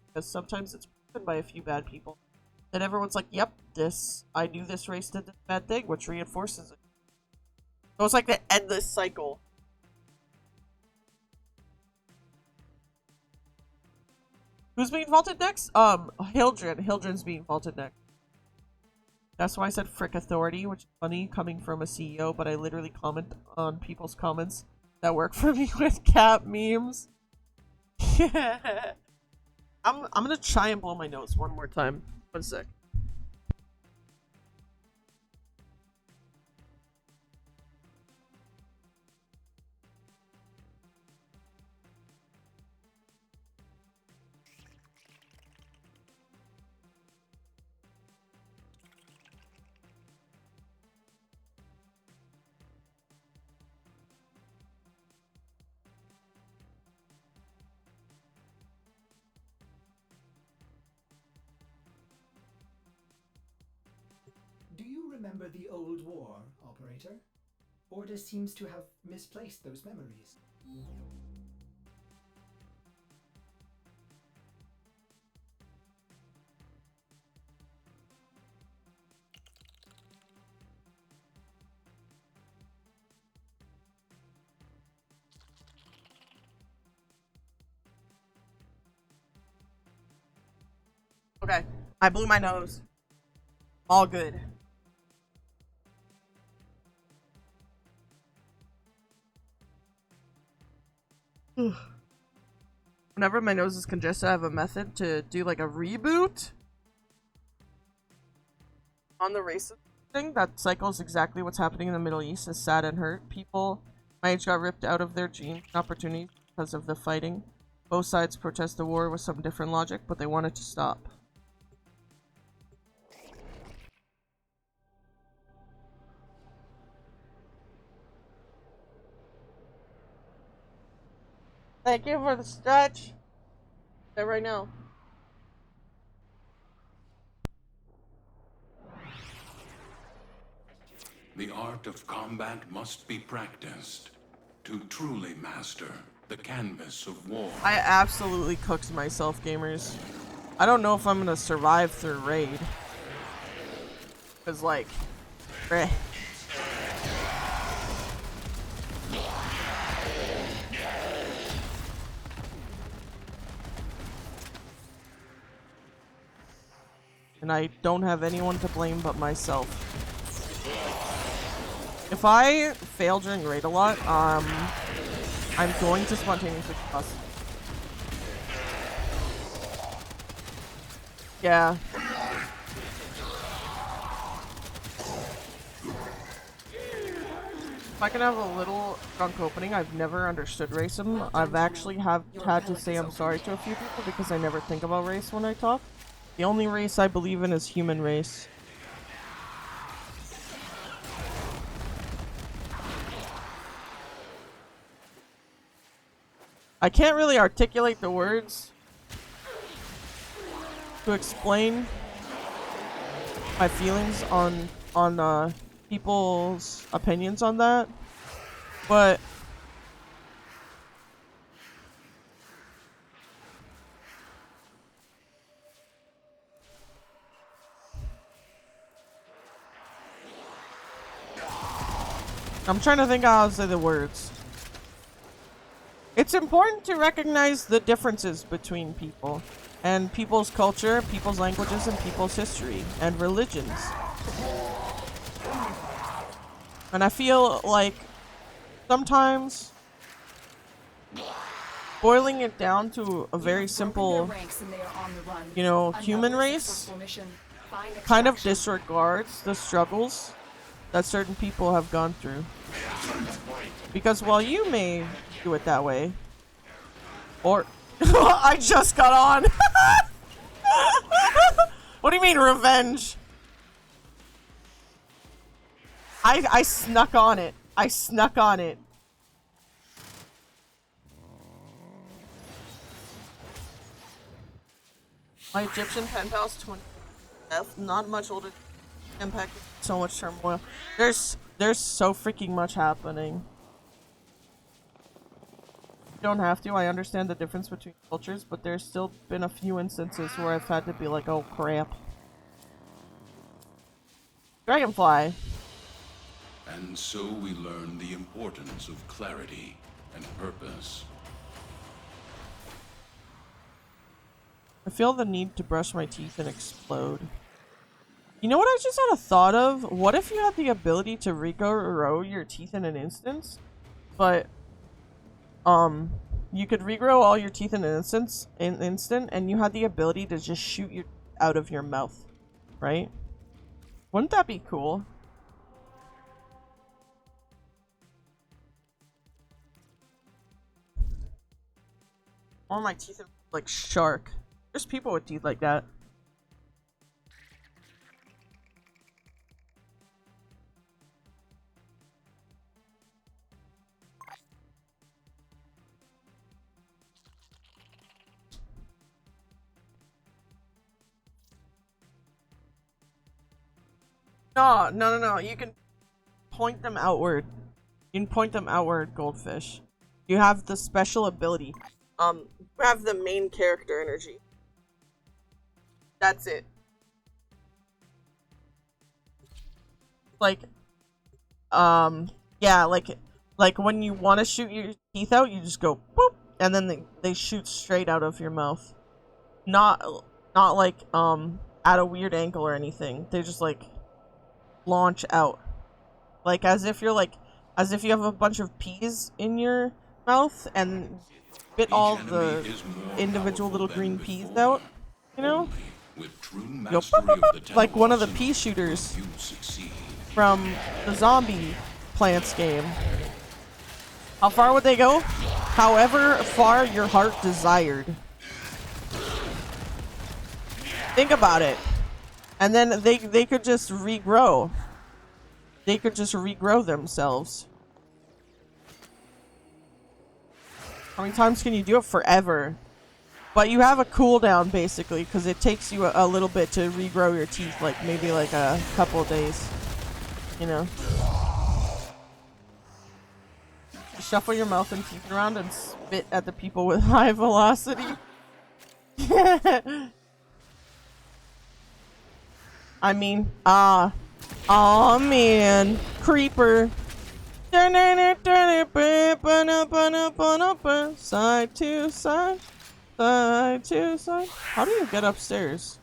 because sometimes it's proven by a few bad people. Then everyone's like, yep, I knew this race did this bad thing, which reinforces it. So it's like the endless cycle. Who's being vaulted next? Hildren. Hildren's being vaulted next. That's why I said frick authority, which is funny coming from a CEO, but I literally comment on people's comments that work for me with cat memes. I'm gonna try and blow my nose one more time. 1 sec. Do you remember the old war, Operator? Order seems to have misplaced those memories. Okay, I blew my nose. All good. Whenever my nose is congested, I have a method to do like a reboot on the racist thing that cycles exactly what's happening in the Middle East. Is sad and hurt. People my age got ripped out of their dreams and opportunities because of the fighting. Both sides protest the war with some different logic, but they wanted to stop. Thank you for the stretch. There right now. The art of combat must be practiced to truly master the canvas of war. I absolutely cooked myself, gamers. I don't know if I'm gonna survive through raid. Cause like, and I don't have anyone to blame but myself. If I fail during raid a lot, I'm going to spontaneously cuss. Yeah. If I can have a little drunk opening, I've never understood racism. I've actually had to say I'm sorry to a few people because I never think about race when I talk. The only race I believe in is human race. I can't really articulate the words to explain my feelings on people's opinions on that, but I'm trying to think how to say the words. It's important to recognize the differences between people and people's culture, people's languages, and people's history and religions. And I feel like sometimes boiling it down to a very simple, you know, human race kind of disregards the struggles that certain people have gone through. Because while you may do it that way, or I just got on. What do you mean revenge? I snuck on it. I snuck on it. My Egyptian pen pal's 20. Not much older. Impact. So much turmoil. There's so freaking much happening. You don't have to. I understand the difference between cultures, but there's still been a few instances where I've had to be like, oh crap. Dragonfly. And so we learn the importance of clarity and purpose. I feel the need to brush my teeth and explode. You know what I just had a thought of? What if you had the ability to regrow your teeth in an instant? But, you could regrow all your teeth in an instant, and you had the ability to just shoot you out of your mouth, right? Wouldn't that be cool? All my teeth are like shark. There's people with teeth like that. No. You can point them outward. You can point them outward, goldfish. You have the special ability. You have the main character energy. That's it. Like, yeah, like when you want to shoot your teeth out, you just go boop, and then they shoot straight out of your mouth. Not like, at a weird angle or anything. They just, like, launch out. Like, as if you have a bunch of peas in your mouth and spit all the individual little green peas out, you know? Go, boop, boop, boop, like one of the pea shooters from the Zombie Plants game. How far would they go? However far your heart desired. Think about it. And then they could just regrow. They could just regrow themselves. How many times can you do it? Forever. But you have a cooldown basically, because it takes you a little bit to regrow your teeth, like maybe like a couple of days. You know? You shuffle your mouth and teeth around and spit at the people with high velocity. I mean, oh man, creeper. Side to side, side to side. How do you get upstairs?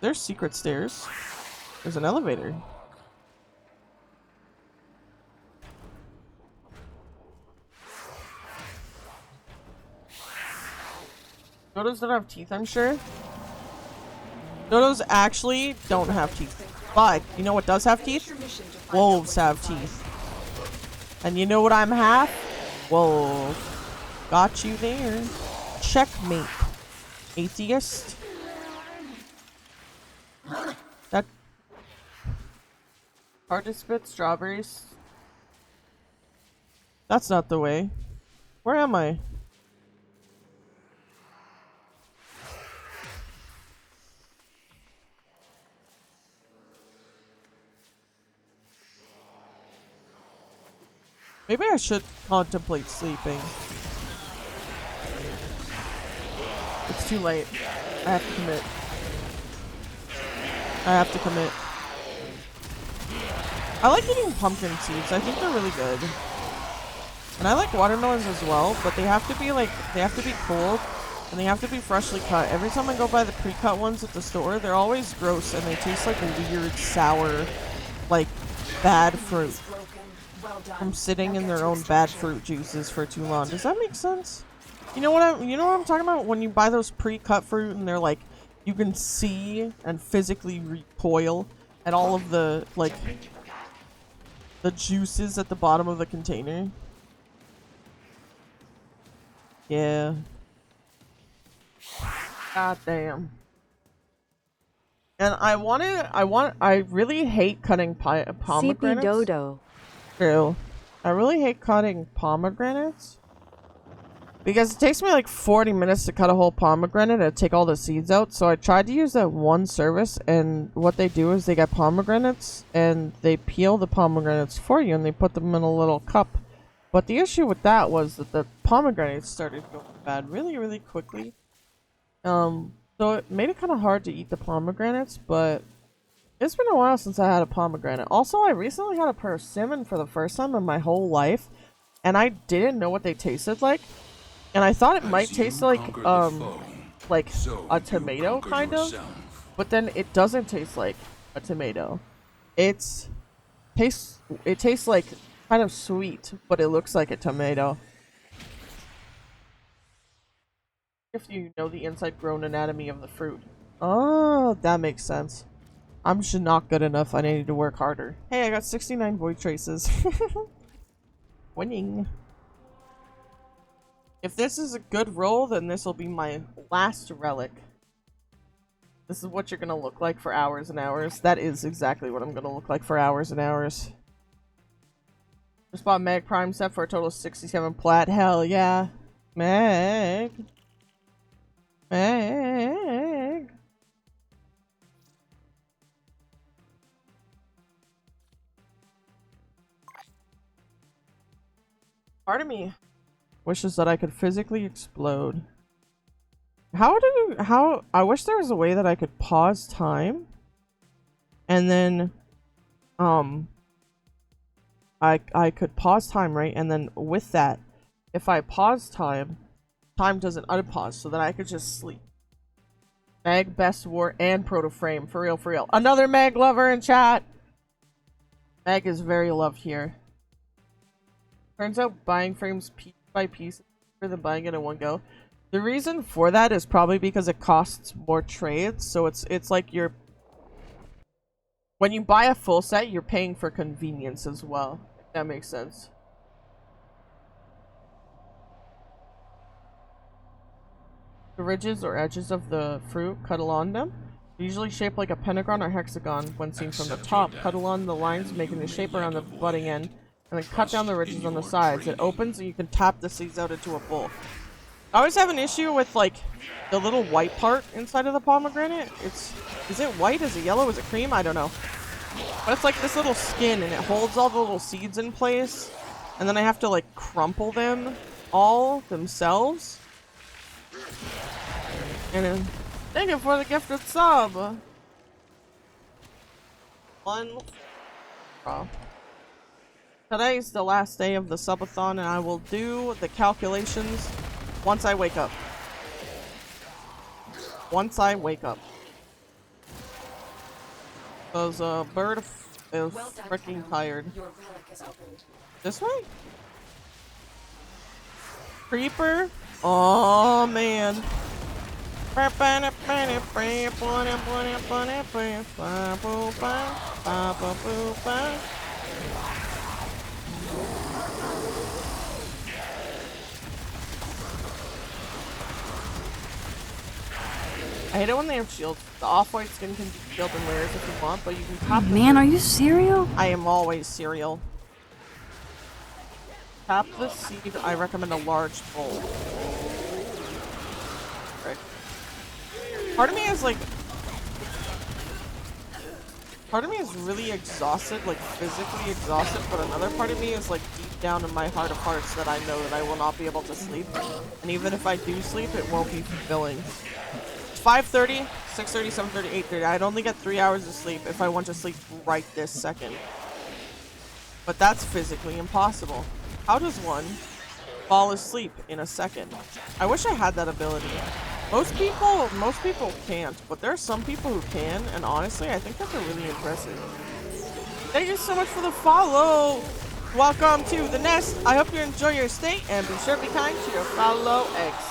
There's secret stairs. There's an elevator. Dodos don't have teeth, I'm sure. Dodos actually don't have teeth. But, you know what does have teeth? Wolves have teeth. And you know what I'm half? Wolf. Got you there. Checkmate. Atheist. That... Hard to spit strawberries. That's not the way. Where am I? Maybe I should contemplate sleeping. It's too late. I have to commit. I have to commit. I like eating pumpkin seeds. I think they're really good. And I like watermelons as well, but they have to be cold and they have to be freshly cut. Every time I go buy the pre-cut ones at the store, they're always gross and they taste like weird, sour, like bad fruit. From sitting in their own bad fruit juices for too long. Does that make sense? You know what I'm talking about when you buy those pre-cut fruit and they're like, you can see and physically recoil at all of the like the juices at the bottom of the container. Yeah. God damn. And I really hate cutting pomegranates. CP Dodo. True. I really hate cutting pomegranates because it takes me like 40 minutes to cut a whole pomegranate and take all the seeds out. So I tried to use that one service, and what they do is they get pomegranates and they peel the pomegranates for you and they put them in a little cup. But the issue with that was that the pomegranates started going bad really, really quickly. So it made it kind of hard to eat the pomegranates, but it's been a while since I had a pomegranate. Also, I recently had a persimmon for the first time in my whole life, and I didn't know what they tasted like. And I thought it might taste like a tomato kind of, but then it doesn't taste like a tomato. It tastes like kind of sweet, but it looks like a tomato. If you know the inside grown anatomy of the fruit. Oh, that makes sense. I'm just not good enough. I need to work harder. Hey, I got 69 void traces. Winning. If this is a good roll, then this will be my last relic. This is what you're gonna look like for hours and hours. That is exactly what I'm gonna look like for hours and hours. Just bought Meg Prime set for a total of 67 plat. Hell yeah. Meg. Meg. Part of me wishes that I could physically explode. I wish there was a way that I could pause time and then I could pause time, right? And then with that, if I pause time, time doesn't unpause, so that I could just sleep. Meg, Best War, and Proto Frame. For real, for real. Another Meg lover in chat! Meg is very loved here. Turns out buying frames piece by piece is cheaper than buying it in one go. The reason for that is probably because it costs more trades, so it's like when you buy a full set, you're paying for convenience as well. If that makes sense. The ridges or edges of the fruit cut along them, usually shaped like a pentagon or hexagon when seen from the top. Cut along the lines, making the shape around the budding end, and then cut down the ridges on the sides. It opens and you can tap the seeds out into a bowl. I always have an issue with like the little white part inside of the pomegranate. Is it white? Is it yellow? Is it cream? I don't know. But it's like this little skin and it holds all the little seeds in place. And then I have to like crumple them all themselves. And then thank you for the gifted sub. Today's the last day of the subathon and I will do the calculations once I wake up. Once I wake up. Because bird is freaking tired. This way? Creeper? Oh man. I hate it when they have shields. The off-white skin can be killed in layers if you want, but you can tap them. Man, are you cereal? I am always cereal. Tap the seed. I recommend a large bowl. Right. Part of me is like... Part of me is really exhausted, like physically exhausted, but another part of me is like deep down in my heart of hearts that I know that I will not be able to sleep. And even if I do sleep, it won't be fulfilling. 5:30, 6:30, 7:30, 8:30. I'd only get 3 hours of sleep if I want to sleep right this second. But that's physically impossible. How does one fall asleep in a second? I wish I had that ability. Most people can't, but there are some people who can, and honestly, I think that's really impressive. Thank you so much for the follow. Welcome to the nest. I hope you enjoy your stay, and be sure to be kind to your fellow eggs.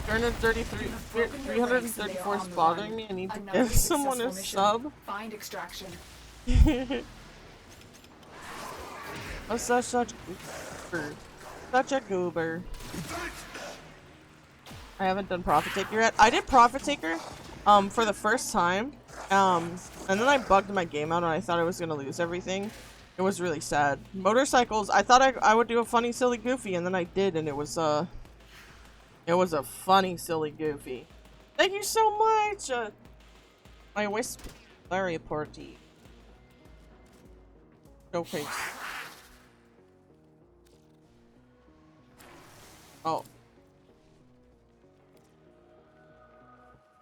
334 is bothering me. I need to give someone a sub. Find extraction. Oh, such a goober. Such a goober. I haven't done Profit Taker yet. I did Profit Taker for the first time. And then I bugged my game out and I thought I was gonna lose everything. It was really sad. Motorcycles, I thought I would do a funny, silly, goofy, and then I did, and it was a funny, silly, goofy. Thank you so much! My wisp, very party. Showcase. Oh.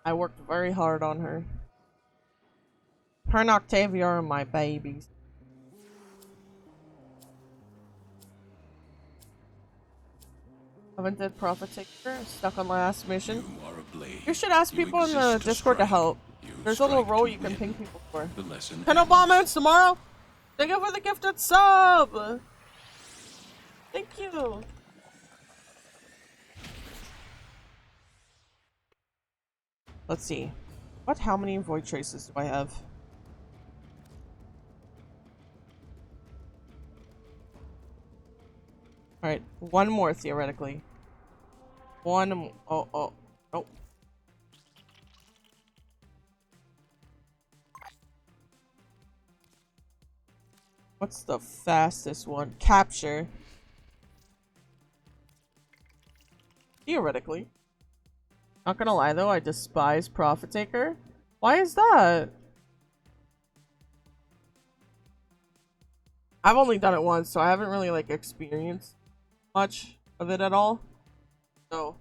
I worked very hard on her. Her and Octavia are my babies. Haven't did profit taker, stuck on last mission. You are a blade. You should ask people in the Discord to help. There's a little role you can ping people for. The lesson 10 bomb moons tomorrow! Thank you for the gifted sub! Thank you! Let's see. How many void traces do I have? Alright, one more theoretically. Oh. What's the fastest one? Capture. Theoretically. Not gonna lie though, I despise Profit Taker. Why is that? I've only done it once, so I haven't really like experienced much of it at all. So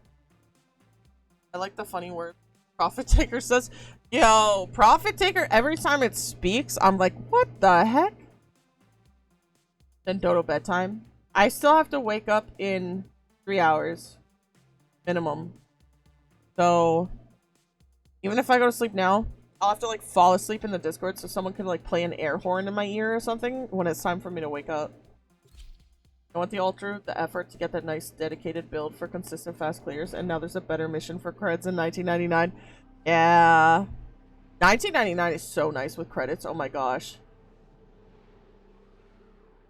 I like the funny word Profit Taker says. Yo, Profit Taker, every time it speaks, I'm like, what the heck? Then Dodo bedtime. I still have to wake up in 3 hours minimum. So even if I go to sleep now, I'll have to like fall asleep in the Discord so someone can like play an air horn in my ear or something when it's time for me to wake up. I want the ultra, the effort to get that nice dedicated build for consistent fast clears, and now there's a better mission for creds in 1999. Yeah. 1999 is so nice with credits, oh my gosh.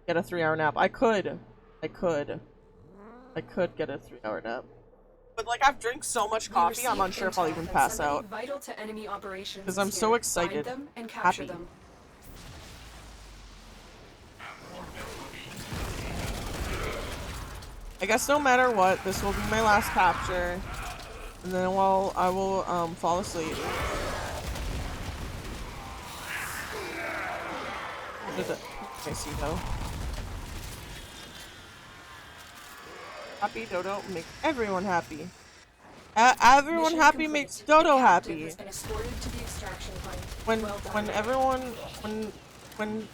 Get a 3-hour nap. I could get a 3-hour nap. But like I've drank so much coffee, I'm unsure if I'll even pass out. Because I'm so excited. Happy. I guess no matter what, this will be my last capture. And then I will fall asleep. I see though. Happy Dodo makes everyone happy. Everyone happy makes Dodo happy. When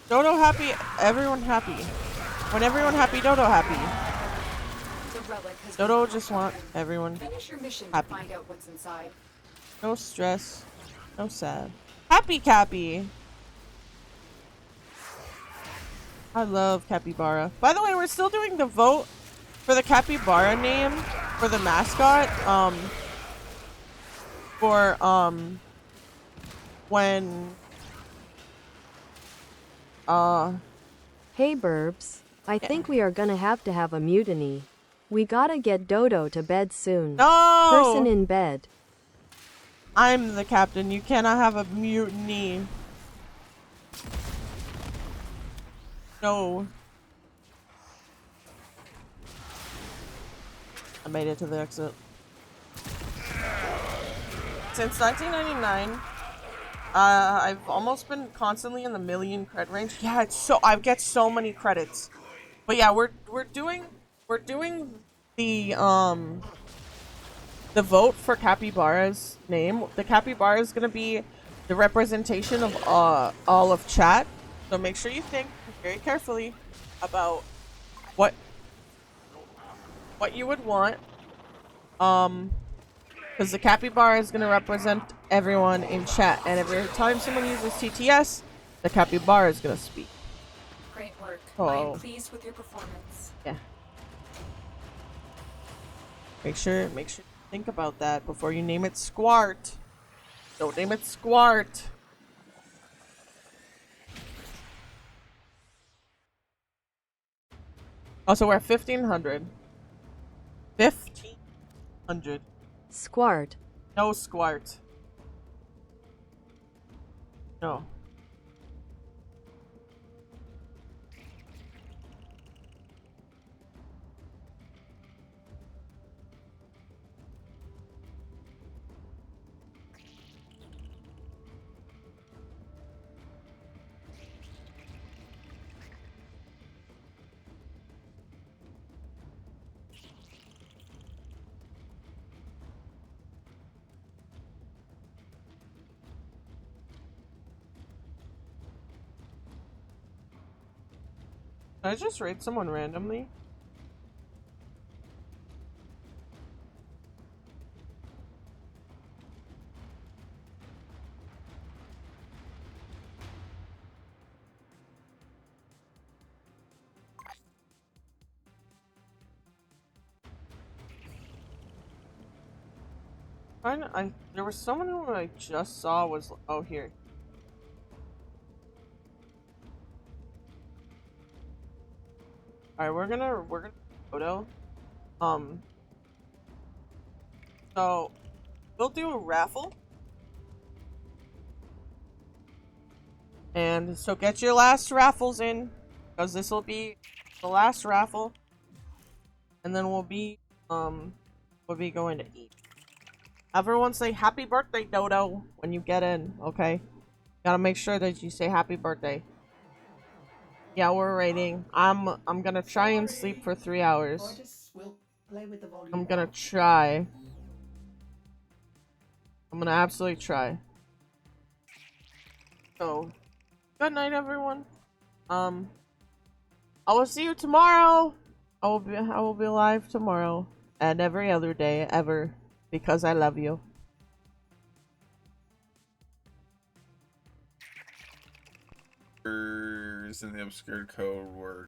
Dodo happy, everyone happy. When everyone happy, Dodo happy. Dodo just want everyone happy. No stress, no sad. Happy Cappy. I love Capybara. By the way, we're still doing the vote for the Capybara name for the mascot. When Hey Burbs, I think we are gonna have to have a mutiny. We gotta get Dodo to bed soon. No! Person in bed. I'm the captain. You cannot have a mutiny. No. I made it to the exit. Since 1999, I've almost been constantly in the million credit range. Yeah, it's so I get so many credits. But yeah, we're doing the vote for Capybara's name. The Capybara is gonna be the representation of all of chat. So make sure you think very carefully about what you would want. Because the Capybara is going to represent everyone in chat, and every time someone uses TTS, the Capybara is going to speak. Great work. Oh. I am pleased with your performance. Yeah. Make sure you think about that before you name it Squart. Don't name it Squart. Also, we're at 1500. 1500. Squart. No Squart. No. Did I just raid someone randomly? There was someone who I just saw was here. Alright, we're gonna photo. So we'll do a raffle. And so get your last raffles in, because this will be the last raffle. And then we'll be going to eat. Everyone say happy birthday, Dodo, when you get in, okay? Gotta make sure that you say happy birthday. Yeah, we're raiding. I'm gonna try and sleep for 3 hours. I'm gonna try. I'm gonna absolutely try. So, good night, everyone. I will see you tomorrow. I will be live tomorrow and every other day ever, because I love you. In the obscured code were